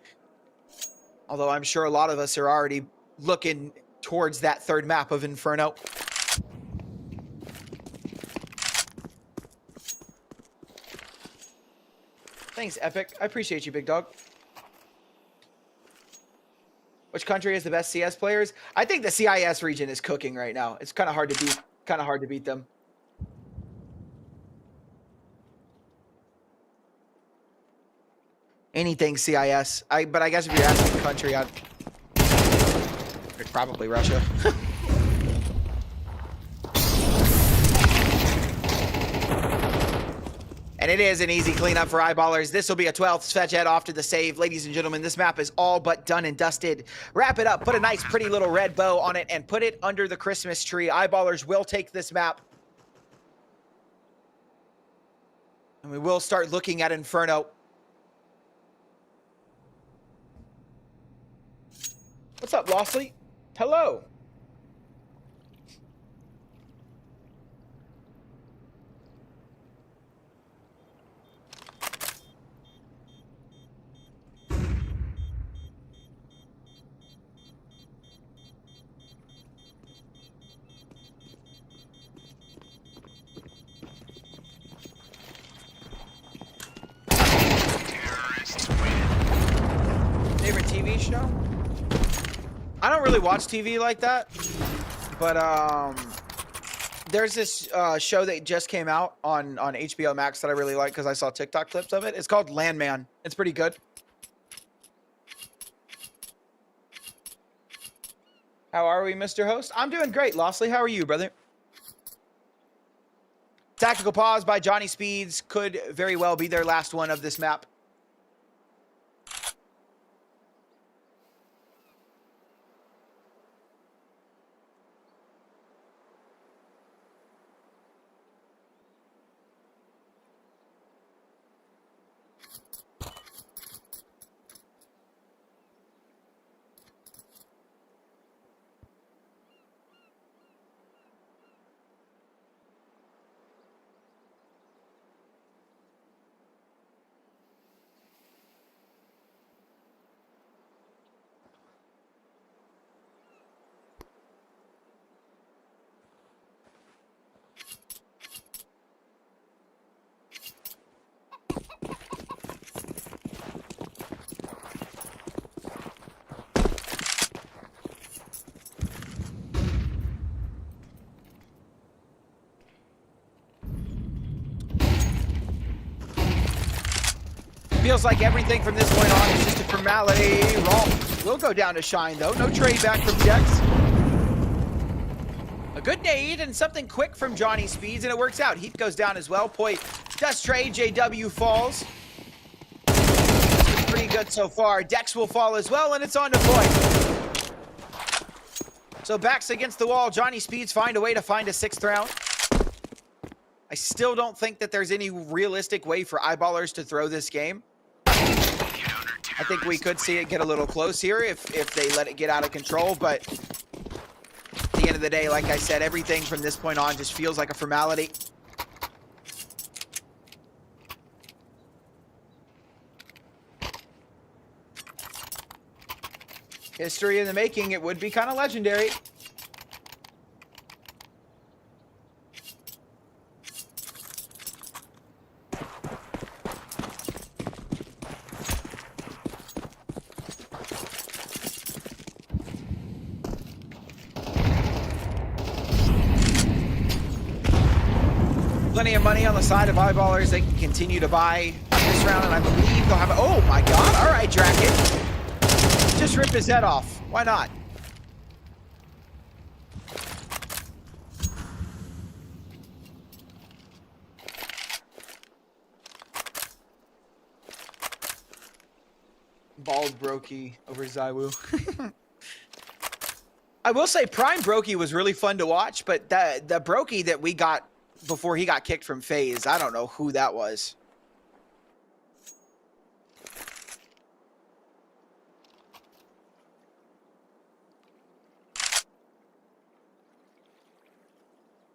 Although I'm sure a lot of us are already looking towards that third map of Inferno. Thanks, Epic. I appreciate you, big dog. Which country has the best CS players? I think the CIS region is cooking right now. It's kind of hard to beat. Kind of hard to beat them. Anything CIS. But I guess if you're asking country, it's probably Russia. And it is an easy cleanup for Eyeballers. This will be a 12th fetch head off to the save. Ladies and gentlemen, this map is all but done and dusted. Wrap it up, put a nice pretty little red bow on it, and put it under the Christmas tree. Eyeballers will take this map. And we will start looking at Inferno. What's up, Lossley? Hello. Favorite TV show? I don't really watch TV like that, but there's this show that just came out on HBO Max that I really like because I saw TikTok clips of it. It's called Landman. It's pretty good. How are we, Mr. Host? I'm doing great, Lossley. How are you, brother? Tactical pause by Johnny Speeds could very well be their last one of this map. Feels like everything from this point on is just a formality. Rolf will go down to Shine, though. No trade back from Dex. A good nade and something quick from Johnny Speeds, and it works out. Heath goes down as well. Poi does trade. JW falls. Pretty good so far. Dex will fall as well, and it's on to Poi. So backs against the wall. Johnny Speeds find a way to find a 6th round. I still don't think that there's any realistic way for eyeballers to throw this game. I think we could see it get a little close here if they let it get out of control, but at the end of the day, like I said, everything from this point on just feels like a formality. History in the making, it would be kind of legendary. Plenty of money on the side of eyeballers. They can continue to buy this round, and I believe they'll have. Oh my God! All right, Draken, just rip his head off. Why not? Bald Brokey over Zywoo. I will say Prime Brokey was really fun to watch, but the Brokey that we got before he got kicked from FaZe, I don't know who that was.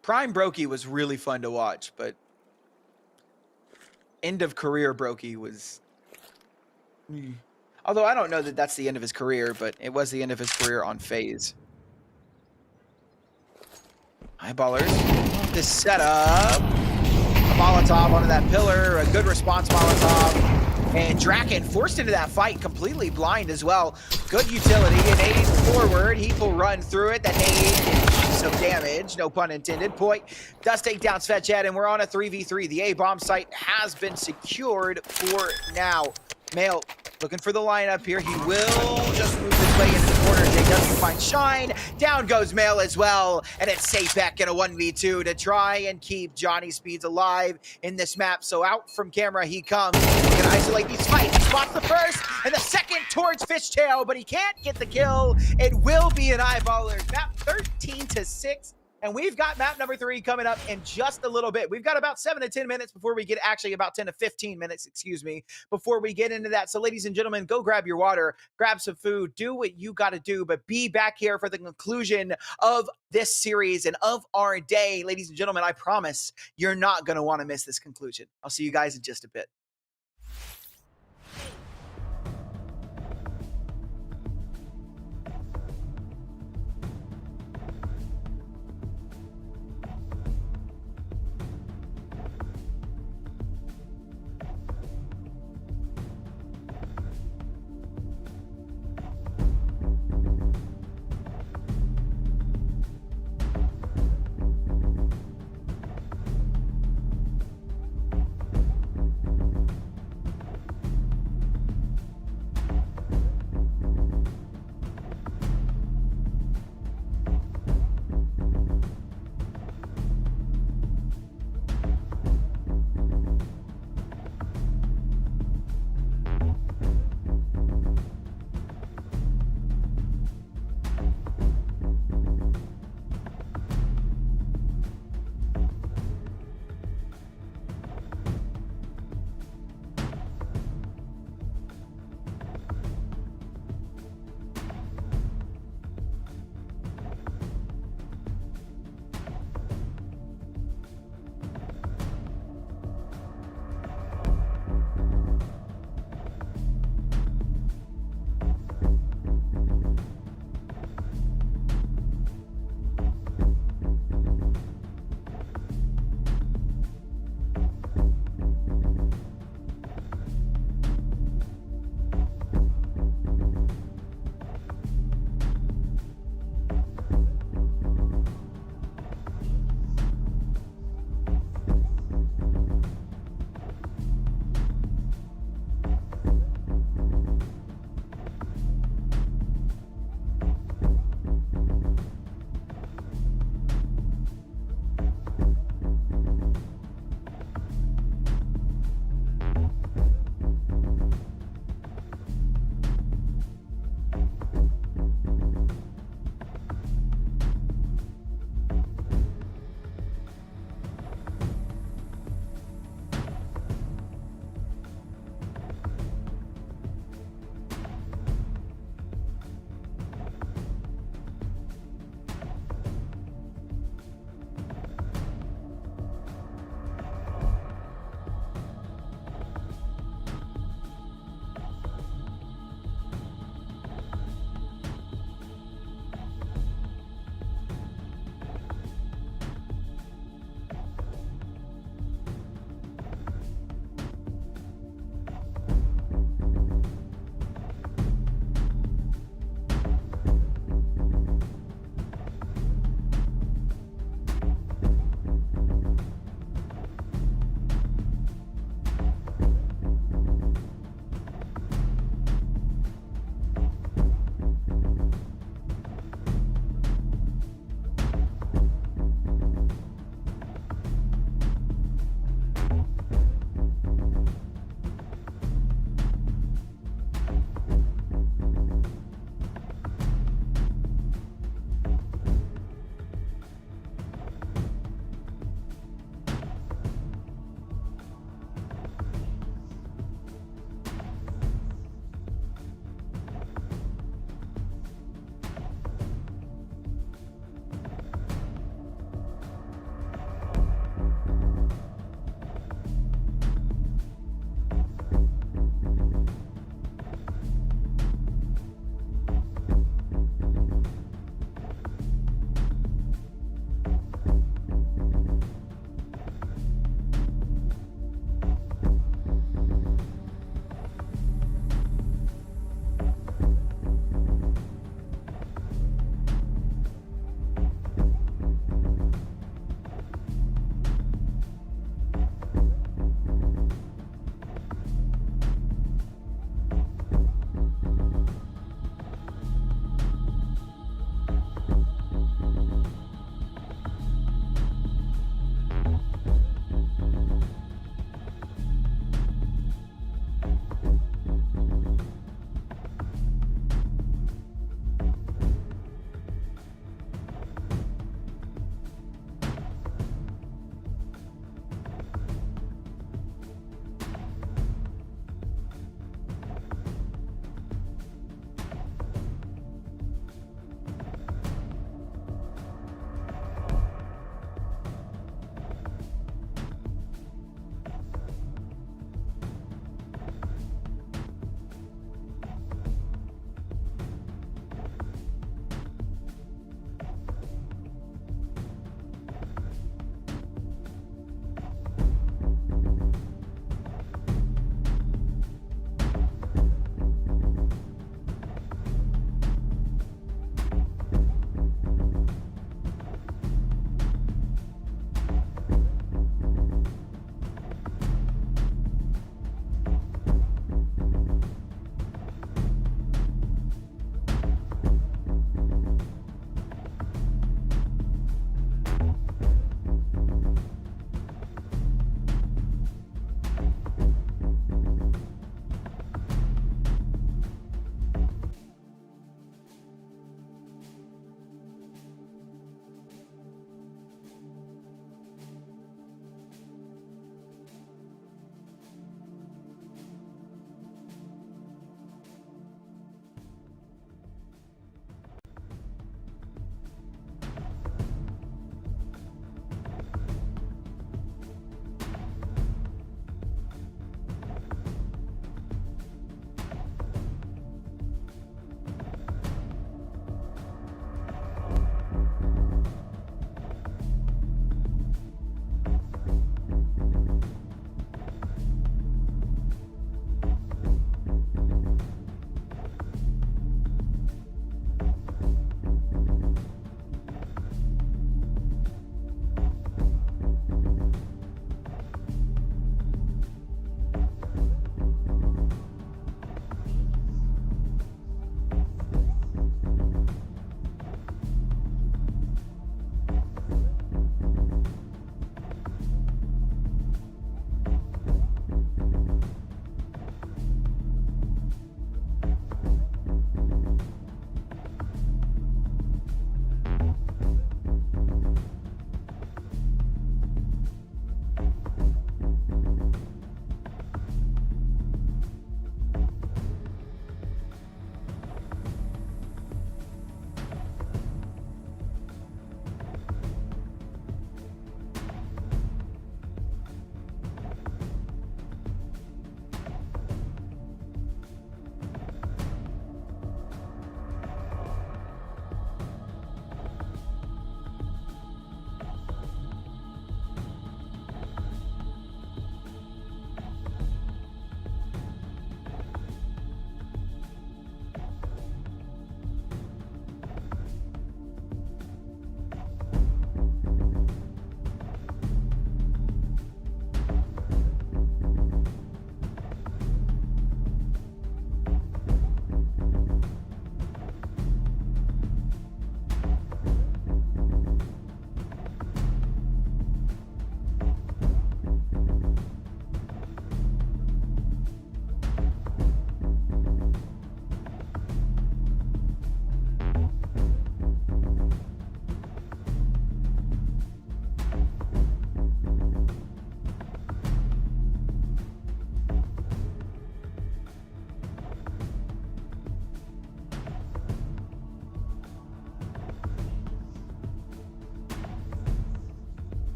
Prime Brokey was really fun to watch, but end of career Brokey was... Although I don't know that that's the end of his career, but it was the end of his career on FaZe. Eyeballers, this setup. A Molotov onto that pillar, a good response Molotov. And Draken forced into that fight, completely blind as well. Good utility, an aid forward. He will run through it. That aid some damage, no pun intended. Poi does take down Svetched, and we're on a 3v3. The A-bomb site has been secured for now. Mail looking for the lineup here. He will just move his way into the corner. JW finds Shine. Down goes Mail as well. And it's Sapek in a 1v2 to try and keep Johnny Speeds alive in this map. So out from camera he comes. He can isolate these fights. He spots the first and the second towards Fishtail, but he can't get the kill. It will be an eyeballer. Map 13-6. And we've got map number 3 coming up in just a little bit. We've got about 7 to 10 minutes before we get, actually about 10 to 15 minutes, excuse me, before we get into that. So ladies and gentlemen, go grab your water, grab some food, do what you got to do, but be back here for the conclusion of this series and of our day. Ladies and gentlemen, I promise you're not going to want to miss this conclusion. I'll see you guys in just a bit.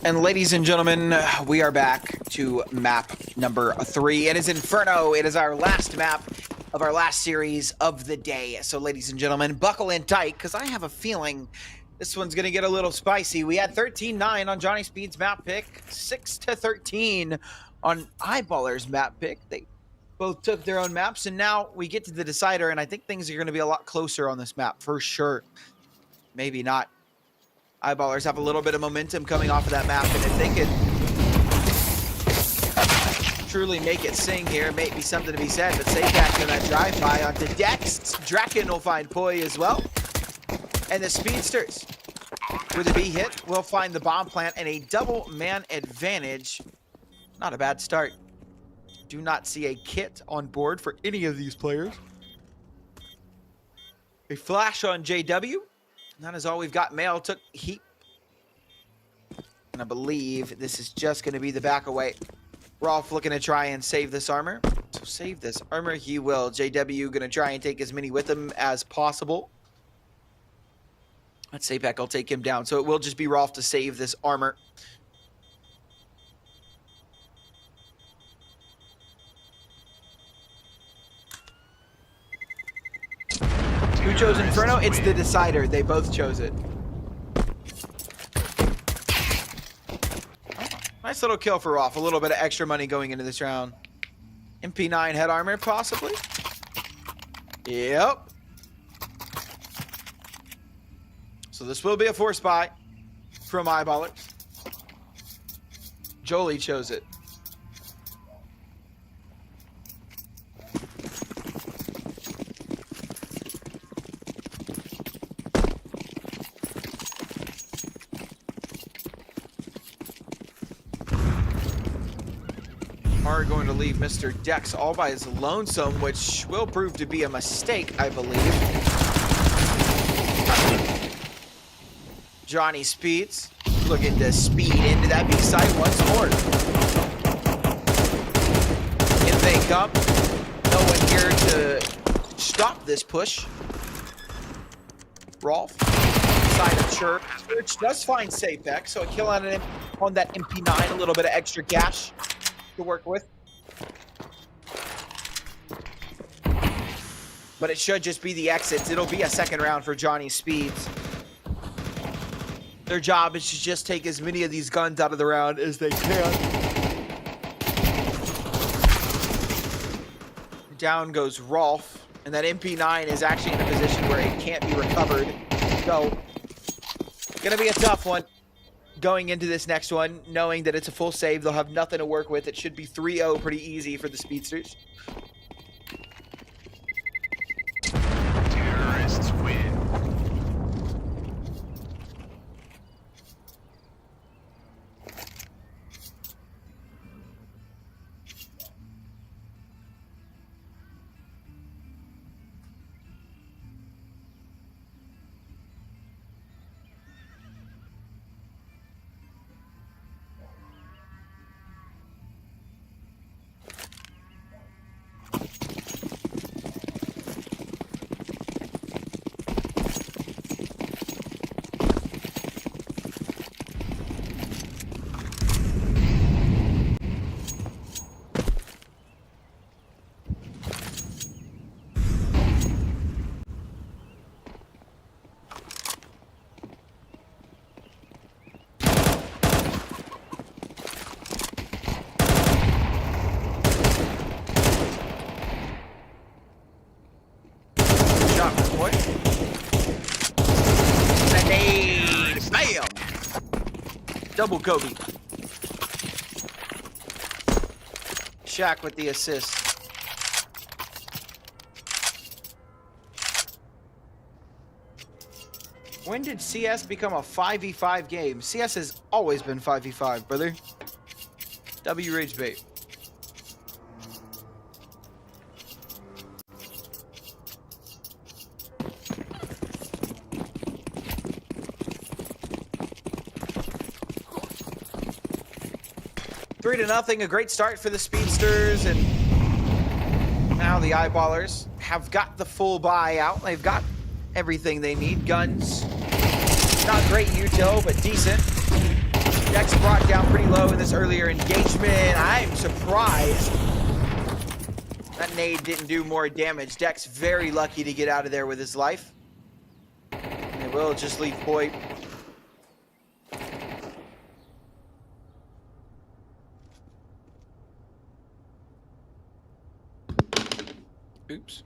And ladies and gentlemen, we are back to map number 3. It is Inferno. It is our last map of our last series of the day. So ladies and gentlemen, buckle in tight because I have a feeling this one's going to get a little spicy. We had 13-9 on Johnny Speed's map pick, 6-13 on Eyeballer's map pick. They both took their own maps, and now we get to the decider, and I think things are going to be a lot closer on this map for sure. Maybe not. Eyeballers have a little bit of momentum coming off of that map, and if they could truly make it sing here, it may be something to be said, but Sajak in that drive-by onto Dex. Draken will find Poi as well. And the Speedsters, with a B hit, will find the bomb plant and a double man advantage. Not a bad start. Do not see a kit on board for any of these players. A flash on JW. That is all we've got. Mail took heat. And I believe this is just going to be the back away. Rolf looking to try and save this armor. So save this armor he will. JW going to try and take as many with him as possible. Let's say Peck will take him down. So it will just be Rolf to save this armor. Who chose Inferno? It's the decider. They both chose it. Nice little kill for Rolf. A little bit of extra money going into this round. MP9 head armor, possibly. Yep. So this will be a force buy from Eyeballers. Jolie chose it. Are going to leave Mr. Dex all by his lonesome, which will prove to be a mistake, I believe. Johnny Speeds looking to speed into that B side once more. If they come, no one here to stop this push. Rolf, side of Church, which does find Sapek, so a kill on that MP9, a little bit of extra cash to work with. But it should just be the exits. It'll be a second round for Johnny Speeds. Their job is to just take as many of these guns out of the round as they can. Down goes Rolf, and that MP9 is actually in a position where it can't be recovered. So, gonna be a tough one going into this next one, knowing that it's a full save. They'll have nothing to work with. It should be 3-0 pretty easy for the Speedsters. Terrorists win. Bam! Double Kobe. Shaq with the assist. When did CS become a 5v5 game? CS has always been 5v5, brother. W Rage Bait. Three to nothing, a great start for the Speedsters, and now the Eyeballers have got the full buy out. They've got everything they need. Guns, not great util, but decent. Dex brought down pretty low in this earlier engagement. I'm surprised that nade didn't do more damage. Dex very lucky to get out of there with his life. And it will just leave Poi. Oops.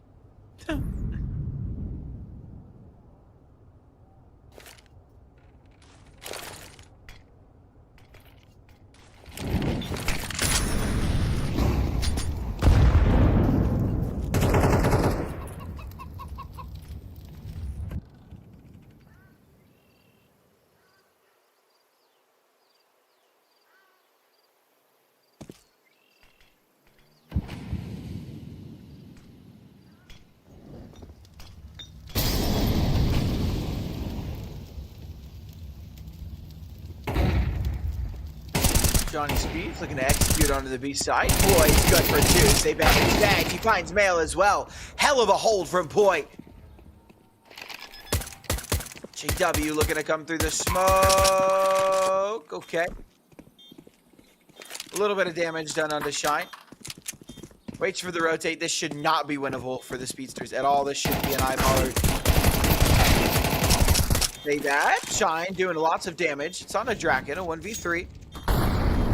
Johnny Speeds looking to execute onto the B side. Poi is good for two. Stay back in his bag. He finds Mail as well. Hell of a hold from Poi. JW looking to come through the smoke. Okay. A little bit of damage done onto Shine. Waits for the rotate. This should not be winnable for the Speedsters at all. This should be an eyeballer. Say that. Shine doing lots of damage. It's on a Draken, a 1v3.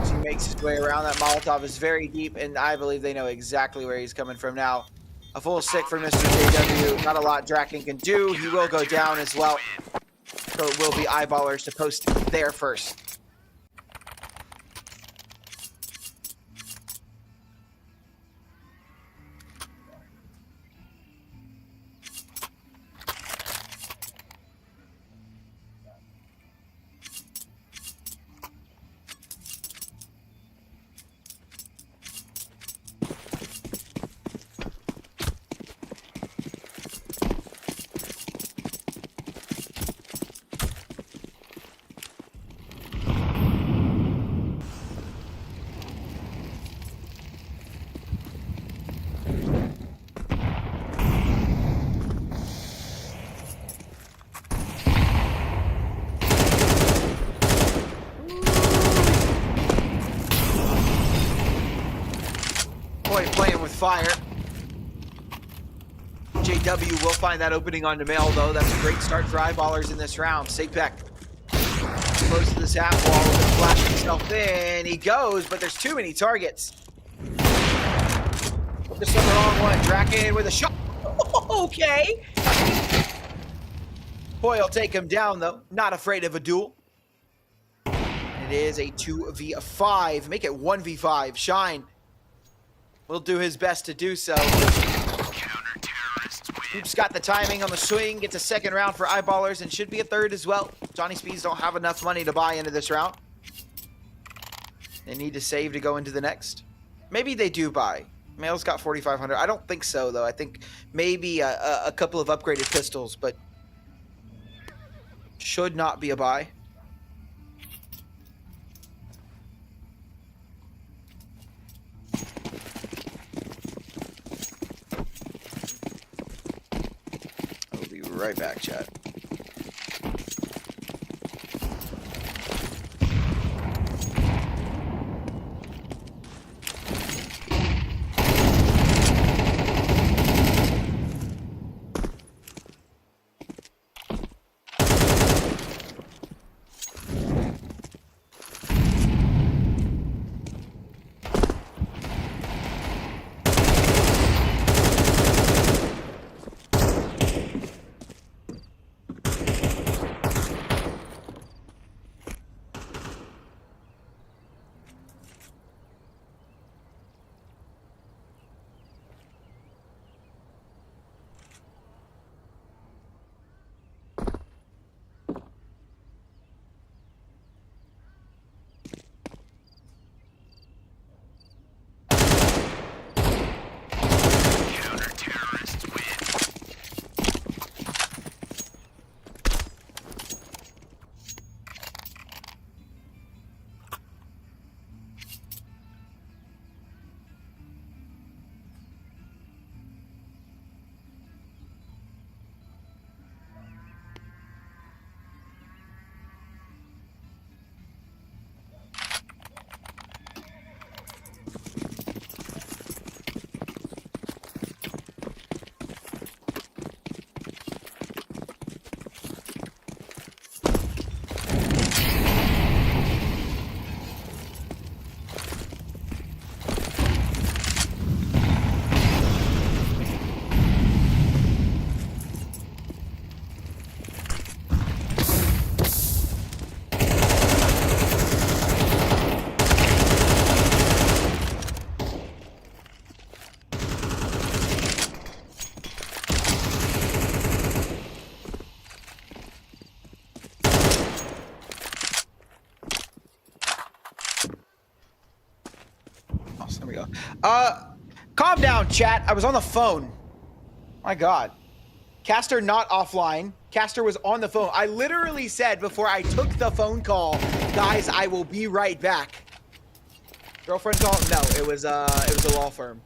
He makes his way around. That Molotov is very deep, and I believe they know exactly where he's coming from now. A full stick for Mr. JW. Not a lot Draken can do. He will go down as well. So it will be eyeballers to post there first. Playing with fire. JW will find that opening on the Mail, though. That's a great start for eyeballers in this round. Sapek close to this half wall, will flash himself in. He goes, but there's too many targets. Just on the wrong one. Draken with a shot. Okay. Poi will take him down, though. Not afraid of a duel. It is a 2v5. Make it 1v5. Shine will do his best to do so. Oops, got the timing on the swing. Gets a second round for eyeballers and should be a third as well. Johnny Speeds don't have enough money to buy into this round. They need to save to go into the next. Maybe they do buy. Mail's got 4,500. I don't think so, though. I think maybe a couple of upgraded pistols, but should not be a buy. Right back, chat. There we go. Calm down, chat. I was on the phone. My God. Caster not offline. Caster was on the phone. I literally said before I took the phone call, guys, I will be right back. Girlfriend call? No, it was a law firm.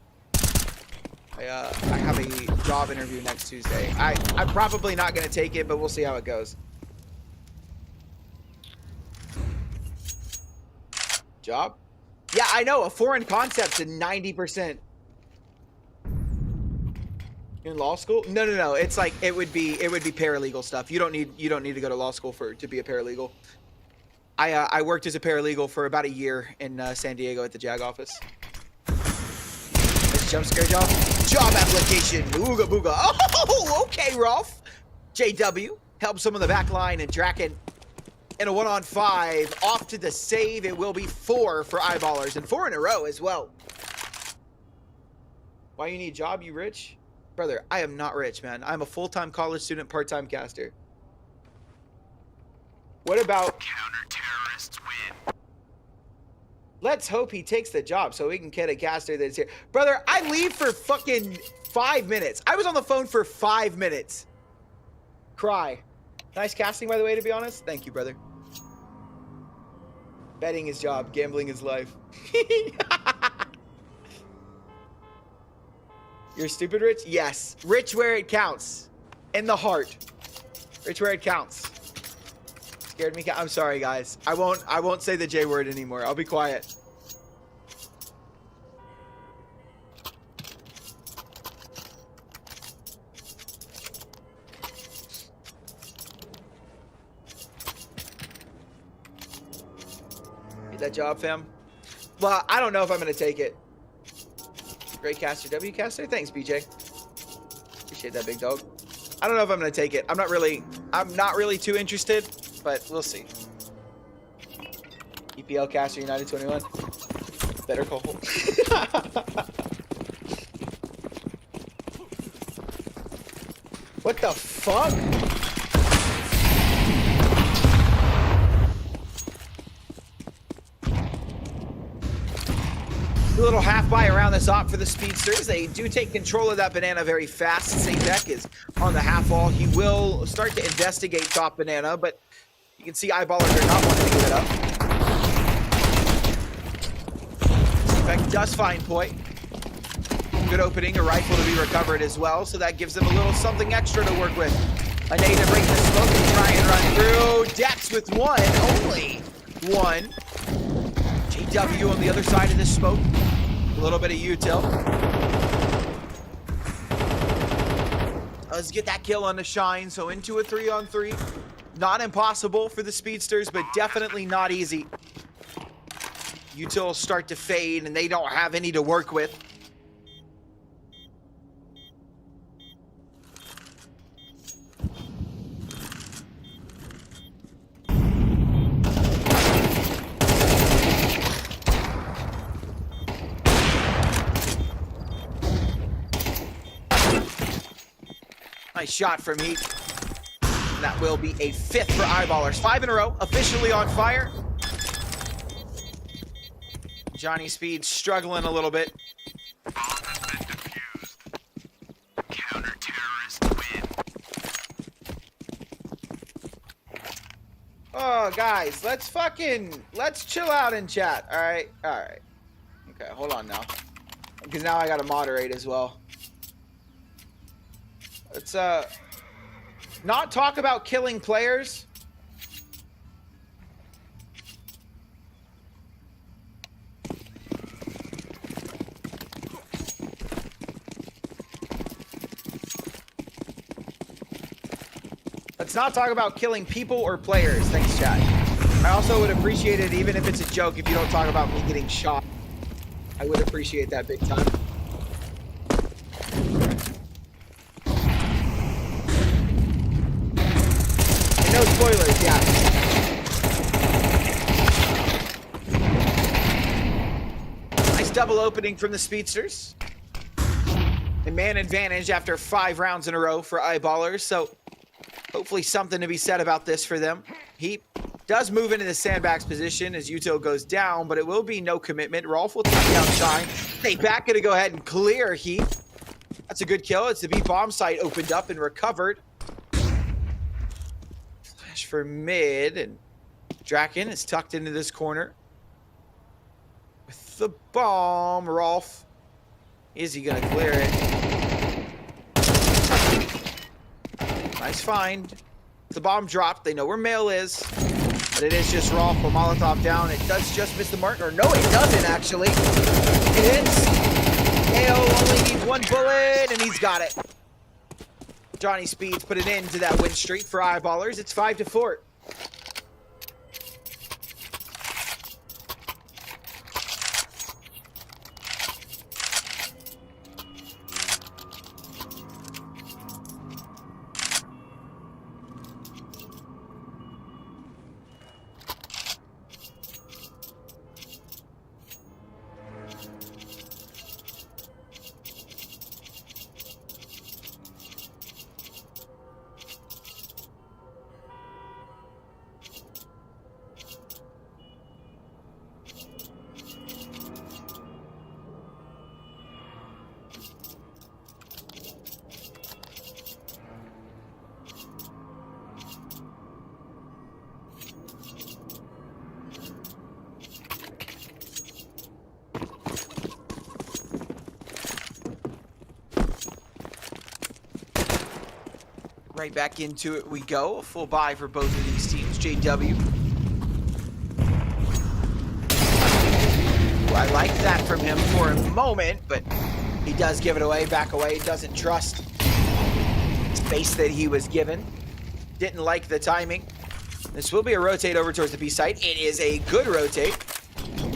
I have a job interview next Tuesday. I'm probably not gonna take it, but we'll see how it goes. Job? Yeah, I know, a foreign concept's a 90%. In law school? No. It's like it would be paralegal stuff. You don't need to go to law school to be a paralegal. I worked as a paralegal for about a year in San Diego at the JAG office. Nice jump scare job. Job application. Ooga booga. Oh, okay, Rolf. JW helps him on the back line and Draken in a 1-on-5 off to the save. It will be 4 for eyeballers and 4 in a row as well. Why you need a job, you rich? Brother, I am not rich, man. I'm a full-time college student, part-time caster. What about... Counter-terrorists win. Let's hope he takes the job so we can get a caster that's here. Brother, I leave for fucking 5 minutes. I was on the phone for 5 minutes. Cry. Nice casting, by the way, to be honest. Thank you, brother. Betting is job. Gambling is life. You're stupid rich? Yes. Rich where it counts. In the heart. Rich where it counts. Scared me. I'm sorry, guys. I won't say the J word anymore. I'll be quiet. Get that job, fam? Well, I don't know if I'm going to take it. Great caster, W caster. Thanks, BJ. Appreciate that, big dog. I don't know if I'm gonna take it. I'm not really too interested, but we'll see. EPL caster, United 21. Better call. What the fuck? A little half buy around this op for the speedsters. They do take control of that banana very fast. Sabeck is on the half wall. He will start to investigate top banana, but you can see eyeballers are not wanting to give it up. Sabeck does find point. Good opening, a rifle to be recovered as well, so that gives them a little something extra to work with. A nade to break the smoke and try and run through. Dex with one, only one. JW on the other side of this smoke. A little bit of util. Let's get that kill on the shine. So into a 3-on-3. Not impossible for the speedsters, but definitely not easy. Util start to fade, and they don't have any to work with. Nice shot from Heat. And that will be a 5th for eyeballers. 5 in a row, officially on fire. Johnny Speed struggling a little bit. Bomb has been defused. Counter-terrorists win. Oh, guys, let's chill out in chat. All right. Okay, hold on now. Because now I got to moderate as well. Let's not talk about killing players. Let's not talk about killing people or players. Thanks, chat. I also would appreciate it, even if it's a joke, if you don't talk about me getting shot. I would appreciate that big time. No spoilers, yeah. Nice double opening from the speedsters. And man advantage after 5 rounds in a row for eyeballers, so hopefully something to be said about this for them. Heap Does move into the sandbags position as Yuto goes down, but it will be no commitment. Rolf will take down Shine. Stay back, gonna go ahead and clear Heat. That's a good kill. It's the B bomb site opened up and recovered. Flash for mid, and Draken is tucked into this corner. With the bomb, Rolf. Is he gonna clear it? Nice find. The bomb dropped. They know where Mail is. But it is just Rolf. A Molotov down. It does just miss the mark. Or no, it doesn't actually. It hits. Mail only needs one bullet, and he's got it. Johnny Speeds put an end to that win streak for Eyeballers. It's 5-4. Right back into it we go. A full buy for both of these teams. JW. Ooh, I like that from him for a moment, but he does give it away, back away. Doesn't trust space that he was given. Didn't like the timing. This will be a rotate over towards the B site. It is a good rotate.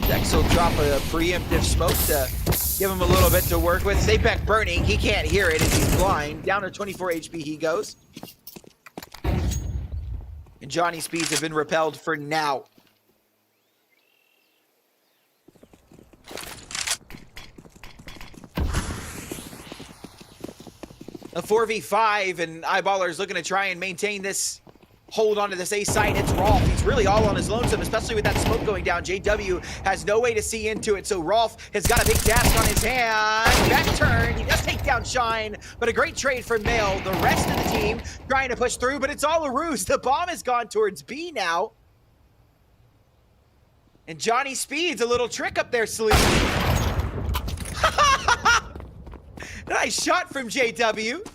Dex will drop a preemptive smoke to give him a little bit to work with. Sapek burning. He can't hear it as he's blind. Down to 24 HP he goes. And Johnny Speeds have been repelled for now. A 4v5, and Eyeballers looking to try and maintain this hold onto this A site. It's Rolf. He's really all on his lonesome, especially with that smoke going down. JW has no way to see into it, so Rolf has got a big task on his hand. Back turn. He does take down Shine, but a great trade for Mail. The rest of the team trying to push through, but it's all a ruse. The bomb has gone towards B now. And Johnny Speeds, a little trick up their sleeve. Nice shot from JW.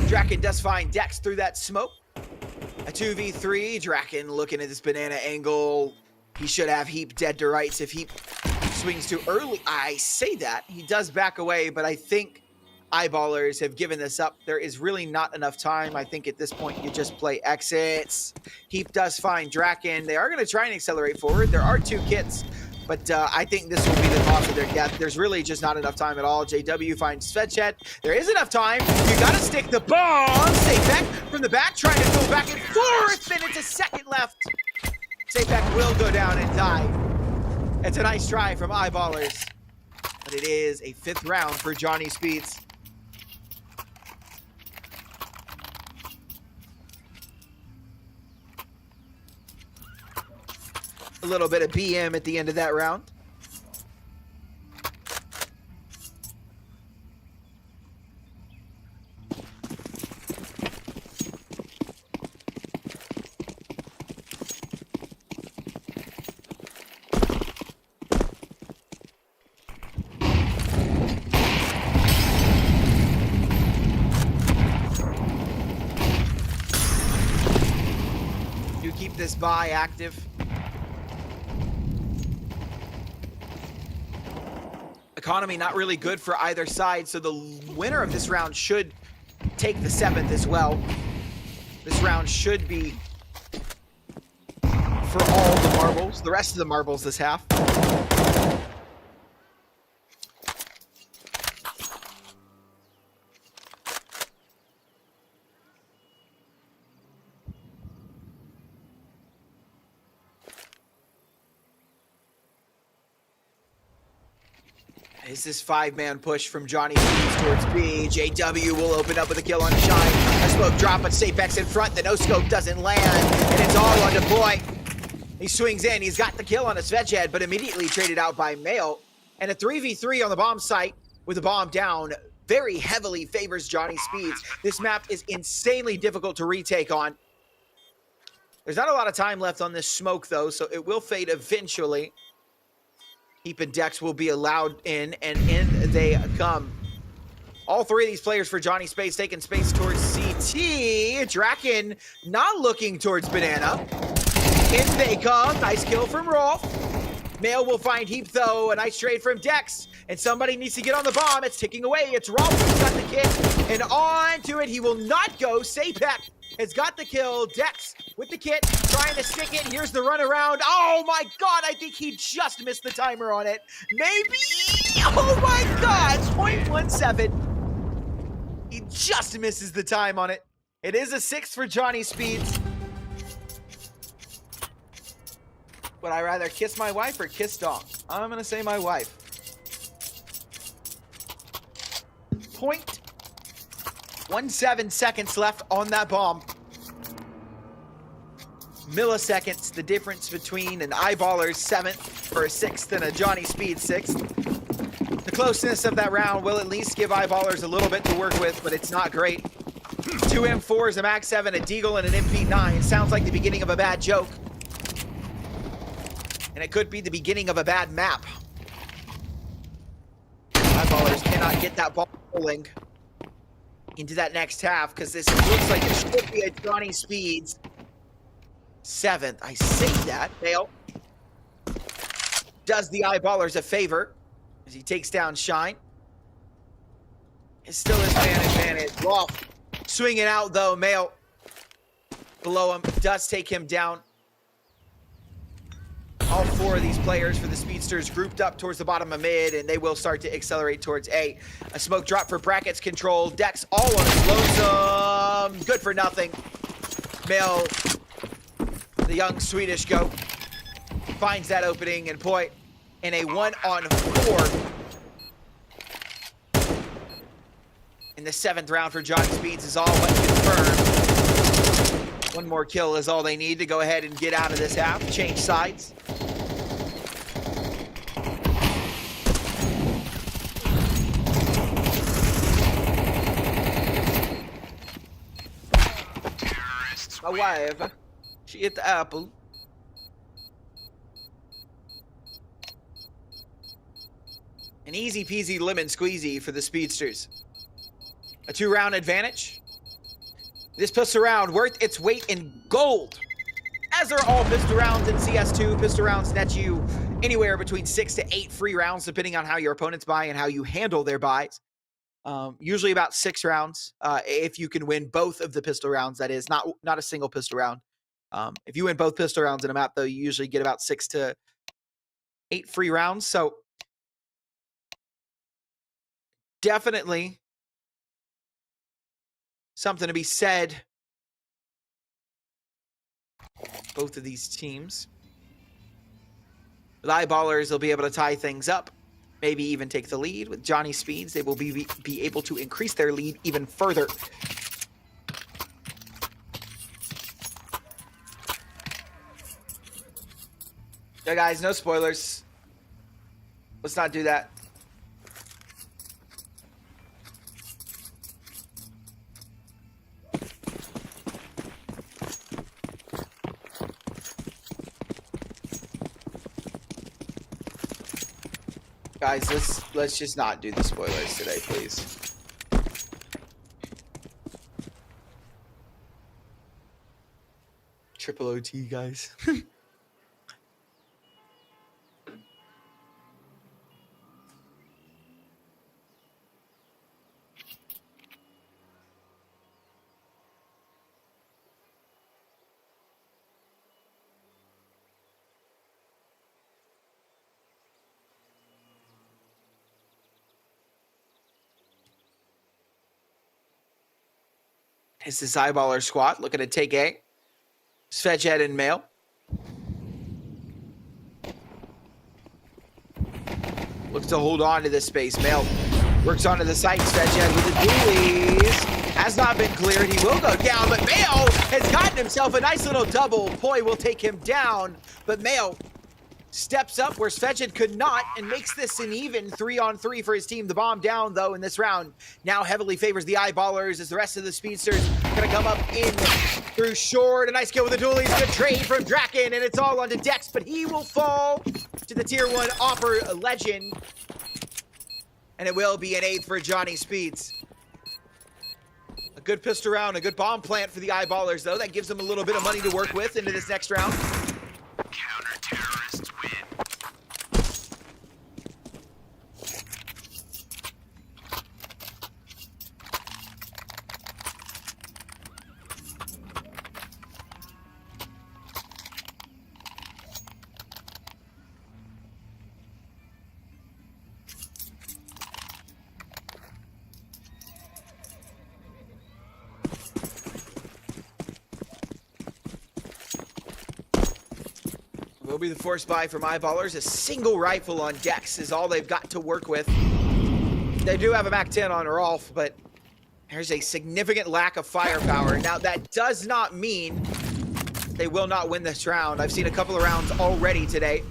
Draken does find Dex through that smoke. A 2v3. Draken looking at this banana angle. He should have Heap dead to rights if Heap swings too early. I say that. He does back away, but I think Eyeballers have given this up. There is really not enough time. I think at this point you just play exits. Heap does find Draken. They are going to try and accelerate forward. There are two kits, but I think this will be the cause of their death. There's really just not enough time at all. JW finds Svedchet. There is enough time. You got to stick the bomb. Sapek from the back trying to go back and forth, and it's a second left. Sapek will go down and die. It's a nice try from Eyeballers, but it is a 5th round for Johnny Speeds. A little bit of BM at the end of that round. Do keep this buy active. Economy not really good for either side, so the winner of this round should take the 7th as well. This round should be for all the marbles, the rest of the marbles this half. Is this 5-man push from Johnny Speeds towards B? JW will open up with a kill on Shine. A smoke drop, but Sapex in front. The no-scope doesn't land, and it's all on Deploy. He swings in. He's got the kill on a Svedjed, but immediately traded out by Mail. And a 3v3 on the bomb site with the bomb down very heavily favors Johnny Speeds. This map is insanely difficult to retake on. There's not a lot of time left on this smoke, though, so it will fade eventually. Heap and Dex will be allowed in, and in they come. All three of these players for Johnny Space taking space towards CT. Draken not looking towards Banana. In they come. Nice kill from Rolf. Mail will find Heap, though. A nice trade from Dex. And somebody needs to get on the bomb. It's ticking away. It's Rolf who's got the kit. And on to it. He will not go. Sapek has got the kill. Dex with the kit, trying to stick it. Here's the run around. Oh my God, I think he just missed the timer on it. Maybe. Oh my God, 0.17. He just misses the time on it. It is a 6 for Johnny Speeds. Would I rather kiss my wife or kiss dog? I'm gonna say my wife. 0.17 seconds left on that bomb. Milliseconds, the difference between an Eyeballer's 7th or a 6th and a Johnny Speed 6th. The closeness of that round will at least give Eyeballers a little bit to work with, but it's not great. 2 M4s, a Max 7, a Deagle, and an MP9. Sounds like the beginning of a bad joke. And it could be the beginning of a bad map. Eyeballers cannot get that ball rolling into that next half, because this looks like it should be a Johnny Speeds 7th. I say that. Fail. Does the Eyeballers a favor as he takes down Shine. It's still his man advantage. Rolf swinging out, though. Mail below him does take him down. All 4 of these players for the Speedsters grouped up towards the bottom of mid, and they will start to accelerate towards A. A smoke drop for Brackets control. Dex all on his lonesome. Good for nothing. Mail, the young Swedish goat, finds that opening, and boy, in a 1-on-4 in the 7th round for Johnny Speeds is all but confirmed. 1 more kill is all they need to go ahead and get out of this half. Change sides. My wife, she ate the apple. An easy peasy lemon squeezy for the Speedsters. A 2-round advantage. This pistol round worth its weight in gold. As are all pistol rounds in CS2. Pistol rounds net you anywhere between 6 to 8 free rounds, depending on how your opponents buy and how you handle their buys. Usually about 6 rounds, if you can win both of the pistol rounds. That is not a single pistol round. If you win both pistol rounds in a map, though, you usually get about 6 to 8 free rounds. So definitely something to be said. Both of these teams. With Eyeballers, they'll be able to tie things up. Maybe even take the lead. With Johnny Speeds, they will be able to increase their lead even further. Yeah, guys, no spoilers. Let's not do that. Guys, let's just not do the spoilers today, please. Triple OT, guys. It's this Eyeballer squad looking to take A. Svedjed and Mail. Looks looks to hold on to this space. Mail works onto the site. Svedjed with the dualies. Has not been cleared. He will go down, but Mayo has gotten himself a nice little double. Poi will take him down, but Mayo steps up where Svedjed could not and makes this an even 3-on-3 for his team. The bomb down, though, in this round now heavily favors the eyeballers as the rest of the speedsters going to come up in through short. A nice kill with the dualies. Good trade from Draken, and it's all onto Dex, but he will fall to the tier 1 offer legend. And it will be an 8th for Johnny Speeds. A good pistol round, a good bomb plant for the eyeballers, though. That gives them a little bit of money to work with into this next round. Counter-terrorists win. Will be the force buy from eyeballers. A single rifle on Dex is all they've got to work with. They do have a MAC-10 on Rolf, but there's a significant lack of firepower. Now, that does not mean they will not win this round. I've seen a couple of rounds already today.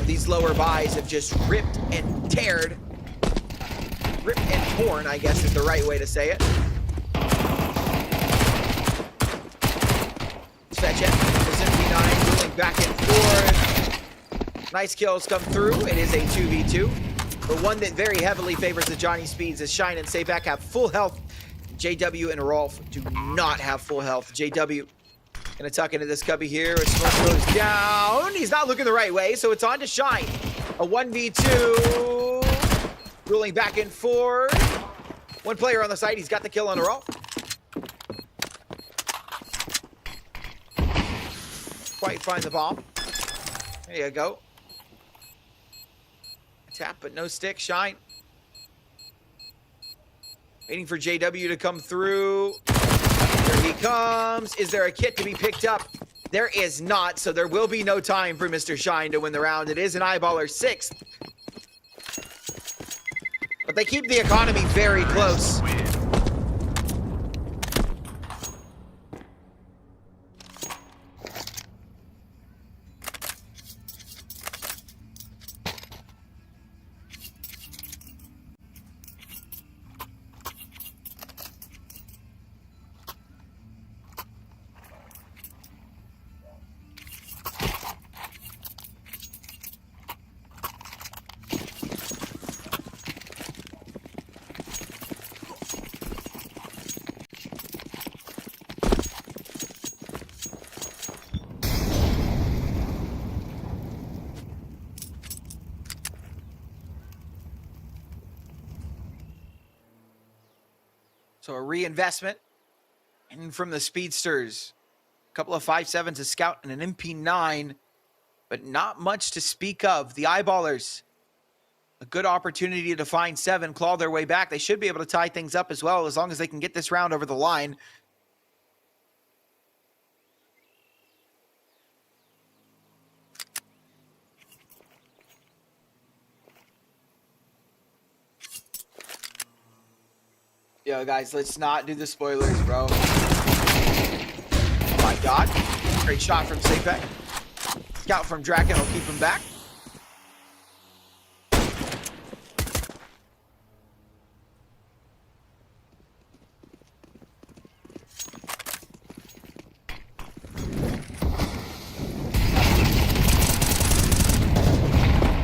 These lower buys have just ripped and teared. Ripped and torn, I guess is the right way to say it. Svedjed with MP9 dueling back and forth. Nice kills come through. It is a 2v2. But one that very heavily favors the Johnny Speeds as Shine and Sayback have full health. JW and Rolf do not have full health. JW gonna tuck into this cubby here. Smoke goes down. He's not looking the right way, so it's on to Shine. A 1v2. Dueling back and forth. One player on the side. He's got the kill on Rolf. Quite find the bomb. There you go. Tap, but no stick. Shine. Waiting for JW to come through. Here he comes. Is there a kit to be picked up? There is not, so there will be no time for Mr. Shine to win the round. It is an eyeballer 6th. But they keep the economy very close. So a reinvestment. And from the Speedsters, a couple of 5.7s, a Scout, and an MP9. But not much to speak of. The eyeballers, a good opportunity to find 7, claw their way back. They should be able to tie things up as well, as long as they can get this round over the line. Yo, guys, let's not do the spoilers, bro. Oh my god. Great shot from Sapek. Scout from Draken will keep him back.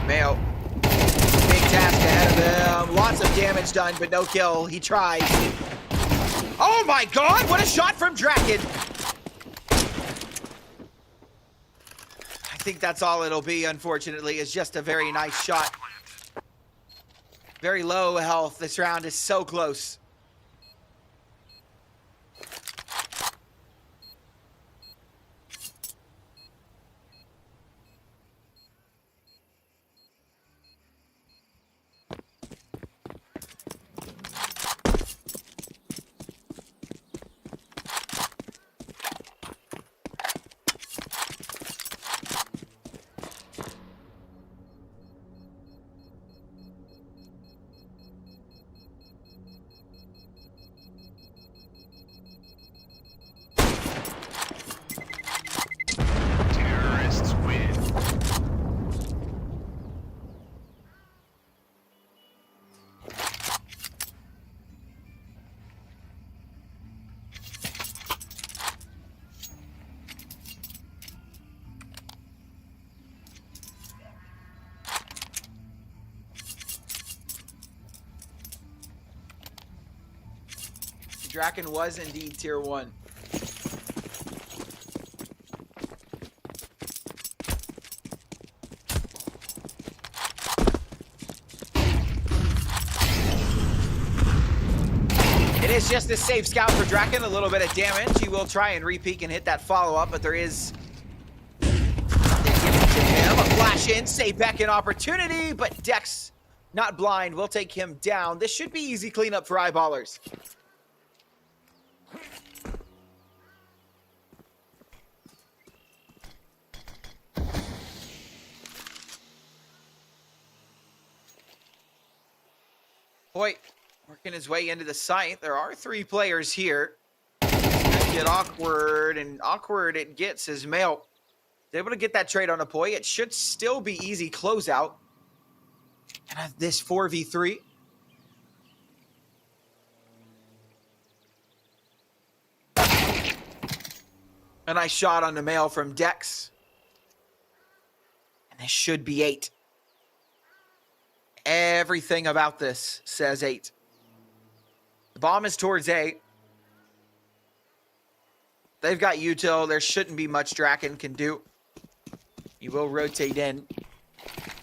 Mayo. Big task ahead of him. Lots of damage done, but no kill. He tries. Oh my god, what a shot from Draken. I think that's all it'll be, unfortunately, is just a very nice shot. Very low health. This round is so close. Draken was indeed tier 1. It is just a safe scout for Draken, a little bit of damage. He will try and re-peek and hit that follow-up, but there is nothing given to him. A flash in, save back in opportunity, but Dex, not blind, will take him down. This should be easy cleanup for eyeballers. Boy, working his way into the site. There are 3 players here. It's gonna get awkward, and awkward it gets as Mail is able to get that trade on a Poi. It should still be easy closeout. And have this 4v3. A nice shot on the Mail from Dex. And this should be 8. Everything about this says 8. The bomb is towards A. They've got util. There shouldn't be much Draken can do. He will rotate in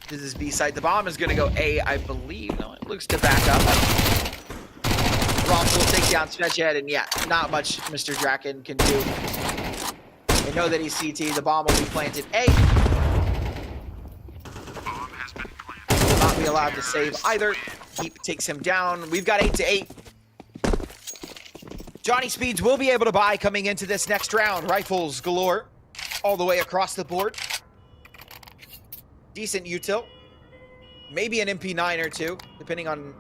to this B site. The bomb is going to go A, I believe. No, it looks to back up. Roth will take down Svedgehead, and yeah, not much Mr. Draken can do. They know that he's CT. The bomb will be planted A. Will not be allowed to save either. Heap takes him down. We've got 8-8. Johnny Speeds will be able to buy coming into this next round. Rifles galore all the way across the board. Decent util. Maybe an MP9 or 2, depending on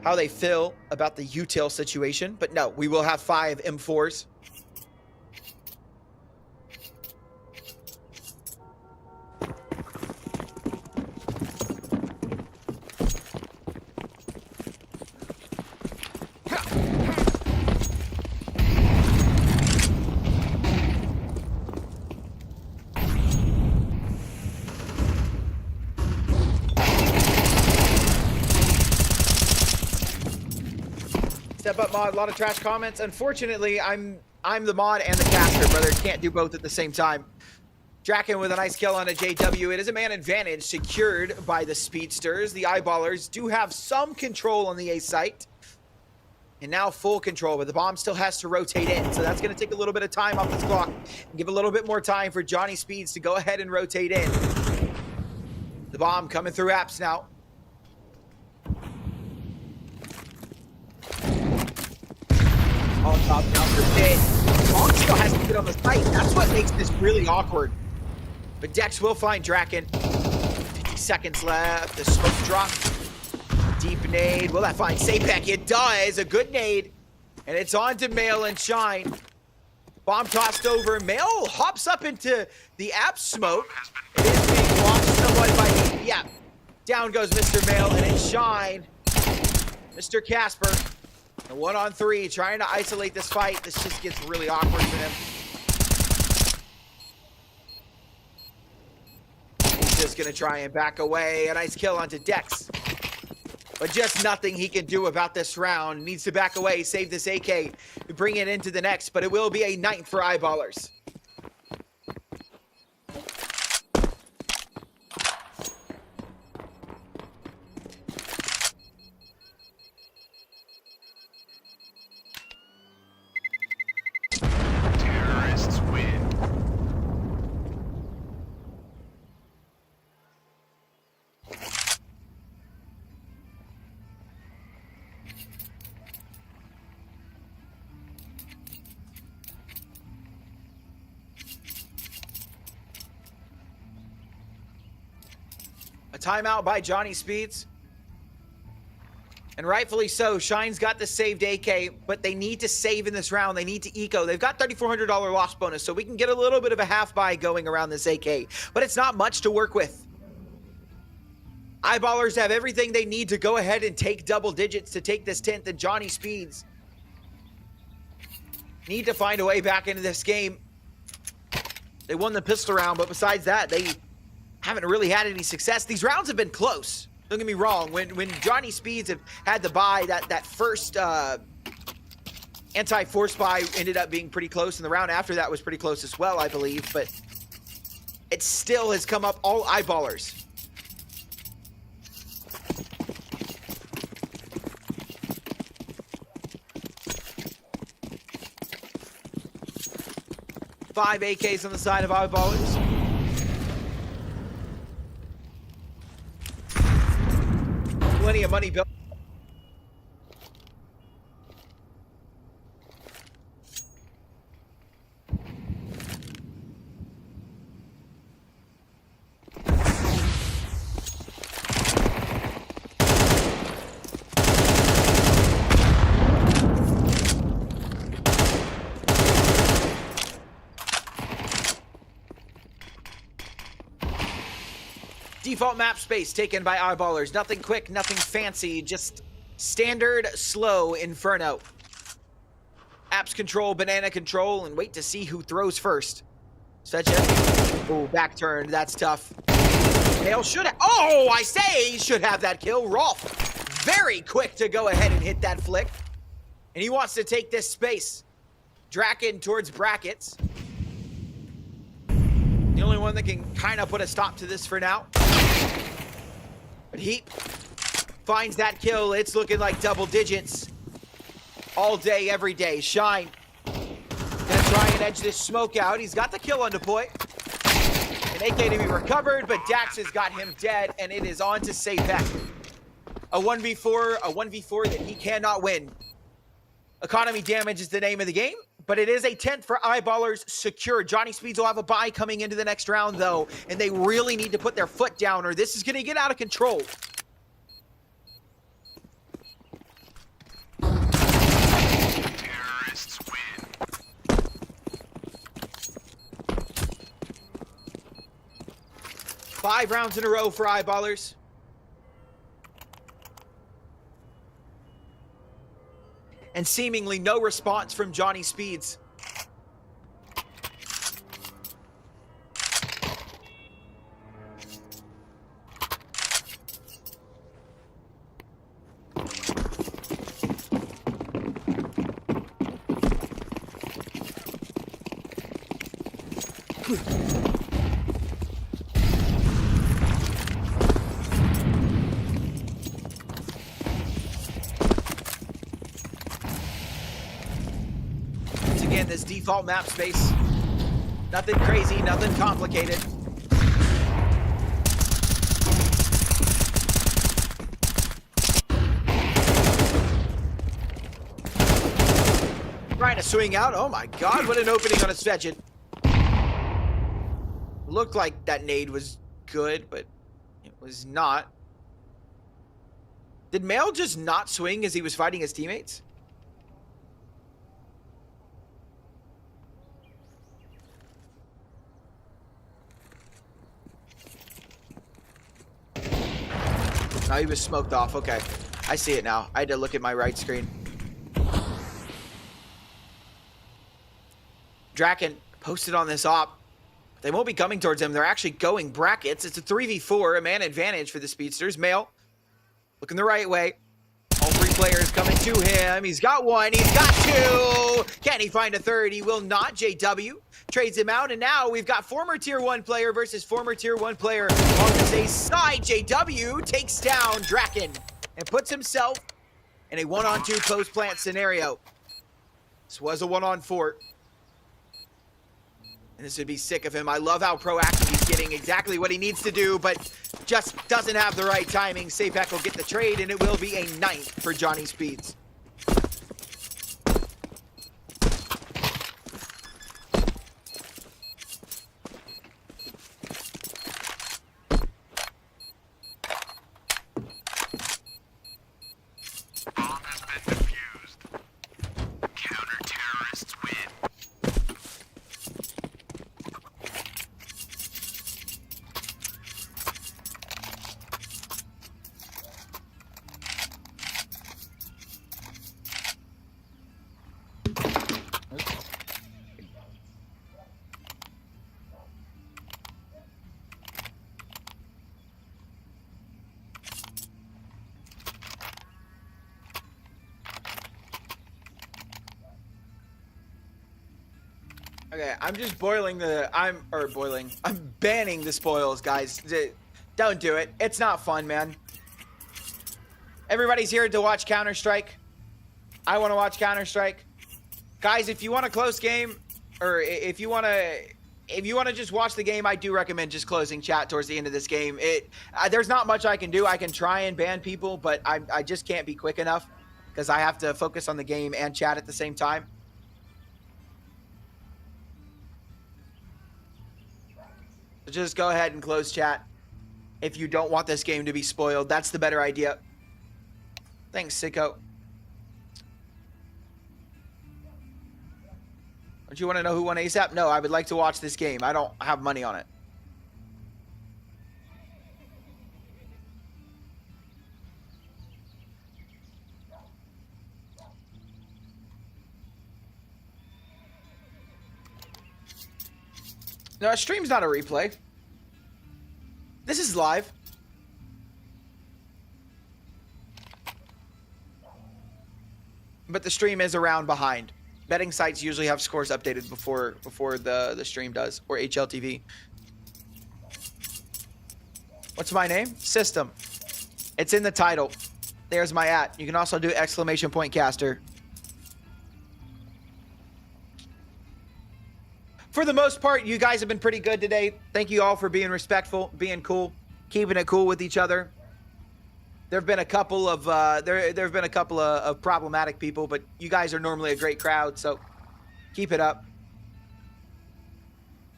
how they feel about the util situation. But no, we will have 5 M4s. Step up mod, a lot of trash comments. Unfortunately, I'm the mod and the caster, brother. Can't do both at the same time. Draken with a nice kill on a JW. It is a man advantage secured by the speedsters. The eyeballers do have some control on the A site. And now full control, but the bomb still has to rotate in. So that's going to take a little bit of time off this clock. And give a little bit more time for Johnny Speeds to go ahead and rotate in. The bomb coming through apps now. On top now for Pit. Long still has to get on the site. That's what makes this really awkward. But Dex will find Draken. 50 seconds left. The smoke drop. Deep nade. Will that find Sapek? It does. A good nade. And it's on to Mail and Shine. Bomb tossed over. Mail hops up into the app smoke. It is being launched somewhat by the... Yeah. Down goes Mr. Mail, and it's Shine. Mr. Casper. A 1-on-3, trying to isolate this fight. This just gets really awkward for him. He's just gonna try and back away. A nice kill onto Dex. But just nothing he can do about this round. Needs to back away, save this AK, bring it into the next, but it will be a 9th for eyeballers. Terrorists win. A timeout by Johnny Speeds. And rightfully so. Shine's got the saved AK, but they need to save in this round. They need to eco. They've got $3,400 loss bonus, so we can get a little bit of a half buy going around this AK. But it's not much to work with. Eyeballers have everything they need to go ahead and take double digits to take this 10th, and Johnny Speeds need to find a way back into this game. They won the pistol round, but besides that, they haven't really had any success. These rounds have been close. Don't get me wrong. When Johnny Speeds have had to buy that first Anti-force buy ended up being pretty close, and the round after that was pretty close as well, I believe, but it still has come up all eyeballers. Five AKs on the side of eyeballers. Plenty of money built. Default map space taken by eyeballers. Nothing quick, nothing fancy, just standard slow Inferno. Apps control, banana control, and wait to see who throws first. Such a back turn. That's tough. Hale should have. Oh, I say he should have that kill. Rolf, very quick to go ahead and hit that flick, and he wants to take this space. Draken towards brackets. The only one that can kind of put a stop to this for now. But Heap finds that kill. It's looking like double digits all day, every day. Shine gonna try and edge this smoke out. He's got the kill on deploy. An AK to be recovered, but Dax has got him dead, and it is on to Sapek. A 1v4 that he cannot win. Economy damage is the name of the game, but it is a 10th for eyeballers secure. Johnny Speeds will have a bye coming into the next round, though, and they really need to put their foot down, or this is going to get out of control. Terrorists win. 5 rounds in a row for eyeballers. And seemingly no response from Johnny Speeds. This default map space. Nothing crazy, nothing complicated. Trying to swing out. Oh my god, what an opening on a Svetchin. Looked like that nade was good, but it was not. Did Mail just not swing as he was fighting his teammates? No, he was smoked off. Okay. I see it now. I had to look at my right screen. Draken posted on this op. They won't be coming towards him. They're actually going brackets. It's a 3v4, a man advantage for the Speedsters. Mail looking the right way. All 3 players coming to him. He's got 1. He's got 2. Can he find a third? He will not. JW trades him out. And now we've got former Tier 1 player versus former Tier 1 player on the same side. JW takes down Draken and puts himself in a 1-on-2 post-plant scenario. This was a 1-on-4. And this would be sick of him. I love how proactive he's getting exactly what he needs to do, but just doesn't have the right timing. Sapek will get the trade, and it will be a 9th for Johnny Speeds. Bomb has been defused. Counter-terrorists win. Okay, I'm just boiling the. I'm banning the spoils, guys. Don't do it. It's not fun, man. Everybody's here to watch Counter-Strike. I want to watch Counter-Strike. Guys, if you want a close game, or if you want to just watch the game, I do recommend just closing chat towards the end of this game. There's not much I can do. I can try and ban people, but I just can't be quick enough because I have to focus on the game and chat at the same time. So just go ahead and close chat if you don't want this game to be spoiled. That's the better idea. Thanks, Sicko. Don't you want to know who won ASAP? No, I would like to watch this game. I don't have money on it. No, a stream's not a replay. This is live. But the stream is around behind. Betting sites usually have scores updated before the stream does, or HLTV. What's my name? System. It's in the title. There's my @. You can also do !caster. For the most part, you guys have been pretty good today. Thank you all for being respectful, being cool, keeping it cool with each other. There've been a couple of problematic people, but you guys are normally a great crowd, so keep it up.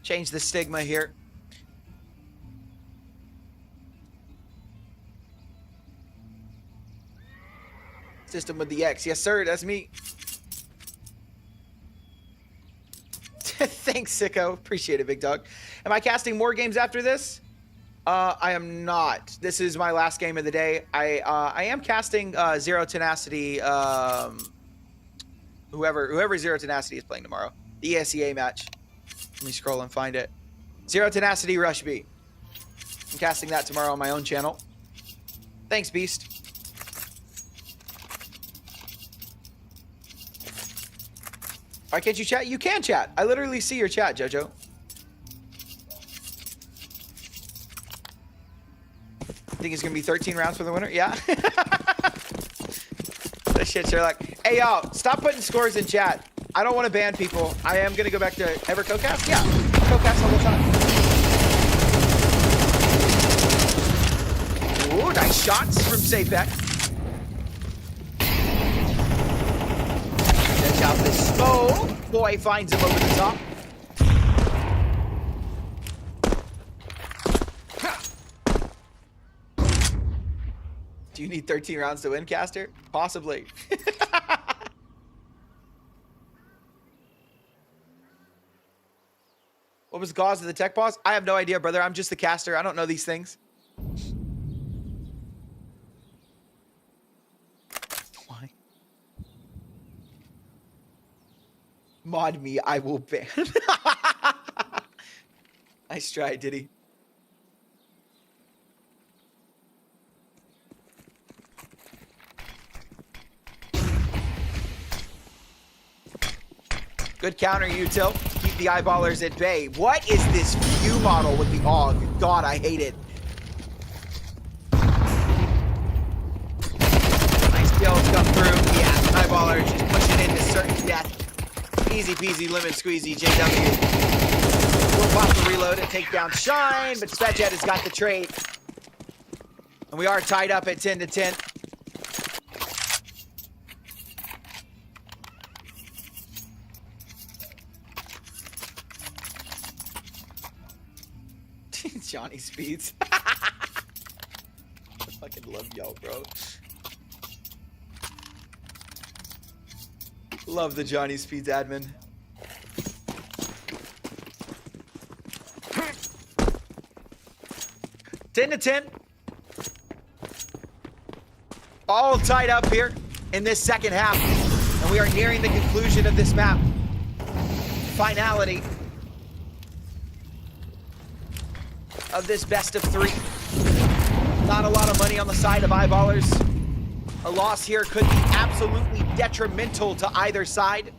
Change the stigma here. System with the X. Yes, sir, that's me. Thanks, Sicko. Appreciate it, big dog. Am I casting more games after this? I am not. This is my last game of the day. I am casting Zero Tenacity. Whoever Zero Tenacity is playing tomorrow. The ESEA match. Let me scroll and find it. Zero Tenacity Rush B. I'm casting that tomorrow on my own channel. Thanks, Beast. Why can't you chat? You can chat. I literally see your chat, Jojo. Think it's gonna be 13 rounds for the winner? Yeah. That shit, Sherlock. Hey, y'all, stop putting scores in chat. I don't want to ban people. I am gonna go back to ever co-cast. Yeah, co-cast all the time. Ooh, nice shots from Sapek. Check out this smoke. Boy finds him over the top. Do you need 13 rounds to win, Caster? Possibly. What was the cause of the tech pause? I have no idea, brother. I'm just the caster. I don't know these things. Why? Mod me, I will ban. Nice try, Diddy. Good counter, util. Keep the eyeballers at bay. What is this view model with the AUG? God, I hate it. Nice kills come through. Yeah, eyeballers just pushing into certain death. Easy peasy, lemon squeezy, JW. We'll pop the reload and take down Shine, but Spetjet has got the trade. And we are tied up at 10-10. Johnny Speeds. I fucking love y'all, bro. Love the Johnny Speeds admin. Ten to 10. All tied up here in this second half. And we are nearing the conclusion of this map. Finality of this best of 3. Not a lot of money on the side of eyeballers. A loss here could be absolutely detrimental to either side.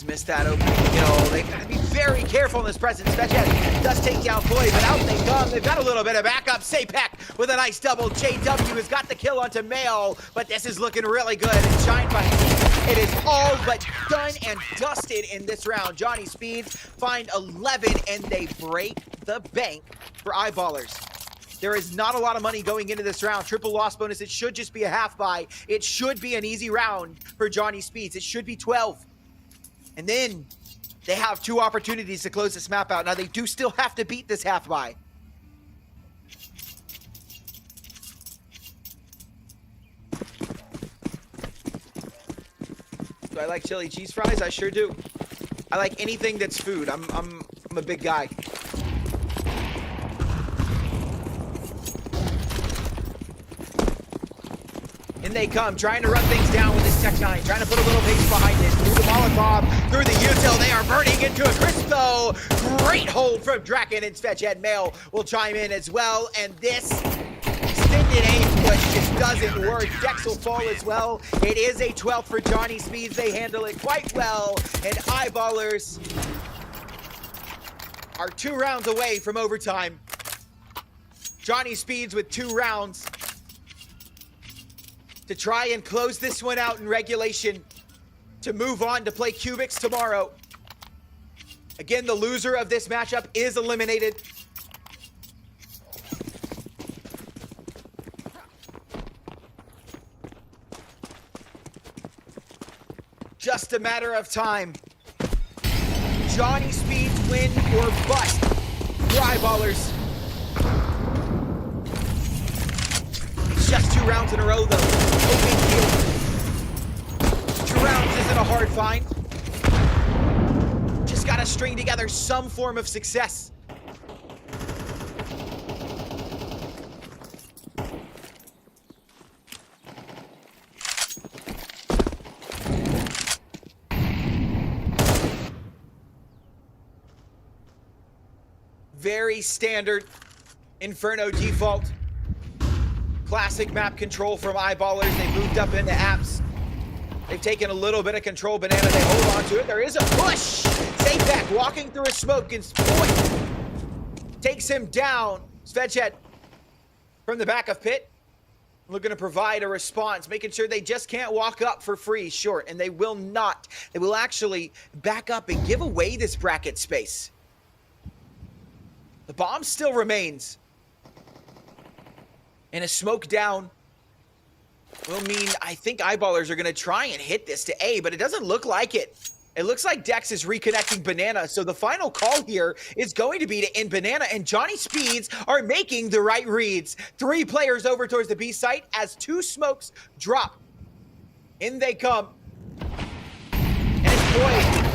Mavs missed that opening kill. They gotta be very careful in this present. Svechhead does take down Floyd, but out they come. They've got a little bit of backup. Sapek with a nice double. JW has got the kill onto Mail, but this is looking really good. And Shine by it is all but done and dusted in this round. Johnny Speeds find 11, and they break the bank for Eyeballers. There is not a lot of money going into this round. Triple loss bonus. It should just be a half buy. It should be an easy round for Johnny Speeds. It should be 12. And then they have 2 opportunities to close this map out. Now they do still have to beat this half buy. Do I like chili cheese fries? I sure do. I like anything that's food. I'm a big guy. In they come, trying to run things down with this Tech 9, trying to put a little pace behind it. Through the Molotov, through the util, they are burning into a crisp though. Great hold from Draken, and Svechhead Mail will chime in as well. And this extended aim push just doesn't work. Dex will fall as well. It is a 12th for Johnny Speeds. They handle it quite well. And Eyeballers are 2 rounds away from overtime. Johnny Speeds with 2 rounds to try and close this one out in regulation, to move on to play Kubix tomorrow. Again, the loser of this matchup is eliminated. Just a matter of time. Johnny Speeds win or bust for Eyeballers. Just 2 rounds in a row, though. No big deal. 2 rounds isn't a hard find. Just gotta string together some form of success. Very standard Inferno default. Classic map control from Eyeballers. They moved up into apps. They've taken a little bit of control. Banana, they hold on to it. There is a push. Safe back, walking through a smoke, and Floyd takes him down. Svechhead from the back of pit, looking to provide a response, making sure they just can't walk up for free short, and they will not. They will actually back up and give away this bracket space. The bomb still remains. And a smoke down will mean, I think Eyeballers are going to try and hit this to A, but it doesn't look like it. It looks like Dex is reconnecting Banana, so the final call here is going to be to end Banana, and Johnny Speeds are making the right reads. 3 players over towards the B site as 2 smokes drop. In they come. And it's Floyd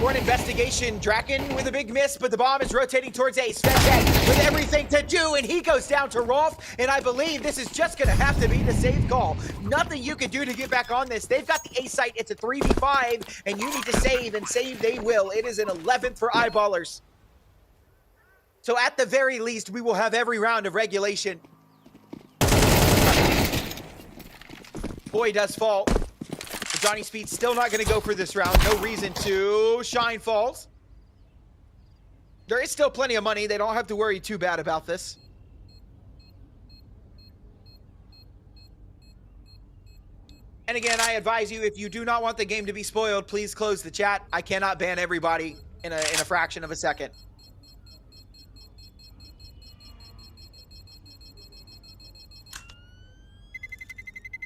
for an investigation. Draken with a big miss, but the bomb is rotating towards A. Svechhead with everything to do, and he goes down to Rolf, and I believe this is just going to have to be the save call. Nothing you can do to get back on this. They've got the A site. It's a 3v5, and you need to save, and save they will. It is an 11th for Eyeballers. So at the very least, we will have every round of regulation. Boy does fall. But Johnny Speed's still not going to go for this round. No reason to. Shine falls. There is still plenty of money. They don't have to worry too bad about this. And again, I advise you, if you do not want the game to be spoiled, please close the chat. I cannot ban everybody in a fraction of a second.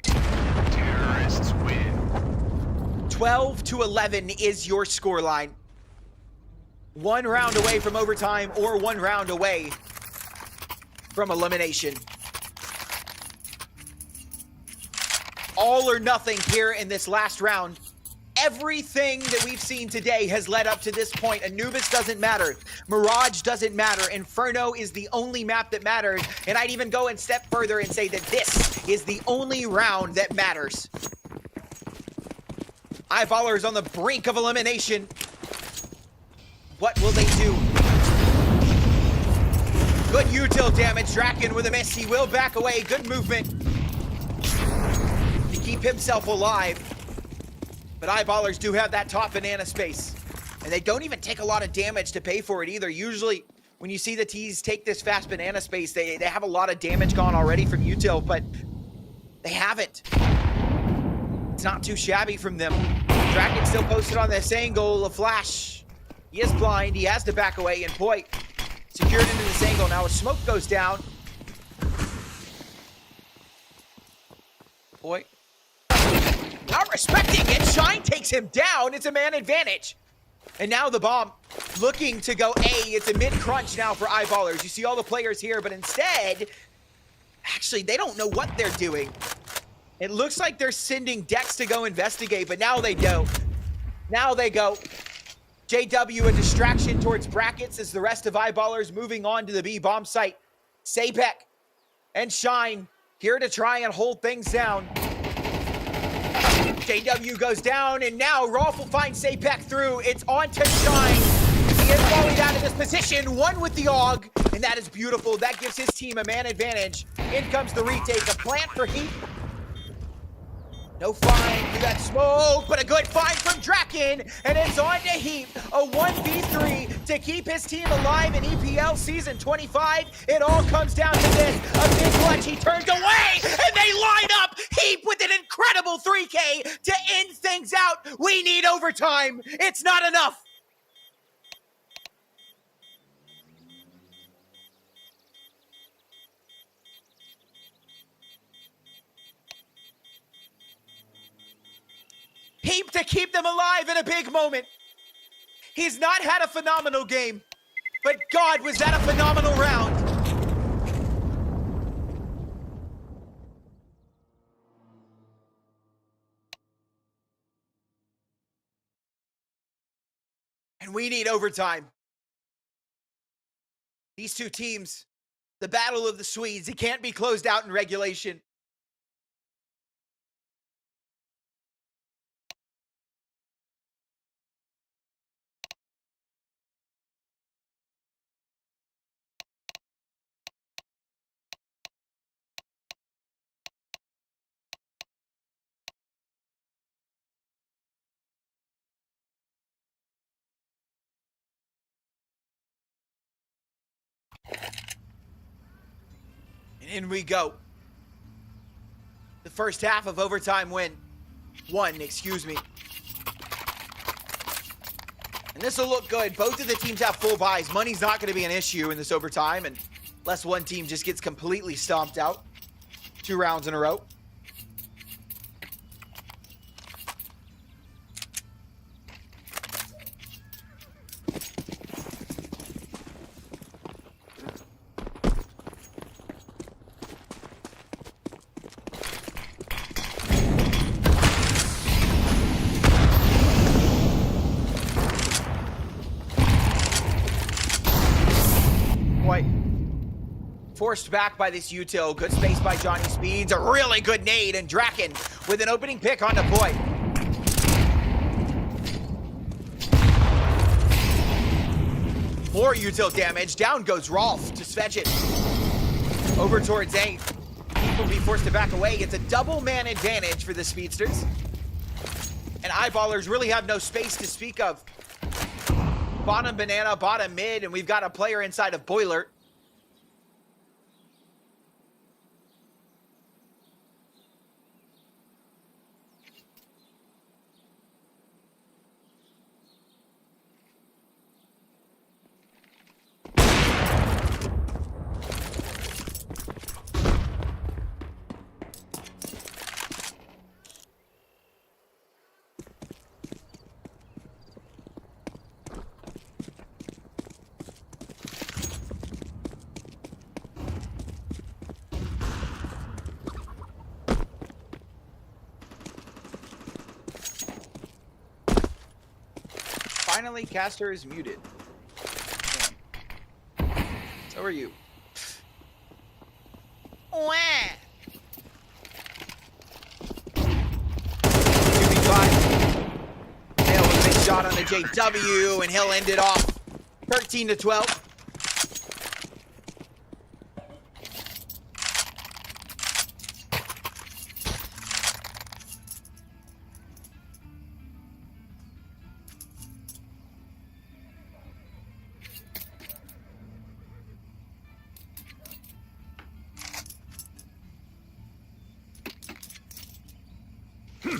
Terrorists win. 12-11 is your scoreline. 1 round away from overtime or 1 round away from elimination. All or nothing here in this last round. Everything that we've seen today has led up to this point. Anubis doesn't matter. Mirage doesn't matter. Inferno is the only map that matters. And I'd even go a step further and say that this is the only round that matters. Eyeballers on the brink of elimination. What will they do? Good util damage. Draken with a miss. He will back away. Good movement to keep himself alive. But Eyeballers do have that top banana space. And they don't even take a lot of damage to pay for it either. Usually, when you see the T's take this fast banana space, they have a lot of damage gone already from Util, but they haven't. It's not too shabby from them. Draken still posted on this angle. A flash. He is blind. He has to back away, and boy, secured into this angle. Now a smoke goes down. Boy. Not respecting it. Shine takes him down. It's a man advantage. And now the bomb looking to go A. It's a mid-crunch now for Eyeballers. You see all the players here, but instead, actually, they don't know what they're doing. It looks like they're sending Dex to go investigate, but now they don't. Now they go. JW, a distraction towards brackets as the rest of Eyeballers moving on to the B bomb site. Sapek and Shine here to try and hold things down. JW goes down, and now Rolf will find Sapek through. It's on to Shine. He is volleyed out of this position, one with the AUG, and that is beautiful. That gives his team a man advantage. In comes the retake, a plant for Heat. No find, we got smoke, but a good find from Draken, and it's on to Heat. A 1v3 to keep his team alive in EPL Season 25. It all comes down to this. A big clutch, he turns away, and they line up Heat with an incredible 3K to end things out. We need overtime. It's not enough. Heap to keep them alive in a big moment. He's not had a phenomenal game, but God, was that a phenomenal round. And we need overtime. These two teams, the battle of the Swedes, it can't be closed out in regulation. And in we go. The first half of overtime one, excuse me. And this will look good. Both of the teams have full buys. Money's not going to be an issue in this overtime, unless one team just gets completely stomped out 2 rounds in a row. Forced back by this Util. Good space by Johnny Speeds. A really good nade, and Draken with an opening pick on the boy. More Util damage. Down goes Rolf to fetch it. Over towards A. People will be forced to back away. It's a double man advantage for the Speedsters. And Eyeballers really have no space to speak of. Bottom banana, bottom mid, and we've got a player inside of Boiler. Finally, Caster is muted. Damn. So are you. Wah! 2v5. Hale with a big shot on the JW, and he'll end it off 13-12. See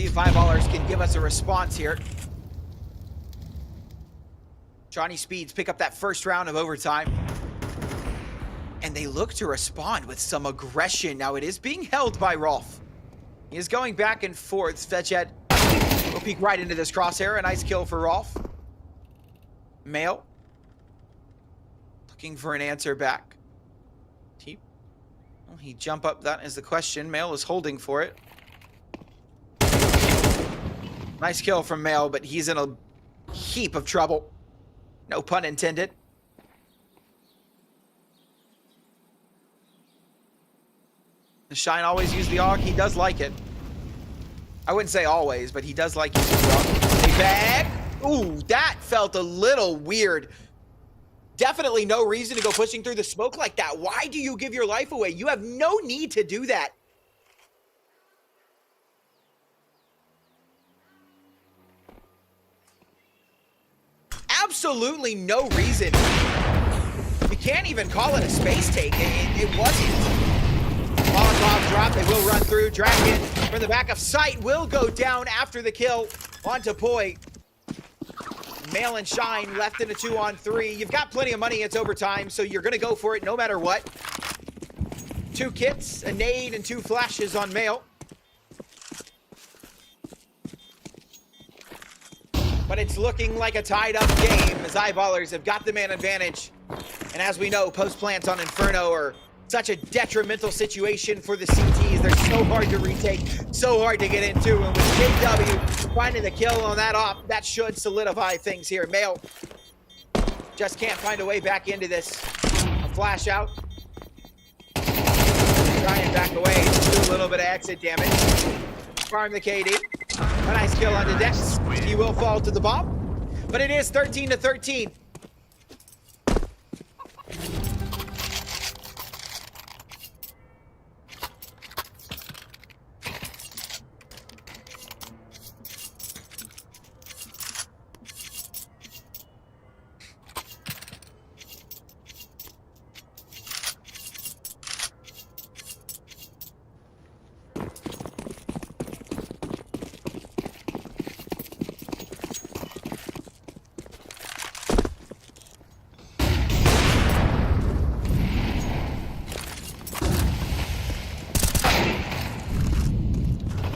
if Eyeballers can give us a response here. Johnny Speeds pick up that first round of overtime. And they look to respond with some aggression. Now it is being held by Rolf. He is going back and forth. Svedjed will peek right into this crosshair. A nice kill for Rolf. Mail. Looking for an answer back. Will he jump up? That is the question. Mail is holding for it. Nice kill from Mail, but he's in a heap of trouble. No pun intended. Shine always use the AUG. He does like it. I wouldn't say always, but he does like using the AUG. Hey, bag. Ooh, that felt a little weird. Definitely no reason to go pushing through the smoke like that. Why do you give your life away? You have no need to do that. Absolutely no reason. You can't even call it a space take. It wasn't. Molotov drop. They will run through. Dragon from the back of sight will go down after the kill onto Poi. Mail and Shine left in a 2-on-3. You've got plenty of money. It's overtime, so you're going to go for it no matter what. 2 kits, a nade, and 2 flashes on Mail. But it's looking like a tied-up game as Eyeballers have got the man advantage. And as we know, post plants on Inferno are such a detrimental situation for the CTs. They're so hard to retake, so hard to get into. And with JW finding the kill on that op, that should solidify things here. Mail just can't find a way back into this. A flash out. Try and back away. Do a little bit of exit damage. Farm the KD. A nice kill onto Dex. He will fall to the bomb. But it is 13-13.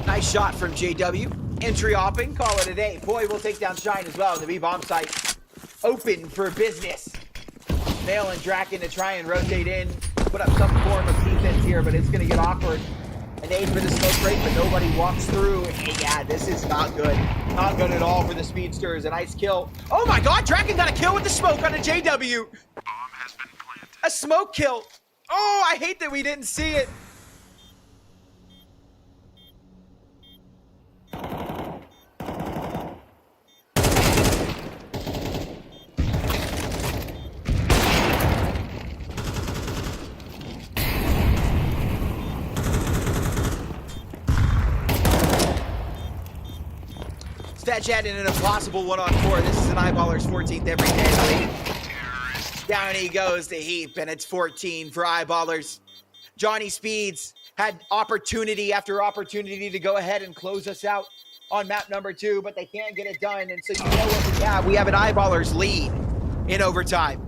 Nice shot from JW. Entry hopping, call it a day. Boy, we'll take down Shine as well. The B-bomb site open for business. Mail and Draken to try and rotate in, put up some form of defense here, but it's going to get awkward. An aid for the smoke break, but nobody walks through. And yeah, this is not good. Not good at all for the Speedsters. A nice kill. Oh my god, Draken got a kill with the smoke on a JW. Bomb has been planted. A smoke kill. Oh, I hate that we didn't see it. Svedjed in an impossible 1-on-4. This is an Eyeballers 14th every day. Down he goes to Heap, and it's 14 for Eyeballers. Johnny Speeds had opportunity after opportunity to go ahead and close us out on map number 2, but they can't get it done. And so you know what we have. We have an Eyeballers lead in overtime.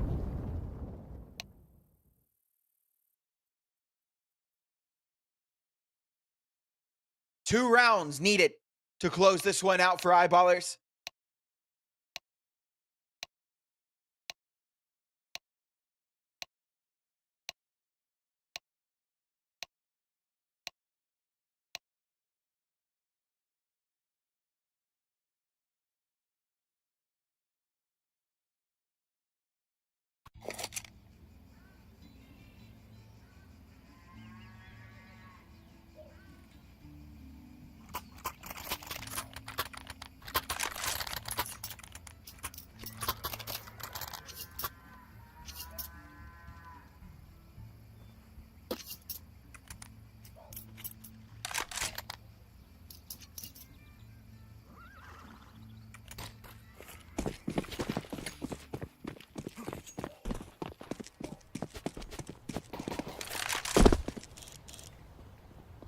Two rounds needed to close this one out for Eyeballers.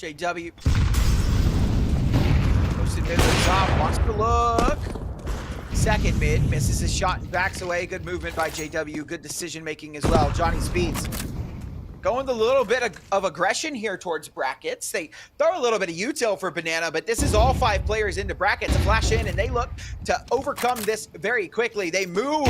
JW. Posted mid to the top, wants to look. Second mid, misses his shot and backs away. Good movement by JW, good decision making as well. Johnny Speeds going with a little bit of aggression here towards brackets. They throw a little bit of util for Banana, but this is all 5 players into brackets to flash in, and they look to overcome this very quickly. They move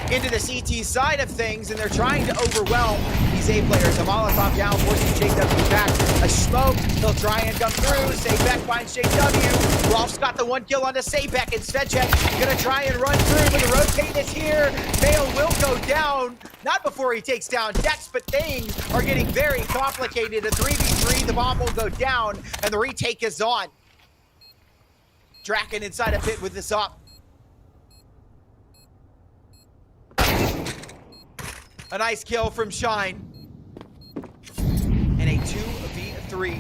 into the CT side of things, and they're trying to overwhelm these A players. A Molotov down, forcing JW back. A smoke, he'll try and come through. Sabek finds JW. Rolf's got the 1 kill onto Sabek, and Svedjek gonna try and run through, but the rotate is here. Mail will go down, not before he takes down Dex, but things are getting very complicated. A 3v3, the bomb will go down, and the retake is on. Draken inside a pit with this up. A nice kill from Shine. And a 2v3.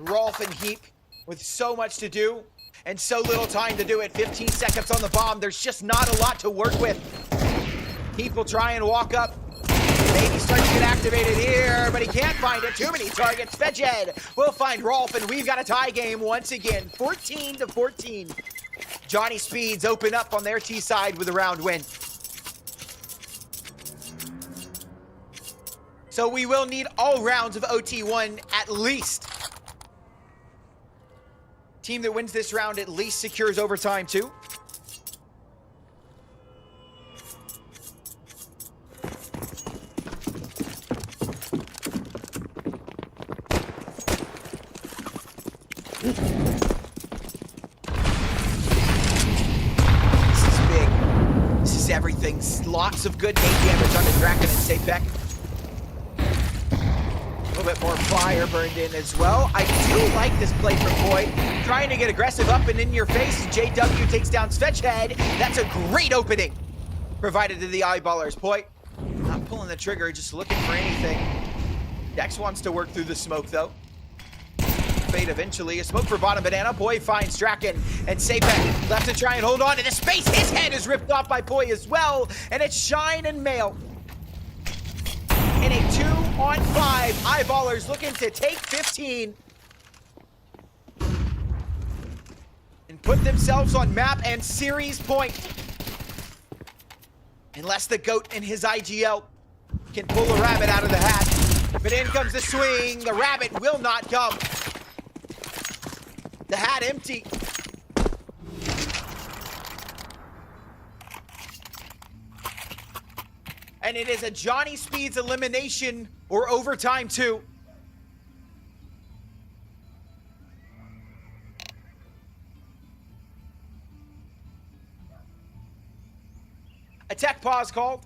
Rolf and Heap with so much to do and so little time to do it. 15 seconds on the bomb. There's just not a lot to work with. Heap will try and walk up. Maybe start to get activated here, but he can't find it. Too many targets. Fedjed will find Rolf, and we've got a tie game once again. 14-14. Johnny Speeds open up on their T side with a round win. So we will need all rounds of OT1 at least. Team that wins this round at least secures overtime too. This is big. This is everything. Lots of good nade damage on the Draken and Sapek. A little bit more fire burned in as well. I do like this play from Boy. Trying to get aggressive up and in your face. JW takes down Svetchhead. That's a great opening provided to the eyeballers. Boy, not pulling the trigger, just looking for anything. Dex wants to work through the smoke though. Fade eventually. A smoke for bottom Banana. Boy finds Draken and Sapek left to try and hold on to the space. His head is ripped off by Boy as well. And it's Shine and Mail. In a 2-on-5, eyeballers looking to take 15 and put themselves on map and series point. Unless the GOAT and his IGL can pull a rabbit out of the hat. But in comes the swing. The rabbit will not come. The hat empty. And it is a Johnny Speeds elimination or overtime too. A tech pause called.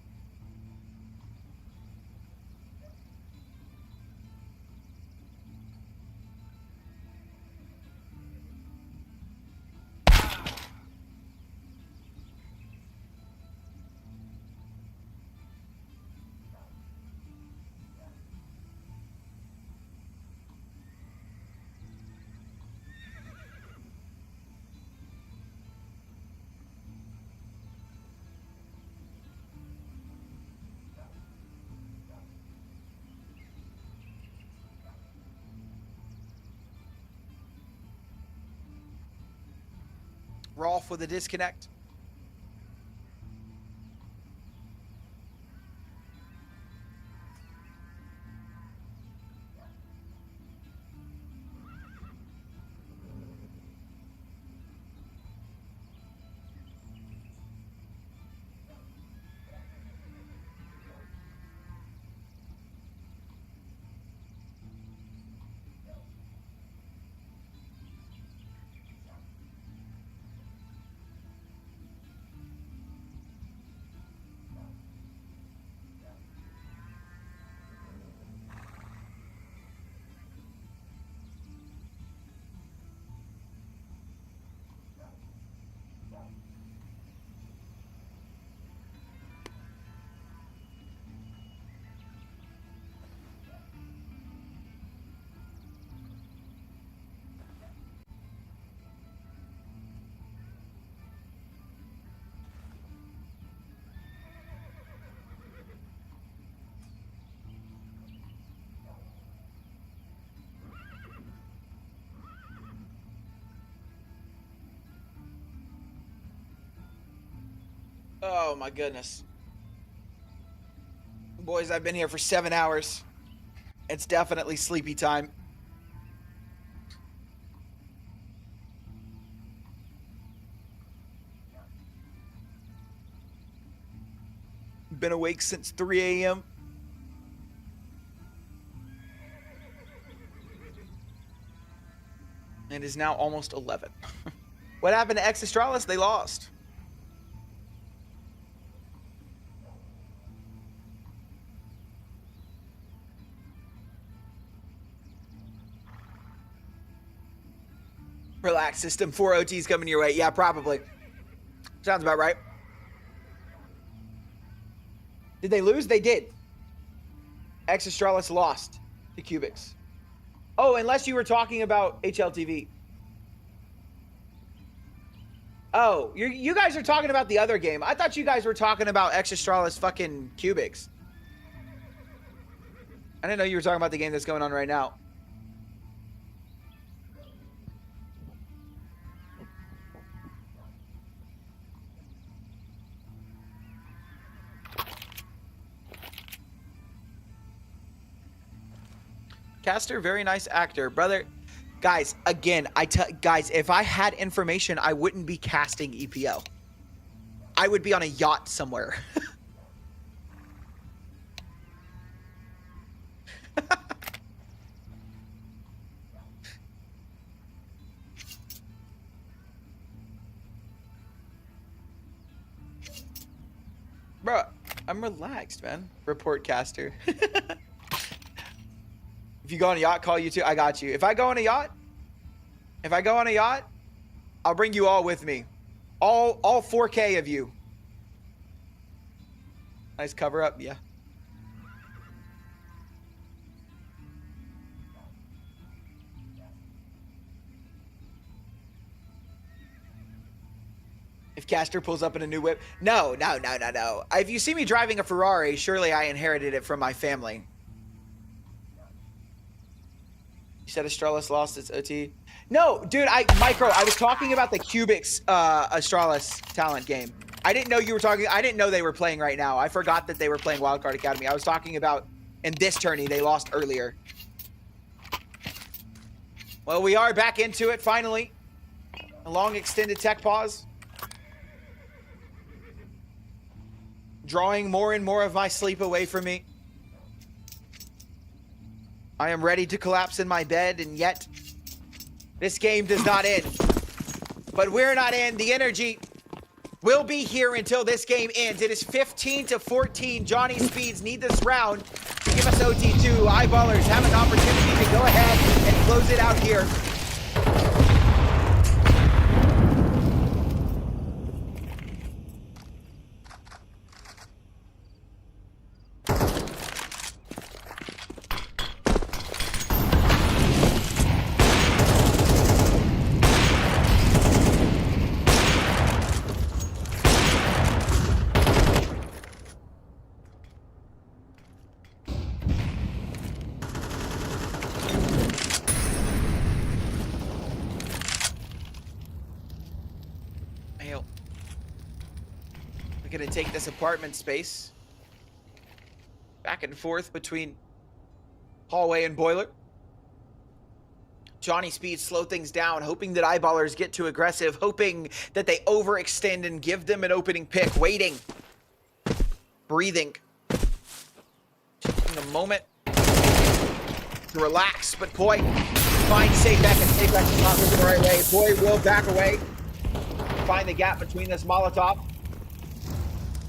Rolf with a disconnect. Oh my goodness. Boys, I've been here for 7 hours. It's definitely sleepy time. Been awake since 3 a.m. It is now almost 11. What happened to Astralis? They lost. Relax, system. 4 OTs coming your way. Yeah, probably. Sounds about right. Did they lose? They did. Astralis lost to Kubix. Oh, unless you were talking about HLTV. Oh, you guys are talking about the other game. I thought you guys were talking about Astralis fucking Kubix. I didn't know you were talking about the game that's going on right now. Caster, very nice actor, brother. Guys, again, guys, if I had information, I wouldn't be casting EPO. I would be on a yacht somewhere. Bro, I'm relaxed, man. Report caster. If you go on a yacht, call you too. I got you. If I go on a yacht, I'll bring you all with me. All 4K of you. Nice cover up, yeah. If Caster pulls up in a new whip. No. If you see me driving a Ferrari, surely I inherited it from my family. You said Astralis lost its OT. No, dude, Micro, I was talking about the Kubix Astralis talent game. I didn't know you were talking. I didn't know they were playing right now. I forgot that they were playing Wildcard Academy. I was talking about in this tourney they lost earlier. Well, we are back into it finally. A long extended tech pause. Drawing more and more of my sleep away from me. I am ready to collapse in my bed, and yet this game does not end. But we're not in. The energy will be here until this game ends. It is 15-14. Johnny Speeds need this round to give us OT2. Eyeballers have an opportunity to go ahead and close it out here. Gonna take this apartment space back and forth between hallway and boiler. Johnny Speed slow things down, hoping that eyeballers get too aggressive, hoping that they overextend and give them an opening pick. Waiting, breathing, taking a moment to relax. But Boy finds safe back and safe back to not moving the right way. Boy will back away, find the gap between this Molotov.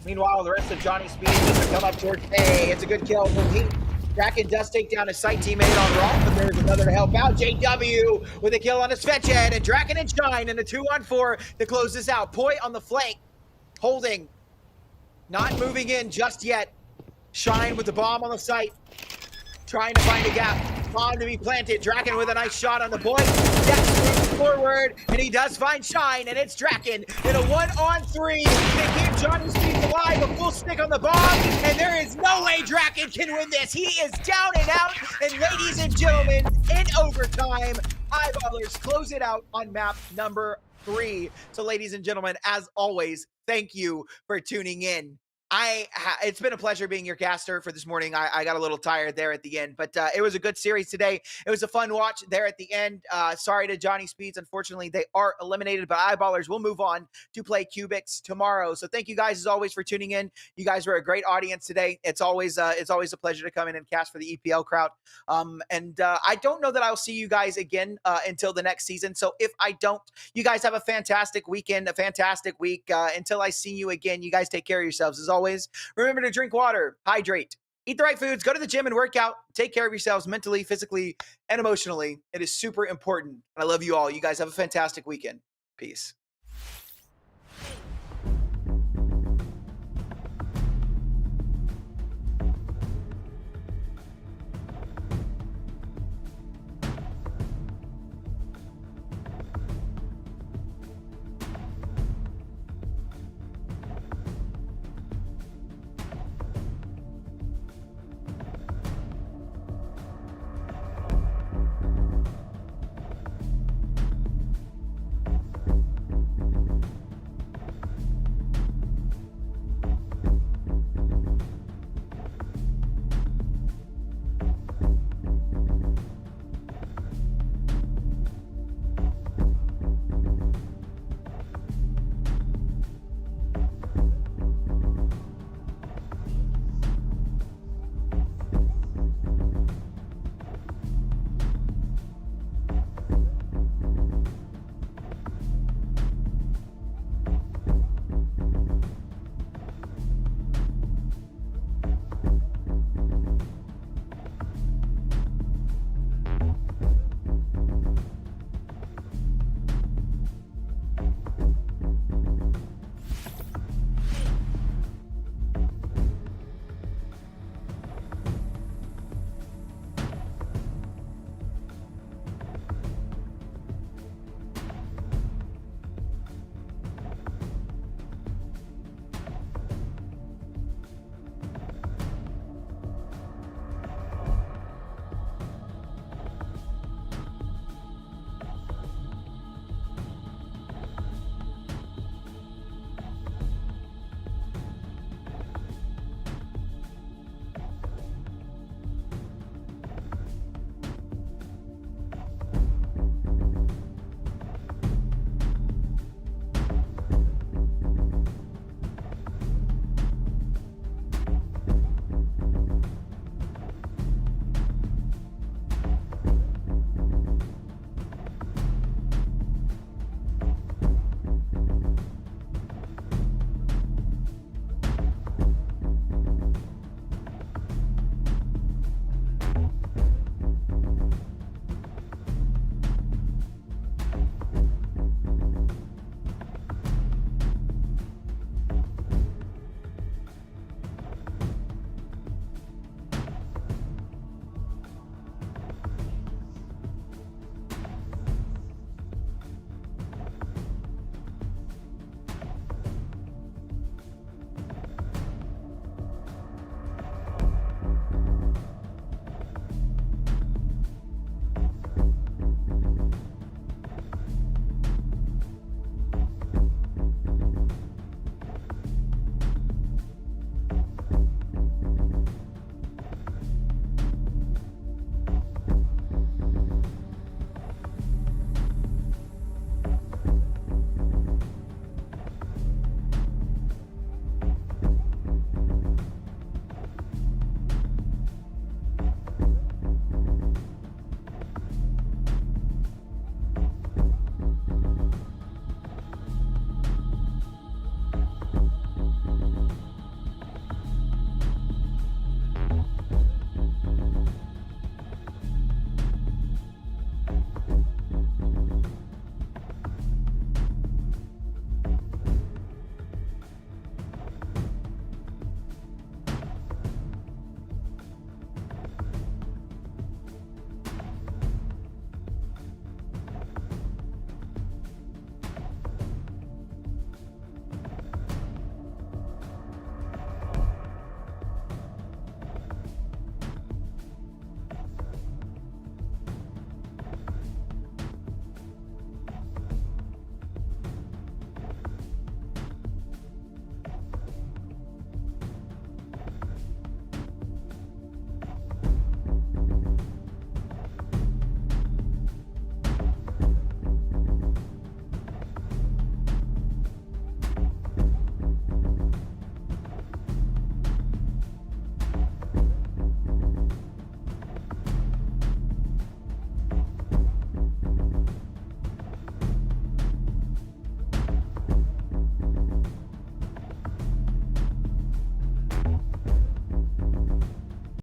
Meanwhile, the rest of Johnny Speed needs to come up towards. Hey, it's a good kill from Heat. Draken does take down his site teammate on Rolf, but there's another to help out. JW with a kill on his fetch head, and Draken and Shine in a 2-on-4 to close this out. Poi on the flank, holding, not moving in just yet. Shine with the bomb on the site, trying to find a gap. Bomb to be planted. Draken with a nice shot on the point. Steps forward, and he does find Shine, and it's Draken in a 1-on-3 to keep Johnny Speed alive. A full stick on the bomb, and there is no way Draken can win this. He is down and out, and ladies and gentlemen, in overtime, eyeballers close it out on map number 3. So, ladies and gentlemen, as always, thank you for tuning in. It's been a pleasure being your caster for this morning. I got a little tired there at the end, but it was a good series today. It was a fun watch there at the end. Sorry to Johnny Speeds. Unfortunately, they are eliminated, but Eyeballers will move on to play Kubix tomorrow. So thank you guys as always for tuning in. You guys were a great audience today. It's always a pleasure to come in and cast for the EPL crowd. I don't know that I'll see you guys again until the next season. So if I don't, you guys have a fantastic weekend, a fantastic week. Until I see you again, you guys take care of yourselves. As always, remember to drink water, hydrate, eat the right foods, go to the gym and work out. Take care of yourselves mentally, physically, and emotionally. It is super important. I love you all. You guys have a fantastic weekend. Peace.